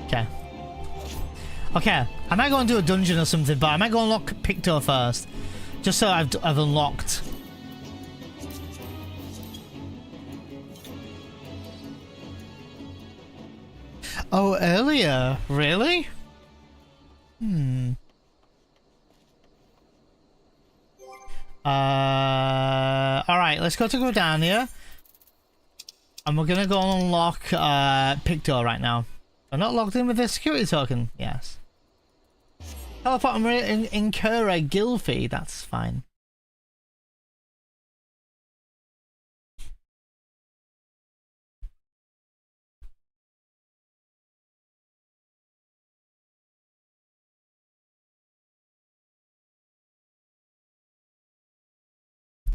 Okay. Okay, I might go and do a dungeon or something, but I might go unlock Picto first. Just so I've unlocked. Oh, earlier? Really? Alright, let's go to Gridania. And we're gonna go and unlock Picto right now. I'm not logged in with the security token. Yes. Teleport and incur a guild fee. That's fine.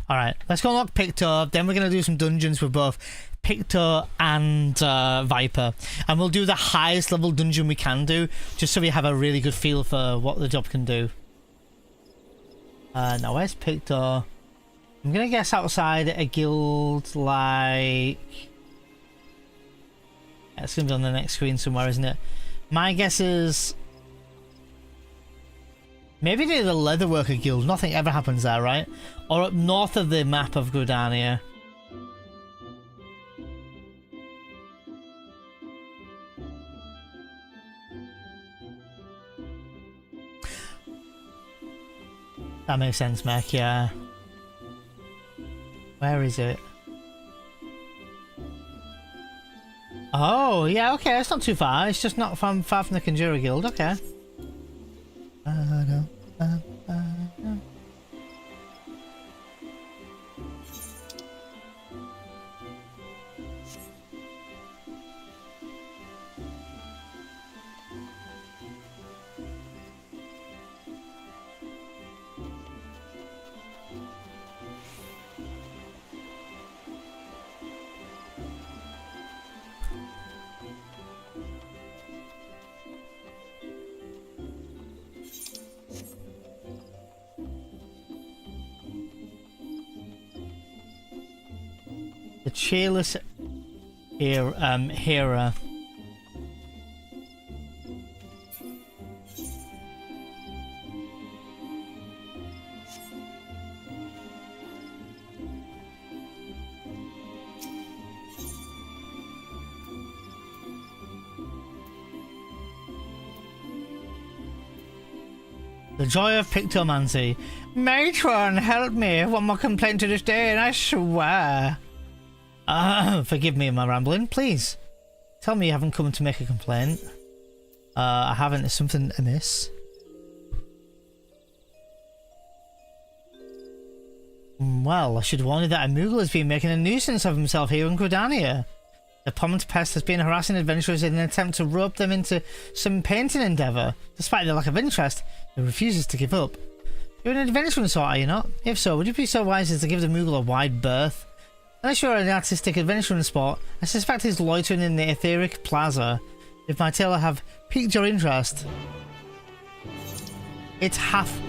Alright, let's go unlock Picto, then we're going to do some dungeons with both Picto and Viper. And we'll do the highest level dungeon we can do, just so we have a really good feel for what the job can do. Now where's Picto? I'm going to guess outside a guild like... Yeah, it's going to be on the next screen somewhere, isn't it? My guess is... Maybe near the Leatherworker Guild. Nothing ever happens there, right? Or up north of the map of Gridania. That makes sense, Mech, yeah. Where is it? Oh, yeah, okay, it's not too far. It's just not far from the Conjurer Guild, okay. The cheerless Hera. The joy of pictomancy. Matron, help me. One more complaint to this day, and I swear. Forgive me my rambling, please. Tell me you haven't come to make a complaint. I haven't. There's something amiss. Well, I should warn you that a Moogle has been making a nuisance of himself here in Gridania. The Pommed Pest has been harassing adventurers in an attempt to rope them into some painting endeavour. Despite their lack of interest, he refuses to give up. You're an adventuring sort, are you not? If so, would you be so wise as to give the Moogle a wide berth? Unless you're an artistic adventuring sport, I suspect he's loitering in the etheric plaza. If my tale have piqued your interest... It hath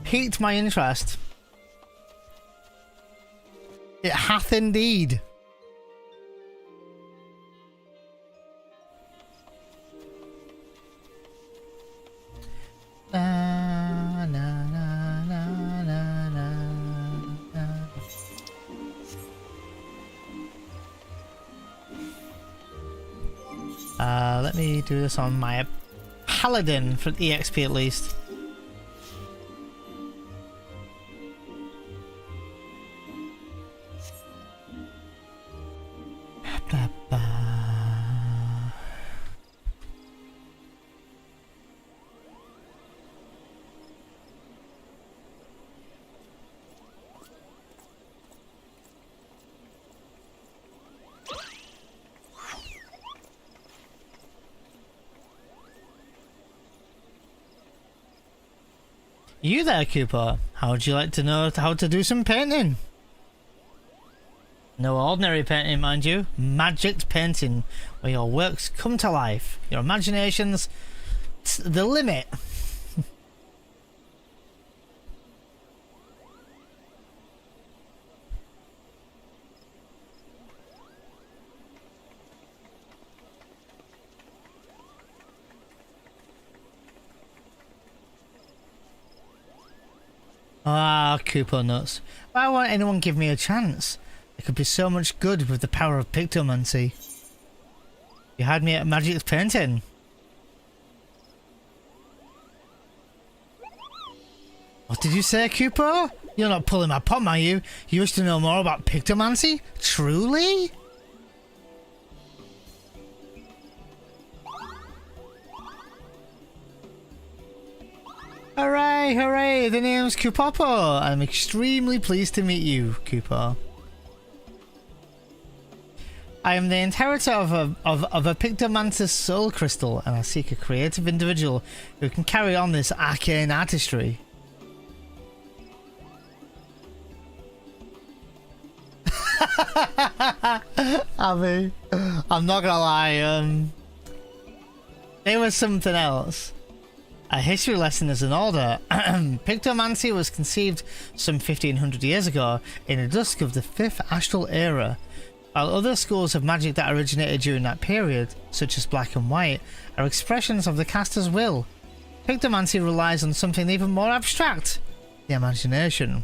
piqued my interest. It hath indeed. Na, na, na, na, na, na. Let me do this on my paladin for the EXP at least. Ba, ba. You there, Cooper? How would you like to know how to do some painting? No ordinary painting, mind you. Magic painting, where your works come to life. Your imagination's the limit. Ah, Cooper nuts. Why won't anyone give me a chance? There could be so much good with the power of pictomancy. You had me at magic painting. What did you say, Cooper? You're not pulling my pom, are you? You wish to know more about pictomancy? Truly? Hooray, hooray, the name's Kupopo. I'm extremely pleased to meet you, Cooper. I am the inheritor of a Pictomantis soul crystal, and I seek a creative individual who can carry on this arcane artistry. Abby, I'm not gonna lie, there was something else. A history lesson is in order. Pictomancy was conceived some 1500 years ago in the dusk of the 5th astral era. While other schools of magic that originated during that period, such as black and white, are expressions of the caster's will, Pictomancy relies on something even more abstract, the imagination.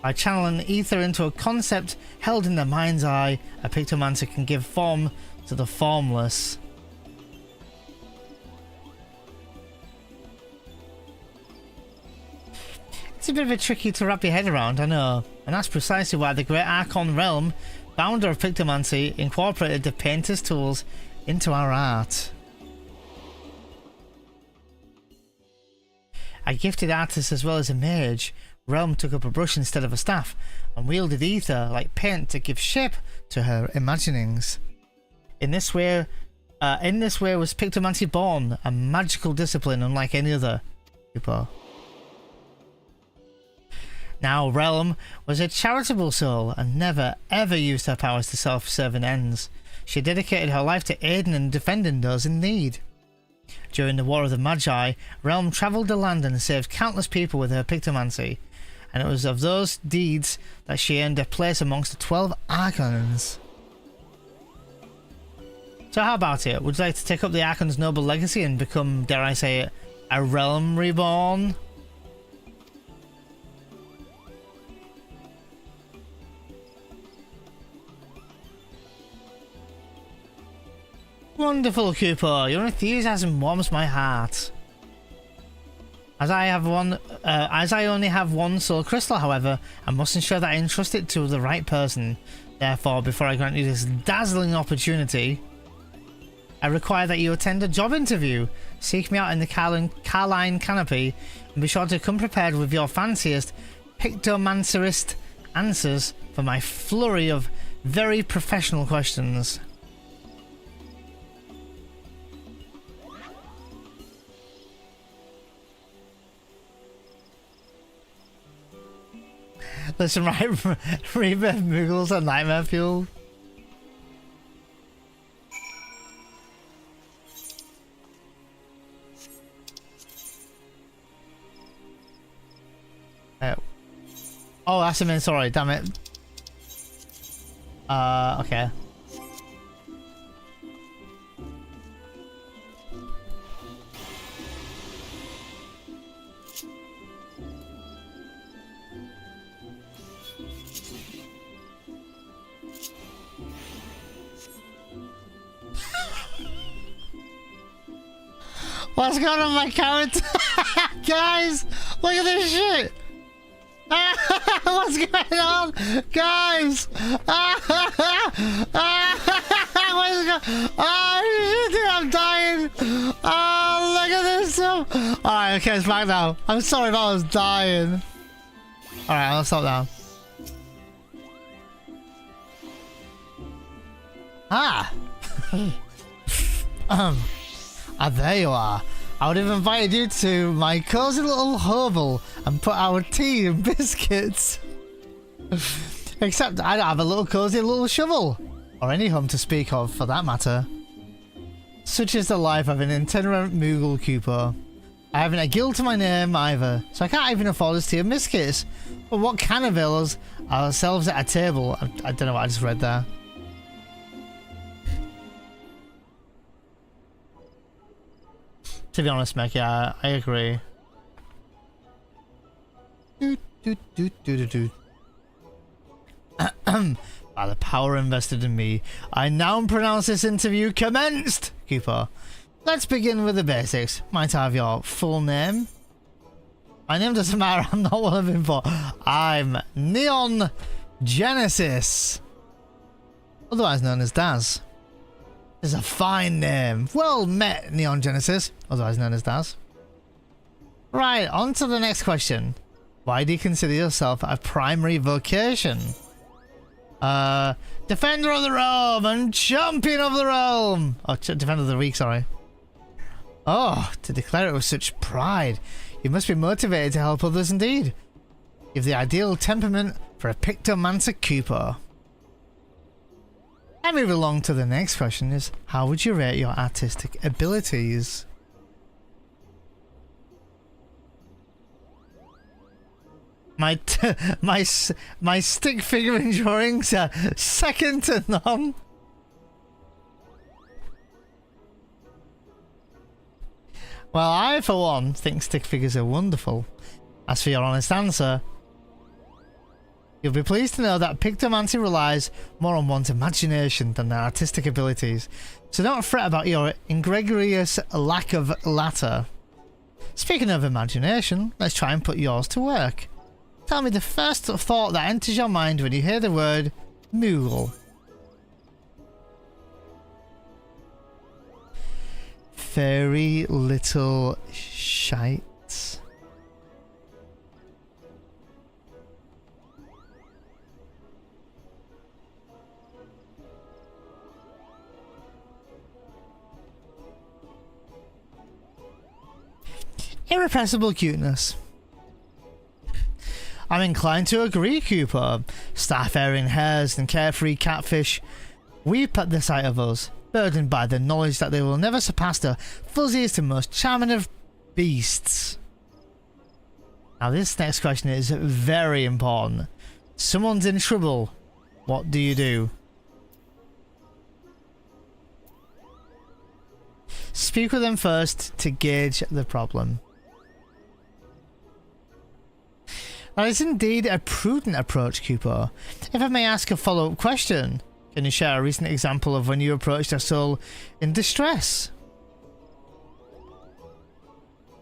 By channeling ether into a concept held in the mind's eye, a Pictomancer can give form to the formless. It's a bit of a tricky to wrap your head around, I know, and that's precisely why the Great Archon Realm, founder of Pictomancy, incorporated the painter's tools into our art. A gifted artist as well as a mage, Realm took up a brush instead of a staff and wielded ether like paint to give shape to her imaginings. In this way was Pictomancy born, a magical discipline unlike any other. Cooper. Now, Realm was a charitable soul and never ever used her powers to self-serving ends. She dedicated her life to aiding and defending those in need. During the War of the Magi, Realm travelled the land and saved countless people with her Pictomancy. and it was of those deeds that she earned a place amongst the 12 Archons. So how about it? Would you like to take up the Archon's noble legacy and become, dare I say it, a realm reborn? Wonderful, Cooper. Your enthusiasm warms my heart. As I only have one soul crystal, however, I must ensure that I entrust it to the right person. Therefore, before I grant you this dazzling opportunity, I require that you attend a job interview. Seek me out in the Carline Canopy, and be sure to come prepared with your fanciest pictomancerist answers for my flurry of very professional questions. Listen, right, Rebirth Moogles and Nightmare Fuel. Oh, that's him in, sorry, damn it. Okay. What's going on with my character? Guys, look at this shit. What's going on? Guys! What is going? Oh shit, I'm dying! Oh, look at this! Alright, okay, it's back now. I'm sorry if I was dying. Alright, I'll stop now. Ah! There you are. I would have invited you to my cozy little hovel and put our tea and biscuits. Except I don't have a little cozy little shovel. Or any home to speak of, for that matter. Such is the life of an itinerant Moogle Cooper. I haven't a guild to my name either, so I can't even afford us tea and biscuits. But what can avail us ourselves at a table? I don't know what I just read there. To be honest, Meg, yeah, I agree. By the power invested in me, I now pronounce this interview commenced, Cooper. Let's begin with the basics. Might I have your full name? My name doesn't matter, I'm not what I'm in for. I'm Neon Genesis, otherwise known as Daz. It's a fine name. Well met, Neon Genesis, otherwise known as Daz. Right, on to the next question. Why do you consider yourself a primary vocation? Defender of the Realm and Champion of the Realm. Oh, Defender of the Week, sorry. Oh, to declare it with such pride. You must be motivated to help others indeed. You have the ideal temperament for a Pictomancer Cooper. And move along to the next question is, how would you rate your artistic abilities? My stick figure drawings are second to none. Well, I for one think stick figures are wonderful. As for your honest answer, you'll be pleased to know that Pictomancy relies more on one's imagination than their artistic abilities, so don't fret about your egregious lack of latter. Speaking of imagination, let's try and put yours to work. Tell me the first thought that enters your mind when you hear the word Moogle. Very little shites. Irrepressible cuteness. I'm inclined to agree, Cooper. Staff-airing hares and carefree catfish weep at the sight of us, burdened by the knowledge that they will never surpass the fuzziest and most charming of beasts. Now this next question is very important. Someone's in trouble. What do you do? Speak with them first to gauge the problem. That is indeed a prudent approach, Kupo. If I may ask a follow-up question, can you share a recent example of when you approached a soul in distress?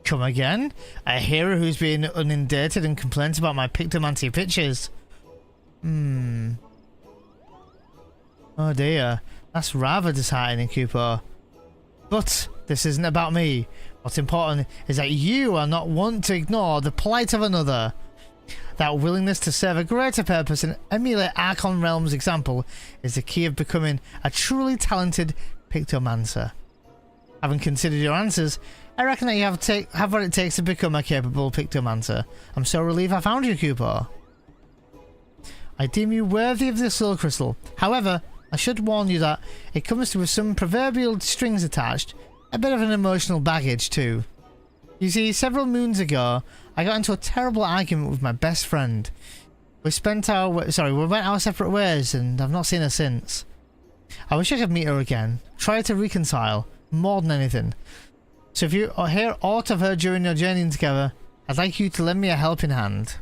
Come again? A hero who's been inundated and complains about my pictomancy pictures. Oh dear, that's rather disheartening, Kupo. But this isn't about me. What's important is that you are not one to ignore the plight of another. That willingness to serve a greater purpose and emulate Archon Realm's example is the key of becoming a truly talented pictomancer. Having considered your answers, I reckon that you have what it takes to become a capable pictomancer. I'm so relieved I found you, Kupo. I deem you worthy of the soul crystal. However, I should warn you that it comes with some proverbial strings attached, a bit of an emotional baggage too. You see, several moons ago, I got into a terrible argument with my best friend. We went our separate ways, and I've not seen her since. I wish I could meet her again, try to reconcile, more than anything. So if you hear aught of her during your journey together, I'd like you to lend me a helping hand.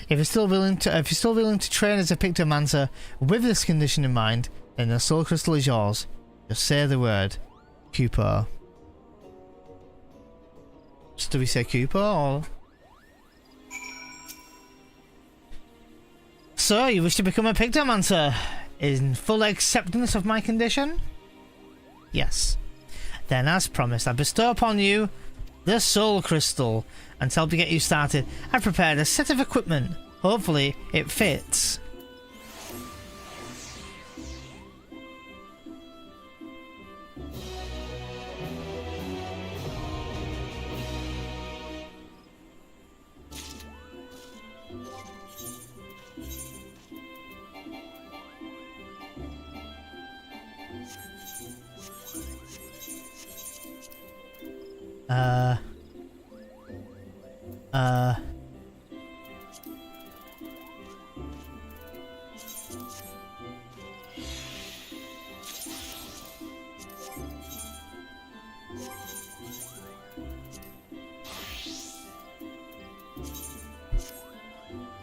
If you're still willing to train as a pictomancer with this condition in mind, then the soul crystal is yours. Just say the word, Kupo. Do we say Kupo or? So you wish to become a pictomancer in full acceptance of my condition? Yes. Then, as promised, I bestow upon you the soul crystal, and to help you get you started, I've prepared a set of equipment. Hopefully, it fits.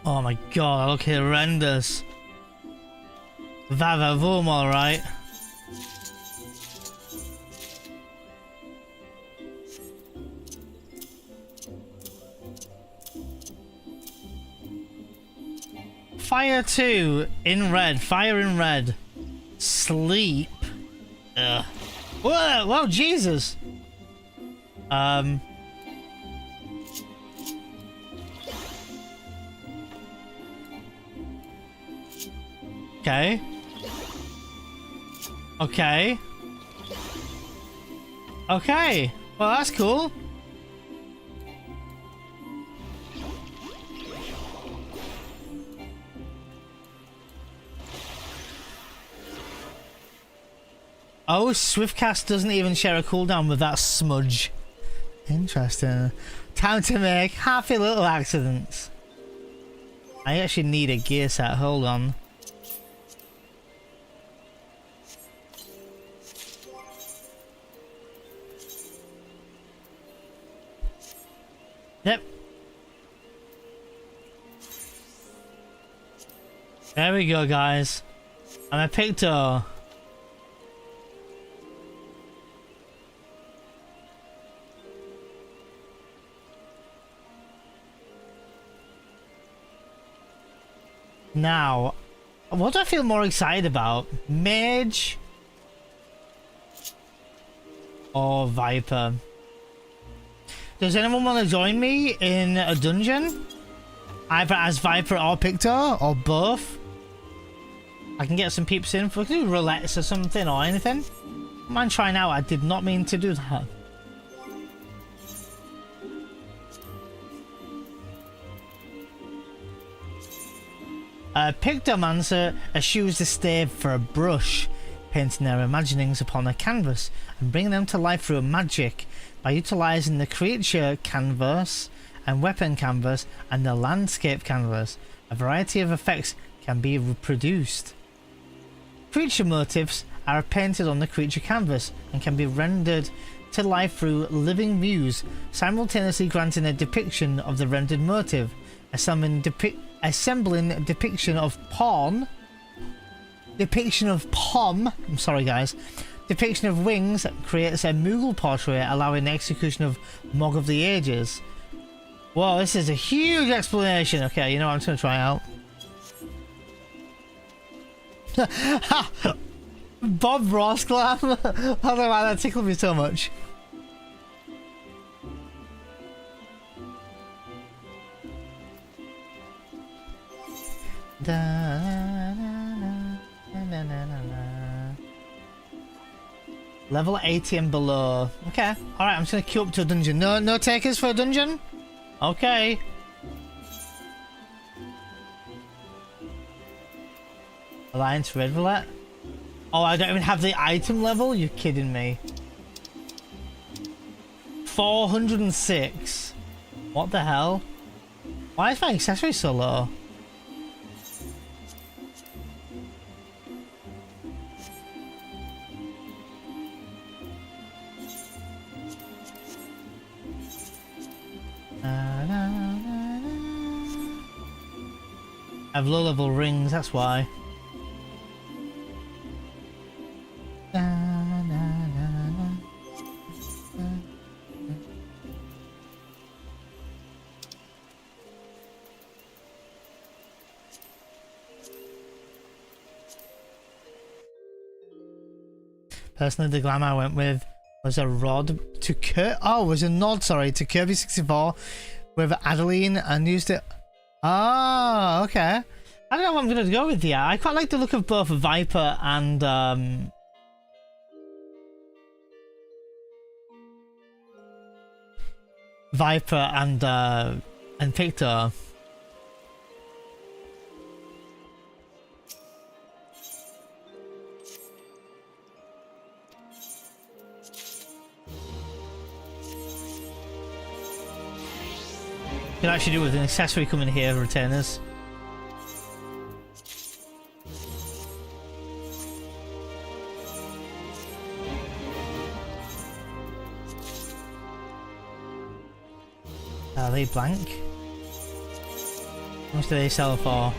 Oh my god, I look horrendous. Vavavoom, alright. Fire 2 in red. Fire in red. Sleep. Ugh. Whoa, whoa, Jesus. Okay. Okay. Okay. Well, that's cool. Oh, Swiftcast doesn't even share a cooldown with that smudge. Interesting. Time to make happy little accidents. I actually need a gear set. Hold on. Yep. There we go, guys. I'm a Picto. Now, what do I feel more excited about? Mage or Viper? Does anyone want to join me in a dungeon? Either as Viper or Picto, or both? I can get some peeps in. We can do roulettes or something, or anything. Mind trying out, I did not mean to do that. Pictomancer eschews the stave for a brush, painting their imaginings upon a canvas and bringing them to life through magic. By utilizing the creature canvas and weapon canvas and the landscape canvas, a variety of effects can be reproduced. Creature motifs are painted on the creature canvas and can be rendered to life through living views, simultaneously granting a depiction of the rendered motive. Assembling depiction of pom. I'm sorry, guys. Depiction of wings creates a Moogle portrait, allowing the execution of Mog of the Ages. Whoa, this is a huge explanation. Okay, you know what? I'm just gonna try out. Bob Ross glam. I don't know why that tickled me so much. Level 80 and below. Okay. Alright, I'm just gonna queue up to a dungeon. No takers for a dungeon? Okay. Alliance Red Roulette? Oh, I don't even have the item level? You're kidding me. 406. What the hell? Why is my accessory so low? I have low level rings, that's why. Personally, the glam I went with was a rod to was a nod, sorry, to Kirby 64 with Adeline and used it. Oh, okay. I don't know what I'm gonna go with. Yeah, I quite like the look of both Viper and Pictor. You can actually do it with an accessory coming here, retainers. Are they blank? How much do they sell for?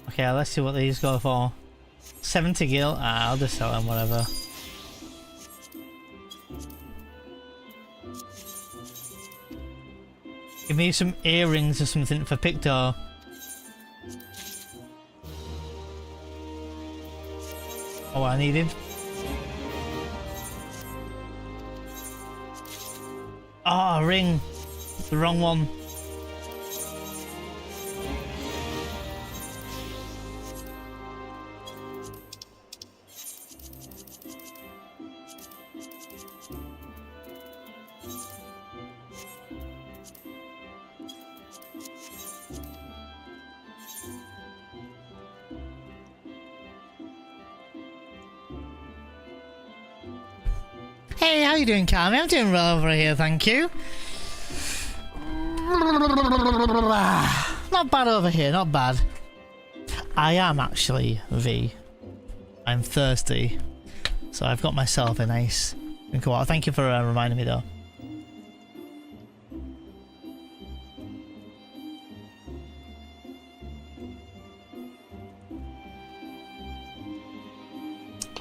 Okay, let's see what these go for. 70 gil? I'll just sell them, whatever. Give me some earrings or something for Pictor. Oh, what I needed. Oh, a ring. The wrong one. Hey, how you doing, Carmi? I'm doing well over here, thank you. Not bad over here, not bad. I am actually V. I'm thirsty, so I've got myself a nice drink of water. Thank you for reminding me, though.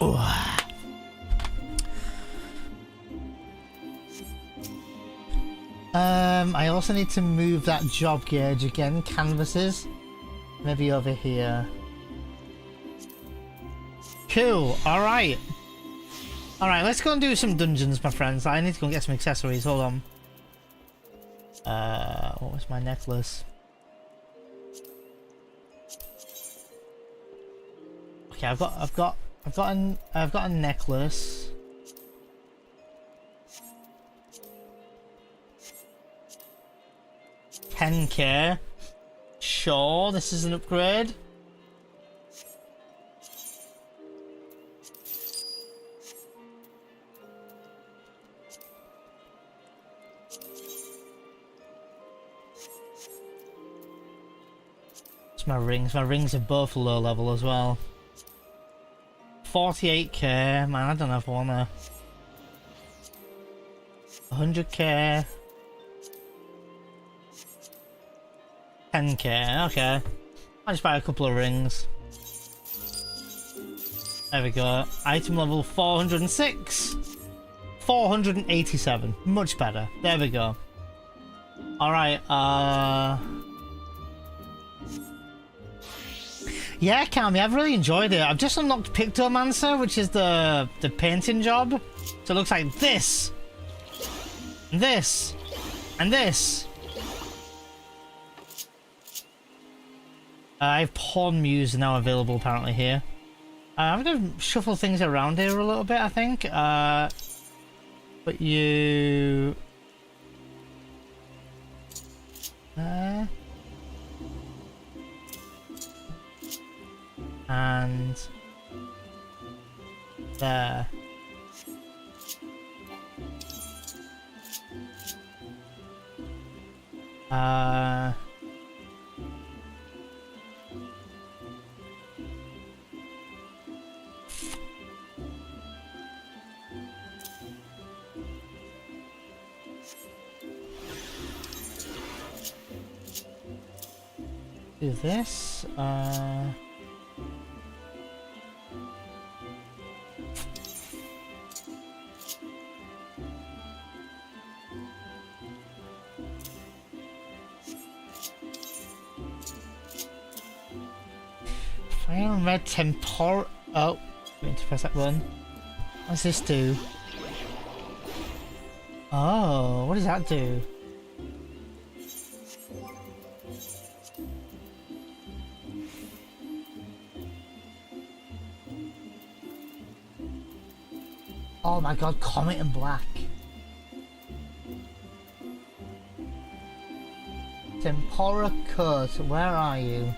Oh. I also need to move that job gauge again. Canvases. Maybe over here. Cool. Alright. Alright, let's go and do some dungeons, my friends. I need to go and get some accessories. Hold on. What was my necklace? Okay, I've got a necklace. $10K. Sure, this is an upgrade. It's my rings. My rings are both low level as well. 48K. Man, I don't have one there. 100K. 10K, okay. I'll just buy a couple of rings. There we go. Item level 406. 487. Much better. There we go. Alright, yeah, Cammy, I've really enjoyed it. I've just unlocked Pictomancer, which is the painting job. So it looks like this. And this. And this. I have Pawn Muse now available apparently here. I'm going to shuffle things around here a little bit, I think. But you... and... there. Do this, Fire and red tempor. Oh, going to press that one. What's this do? Oh, what does that do? Oh my god, Comet and Black. Tempora Cut, where are you?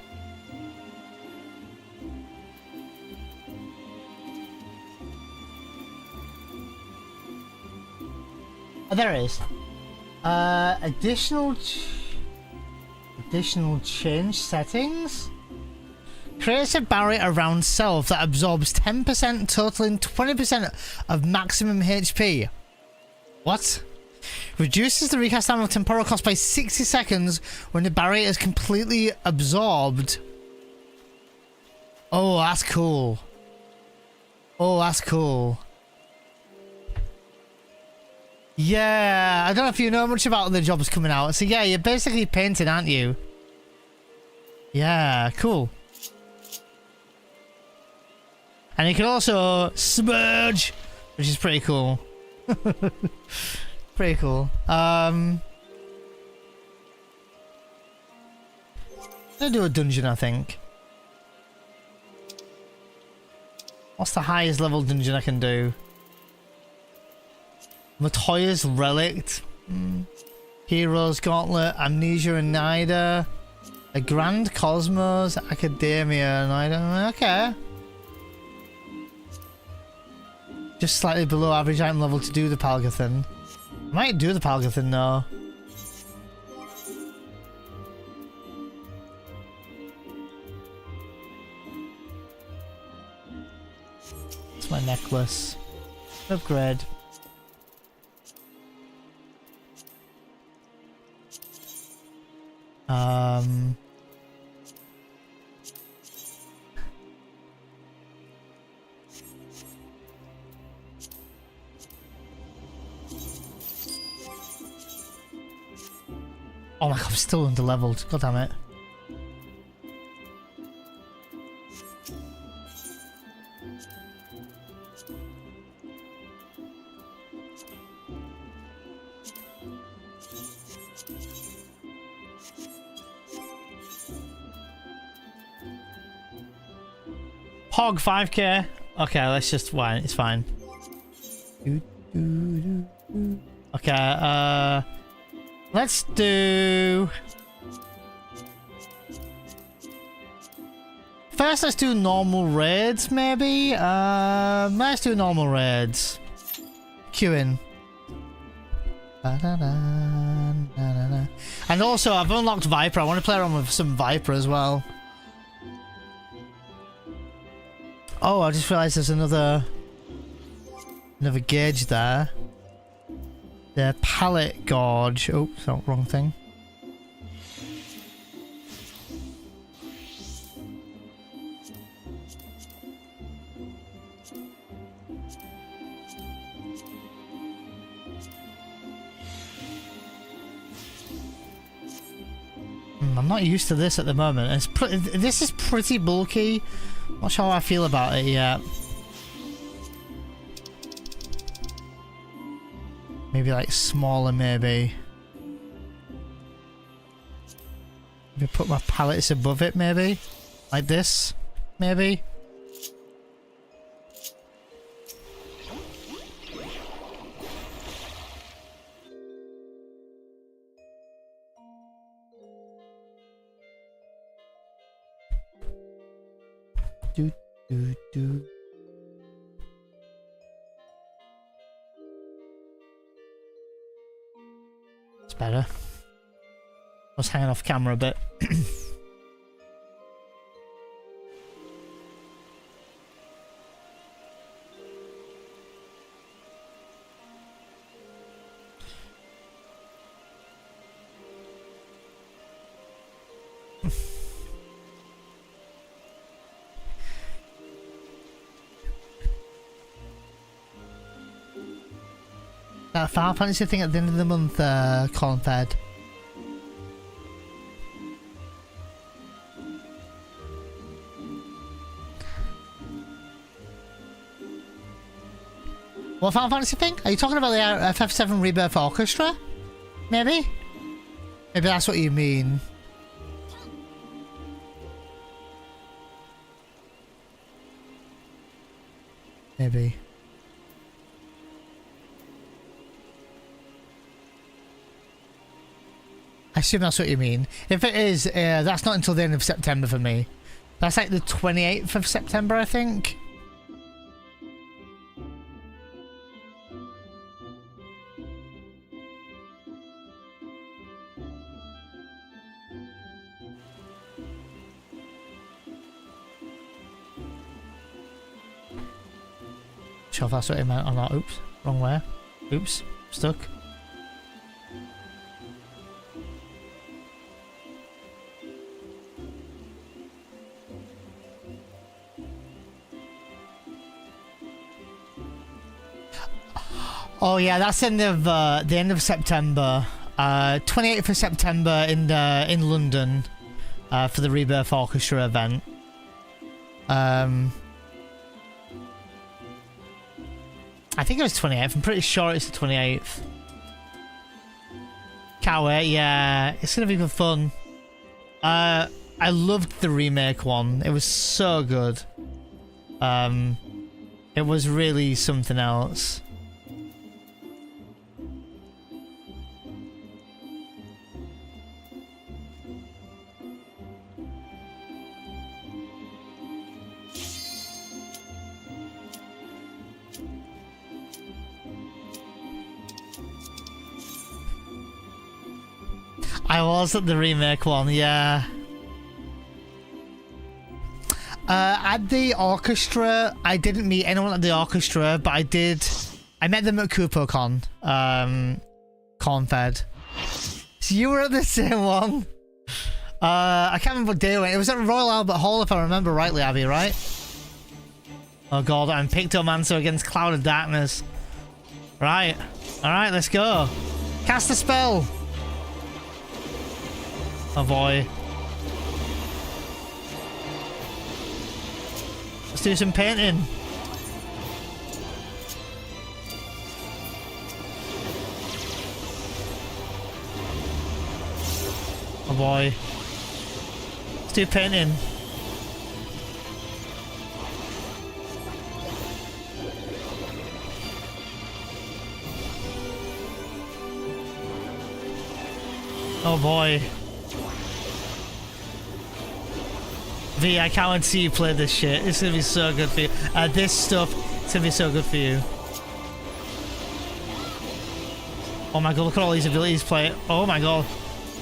Oh, there it is. Additional change settings? Creates a barrier around self that absorbs 10%, totaling 20% of maximum HP. What? Reduces the recast time of temporal cost by 60 seconds when the barrier is completely absorbed. Oh, that's cool. Oh, that's cool. Yeah, I don't know if you know much about the jobs coming out. So yeah, you're basically painting, aren't you? Yeah, cool. And you can also smudge, which is pretty cool. Pretty cool. Gonna do a dungeon, I think. What's the highest level dungeon I can do? Matoya's Relict. Heroes Gauntlet, Amnesia and Nida. A Grand Cosmos, Academia, Nida. Okay. Just slightly below average item level to do the Palgathan. I might do the Palgathan though. It's my necklace. Upgrade. Oh my god, I'm still under-leveled. God damn it. Hog 5k. Okay, let's just wait. It's fine. Okay, let's do... First, let's do normal raids, maybe? Let's do normal raids. Queuing. And also, I've unlocked Viper. I want to play around with some Viper as well. Oh, I just realised there's another gauge there. The pallet gorge. Oh, sorry, wrong thing. I'm not used to this at the moment. This is pretty bulky. Not sure how I feel about it yet. Maybe like smaller, maybe. Maybe put my pallets above it, maybe. Like this, maybe. Do. It's better. I was hanging off camera a bit. That Final Fantasy thing at the end of the month, Cornfed. What Final Fantasy thing? Are you talking about the FF7 Rebirth Orchestra? Maybe? Maybe that's what you mean. Maybe. I assume that's what you mean. If it is, that's not until the end of September for me. That's like the 28th of September, I think. Sure if that's what it meant or not. Oops, wrong way. Oops, stuck. Oh yeah, that's the end of September. 28th of September in London for the Rebirth Orchestra event. I think it was 28th. I'm pretty sure it's the 28th. Can't wait. Yeah, it's gonna be good fun. I loved the remake one. It was so good. It was really something else. I was at the remake one, yeah. At the orchestra, I didn't meet anyone at the orchestra, but I met them at KupoCon, Cornfed. So you were at the same one? I can't remember what day it was. It was at Royal Albert Hall, if I remember rightly, Abby, right? Oh god, I'm Pictomancer against Cloud of Darkness. Right. Alright, let's go. Cast a spell. Oh boy. Let's do some painting. Oh boy. Let's do painting. Oh boy. V, I can't wait to see you play this shit. It's gonna be so good for you. This stuff, it's gonna be so good for you. Oh my god, look at all these abilities play. Oh my god.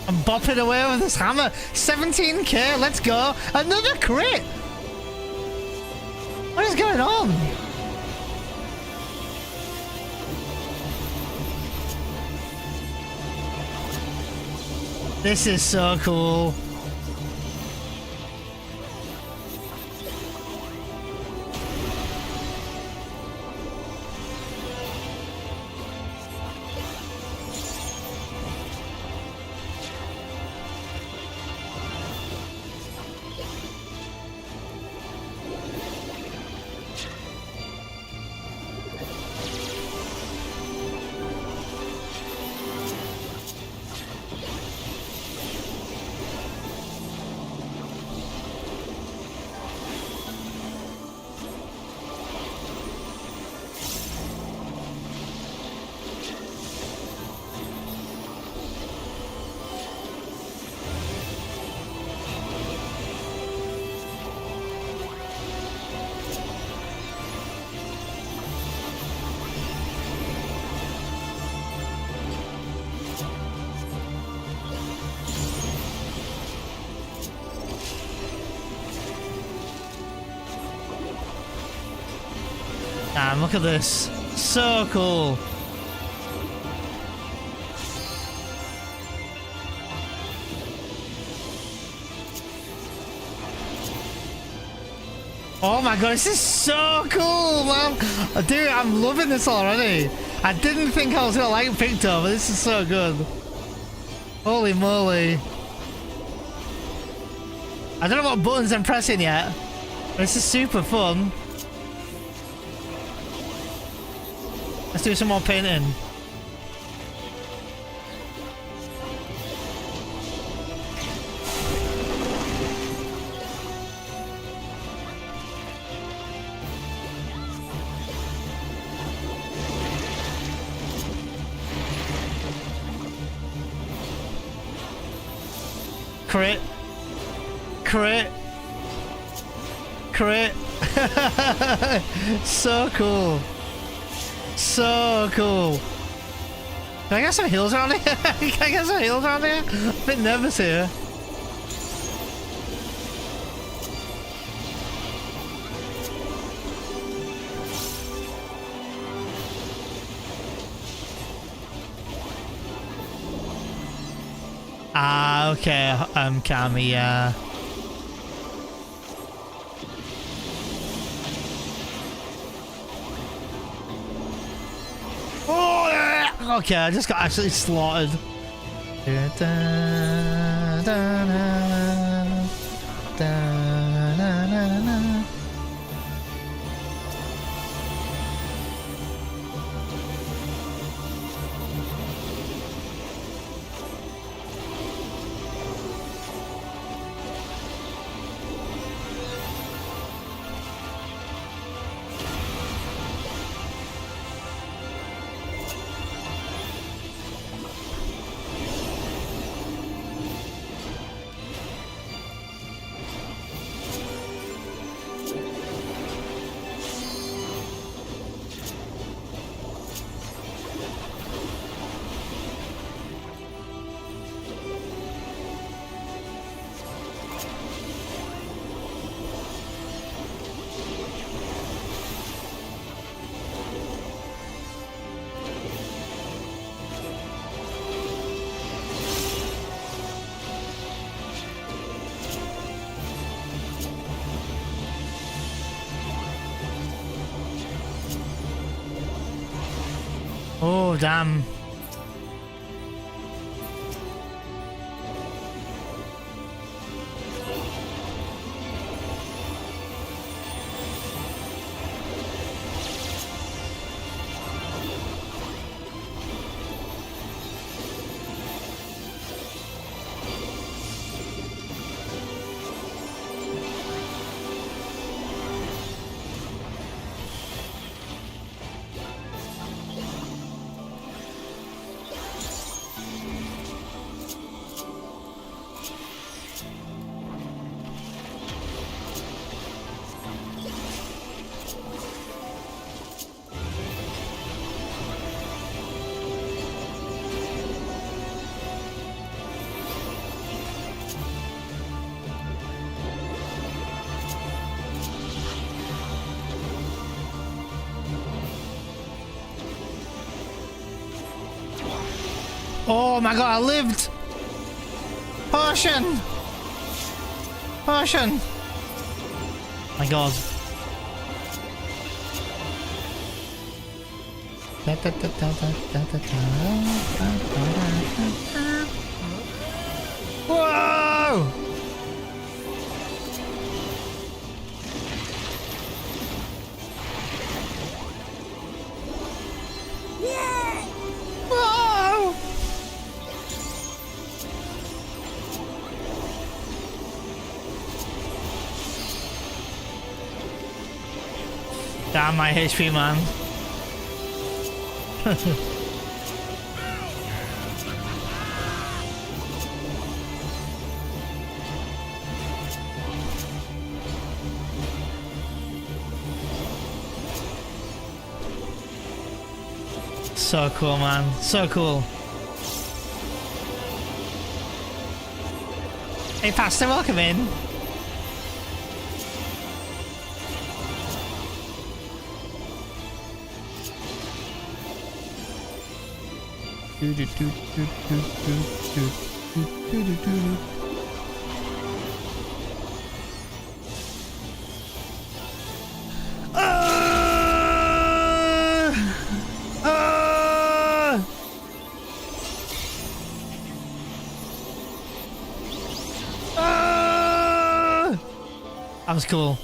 I'm bopping away with this hammer. 17k, let's go. Another crit! What is going on? This is so cool. Damn, look at this. So cool. Oh my god, this is so cool, man. Dude, I'm loving this already. I didn't think I was gonna like Picto, but this is so good. Holy moly. I don't know what buttons I'm pressing yet. But this is super fun. Let's do some more painting. Crit. Crit. Crit. So cool. So cool. Can I get some heals around here? Can I get some heals around here? I'm a bit nervous here. Ah, okay. Kami, yeah. Okay, I just got absolutely slaughtered. Oh, damn. Oh my god, I lived! Potion! Potion! My god. Whoa! Whoa! Damn my HP, man. So cool, man. So cool. Hey, Pastor, welcome in. That was cool.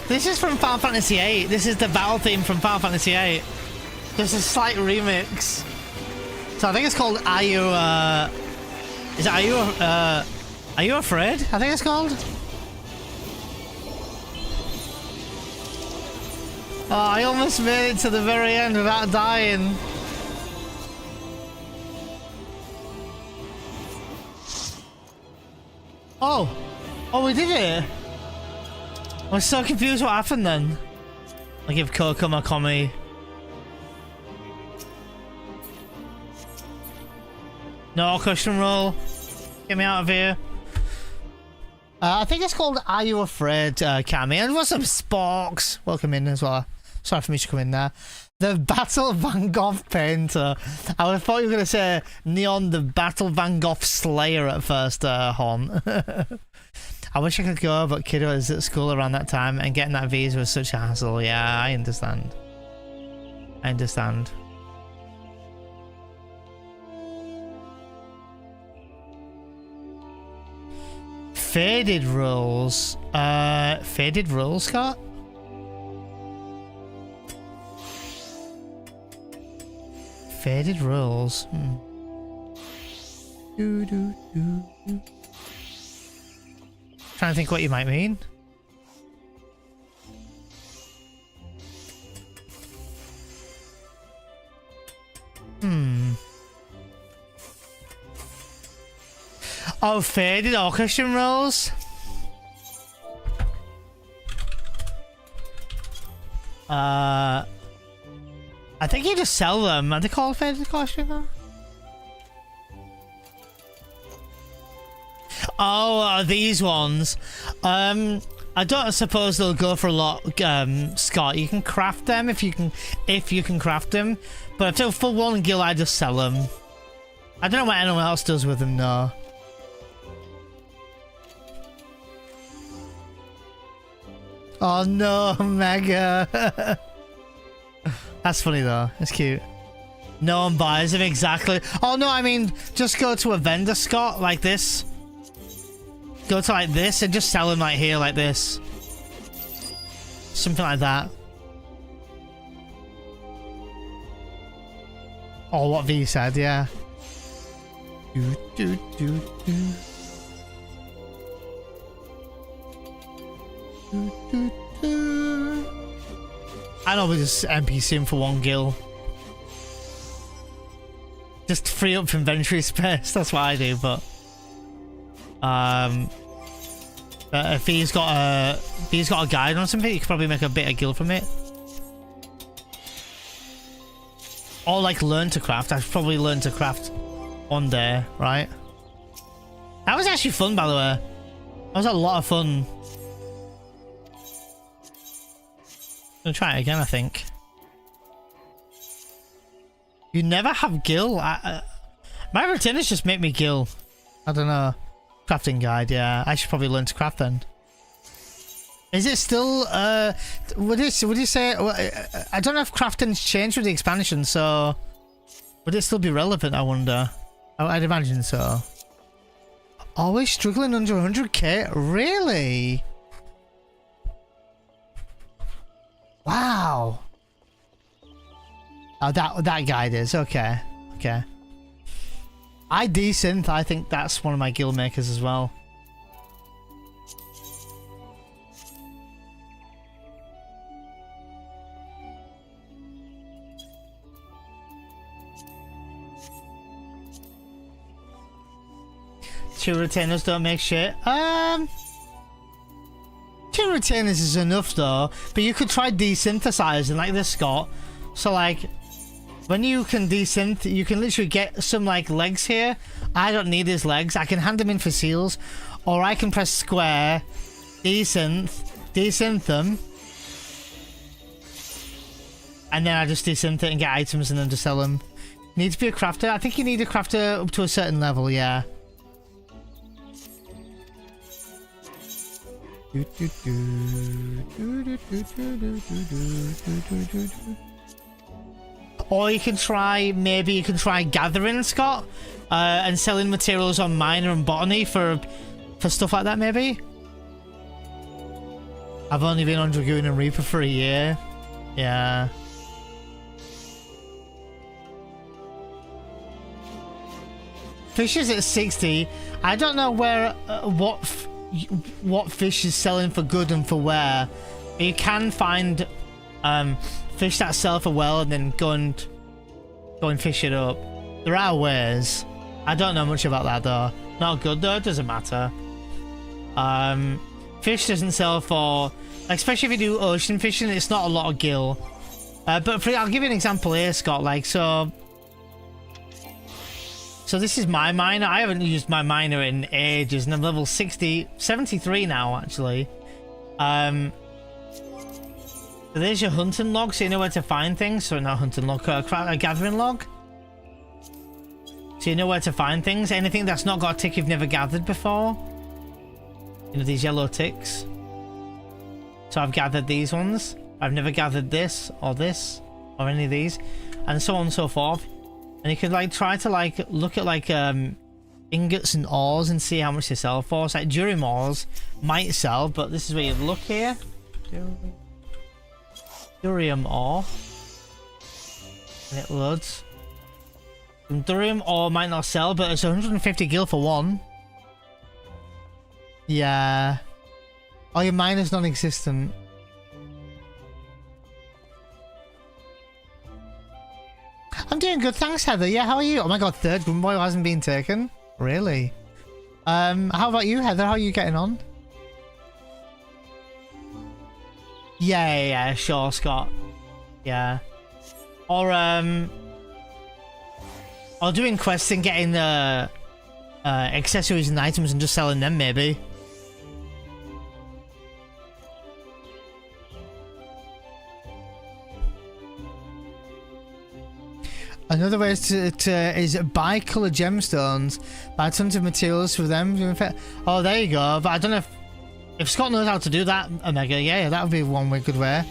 This is from Final Fantasy VIII. This is the battle theme from Final Fantasy VIII. Just a slight remix. So I think it's called Are You Afraid? I think it's called. Oh, I almost made it to the very end without dying. Oh, we did it. I was so confused what happened then. I give Coco my commie. No cushion roll. Get me out of here. I think it's called Are You Afraid, Cammy. And with some Sporks. Welcome in as well. Sorry for me to come in there. The Battle Van Gogh Painter. I thought you were going to say Neon the Battle Van Gogh Slayer at first, Horn. I wish I could go, but kiddo is at school around that time, and getting that visa was such a hassle. Yeah, I understand. I understand. Faded rules. Faded rules, Scott? Faded rules. Trying to think what you might mean. Oh, faded orchestra rolls. I think you just sell them. Are they called faded orchestra? Oh, these ones. I don't suppose they'll go for a lot, Scott. You can craft them if you can craft them. But if for one guild, I just sell them. I don't know what anyone else does with them, though. Oh no, Mega. That's funny though. It's cute. No one buys them, exactly. Oh no, I mean, just go to a vendor, Scott, like this. Go to like this and just sell them like here, like this. Something like that. Oh, what V said, yeah. I know we just NPC him for one gil. Just free up inventory space. That's what I do. But if he's got a guide on something, you could probably make a bit of guild from it. Or like learn to craft. I should probably learn to craft one day, right? That was actually fun, by the way. That was a lot of fun. I'm gonna try it again, I think. You never have Gil? My retainers just make me Gil. I don't know. Crafting guide, yeah. I should probably learn to craft then. Is it still, would you say, I don't know if crafting's changed with the expansion, so would it still be relevant, I wonder? I'd imagine so. Always struggling under 100k? Really? Wow. Oh, that guide is, okay. Okay. I desynth, I think that's one of my guild makers as well. Two retainers don't make shit. Two retainers is enough though, but you could try desynthesizing like this, Scott. So like, when you can desynth, you can literally get some like legs here. I don't need his legs. I can hand them in for seals, or I can press square, desynth them, and then I just desynth it and get items and then just sell them. Need to be a crafter? I think you need a crafter up to a certain level, yeah. Or you can try, maybe you can try gathering, Scott, and selling materials on miner and botany for stuff like that, maybe. I've only been on Dragoon and Reaper for a year. Yeah. Fish is at 60. I don't know where, what fish is selling for good and for where. But you can find fish that sell for well and then go and fish it up. There are ways. I don't know much about that though. Not good though, it doesn't matter. Fish doesn't sell for, like, especially if you do ocean fishing, it's not a lot of gil. But I'll give you an example here, Scott. Like, so this is my miner. I haven't used my miner in ages, and I'm level 73 now, actually. So there's your hunting log, so you know where to find things. So not hunting log, a gathering log. So you know where to find things. Anything that's not got a tick you've never gathered before. You know, these yellow ticks. So I've gathered these ones. I've never gathered this, or any of these. And so on and so forth. And you could like try to like look at like ingots and ores and see how much they sell for. So like durium ores might sell, but this is where you look here. Durium ore. And it loads. And durium ore might not sell, but it's 150 gil for one. Yeah. Oh, your miner's non-existent. I'm doing good, thanks, Heather. Yeah, how are you? Oh my god, third Gunboy hasn't been taken? Really? How about you, Heather? How are you getting on? Yeah, sure, Scott. Yeah. Or doing quests and getting the accessories and items and just selling them, maybe. Another way is buy colour gemstones, buy tons of materials for them. Oh, there you go. But I don't know if Scott knows how to do that, Omega. Yeah, that would be one way, good way.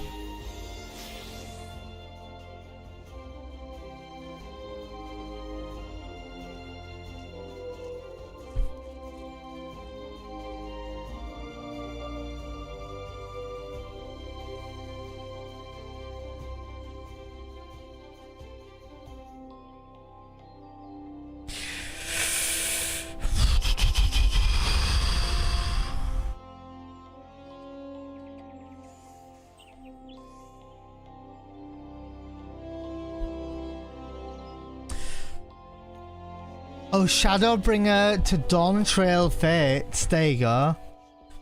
Oh, Shadowbringer to Dawntrail Fates. There you go.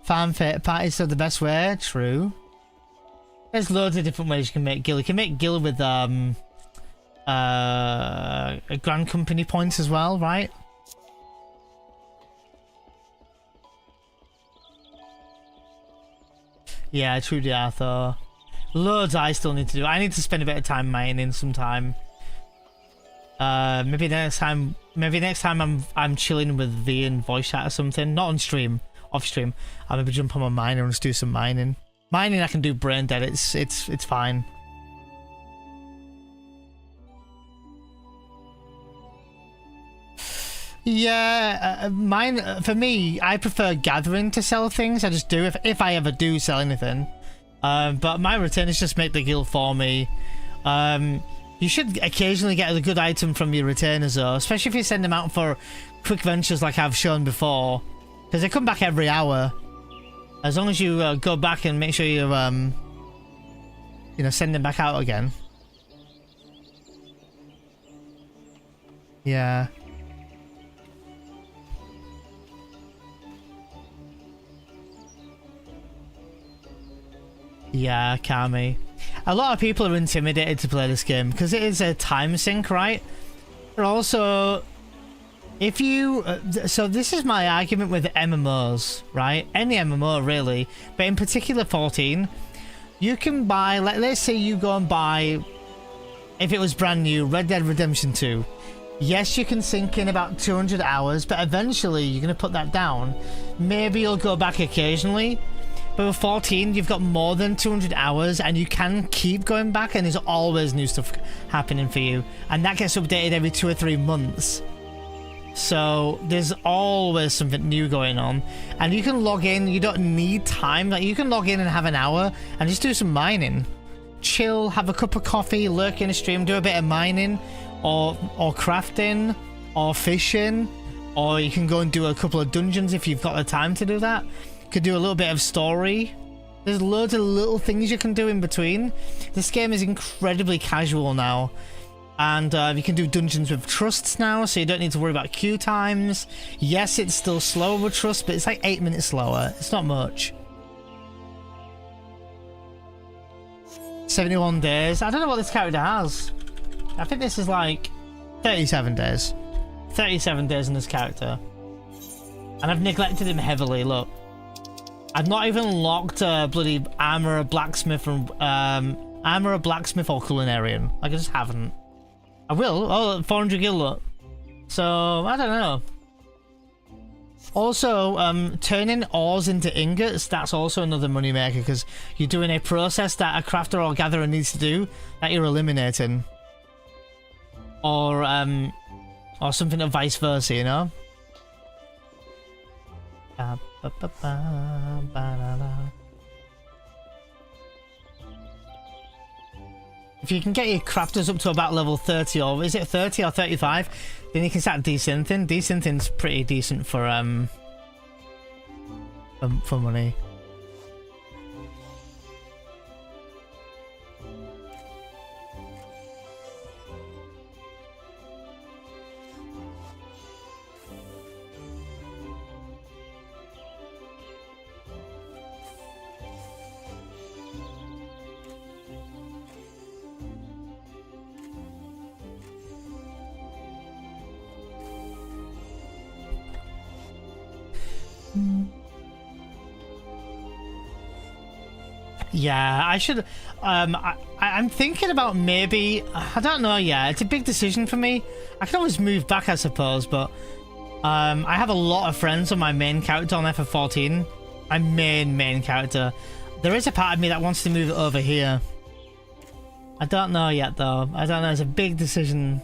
Fan Fate parties are the best way. True. There's loads of different ways you can make guild. You can make guild with Grand Company points as well, right? Yeah, true they are though. Loads I still need to do. I need to spend a bit of time mining sometime. Maybe next time I'm chilling with V and voice chat or something. Not on stream, off stream. I'll maybe jump on my miner and just do some mining. Mining I can do brain dead. It's fine. Yeah, mine for me. I prefer gathering to sell things. I just do if I ever do sell anything. But my retainers just make the guild for me. You should occasionally get a good item from your retainers though, especially if you send them out for quick ventures like I've shown before, because they come back every hour. As long as you go back and make sure you send them back out again. Yeah. Yeah, Kami. A lot of people are intimidated to play this game because it is a time sink, right? But also, if you... so this is my argument with MMOs, right? Any MMO, really. But in particular 14, you can buy... let's say you go and buy, if it was brand new, Red Dead Redemption 2. Yes, you can sink in about 200 hours, but eventually you're going to put that down. Maybe you'll go back occasionally. But with 14, you've got more than 200 hours and you can keep going back and there's always new stuff happening for you. And that gets updated every 2 or 3 months. So there's always something new going on. And you can log in, you don't need time. Like you can log in and have an hour and just do some mining. Chill, have a cup of coffee, lurk in a stream, do a bit of mining or crafting or fishing. Or you can go and do a couple of dungeons if you've got the time to do that. Could do a little bit of story. There's loads of little things you can do in between. This game is incredibly casual now. And you can do dungeons with trusts now, so you don't need to worry about queue times. Yes, it's still slower with trust, but it's like 8 minutes slower. It's not much. 71 days. I don't know what this character has. I think this is like 37 days. 37 days in this character. And I've neglected him heavily, look. I've not even locked bloody armor, blacksmith, or culinarian. Like I just haven't. I will. Oh, 400 gil, look. So I don't know. Also, turning ores into ingots, that's also another moneymaker because you're doing a process that a crafter or gatherer needs to do that you're eliminating. Or something of vice versa, you know? If you can get your crafters up to about level 30, or is it 30 or 35, then you can start desynthing. Desynthing's pretty decent for money. Yeah, I should. I'm thinking about maybe. I don't know. Yeah, it's a big decision for me. I can always move back, I suppose, but I have a lot of friends on my main character on FF14. My main character. There is a part of me that wants to move it over here. I don't know yet, though. I don't know. It's a big decision.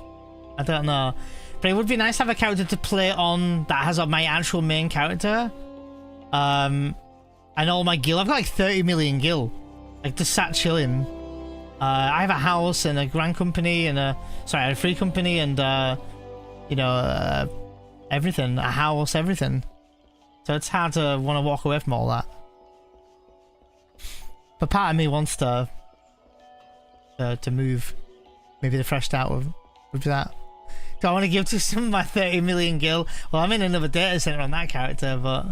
I don't know, but it would be nice to have a character to play on that has my actual main character. And all my gil. I've got like 30 million gil. Like just sat chilling. I have a house and a grand company and a free company and everything. A house, everything. So it's hard to want to walk away from all that. But part of me wants to move. Maybe the fresh start with that. Do I want to give to some of my 30 million gil? Well, I'm in another data center on that character, but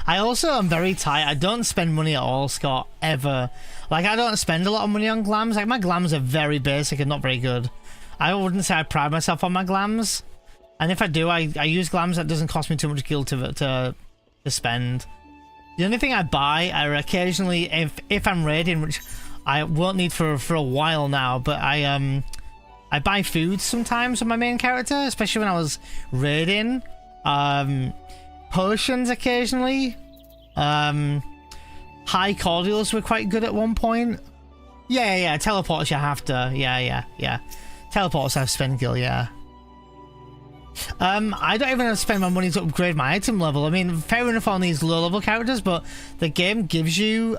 I also am very tight. I don't spend money at all, Scott, ever. Like, I don't spend a lot of money on glams. Like, my glams are very basic and not very good. I wouldn't say I pride myself on my glams. And if I do, I use glams that doesn't cost me too much gil to spend. The only thing I buy are occasionally, if I'm raiding, which I won't need for a while now, but I buy food sometimes on my main character, especially when I was raiding. Potions occasionally. High cordials were quite good at one point. Yeah. Teleports you have to. Yeah. Teleports have spend gil, yeah. I don't even have to spend my money to upgrade my item level. I mean, fair enough on these low level characters, but the game gives you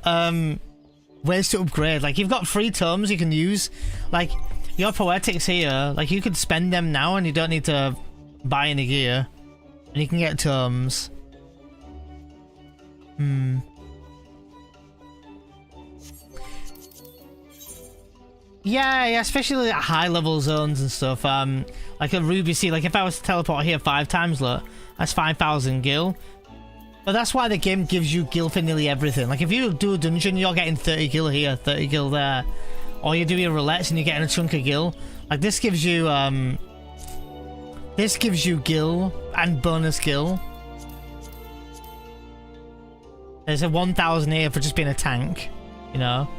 ways to upgrade. Like, you've got free tomes you can use. Like, your poetics here, like, you could spend them now and you don't need to buy any gear. And you can get tomes. Yeah, especially at high level zones and stuff. Like a Ruby Sea, like if I was to teleport here 5 times, look, that's 5,000 gil. But that's why the game gives you gil for nearly everything. Like if you do a dungeon, you're getting 30 gil here, 30 gil there. Or you do your roulettes and you're getting a chunk of gil. Like this gives you gil and bonus gil. There's a 1,000 here for just being a tank, you know.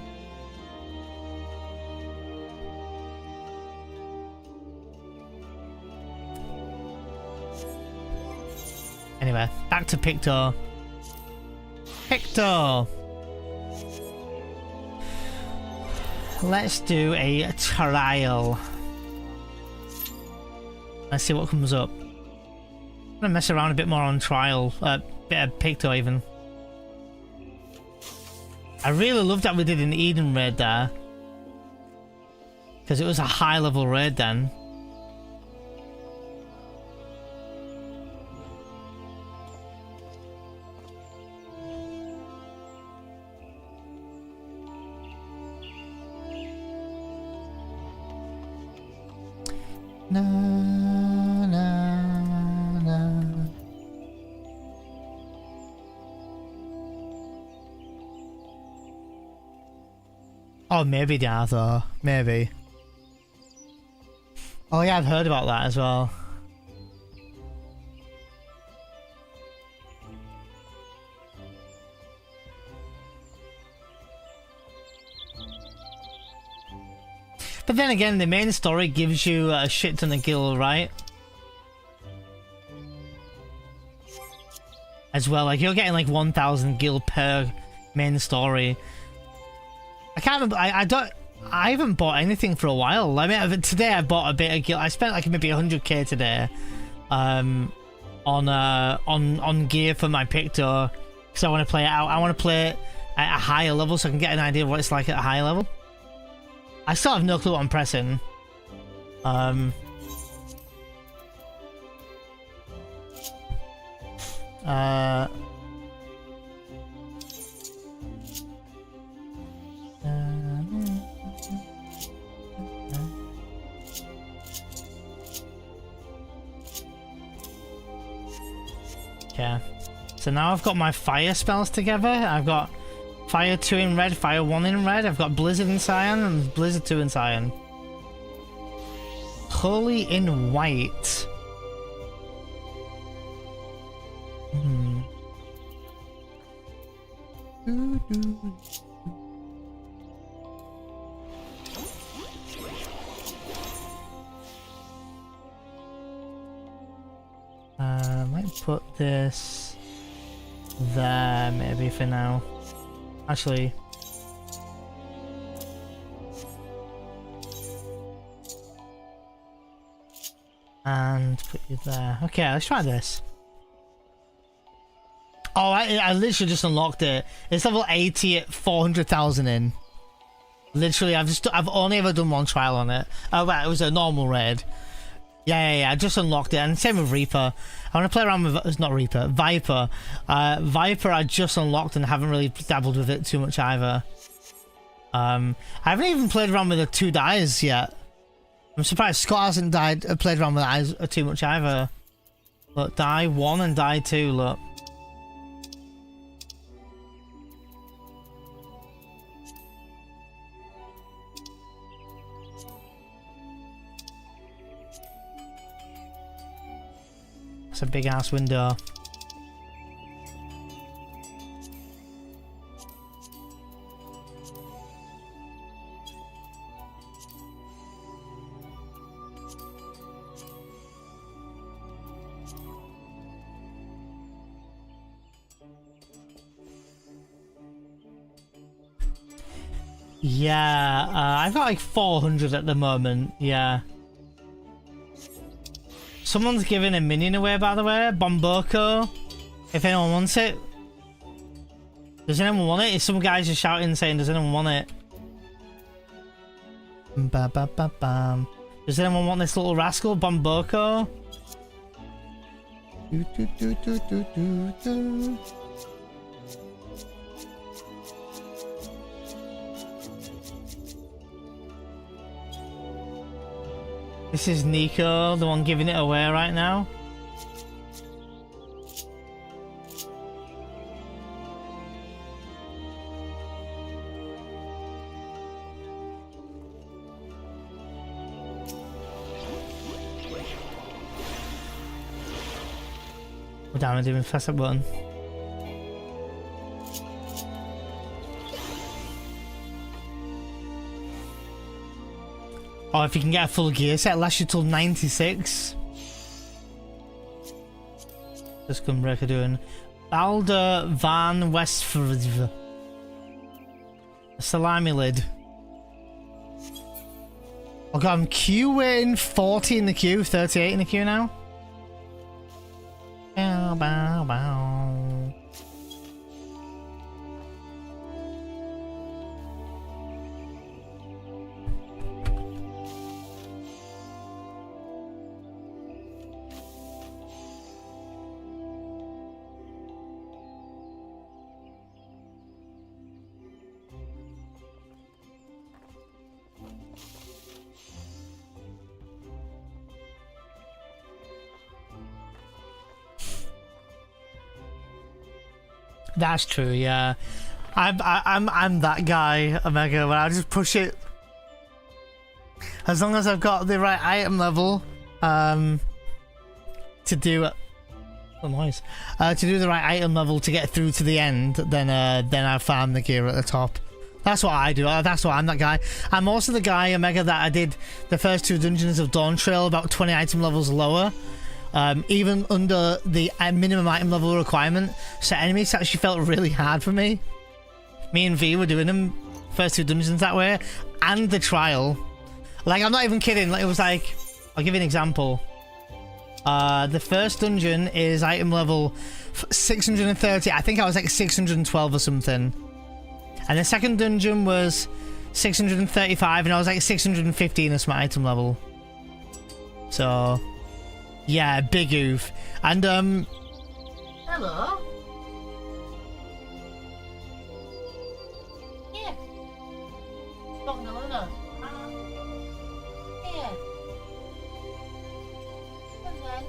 Anyway, back to Pictor. Let's do a trial. Let's see what comes up. I'm gonna mess around a bit more on trial. Bit of Pictor even. I really loved that we did an Eden raid there. Because it was a high level raid then. Na, na, na. Oh, maybe they are though. Maybe. Oh yeah, I've heard about that as well. But then again, the main story gives you a shit ton of gil, right? As well, like you're getting like 1,000 gil per main story. I can't remember. I haven't bought anything for a while. I mean, today I bought a bit of gil. I spent like maybe 100k today, on gear for my Pictor, because I want to play it out. I want to play it at a higher level so I can get an idea of what it's like at a higher level. I still have no clue what I'm pressing. Okay. So now I've got my fire spells together. I've got Fire 2 in red, Fire 1 in red. I've got Blizzard in cyan and Blizzard 2 in cyan. Holy in white. I might put this there maybe for now. Actually, and put you there. Okay, let's try this. Oh, I literally just unlocked it. It's level 80 at 400,000 in. Literally, I've only ever done one trial on it. Oh, right, it was a normal raid. Yeah, I just unlocked it, and same with Reaper. I want to play around with, it's not Reaper, Viper. Viper I just unlocked and haven't really dabbled with it too much either. I haven't even played around with the 2 dyes yet. I'm surprised Scott hasn't played around with eyes too much either. Look, die 1 and die 2, look. It's a big ass window. Yeah, I've got like 400 at the moment, yeah. Someone's giving a minion away, by the way, Bomboko. If anyone wants it. Does anyone want it? Some guys are shouting saying, does anyone want it? Ba ba ba bam. Does anyone want this little rascal, Bomboko? Do, do, do, do, do, do, do. This is Nico, the one giving it away right now. Oh damn, I didn't even press that button. Oh, if you can get a full gear set, it lasts you till 96. Just come breaker doing Balder van Westford. Salami lid. Oh god, I'm queuing 40 in the queue, 38 in the queue now. Bow, bow, bow. That's true, yeah. I'm that guy, Omega, where I just push it as long as I've got the right item level to do to do the right item level to get through to the end, then I farm the gear at the top. That's what I do. That's what I'm that guy. I'm also the guy, Omega, that I did the first 2 dungeons of Dawntrail about 20 item levels lower. Even under the minimum item level requirement, so enemies actually felt really hard for me. Me and V were doing them first 2 dungeons that way, and the trial. Like, I'm not even kidding. Like, it was like, I'll give you an example. The first dungeon is item level 630. I think I was like 612 or something. And the second dungeon was 635, and I was like 615 as my item level. So yeah, big oof. And Hello. Here. Oh no. Here. Come then.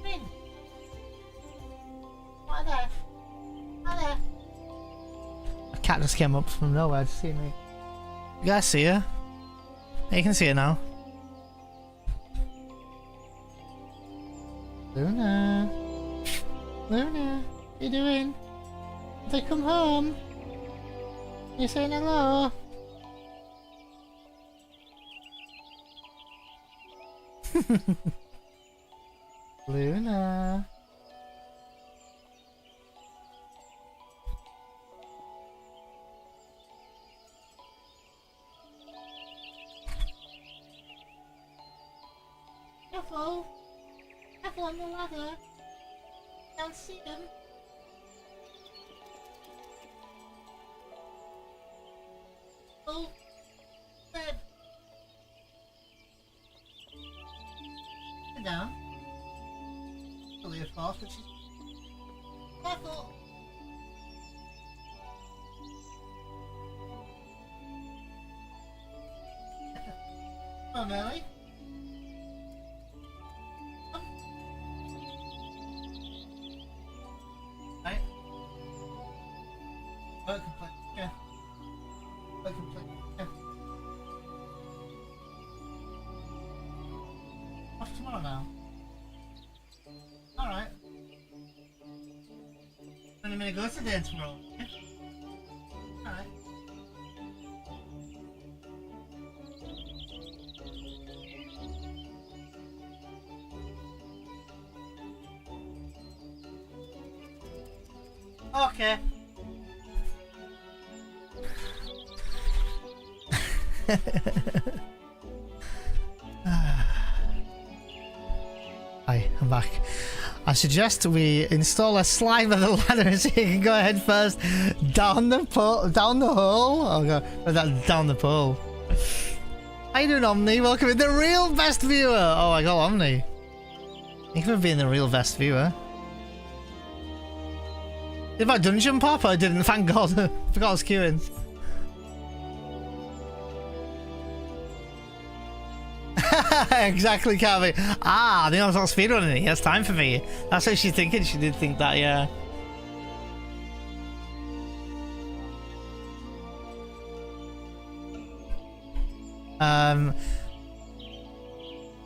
Rin. What there? What there? a cat just came up from nowhere to see me. You guys see her? Yeah, you can see her now. Luna, Luna, what you doing? Have they come home? You saying hello? Luna. Careful. Careful on the ladder. Don't see them. Oh, good. Sit down. Fully of course, but she's... Careful. Oh, Melly. Right. Work complete. Yeah. Work complete. Yeah. What's tomorrow now? Alright. I'm gonna go to dance tomorrow. Yeah. Alright. Okay. Hi, I'm back. I suggest we install a slide with a ladder so you can go ahead first down the hole. Oh god, that's down the pole. How you doing, Omni? Welcome to the real best viewer. Oh my god, Omni. Thank you for being the real best viewer. Did my dungeon pop? I didn't, thank god. Forgot I was queuing. Exactly, Calvi. Ah, they know what's speedrunning it. Yes, time for me. That's what she's thinking. She did think that, yeah.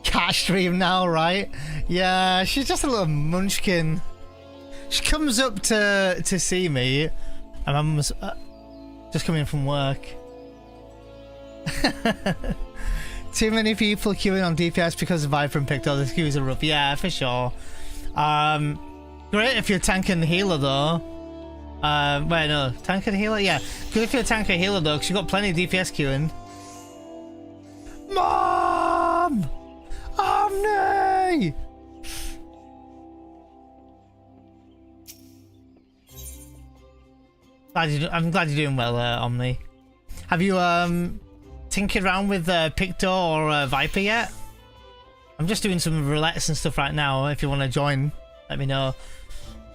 Cat stream now, right? Yeah, she's just a little munchkin. She comes up to see me, and I'm just coming from work. Too many people queuing on DPS because of Viper and Picto. The queues are rough. Yeah, for sure. Great if you're tank and healer though. Wait, no, tank and healer. Yeah, good if you're tank and healer though, because you've got plenty of DPS queuing. Mom, Omni. I'm glad you're doing well, Omni. Have you tinkered around with Picto or Viper yet? I'm just doing some roulettes and stuff right now. If you want to join, let me know.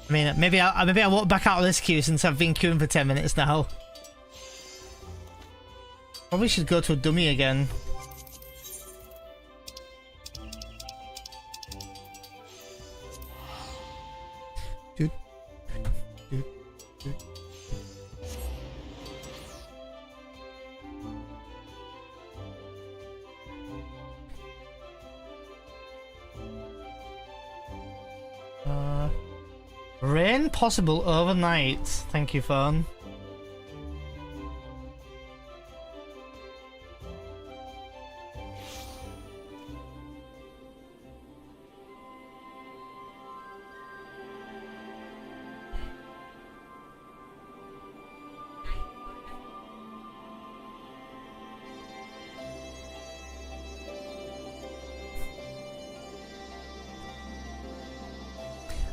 I mean, maybe I won't back out of this queue since I've been queuing for 10 minutes now. Probably should go to a dummy again. Rain possible overnight. Thank you, phone.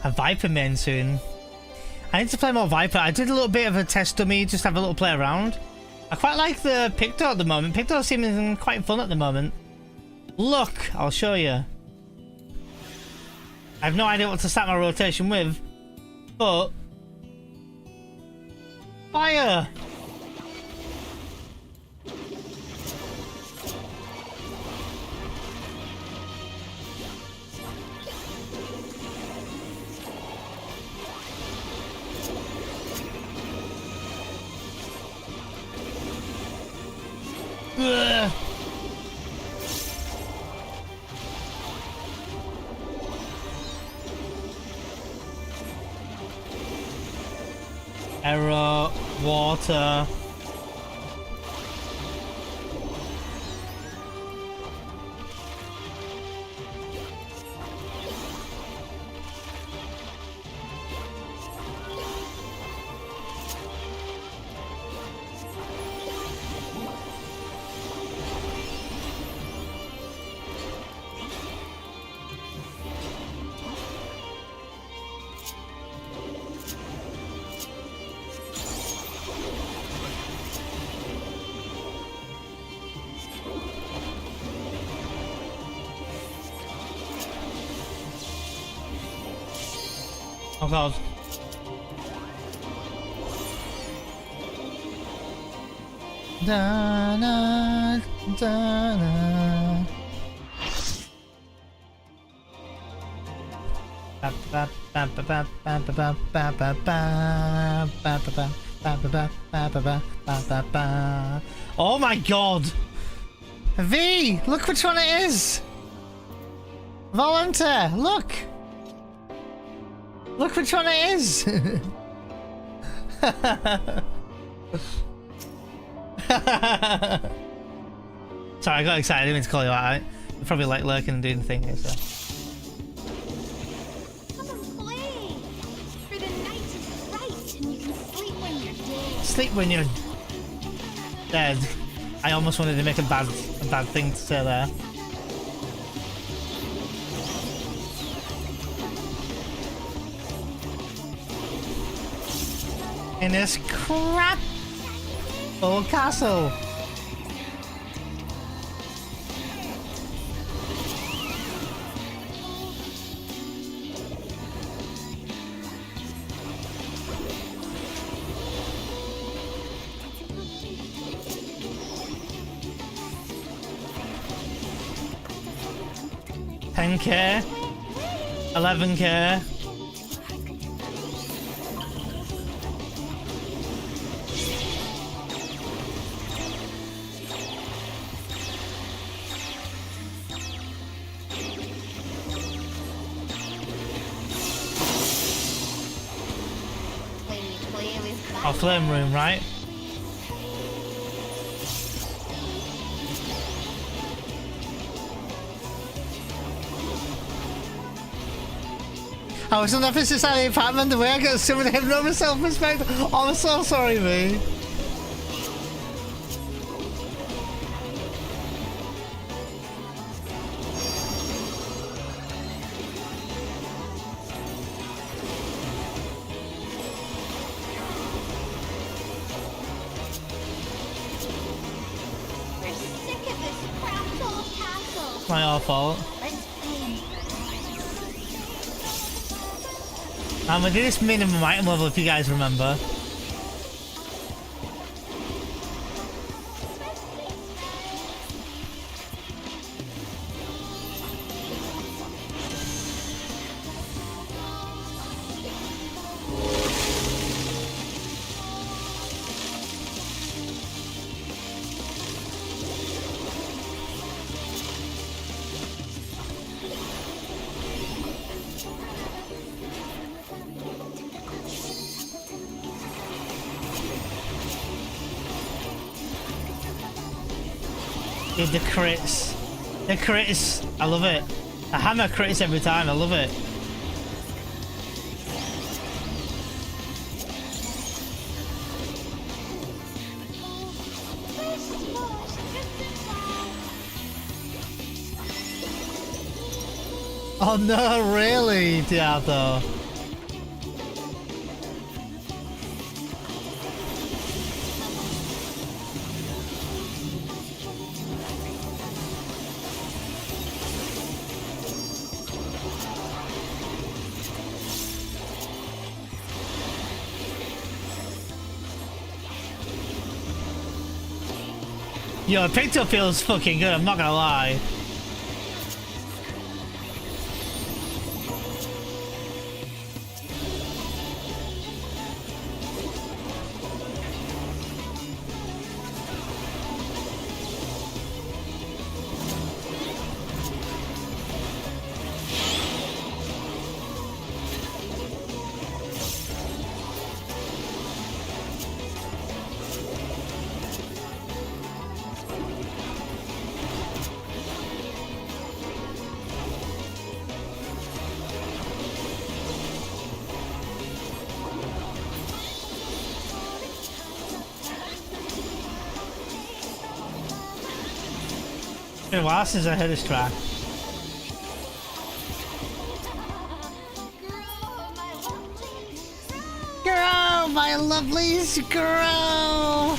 A Viper main soon. I need to play more Viper. I did a little bit of a test dummy, just have a little play around. I quite like the Picto at the moment. Picto seems quite fun at the moment. Look, I'll show you. I have no idea what to start my rotation with, but fire! Ugh. Error, water. Oh god. Da, da, da, da. Oh my god! V! Look which one it is! Volunteer! Look! Look which one it is! Sorry, I got excited. I didn't mean to call you out. You probably like lurking and doing the thing here, so. Come and play! For the night is bright and you can sleep when you're dead. Sleep when you're dead. I almost wanted to make a bad thing to say there. In this crap old castle. $10K, $11K. Our flame room, right? I was on the opposite side of the apartment, the way I got some of him over self-respect. Oh, I'm so sorry, mate. We're sick of this cramped old castle. It's not your fault. Let's play. I'm gonna do this minimum item level if you guys remember. Dude, the crits. The crits. I love it. I hammer crits every time. I love it. Oh no, really, Diablo? Yo, Picto feels fucking good, I'm not gonna lie. It's been a while since I heard this track. Grow, my lovelies, grow!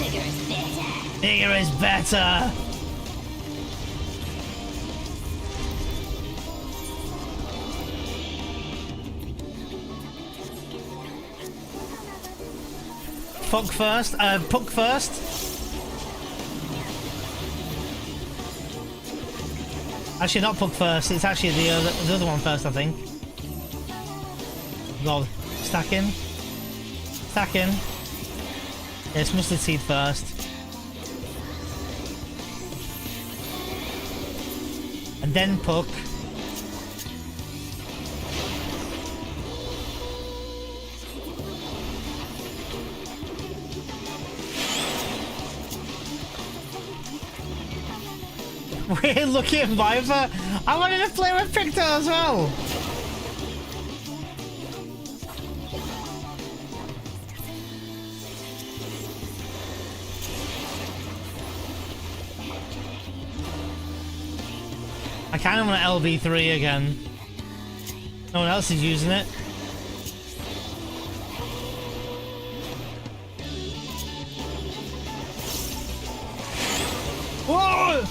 Bigger is better. Bigger is better! Puck first, puck first. Actually, not Puck first. It's actually the other one first, I think. Go stacking. Stacking. Yeah, it's mustard seed first. And then Puck. We're looking at Viper. I wanted to play with Picto as well. I kind of want an LV3 again. No one else is using it. Whoa!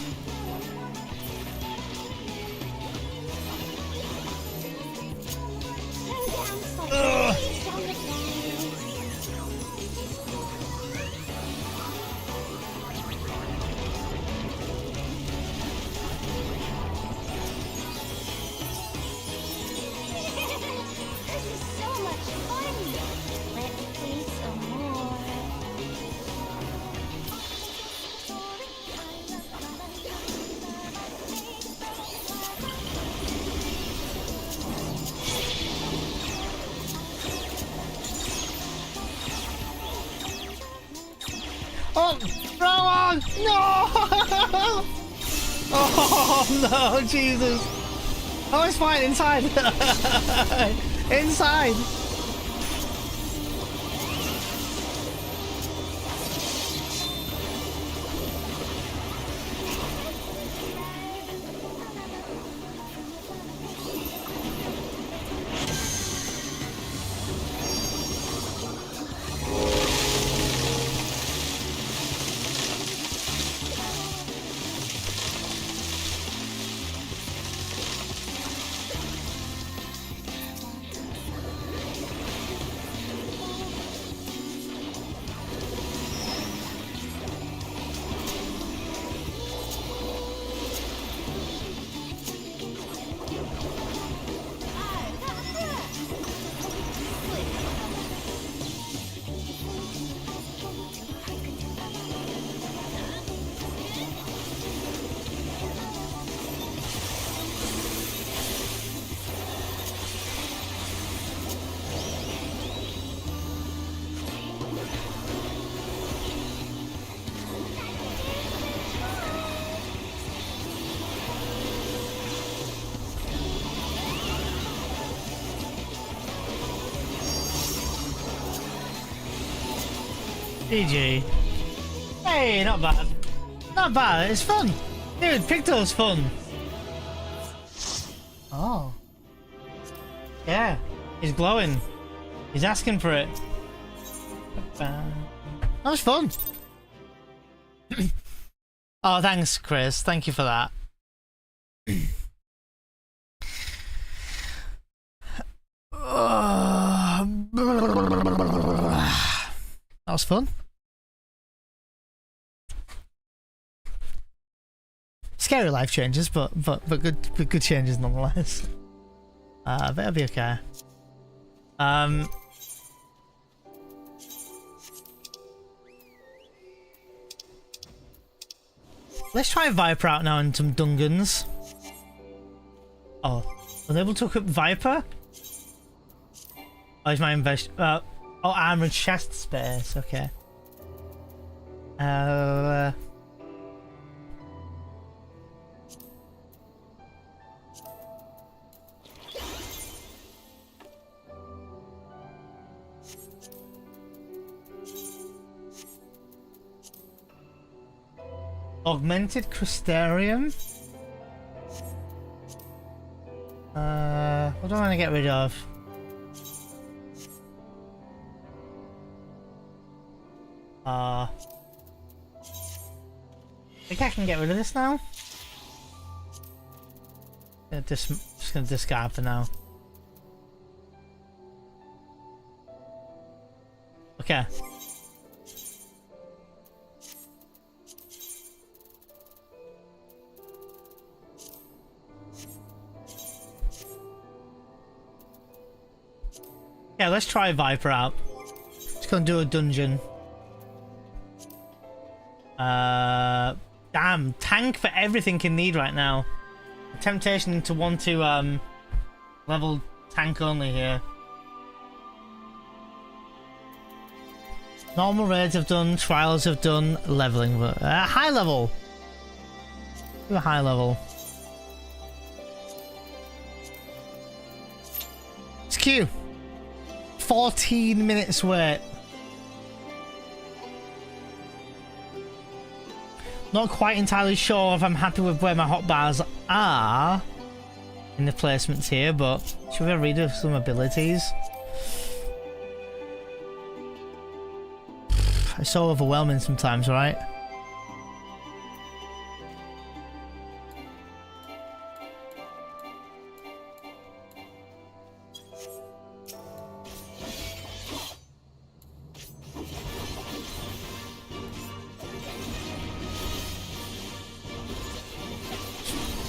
Oh, Rowan! No! Oh no, Jesus! Oh, it's fine, inside! Inside! GG. Hey, not bad. Not bad, it's fun. Dude, Picto's fun. Oh. Yeah, he's glowing. He's asking for it. That was fun. Oh, thanks, Chris. Thank you for that. That was fun. Scary life changes, but good changes nonetheless. But it'll be okay. Let's try Viper out now in some Dungans. Oh, unable to hook up Viper? Oh, is my invest? Oh, armored chest space. Okay. Augmented Crystarium? What do I want to get rid of? I think I can get rid of this now. Just gonna discard for now. Okay. Yeah, let's try Viper out. Let's go and do a dungeon. Damn, tank for everything in need right now. Temptation to want to level tank only here. Normal raids have done, trials have done, leveling. High level. Do a high level. It's cute. 14 minutes wait. Not quite entirely sure if I'm happy with where my hotbars are in the placements here, but should we read of some abilities? It's so overwhelming sometimes, right?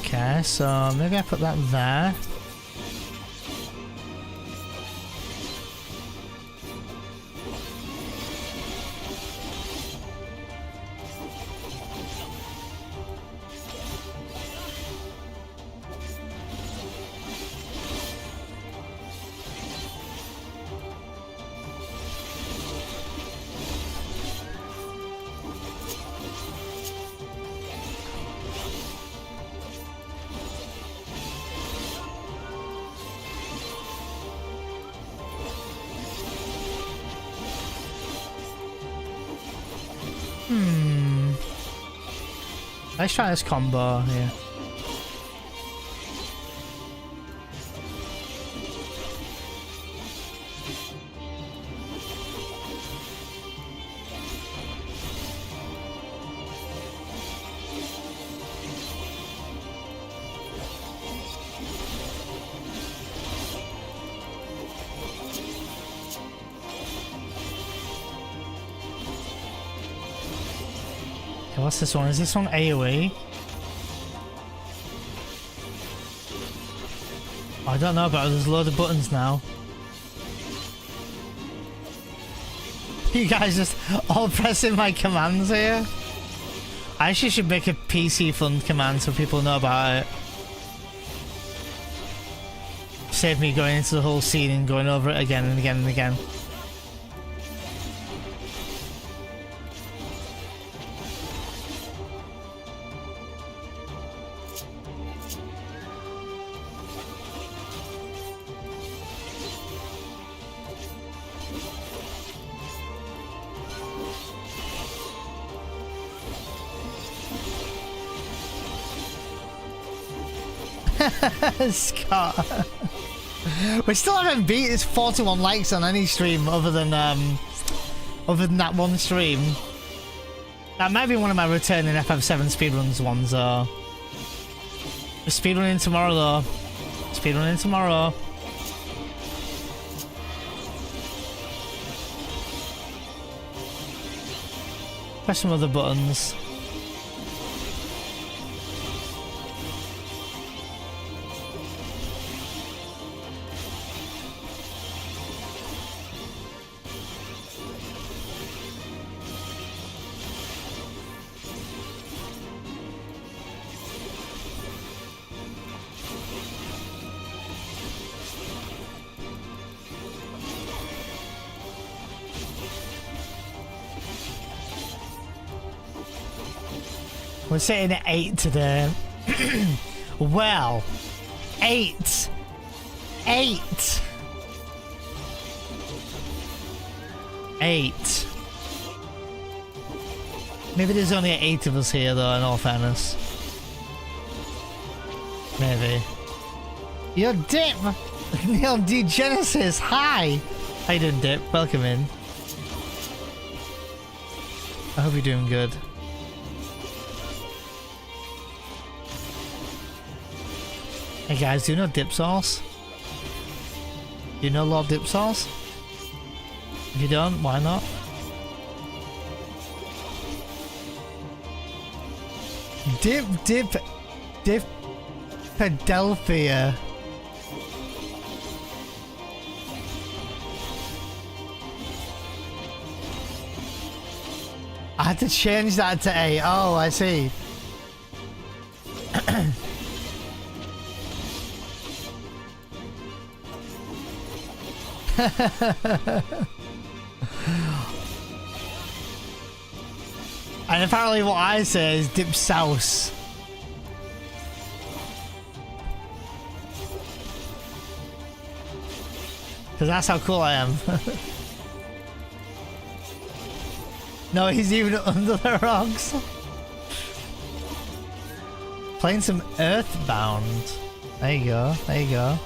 Okay, so maybe I put that there. Let's try this combo here. What's this one? Is this one AoE? I don't know, but there's a load of buttons now. You guys just all pressing my commands here. I actually should make a PC fund command so people know about it. Save me going into the whole scene and going over it again and again and again. Scott. We still haven't beat his 41 likes on any stream other than that one stream. That might be one of my returning FF7 speedruns ones though. We're speedrunning tomorrow though. Speedrunning tomorrow. Press some other buttons. We're sitting at 8 today. Well, 8. 8. 8. Maybe there's only 8 of us here though, in all fairness. Maybe. Yo, Dip! Yo, D Genesis, hi! How you doing, Dip? Welcome in. I hope you're doing good. Hey guys, do you know dip sauce? Do you know Lord Dip Sauce? If you don't, why not? Dip Philadelphia. I had to change that to 8. Oh, I see. And apparently what I say is dip sauce. Because that's how cool I am. No, he's even under the rocks. Playing some Earthbound. There you go, there you go.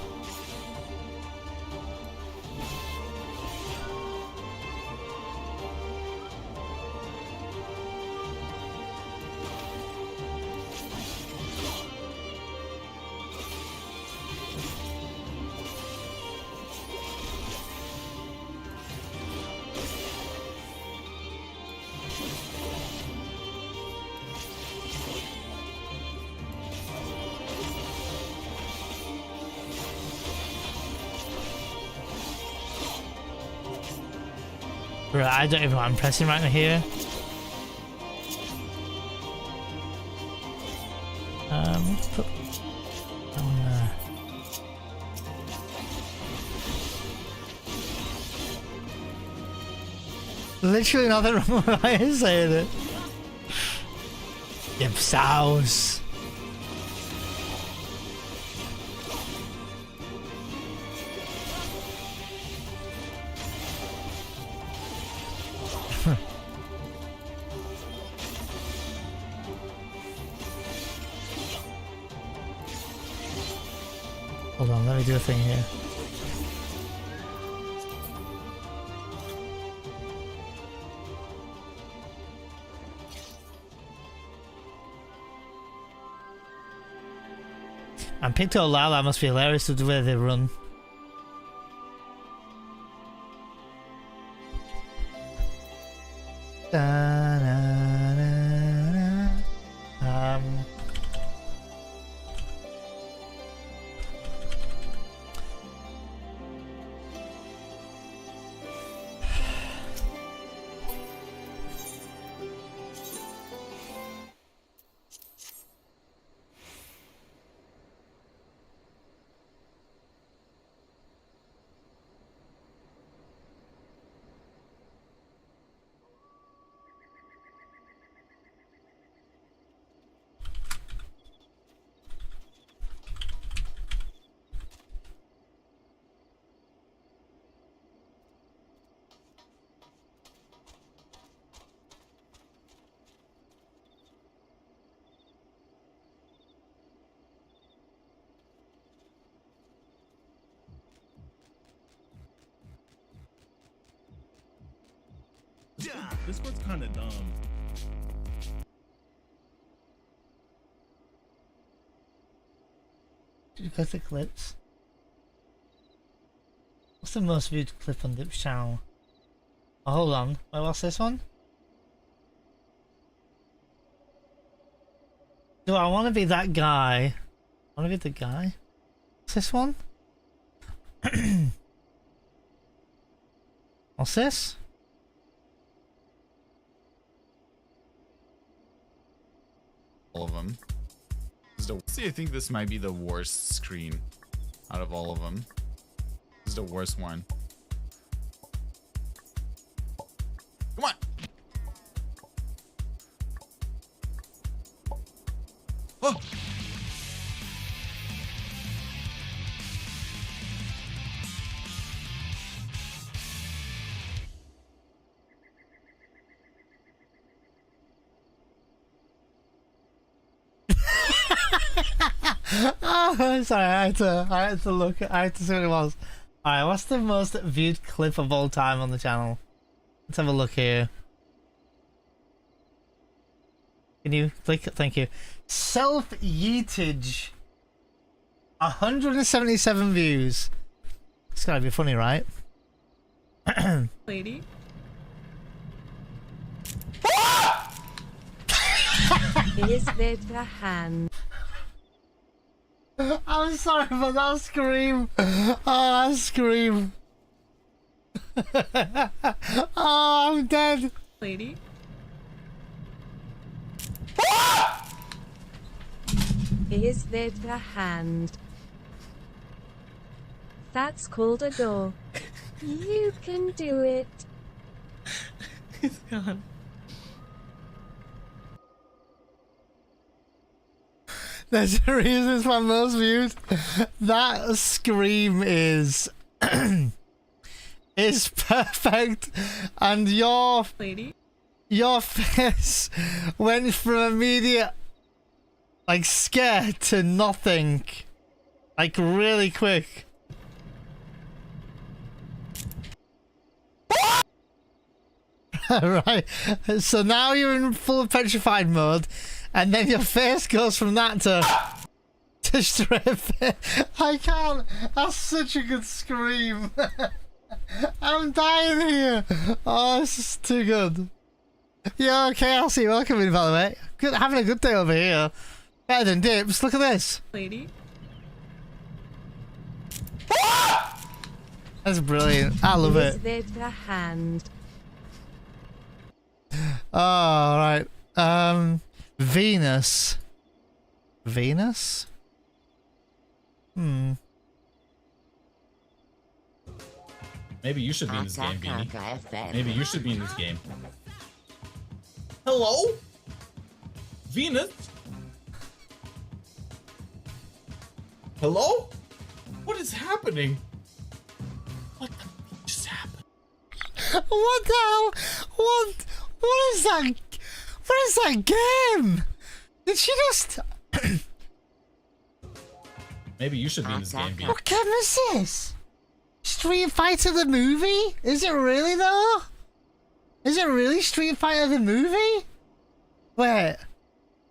Right, I don't even know what I'm pressing right here. Put on there. Literally nothing wrong with what I saying it. Dip sauce. Hold on, let me do a thing here. And Picto Lala must be hilarious with the way they run. This one's kind of dumb. Did you go to clips? What's the most viewed clip on Dip's channel? Oh, hold on. Wait, what's this one? Do I want to be that guy? I want to be the guy? What's this one? What's this? All of them. See, I think this might be the worst screen out of all of them. This is the worst one. Come on! Oh! Oh, sorry, I had to look. I had to see what it was. Alright, what's the most viewed clip of all time on the channel? Let's have a look here. Can you click? Thank you. Self-yeetage. 177 views. It's gotta be funny, right? Lady? Is there the hand? I'm sorry, but that scream. Oh, that scream. Oh, I'm dead. Lady? Is that a hand? That's called a door. You can do it. It's gone. There's a reason it's my most viewed. That scream is is perfect, and your face went from immediate like scare to nothing, like really quick. Right, so now you're in full petrified mode, and then your face goes from that to straight face. I can't. That's such a good scream. I'm dying here. Oh, this is too good. Yeah, okay, I'll see you. Welcome in, by the way. Good, having a good day over here. Better than dips. Look at this. Lady. That's brilliant. I love it. Is that a hand? Oh, right. Venus. Venus? Hmm. Maybe you should be in this game, Beanie. Maybe you should be in this game. Hello? Venus? Hello? What is happening? What the fuck just happened? What the hell? What is that? What is that game? Did she just... Maybe you should be in this game, Beanie. What game is this? Street Fighter the movie? Is it really though? Is it really Street Fighter the movie? Wait.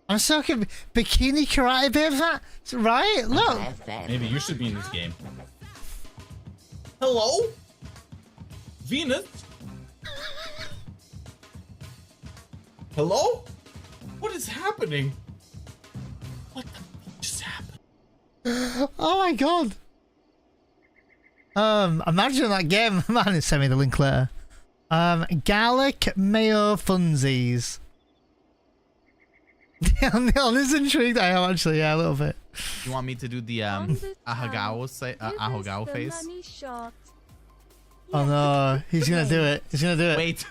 I'm so confused. Bikini Karate Babe, that right? Look. Maybe you should be in this game. Hello? Venus? Hello? What is happening? What the fuck just happened? Oh my god. Imagine that game. Man, send me the link later. Garlic Mayo Funsies. Neon is intrigued. I am actually, yeah, a little bit. You want me to do the Ahogao face? Oh no, he's gonna do it. He's gonna do it. Wait.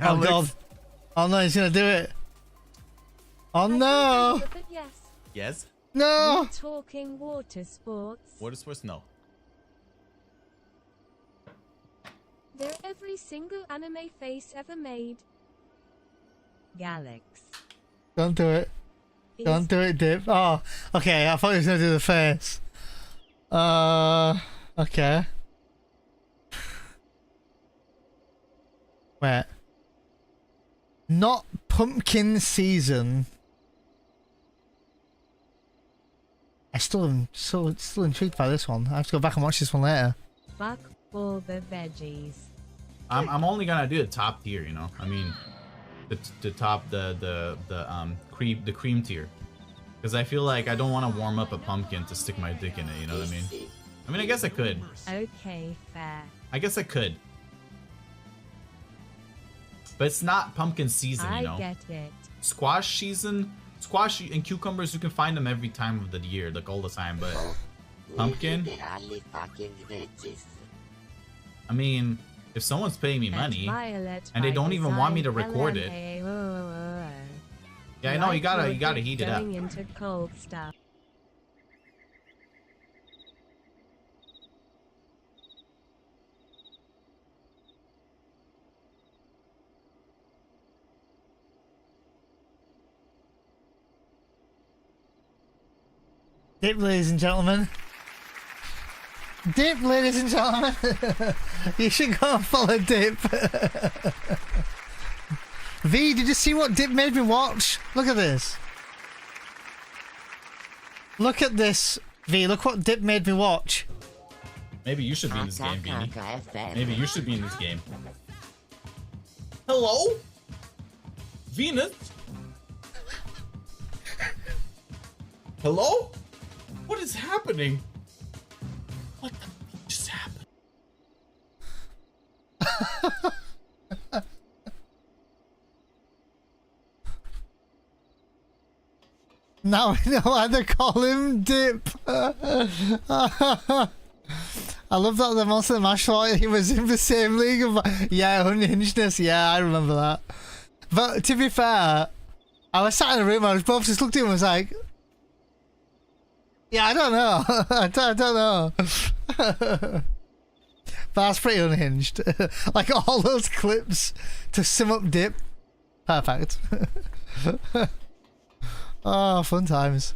Oh god. Oh no, he's gonna do it. Oh no. Yes? No. Talking water sports. Water sports? No. They're every single anime face ever made. Galax. Don't do it. Don't do it, Dip. Oh, okay. I thought he was gonna do the face. Okay. Wait. Not pumpkin season. I still am still intrigued by this one. I have to go back and watch this one later. Fuck all the veggies. I'm only gonna do the top tier, you know. I mean, the top the cream tier, because I feel like I don't want to warm up a pumpkin to stick my dick in it. You know what I mean? I mean, I guess I could. Okay, fair. I guess I could. But it's not pumpkin season, you know. I get it. Squash season, squash and cucumbers, you can find them every time of the year, like all the time. But pumpkin. I mean, if someone's paying me money and they don't even want me to record it. Yeah, I know, you gotta heat it up. Going into cold stuff. Dip, ladies and gentlemen. Dip, ladies and gentlemen. You should go and follow Dip. V, did you see what Dip made me watch? Look at this. Look at this. V, look what Dip made me watch. Maybe you should be in this game, Beanie. Maybe you should be in this game. Hello? Venus? Hello? What is happening? What the fuck just happened? Now I know why they call him Dip. I love that the Monster Mash thought he was in the same league of... Yeah, unhingedness. Yeah, I remember that. But to be fair, I was sat in a room, I was both just looked at him and was like... Yeah, I don't know. I don't know. But that's pretty unhinged. Like all those clips to sum up Dip. Perfect. Oh, fun times.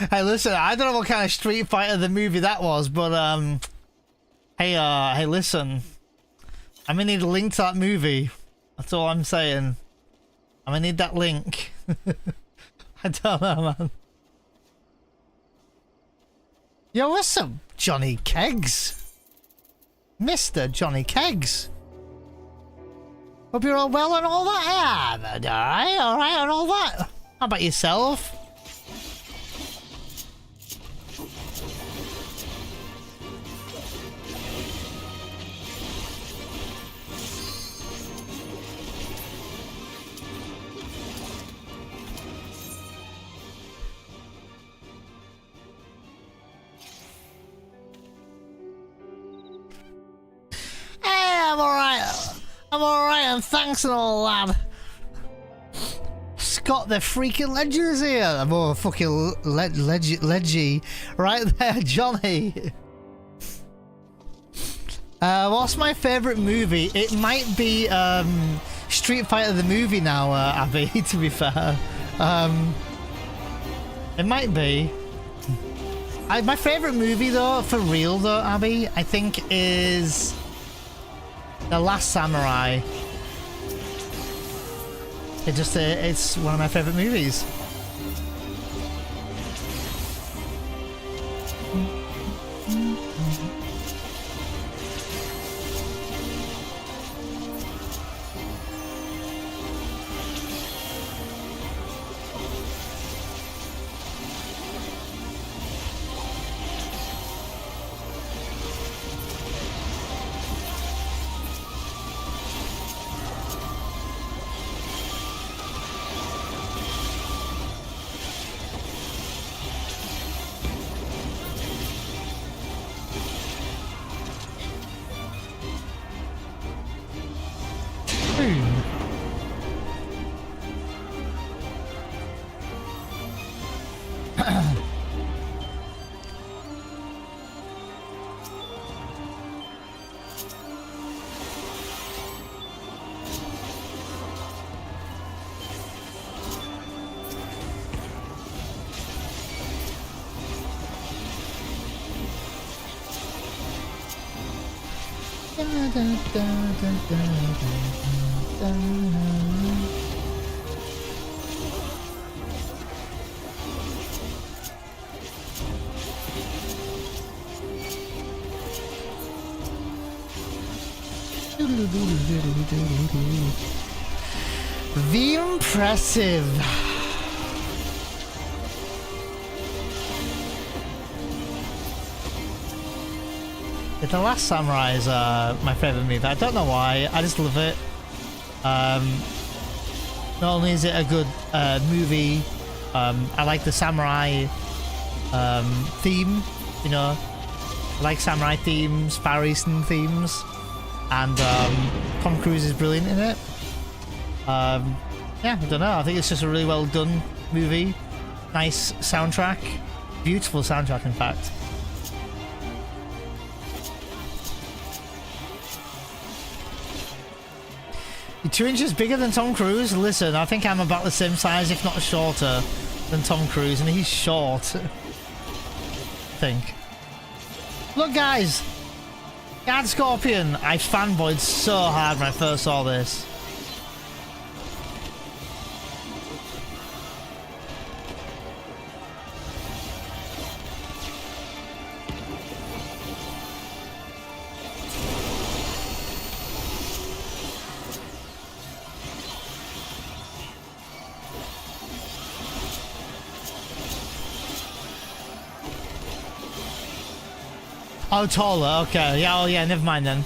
Hey, listen, I don't know what kind of Street Fighter the movie that was, but hey, listen, I'm gonna need a link to that movie. That's all I'm saying. I'm gonna need that link. I don't know, man. Yo, what's up, Johnny Kegs? Mr. Johnny Kegs. Hope you're all well and all that. Yeah, alright, and all that. How about yourself? Hey, I'm alright. I'm alright, and thanks and all, lad. Scott the freaking legend is here. I'm more fucking leggy right there, Johnny. What's my favourite movie? It might be Street Fighter the movie now, Abby, to be fair. It might be. My favourite movie though, for real though, Abby, I think is The Last Samurai. It's one of my favourite movies. The impressive. The Last Samurai is my favourite movie. I don't know why, I just love it. Not only is it a good movie, I like the samurai theme, you know. I like samurai themes, Far Eastern themes, and Tom Cruise is brilliant in it. Yeah, I don't know, I think it's just a really well done movie. Nice soundtrack, beautiful soundtrack in fact. You're 2 inches bigger than Tom Cruise? Listen, I think I'm about the same size, if not shorter, than Tom Cruise, and he's short. I think. Look, guys! Guard Scorpion! I fanboyed so hard when I first saw this. Oh, taller, okay. Yeah, oh yeah, never mind then.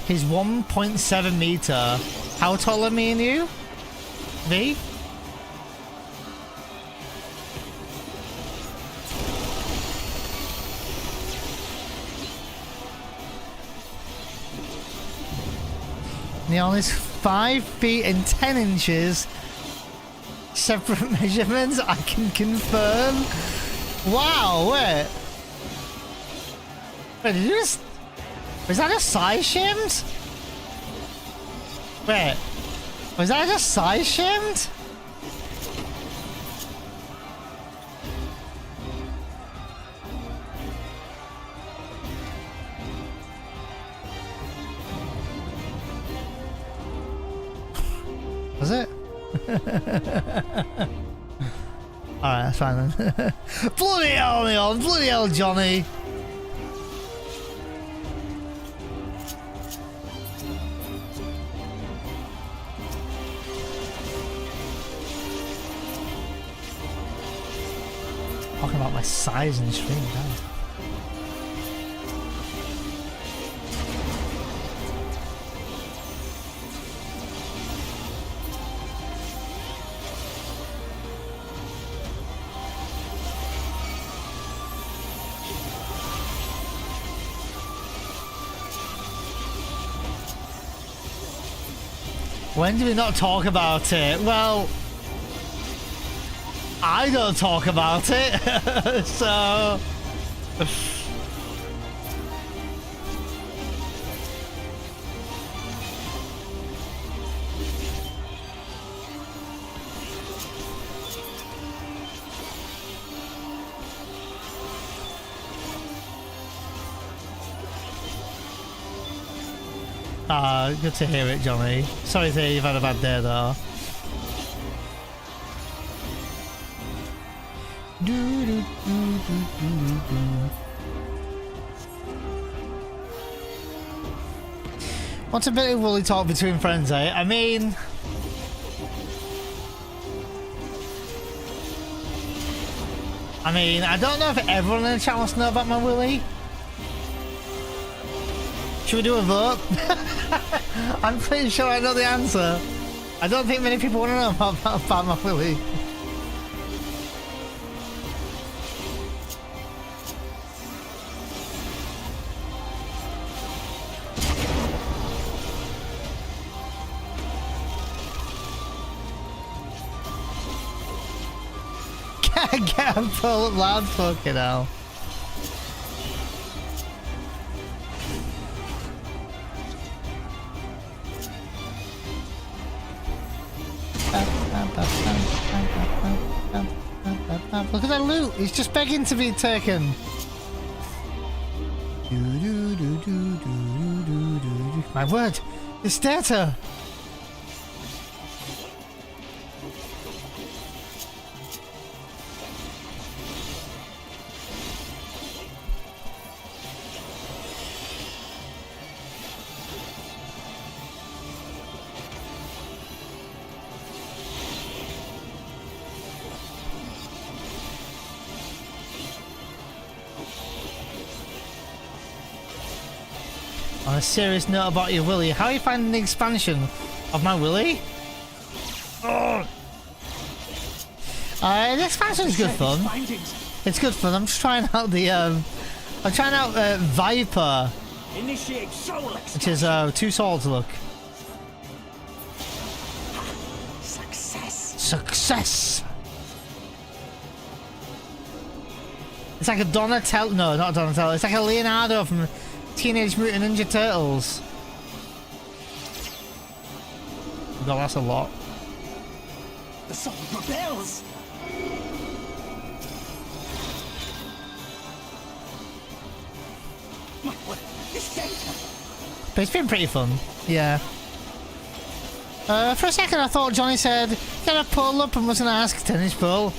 He's 1.7 meter. How tall are me and you? V? Neon is 5 feet and 10 inches. Separate measurements, I can confirm. Wow, wait. Wait, did you just... Was that a size shimmed? Wait. Was that just size shimmed? Was it? Alright, that's fine then. Bloody hell, Leon! Bloody hell, Johnny! Talking about my size and stream, damn. When do we not talk about it? Well, I don't talk about it, so... Good to hear it, Johnny. Sorry to hear you've had a bad day, though. What's a bit of woolly talk between friends, eh? I mean... I don't know if everyone in the chat wants to know about my willy. Should we do a vote? I'm pretty sure I know the answer. I don't think many people want to know about my willy. Get a pull up loud, fucking hell. Look at that loot! He's just begging to be taken. My word! It's data! On a serious note about your willy, how are you finding the expansion of my willy? Oh. The expansion's good fun. It's good fun. I'm just trying out the I'm trying out Viper, which is 2 swords look. Success. It's like a Donatello. No, not Donatello. It's like a Leonardo from Teenage Mutant Ninja Turtles. God, that's a lot. The sword rebels. But it's been pretty fun, yeah. For a second I thought Johnny said, "Can I pull up?" and was gonna ask tennis ball.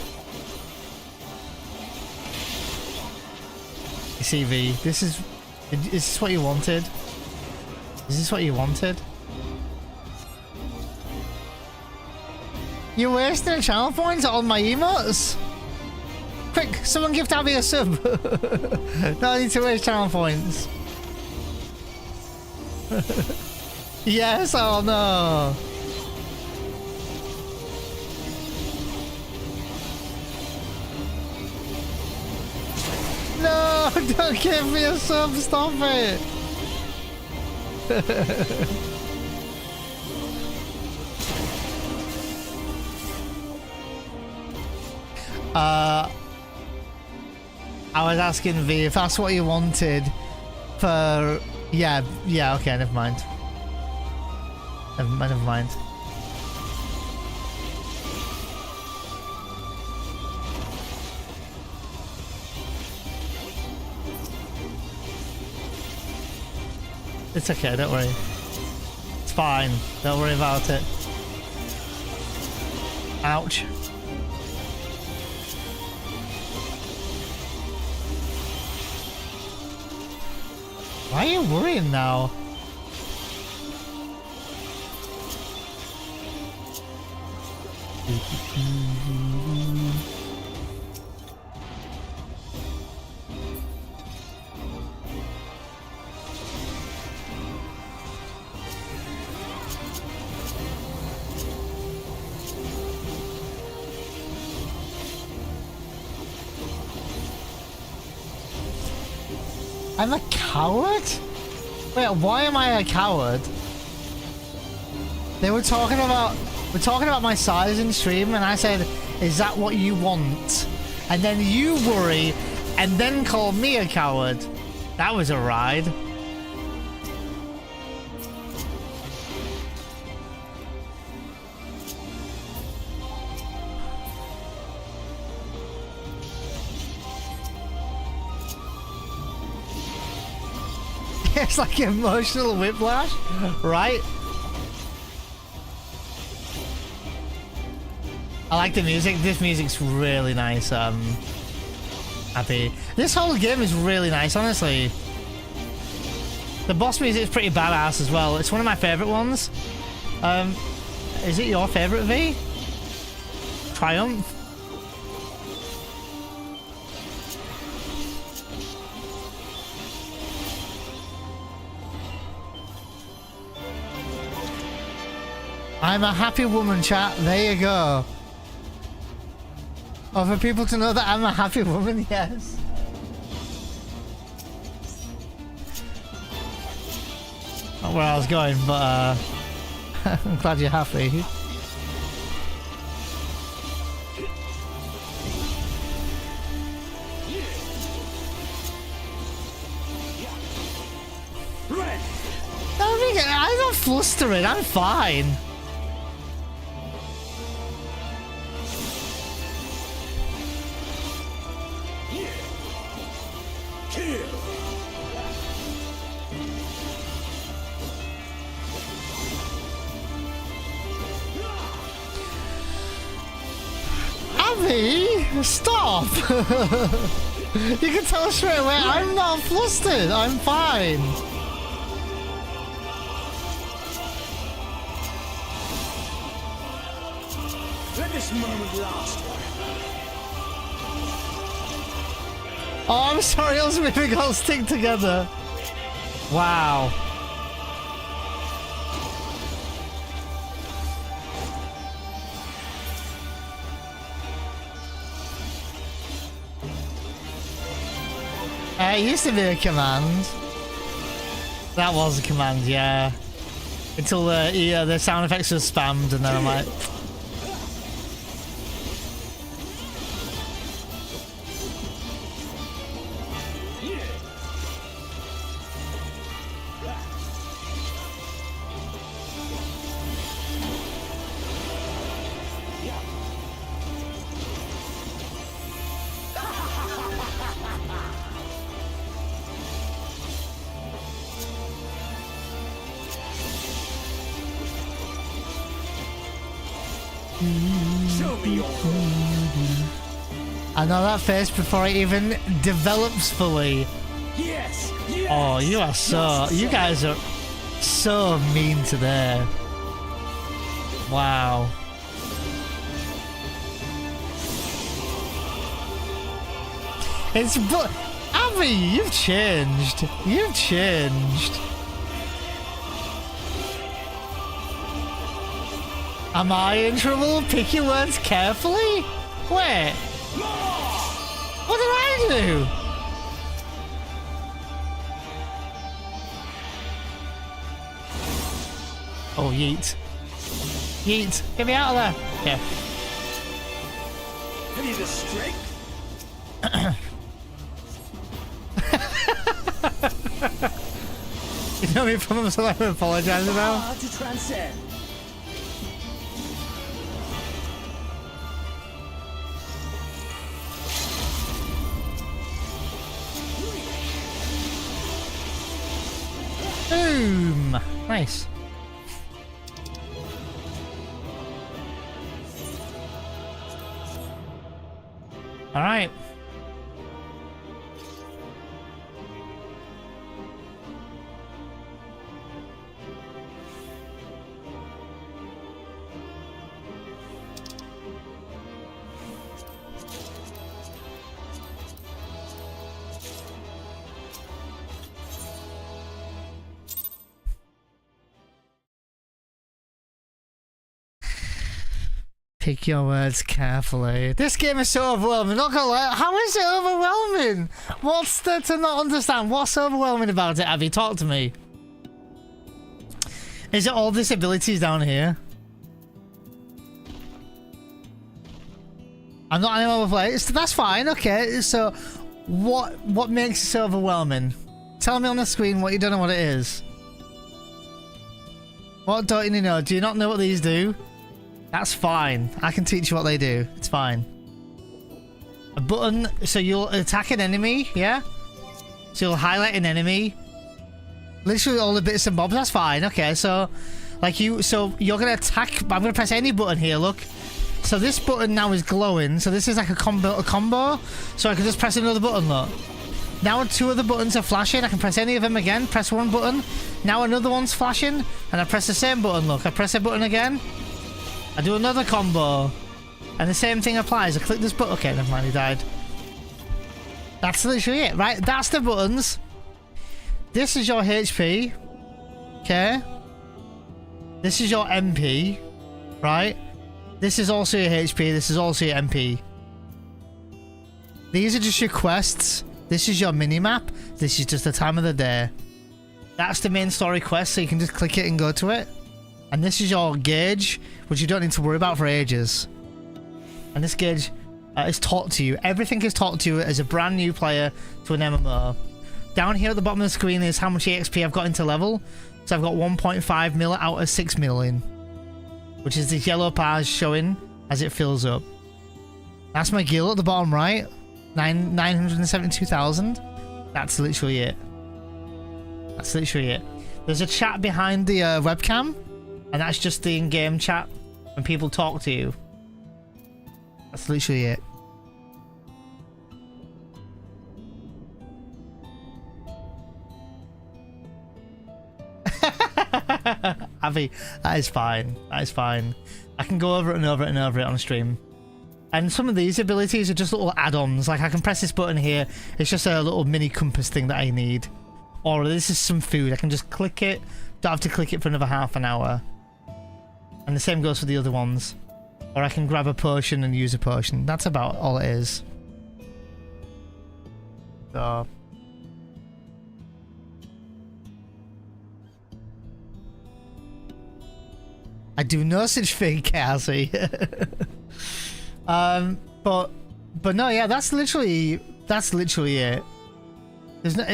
You see, V, is this what you wanted? Is this what you wanted? You're wasting a channel points on my emotes? Quick, someone gift Abby a sub. No, I need to waste channel points. Yes, oh no. No, don't give me a sub, stop it. I was asking V if that's what you wanted for... Yeah, okay, never mind. Never mind. It's okay, don't worry. It's fine, don't worry about it. Ouch. Why are you worrying now? I'm a coward? Wait, why am I a coward? We're talking about my size in stream, and I said, is that what you want? And then you worry, and then call me a coward. That was a ride. It's like emotional whiplash, right? I like the music. This music's really nice. Happy. This whole game is really nice, honestly. The boss music is pretty badass as well. It's one of my favorite ones. Is it your favorite, V? Triumph? I'm a happy woman, chat. There you go. Oh, for people to know that I'm a happy woman, yes. Not where I was going, but I'm glad you're happy. I'm not flustering, I'm fine. Abby, stop! You can tell straight away I'm not flustered, I'm fine. Let this moment last. Oh, I'm sorry, I was moving all stick together. Wow. It used to be a command. That was a command, yeah. Until the sound effects were spammed, and then I'm like... I know that face before it even develops fully. Yes, yes. Oh, you are so... You guys are so mean today. Wow. It's... Abby, you've changed. You've changed. Am I in trouble? Pick your words carefully? Wait. What did I do? Oh, yeet. Yeet. Get me out of there. Yeah. Have you the strength? You know me from them, so I'm apologizing now. To transcend. Boom. Nice. All right. Pick your words carefully. This game is so overwhelming. Not gonna lie. How is it overwhelming? What's there to not understand? What's overwhelming about it, Abby? Talk to me. Is it all these abilities down here? I'm not anyone with play. That's fine. Okay. So, what makes it so overwhelming? Tell me on the screen what you don't know what it is. What don't you know? Do you not know what these do? That's fine. I can teach you what they do. It's fine. A button, so you'll attack an enemy, yeah? So you'll highlight an enemy. Literally all the bits and bobs, that's fine. Okay, so so you're gonna attack. I'm gonna press any button here, look. So this button now is glowing, so this is like a combo. So I can just press another button, look. Now 2 of the buttons are flashing. I can press any of them again, press one button. Now another one's flashing, and I press the same button, look. I press a button again. I do another combo, and the same thing applies. I click this button. Okay, never mind, he died. That's literally it, right? That's the buttons. This is your HP. Okay. This is your MP, right? This is also your HP. This is also your MP. These are just your quests. This is your mini-map. This is just the time of the day. That's the main story quest, so you can just click it and go to it. And this is your gauge, which you don't need to worry about for ages. And this gauge is taught to you. Everything is taught to you as a brand new player to an MMO. Down here at the bottom of the screen is how much EXP I've got into level. So I've got 1.5 mil out of 6 million. Which is this yellow bars showing as it fills up. That's my gil at the bottom right. 972,000. That's literally it. That's literally it. There's a chat behind the webcam. And that's just the in-game chat when people talk to you. That's literally it. Avi, that is fine. That is fine. I can go over it and over it and over it on stream. And some of these abilities are just little add-ons. Like I can press this button here. It's just a little mini compass thing that I need. Or this is some food. I can just click it. Don't have to click it for another half an hour. And the same goes for the other ones. Or I can grab a potion and use a potion. That's about all it is. So... I do no such thing, Cassie. But no, yeah, that's literally it. There's no,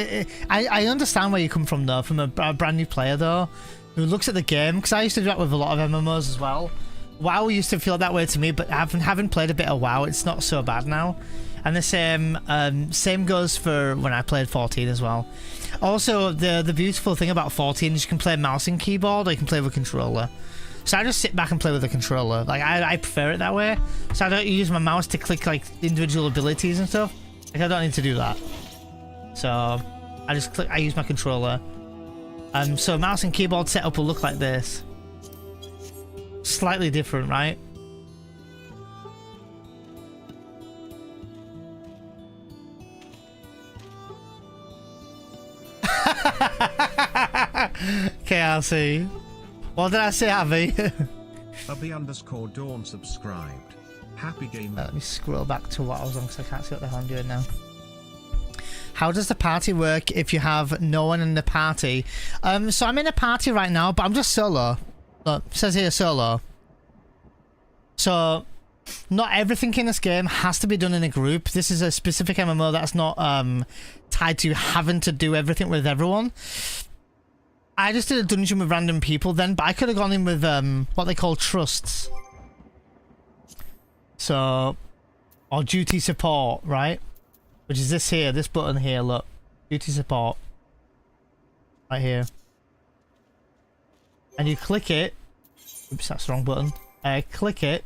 I understand where you come from though, from a brand new player though, who looks at the game, because I used to do that with a lot of MMOs as well. WoW used to feel that way to me, but having played a bit of WoW, it's not so bad now. And the same goes for when I played 14 as well. Also, the beautiful thing about 14 is you can play mouse and keyboard, or you can play with controller. So I just sit back and play with the controller. Like I prefer it that way. So I don't use my mouse to click like individual abilities and stuff. Like I don't need to do that. So I just click. I use my controller. So mouse and keyboard setup will look like this. Slightly different, right? KRC. What did I say, Abby? Abby_Dawn subscribed. Happy game. Let me scroll back to what I was on because I can't see what the hell I'm doing now. How does the party work if you have no one in the party? So I'm in a party right now, but I'm just solo. Look, it says here solo. So not everything in this game has to be done in a group. This is a specific MMO that's not tied to having to do everything with everyone. I just did a dungeon with random people then, but I could have gone in with what they call trusts. So, or duty support, right? Which is this here, this button here, look. Duty support. Right here. And you click it. Oops, that's the wrong button. Click it.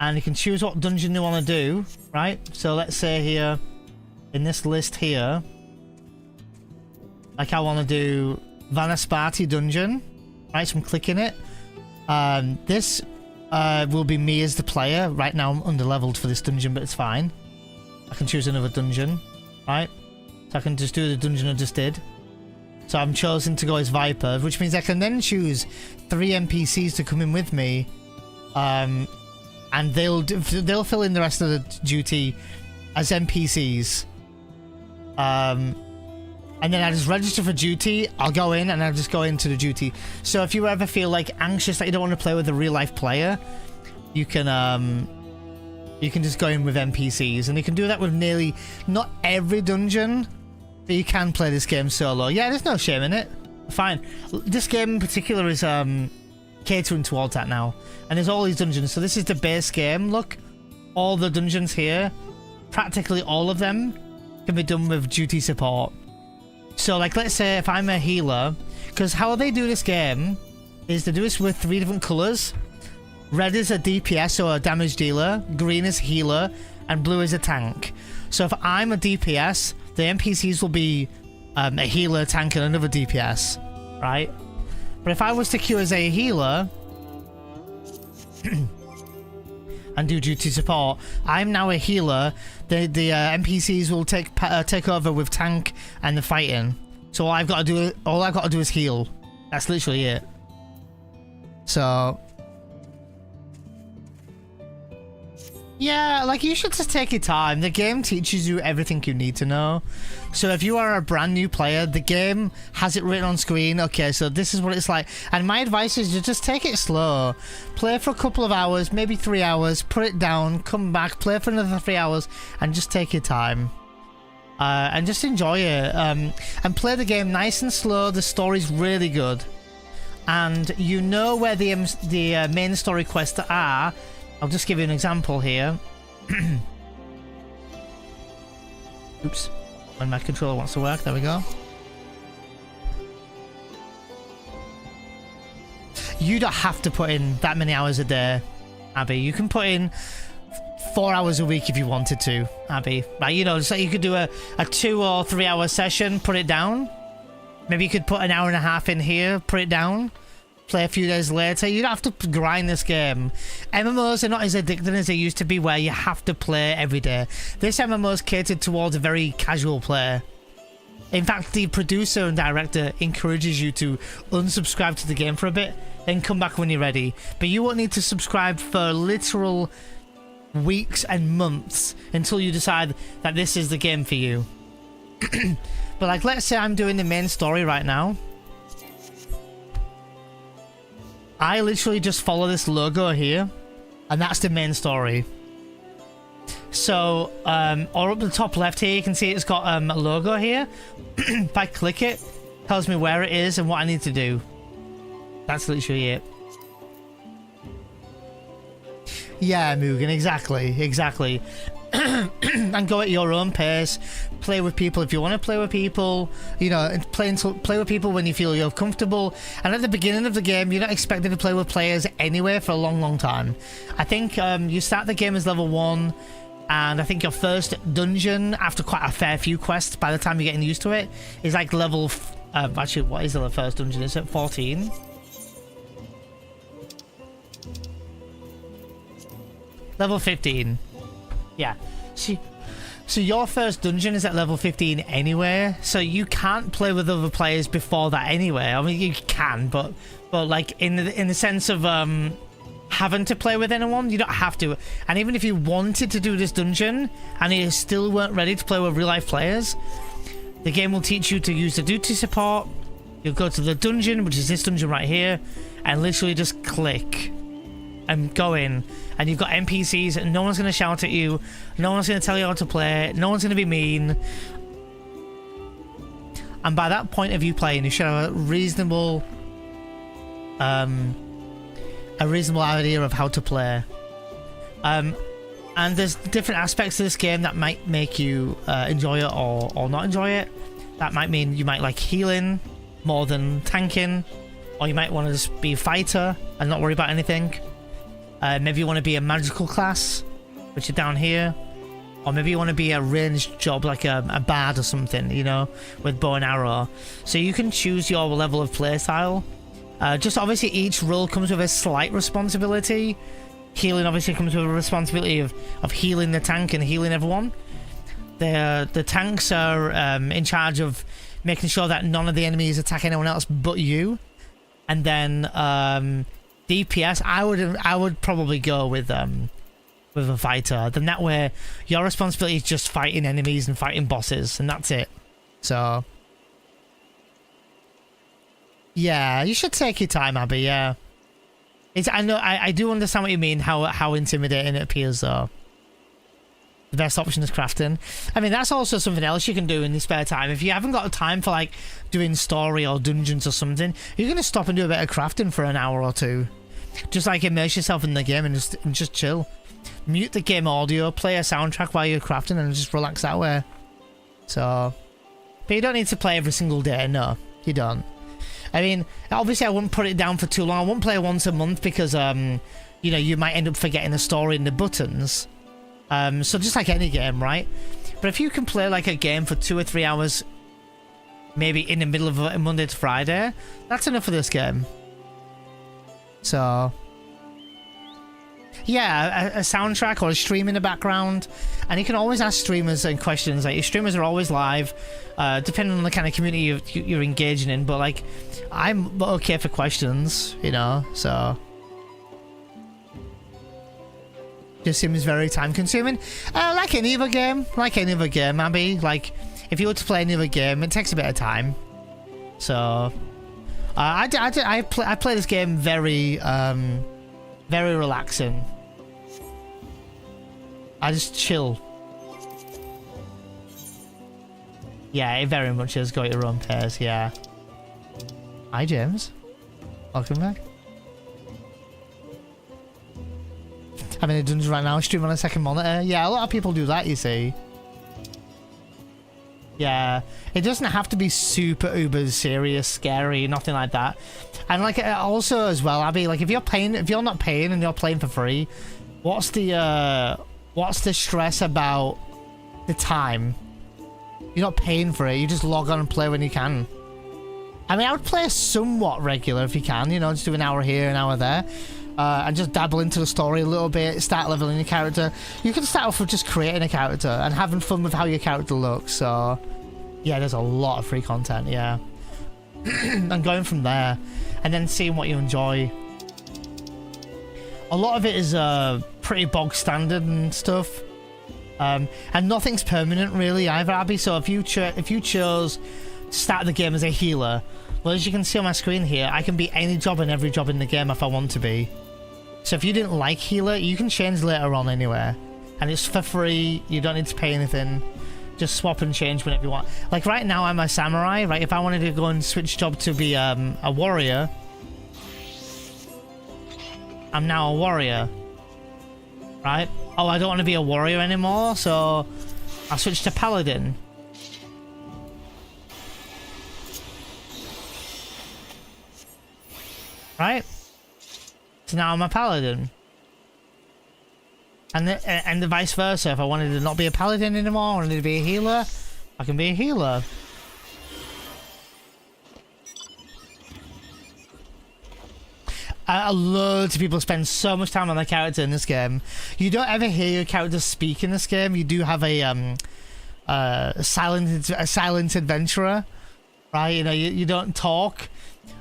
And you can choose what dungeon you want to do, right? So let's say here, in this list here, like I want to do Vanaspati dungeon, right? So I'm clicking it. This will be me as the player. Right now I'm under-leveled for this dungeon, but it's fine. I can choose another dungeon, right? So I can just do the dungeon I just did. So I'm chosen to go as Viper, which means I can then choose 3 NPCs to come in with me. And they'll fill in the rest of the duty as NPCs. And then I just register for duty, I'll go in and I'll just go into the duty. So if you ever feel like anxious that you don't want to play with a real life player, you can just go in with NPCs. And you can do that with nearly, not every dungeon, but you can play this game solo. Yeah, there's no shame in it. Fine. This game in particular is catering towards that now. And there's all these dungeons. So this is the base game. Look, all the dungeons here, practically all of them can be done with duty support. So like, let's say if I'm a healer, because how they do this game is they do this with 3 different colors. Red is a DPS or a damage dealer, green is healer, and blue is a tank. So if I'm a DPS, the NPCs will be a healer, tank, and another DPS, right? But if I was to queue as a healer and do duty support, I'm now a healer. The NPCs will take over with tank and the fighting. So all I've got to do is heal. That's literally it. So yeah, like, you should just take your time. The game teaches you everything you need to know. So if you are a brand new player, the game has it written on screen. Okay, so this is what it's like. And my advice is to just take it slow. Play for a couple of hours, maybe 3 hours, put it down, come back, play for another 3 hours, and just take your time. And just enjoy it. And play the game nice and slow. The story's really good. And you know where the main story quests are. I'll just give you an example here. Oops. When my controller wants to work, there we go. You don't have to put in that many hours a day, Abby. You can put in 4 hours a week if you wanted to, Abby. Like, you know, so you could do a 2 or 3 hour session, put it down. Maybe you could put an hour and a half in here, put it down. Play a few days later. You don't have to grind this game. MMOs are not as addicting as they used to be, where you have to play every day. This MMO is catered towards a very casual player. In fact, the producer and director encourages you to unsubscribe to the game for a bit, then come back when you're ready. But you won't need to subscribe for literal weeks and months until you decide that this is the game for you. But like, let's say I'm doing the main story right now. I literally just follow this logo here, and that's the main story. So, or up the top left here, you can see it's got a logo here. If I click it, it tells me where it is and what I need to do. That's literally it. Yeah, Mugen, exactly. And go at your own pace. Play with people if you want to play with people. You know, play with people when you feel you're comfortable. And at the beginning of the game, you're not expected to play with players anyway for a long time. I think you start the game as level 1, and I think your first dungeon, after quite a fair few quests, by the time you're getting used to it, is like level... actually, what is the first dungeon? Is it 14? Level 15. Yeah. So your first dungeon is at level 15 anyway, so you can't play with other players before that anyway. I mean, you can, but like in the sense of having to play with anyone, you don't have to. And even if you wanted to do this dungeon and you still weren't ready to play with real life players, the game will teach you to use the duty support. You'll go to the dungeon, which is this dungeon right here, and literally just click and go in, and you've got NPCs and no one's going to shout at you, no one's going to tell you how to play, no one's going to be mean, and by that point of you playing, you should have a reasonable idea of how to play. And there's different aspects of this game that might make you enjoy it or not enjoy it. That might mean you might like healing more than tanking, or you might want to just be a fighter and not worry about anything. Maybe you want to be a magical class, which is down here, or maybe you want to be a ranged job like a bard or something, you know, with bow and arrow. So you can choose your level of playstyle. Just obviously each role comes with a slight responsibility. Healing obviously comes with a responsibility of healing the tank and healing everyone. The tanks are in charge of making sure that none of the enemies attack anyone else but you. And then DPS, I would probably go with a fighter. Then that way your responsibility is just fighting enemies and fighting bosses, and that's it. So yeah, you should take your time, Abby. Yeah, I do understand what you mean. How intimidating it appears, though. The best option is crafting. I mean, that's also something else you can do in your spare time. If you haven't got time for like doing story or dungeons or something, you're gonna stop and do a bit of crafting for an hour or two. Just like immerse yourself in the game and just chill. Mute the game audio, play a soundtrack while you're crafting, and just relax that way. So, but you don't need to play every single day. No, you don't. I mean, obviously I wouldn't put it down for too long. I wouldn't play once a month because you know, you might end up forgetting the story and the buttons. So just like any game, right? But if you can play like a game for 2 or 3 hours, maybe in the middle of a Monday to Friday, that's enough for this game. So yeah, a soundtrack or a stream in the background, and you can always ask streamers and questions. Like, your streamers are always live, depending on the kind of community you're engaging in. But like, I'm okay for questions, you know. So just seems very time consuming. Like any other game, Abby. Like, if you were to play any other game, it takes a bit of time. So I play this game very relaxing. I just chill. Yeah, it very much has got your own pace, yeah. Hi, James. Welcome back. I'm in a dungeon right now, stream on a second monitor. Yeah, a lot of people do that, you see. Yeah, it doesn't have to be super uber serious, scary, nothing like that. And like, also as well, Abby, like, if you're not paying and you're playing for free, what's the stress about the time? You're not paying for it, you just log on and play when you can. I mean, I would play somewhat regular if you can, you know, just do an hour here, an hour there. And just dabble into the story a little bit, start leveling your character. You can start off with just creating a character and having fun with how your character looks. So yeah, there's a lot of free content, yeah. And going from there and then seeing what you enjoy. A lot of it is pretty bog standard and stuff, and nothing's permanent really either, Abby. So if you chose to start the game as a healer, well, as you can see on my screen here, I can be any job and every job in the game if I want to be. So if you didn't like healer, you can change later on anywhere, and it's for free. You don't need to pay anything. Just swap and change whenever you want. Like right now, I'm a samurai, right? If I wanted to go and switch job to be a warrior, I'm now a warrior, right? Oh, I don't want to be a warrior anymore, so I switch to paladin. Right? So now I'm a paladin. And the vice versa. If I wanted to not be a paladin anymore, I wanted to be a healer, I can be a healer. Loads of people spend so much time on their character in this game. You don't ever hear your character speak in this game. You do have a a silent adventurer, right? You know, you don't talk.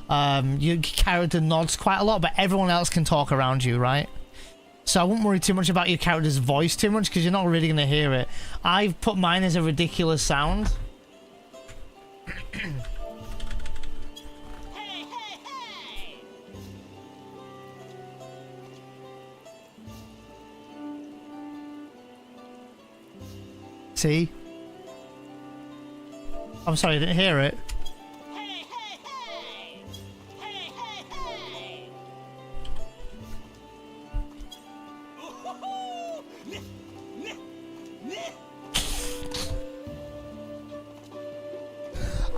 Your character nods quite a lot, but everyone else can talk around you, right? So I wouldn't worry too much about your character's voice too much, because you're not really going to hear it. I've put mine as a ridiculous sound. See? I'm sorry, I didn't hear it.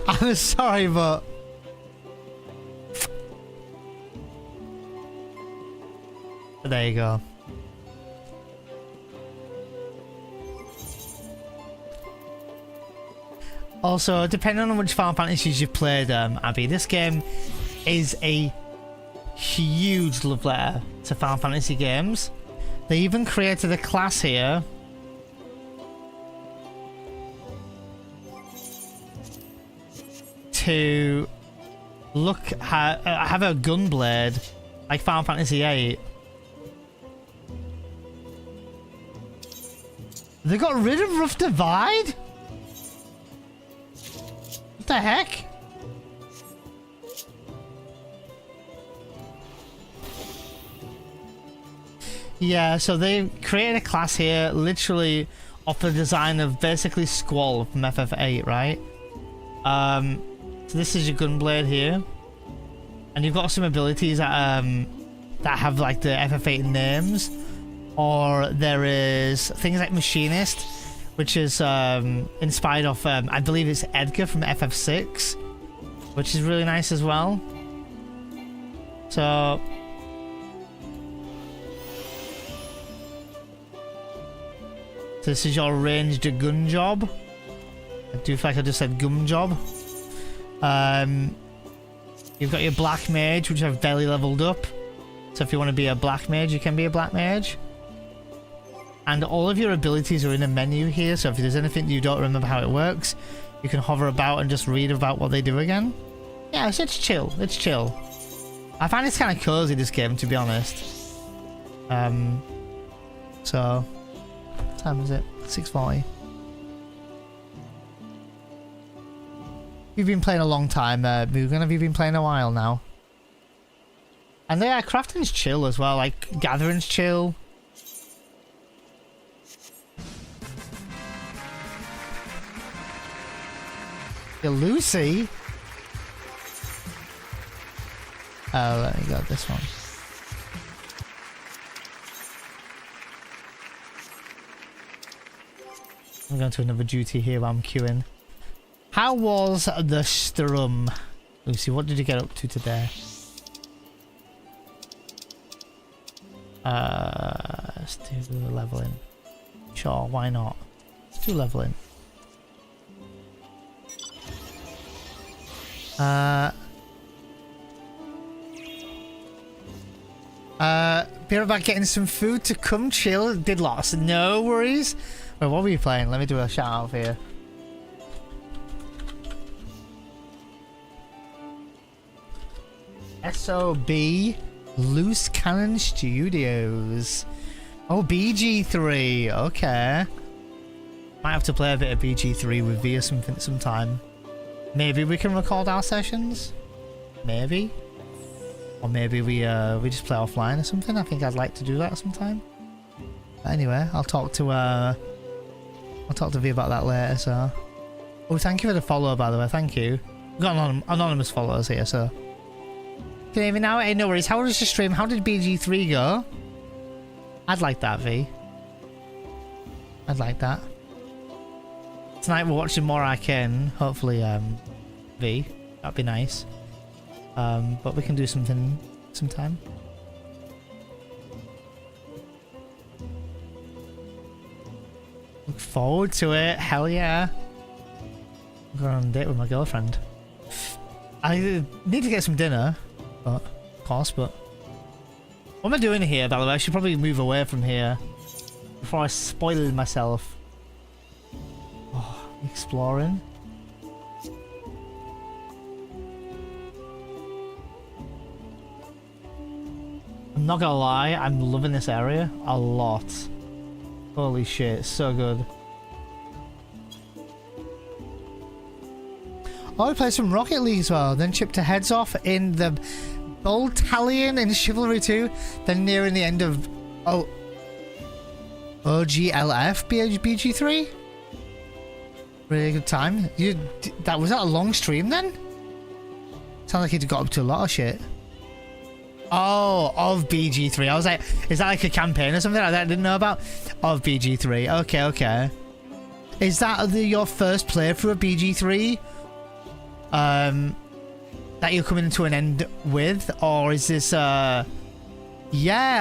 I'm sorry, but... There you go. Also, depending on which Final Fantasies you've played, Abby, this game is a huge love letter to Final Fantasy games. They even created a class here to have a gunblade like Final Fantasy VIII. They got rid of Rough Divide? What the heck? Yeah, so they created a class here literally off the design of basically Squall from FF8, right? So this is your gunblade here. And you've got some abilities that have like the FF8 names. Or there is things like Machinist, which is inspired off, I believe it's Edgar from FF6, which is really nice as well. So this is your ranged gun job. I do feel like I just said gun job. You've got your black mage, which I've barely leveled up. So if you want to be a black mage, you can be a black mage. And all of your abilities are in a menu here, so if there's anything you don't remember how it works, you can hover about and just read about what they do again. Yeah, it's chill. It's chill. I find it's kind of cozy, this game, to be honest. So, what time is it? 6:40. You've been playing a long time, Mugen. Have you been playing a while now? And yeah, crafting's chill as well. Like, gathering's chill. Lucy? Oh, let me go this one. I'm going to another duty here while I'm queuing. How was the strum? Lucy, what did you get up to today? Let's do the leveling. Sure, why not? Let's do leveling. Be right back getting some food to come chill. Did lots. No worries. Wait, what were you playing? Let me do a shout out for you. SOB Loose Cannon Studios. Oh, BG3. Okay. Might have to play a bit of BG3 with V or something sometime. Maybe we can record our sessions. Maybe. Or maybe we just play offline or something. I think I'd like to do that sometime. But anyway, I'll talk to V about that later. So, oh, thank you for the follow, by the way. Thank you. We've got anonymous followers here, so. Can you hear me now? Hey, no worries. How was your stream? How did BG3 go? I'd like that, V. I'd like that. Tonight we're watching more Arcane. Hopefully, V. That'd be nice. But we can do something sometime. Look forward to it. Hell yeah. I'm going on a date with my girlfriend. I need to get some dinner. But, of course, but... What am I doing here, by the way? I should probably move away from here before I spoil myself. Oh. Exploring. I'm not gonna lie, I'm loving this area a lot. Holy shit, so good. Oh, we play some Rocket League as well, then chipped our heads off in the Boltalion in Chivalry 2, then nearing the end of OGLF BG3. Really good time. Was that a long stream then? Sounds like he'd got up to a lot of shit. Oh, of BG3. I was like, is that like a campaign or something like that I didn't know about? Of BG3. Okay, okay. Is that your first playthrough of BG3? That you're coming to an end with? Or is this, yeah,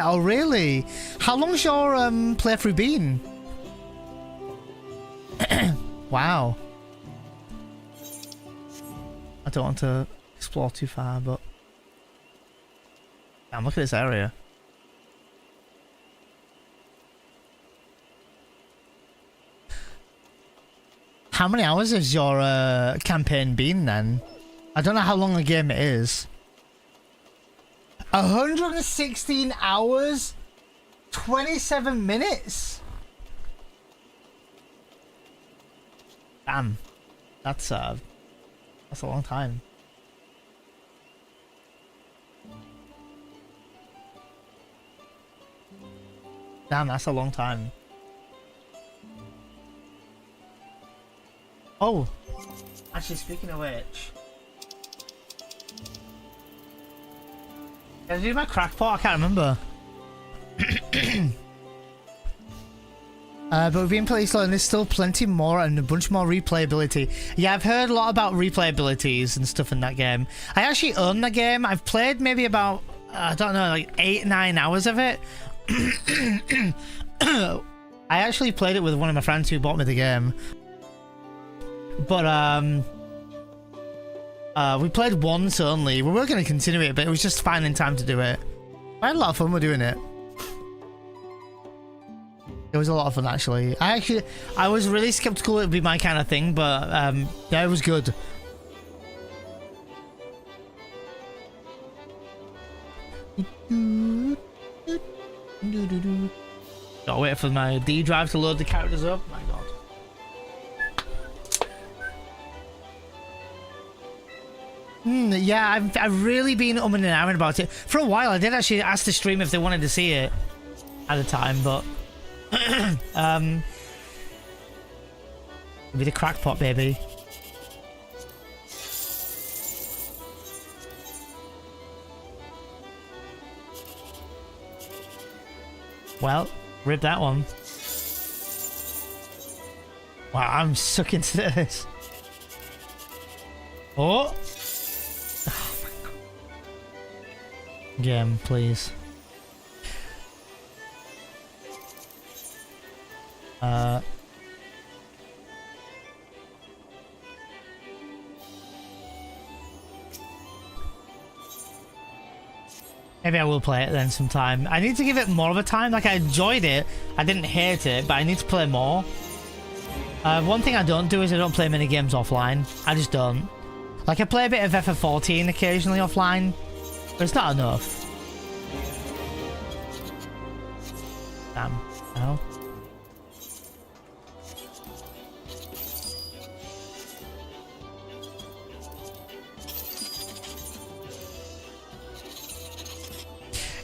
oh really? How long's your, playthrough been? Wow. I don't want to explore too far, but... Damn, look at this area. How many hours has your campaign been then? I don't know how long a game it is. 116 hours? 27 minutes? Damn. That's a long time. Damn, that's a long time. Oh, actually, speaking of which, did I do my crackpot? I can't remember. But we've been pretty slow, and there's still plenty more and a bunch more replayability. Yeah, I've heard a lot about replayabilities and stuff in that game. I actually own the game. I've played maybe about, I don't know, like 8-9 hours of it. I actually played it with one of my friends who bought me the game. But we played once only. We were going to continue it, but it was just finding time to do it. I had a lot of fun with doing it. It was a lot of fun, actually. I was really skeptical it would be my kind of thing, but yeah, it was good. Gotta wait for my D drive to load the characters up. My god. Yeah, I've really been umming and ahhing about it for a while. I did actually ask the stream if they wanted to see it at the time, but maybe the crackpot, baby. Well, rip that one. Wow, I'm sucking into this. Oh! Oh my god. Game, please. Maybe I will play it then sometime. I need to give it more of a time. Like, I enjoyed it. I didn't hate it, but I need to play more. One thing I don't do is I don't play many games offline. I just don't. Like, I play a bit of FF14 occasionally offline, but it's not enough. Damn. No.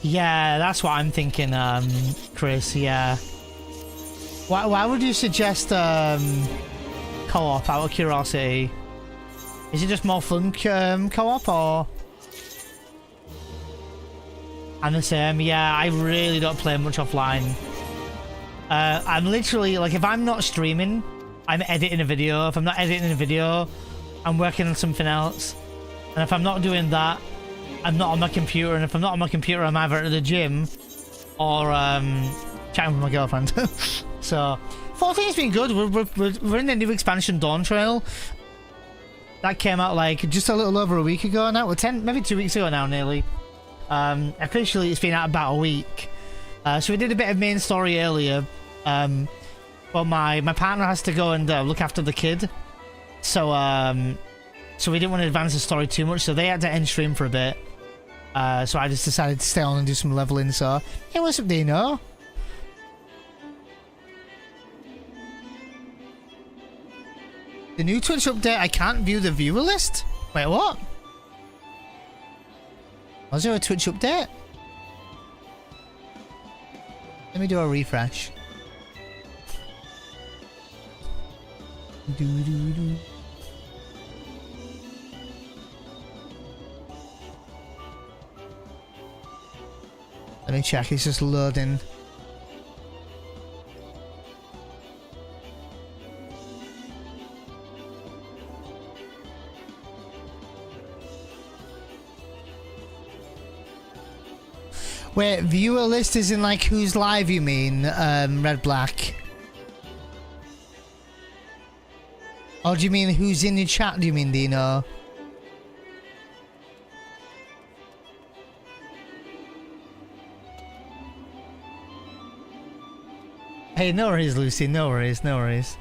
Yeah, that's what I'm thinking, Chris, yeah. Why would you suggest co-op out of curiosity? Is it just more fun co-op, or? I'm the same, yeah, I really don't play much offline. I'm literally, like, if I'm not streaming, I'm editing a video. If I'm not editing a video, I'm working on something else. And if I'm not doing that, I'm not on my computer, and if I'm not on my computer, I'm either at the gym or chatting with my girlfriend. So 14's been good. We're in the new expansion Dawntrail. That came out like just a little over a week ago now. Well, maybe 2 weeks ago now, nearly. Officially, it's been out about a week. So we did a bit of main story earlier. But but my partner has to go and look after the kid. So so we didn't want to advance the story too much, so they had to end stream for a bit. So I just decided to stay on and do some leveling. So hey, what's up, Dino? The new Twitch update, I can't view the viewer list? Wait, what? Was there a Twitch update? Let me do a refresh. Let me check, it's just loading. Wait, viewer list is in like who's live, you mean, Red Black? Or do you mean who's in the chat, do you mean, Dino? Hey, no worries, Lucy, no worries, no worries.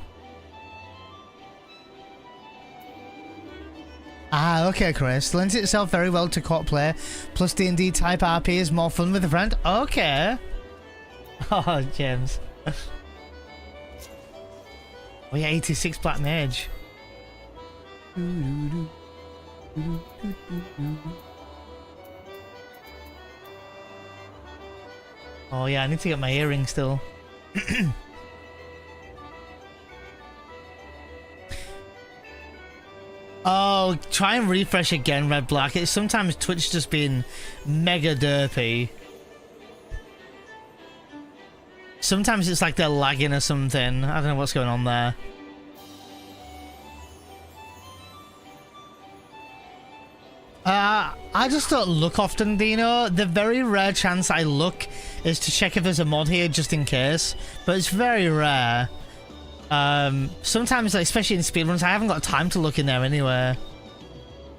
Ah, okay, Chris. Lends itself very well to co-op play. Plus D&D type RP is more fun with a friend. Okay. Oh, James. Oh yeah, 86 Black Mage. Oh yeah, I need to get my earring still. Oh, try and refresh again, Red Black. It's sometimes Twitch just being mega derpy. Sometimes it's like they're lagging or something. I don't know what's going on there. I just don't look often, Dino. The very rare chance I look is to check if there's a mod here just in case. But it's very rare. Sometimes, like, especially in speedruns, I haven't got time to look in there anyway.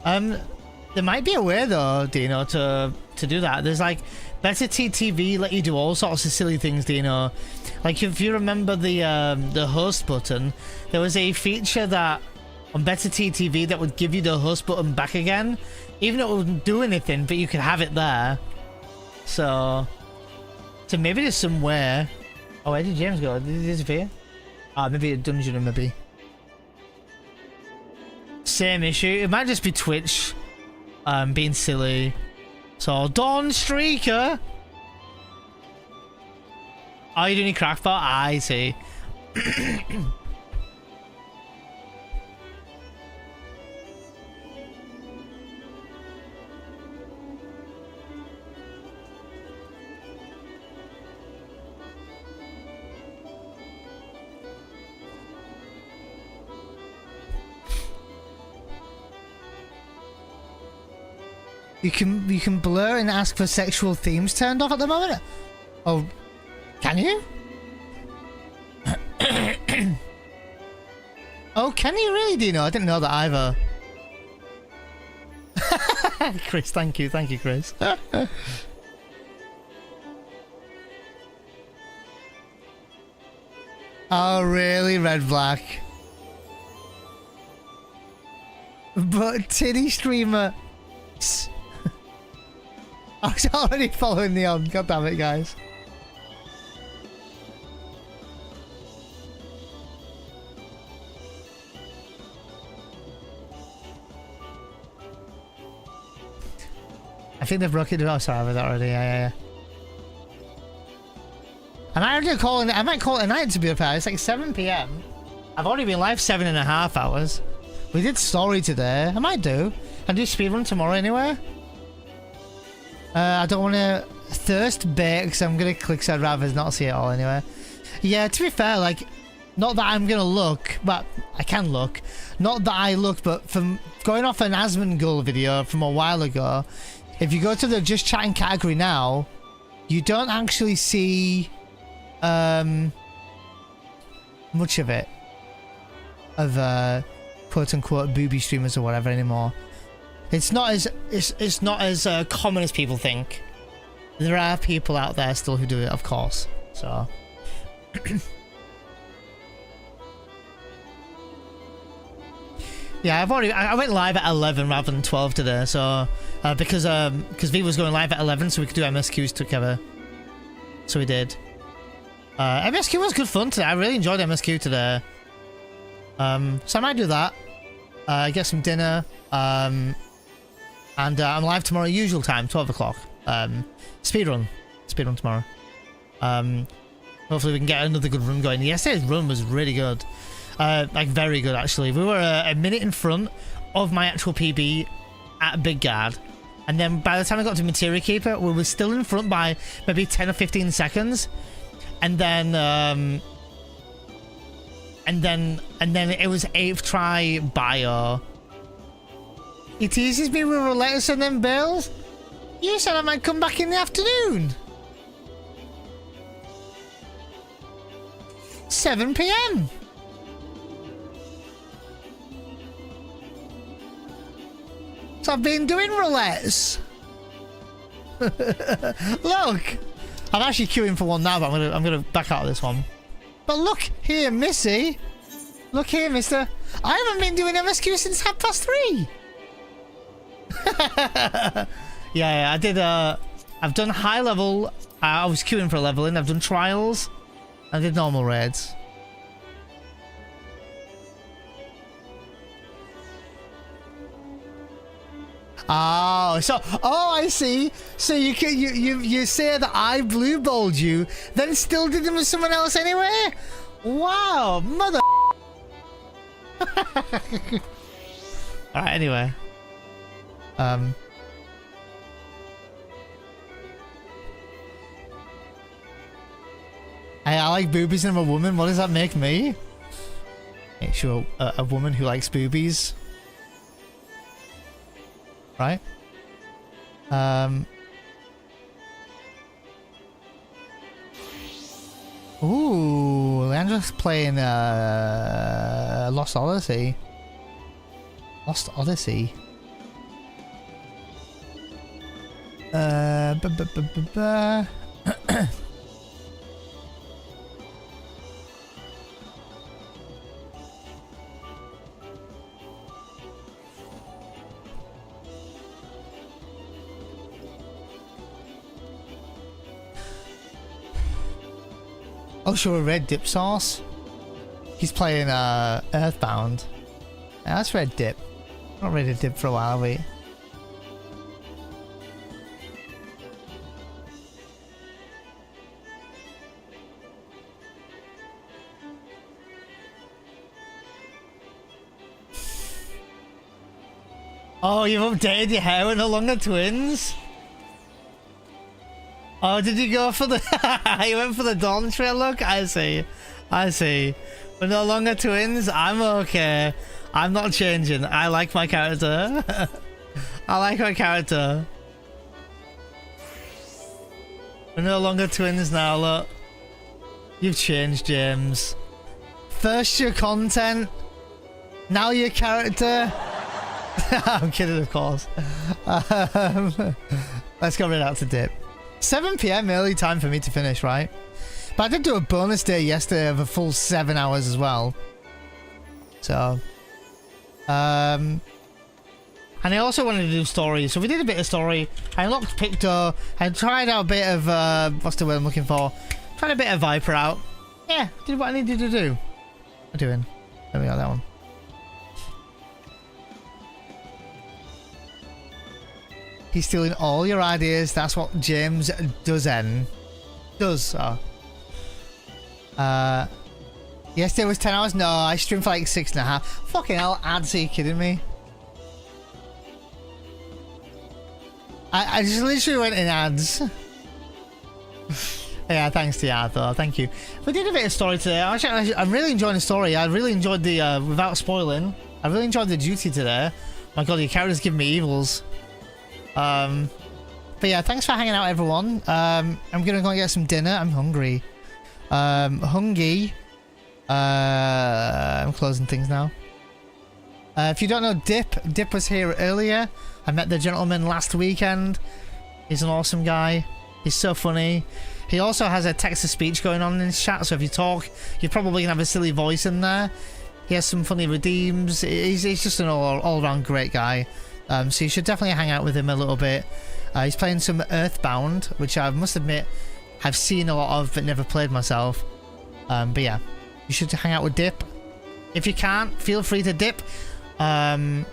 There might be a way though, Dino, to do that. There's like Better TTV let you do all sorts of silly things, Dino. Like if you remember the host button, there was a feature that on Better TTV that would give you the host button back again, even though it wouldn't do anything, but you could have it there. So maybe there's some way. Oh, where did James go? Did he disappear? Maybe a dungeon, maybe. Same issue. It might just be Twitch being silly. So, Dawn Streaker! Oh, you doing crackpot? I see. You can blur and ask for sexual themes turned off at the moment. Oh, can you? Oh, can you really, Dino? I didn't know that either. Chris, thank you, Chris. Oh, really, Red Black? But titty streamer. I was already following the on. God damn it, guys. I think they've broken it. Oh, sorry, with that already. Yeah. And I already calling it. I might call it a night, to be fair. It's like 7 PM. I've already been live 7.5 hours. We did story today. I might do. I'll do speedrun tomorrow anyway. I don't want to thirst bait because I'm going to click, so I'd rather not see it all anyway. Yeah, to be fair, like, not that I'm going to look, but I can look. Not that I look, but from going off an Asmongold video from a while ago, if you go to the just chatting category now, you don't actually see much of it. Of quote unquote booby streamers or whatever anymore. It's not as common as people think. There are people out there still who do it, of course. So Yeah, I went live at 11 rather than 12 today, so because V was going live at 11, so we could do MSQs together. So we did. MSQ was good fun today. I really enjoyed MSQ today. So I might do that. Get some dinner. And I'm live tomorrow, usual time, 12 o'clock. Speedrun tomorrow. Hopefully we can get another good run going. Yesterday's run was really good. Like very good actually. We were a minute in front of my actual PB at Big Guard, and then by the time I got to Materia Keeper, we were still in front by maybe 10 or 15 seconds, and then it was 8th try bio. He teases me with roulette and then bails. You said I might come back in the afternoon. 7 PM. So I've been doing roulettes. Look, I'm actually queuing for one now, but I'm gonna back out of this one. But look here, Missy. Look here, Mister. I haven't been doing MSQ since 3:30. Yeah, I did. I've done high level. I was queuing for a leveling. I've done trials. I did normal raids. Oh, so I see. So you say that I blue balled you, then still did them with someone else anyway? Wow, mother. All right. Anyway, I like boobies and I'm a woman. What does that make me? Make you a woman who likes boobies. Right? Ooh, Leandra's playing Lost Odyssey. Lost Odyssey. Oh, sure, a red dip sauce. He's playing Earthbound. Yeah, that's red dip. Not ready to dip for a while, are we? Oh, you've updated your hair. We're no longer twins. Oh, did you go for the... you went for the Dawntrail look? I see. I see. We're no longer twins? I'm okay. I'm not changing. I like my character. I like my character. We're no longer twins now, look. You've changed, James. First your content, now your character. I'm kidding, of course. Let's go right out to dip. 7 PM early time for me to finish, right? But I did do a bonus day yesterday of a full 7 hours as well. So, and I also wanted to do stories, so we did a bit of story. I unlocked Picto. I tried out a bit of what's the word I'm looking for? Tried a bit of Viper out. Yeah, did what I needed to do. What am I doing? There we go, that one. He's stealing all your ideas. That's what James does. Yesterday was 10 hours. No, I streamed for like 6.5. Fucking hell, ads, are you kidding me? I just literally went in ads. Yeah, thanks to you, Arthur. Thank you. We did a bit of story today. Actually, I'm really enjoying the story. I really enjoyed the, without spoiling, I really enjoyed the duty today. My god, your character's giving me evils. But yeah, thanks for hanging out, everyone. I'm gonna go and get some dinner. I'm hungry. Hungry. I'm closing things now. If you don't know Dip was here earlier. I met the gentleman last weekend. He's an awesome guy. He's so funny. He also has a text-to-speech going on in his chat, so if you talk, you're probably gonna have a silly voice in there. He has some funny redeems. He's just an all-round great guy. So you should definitely hang out with him a little bit. He's playing some Earthbound, which I must admit I've seen a lot of but never played myself. But yeah, you should hang out with Dip. If you can't, feel free to dip. Trial?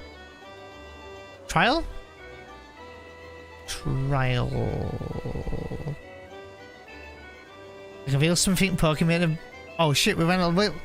I can feel something Pokemon. Oh shit, we went a little bit.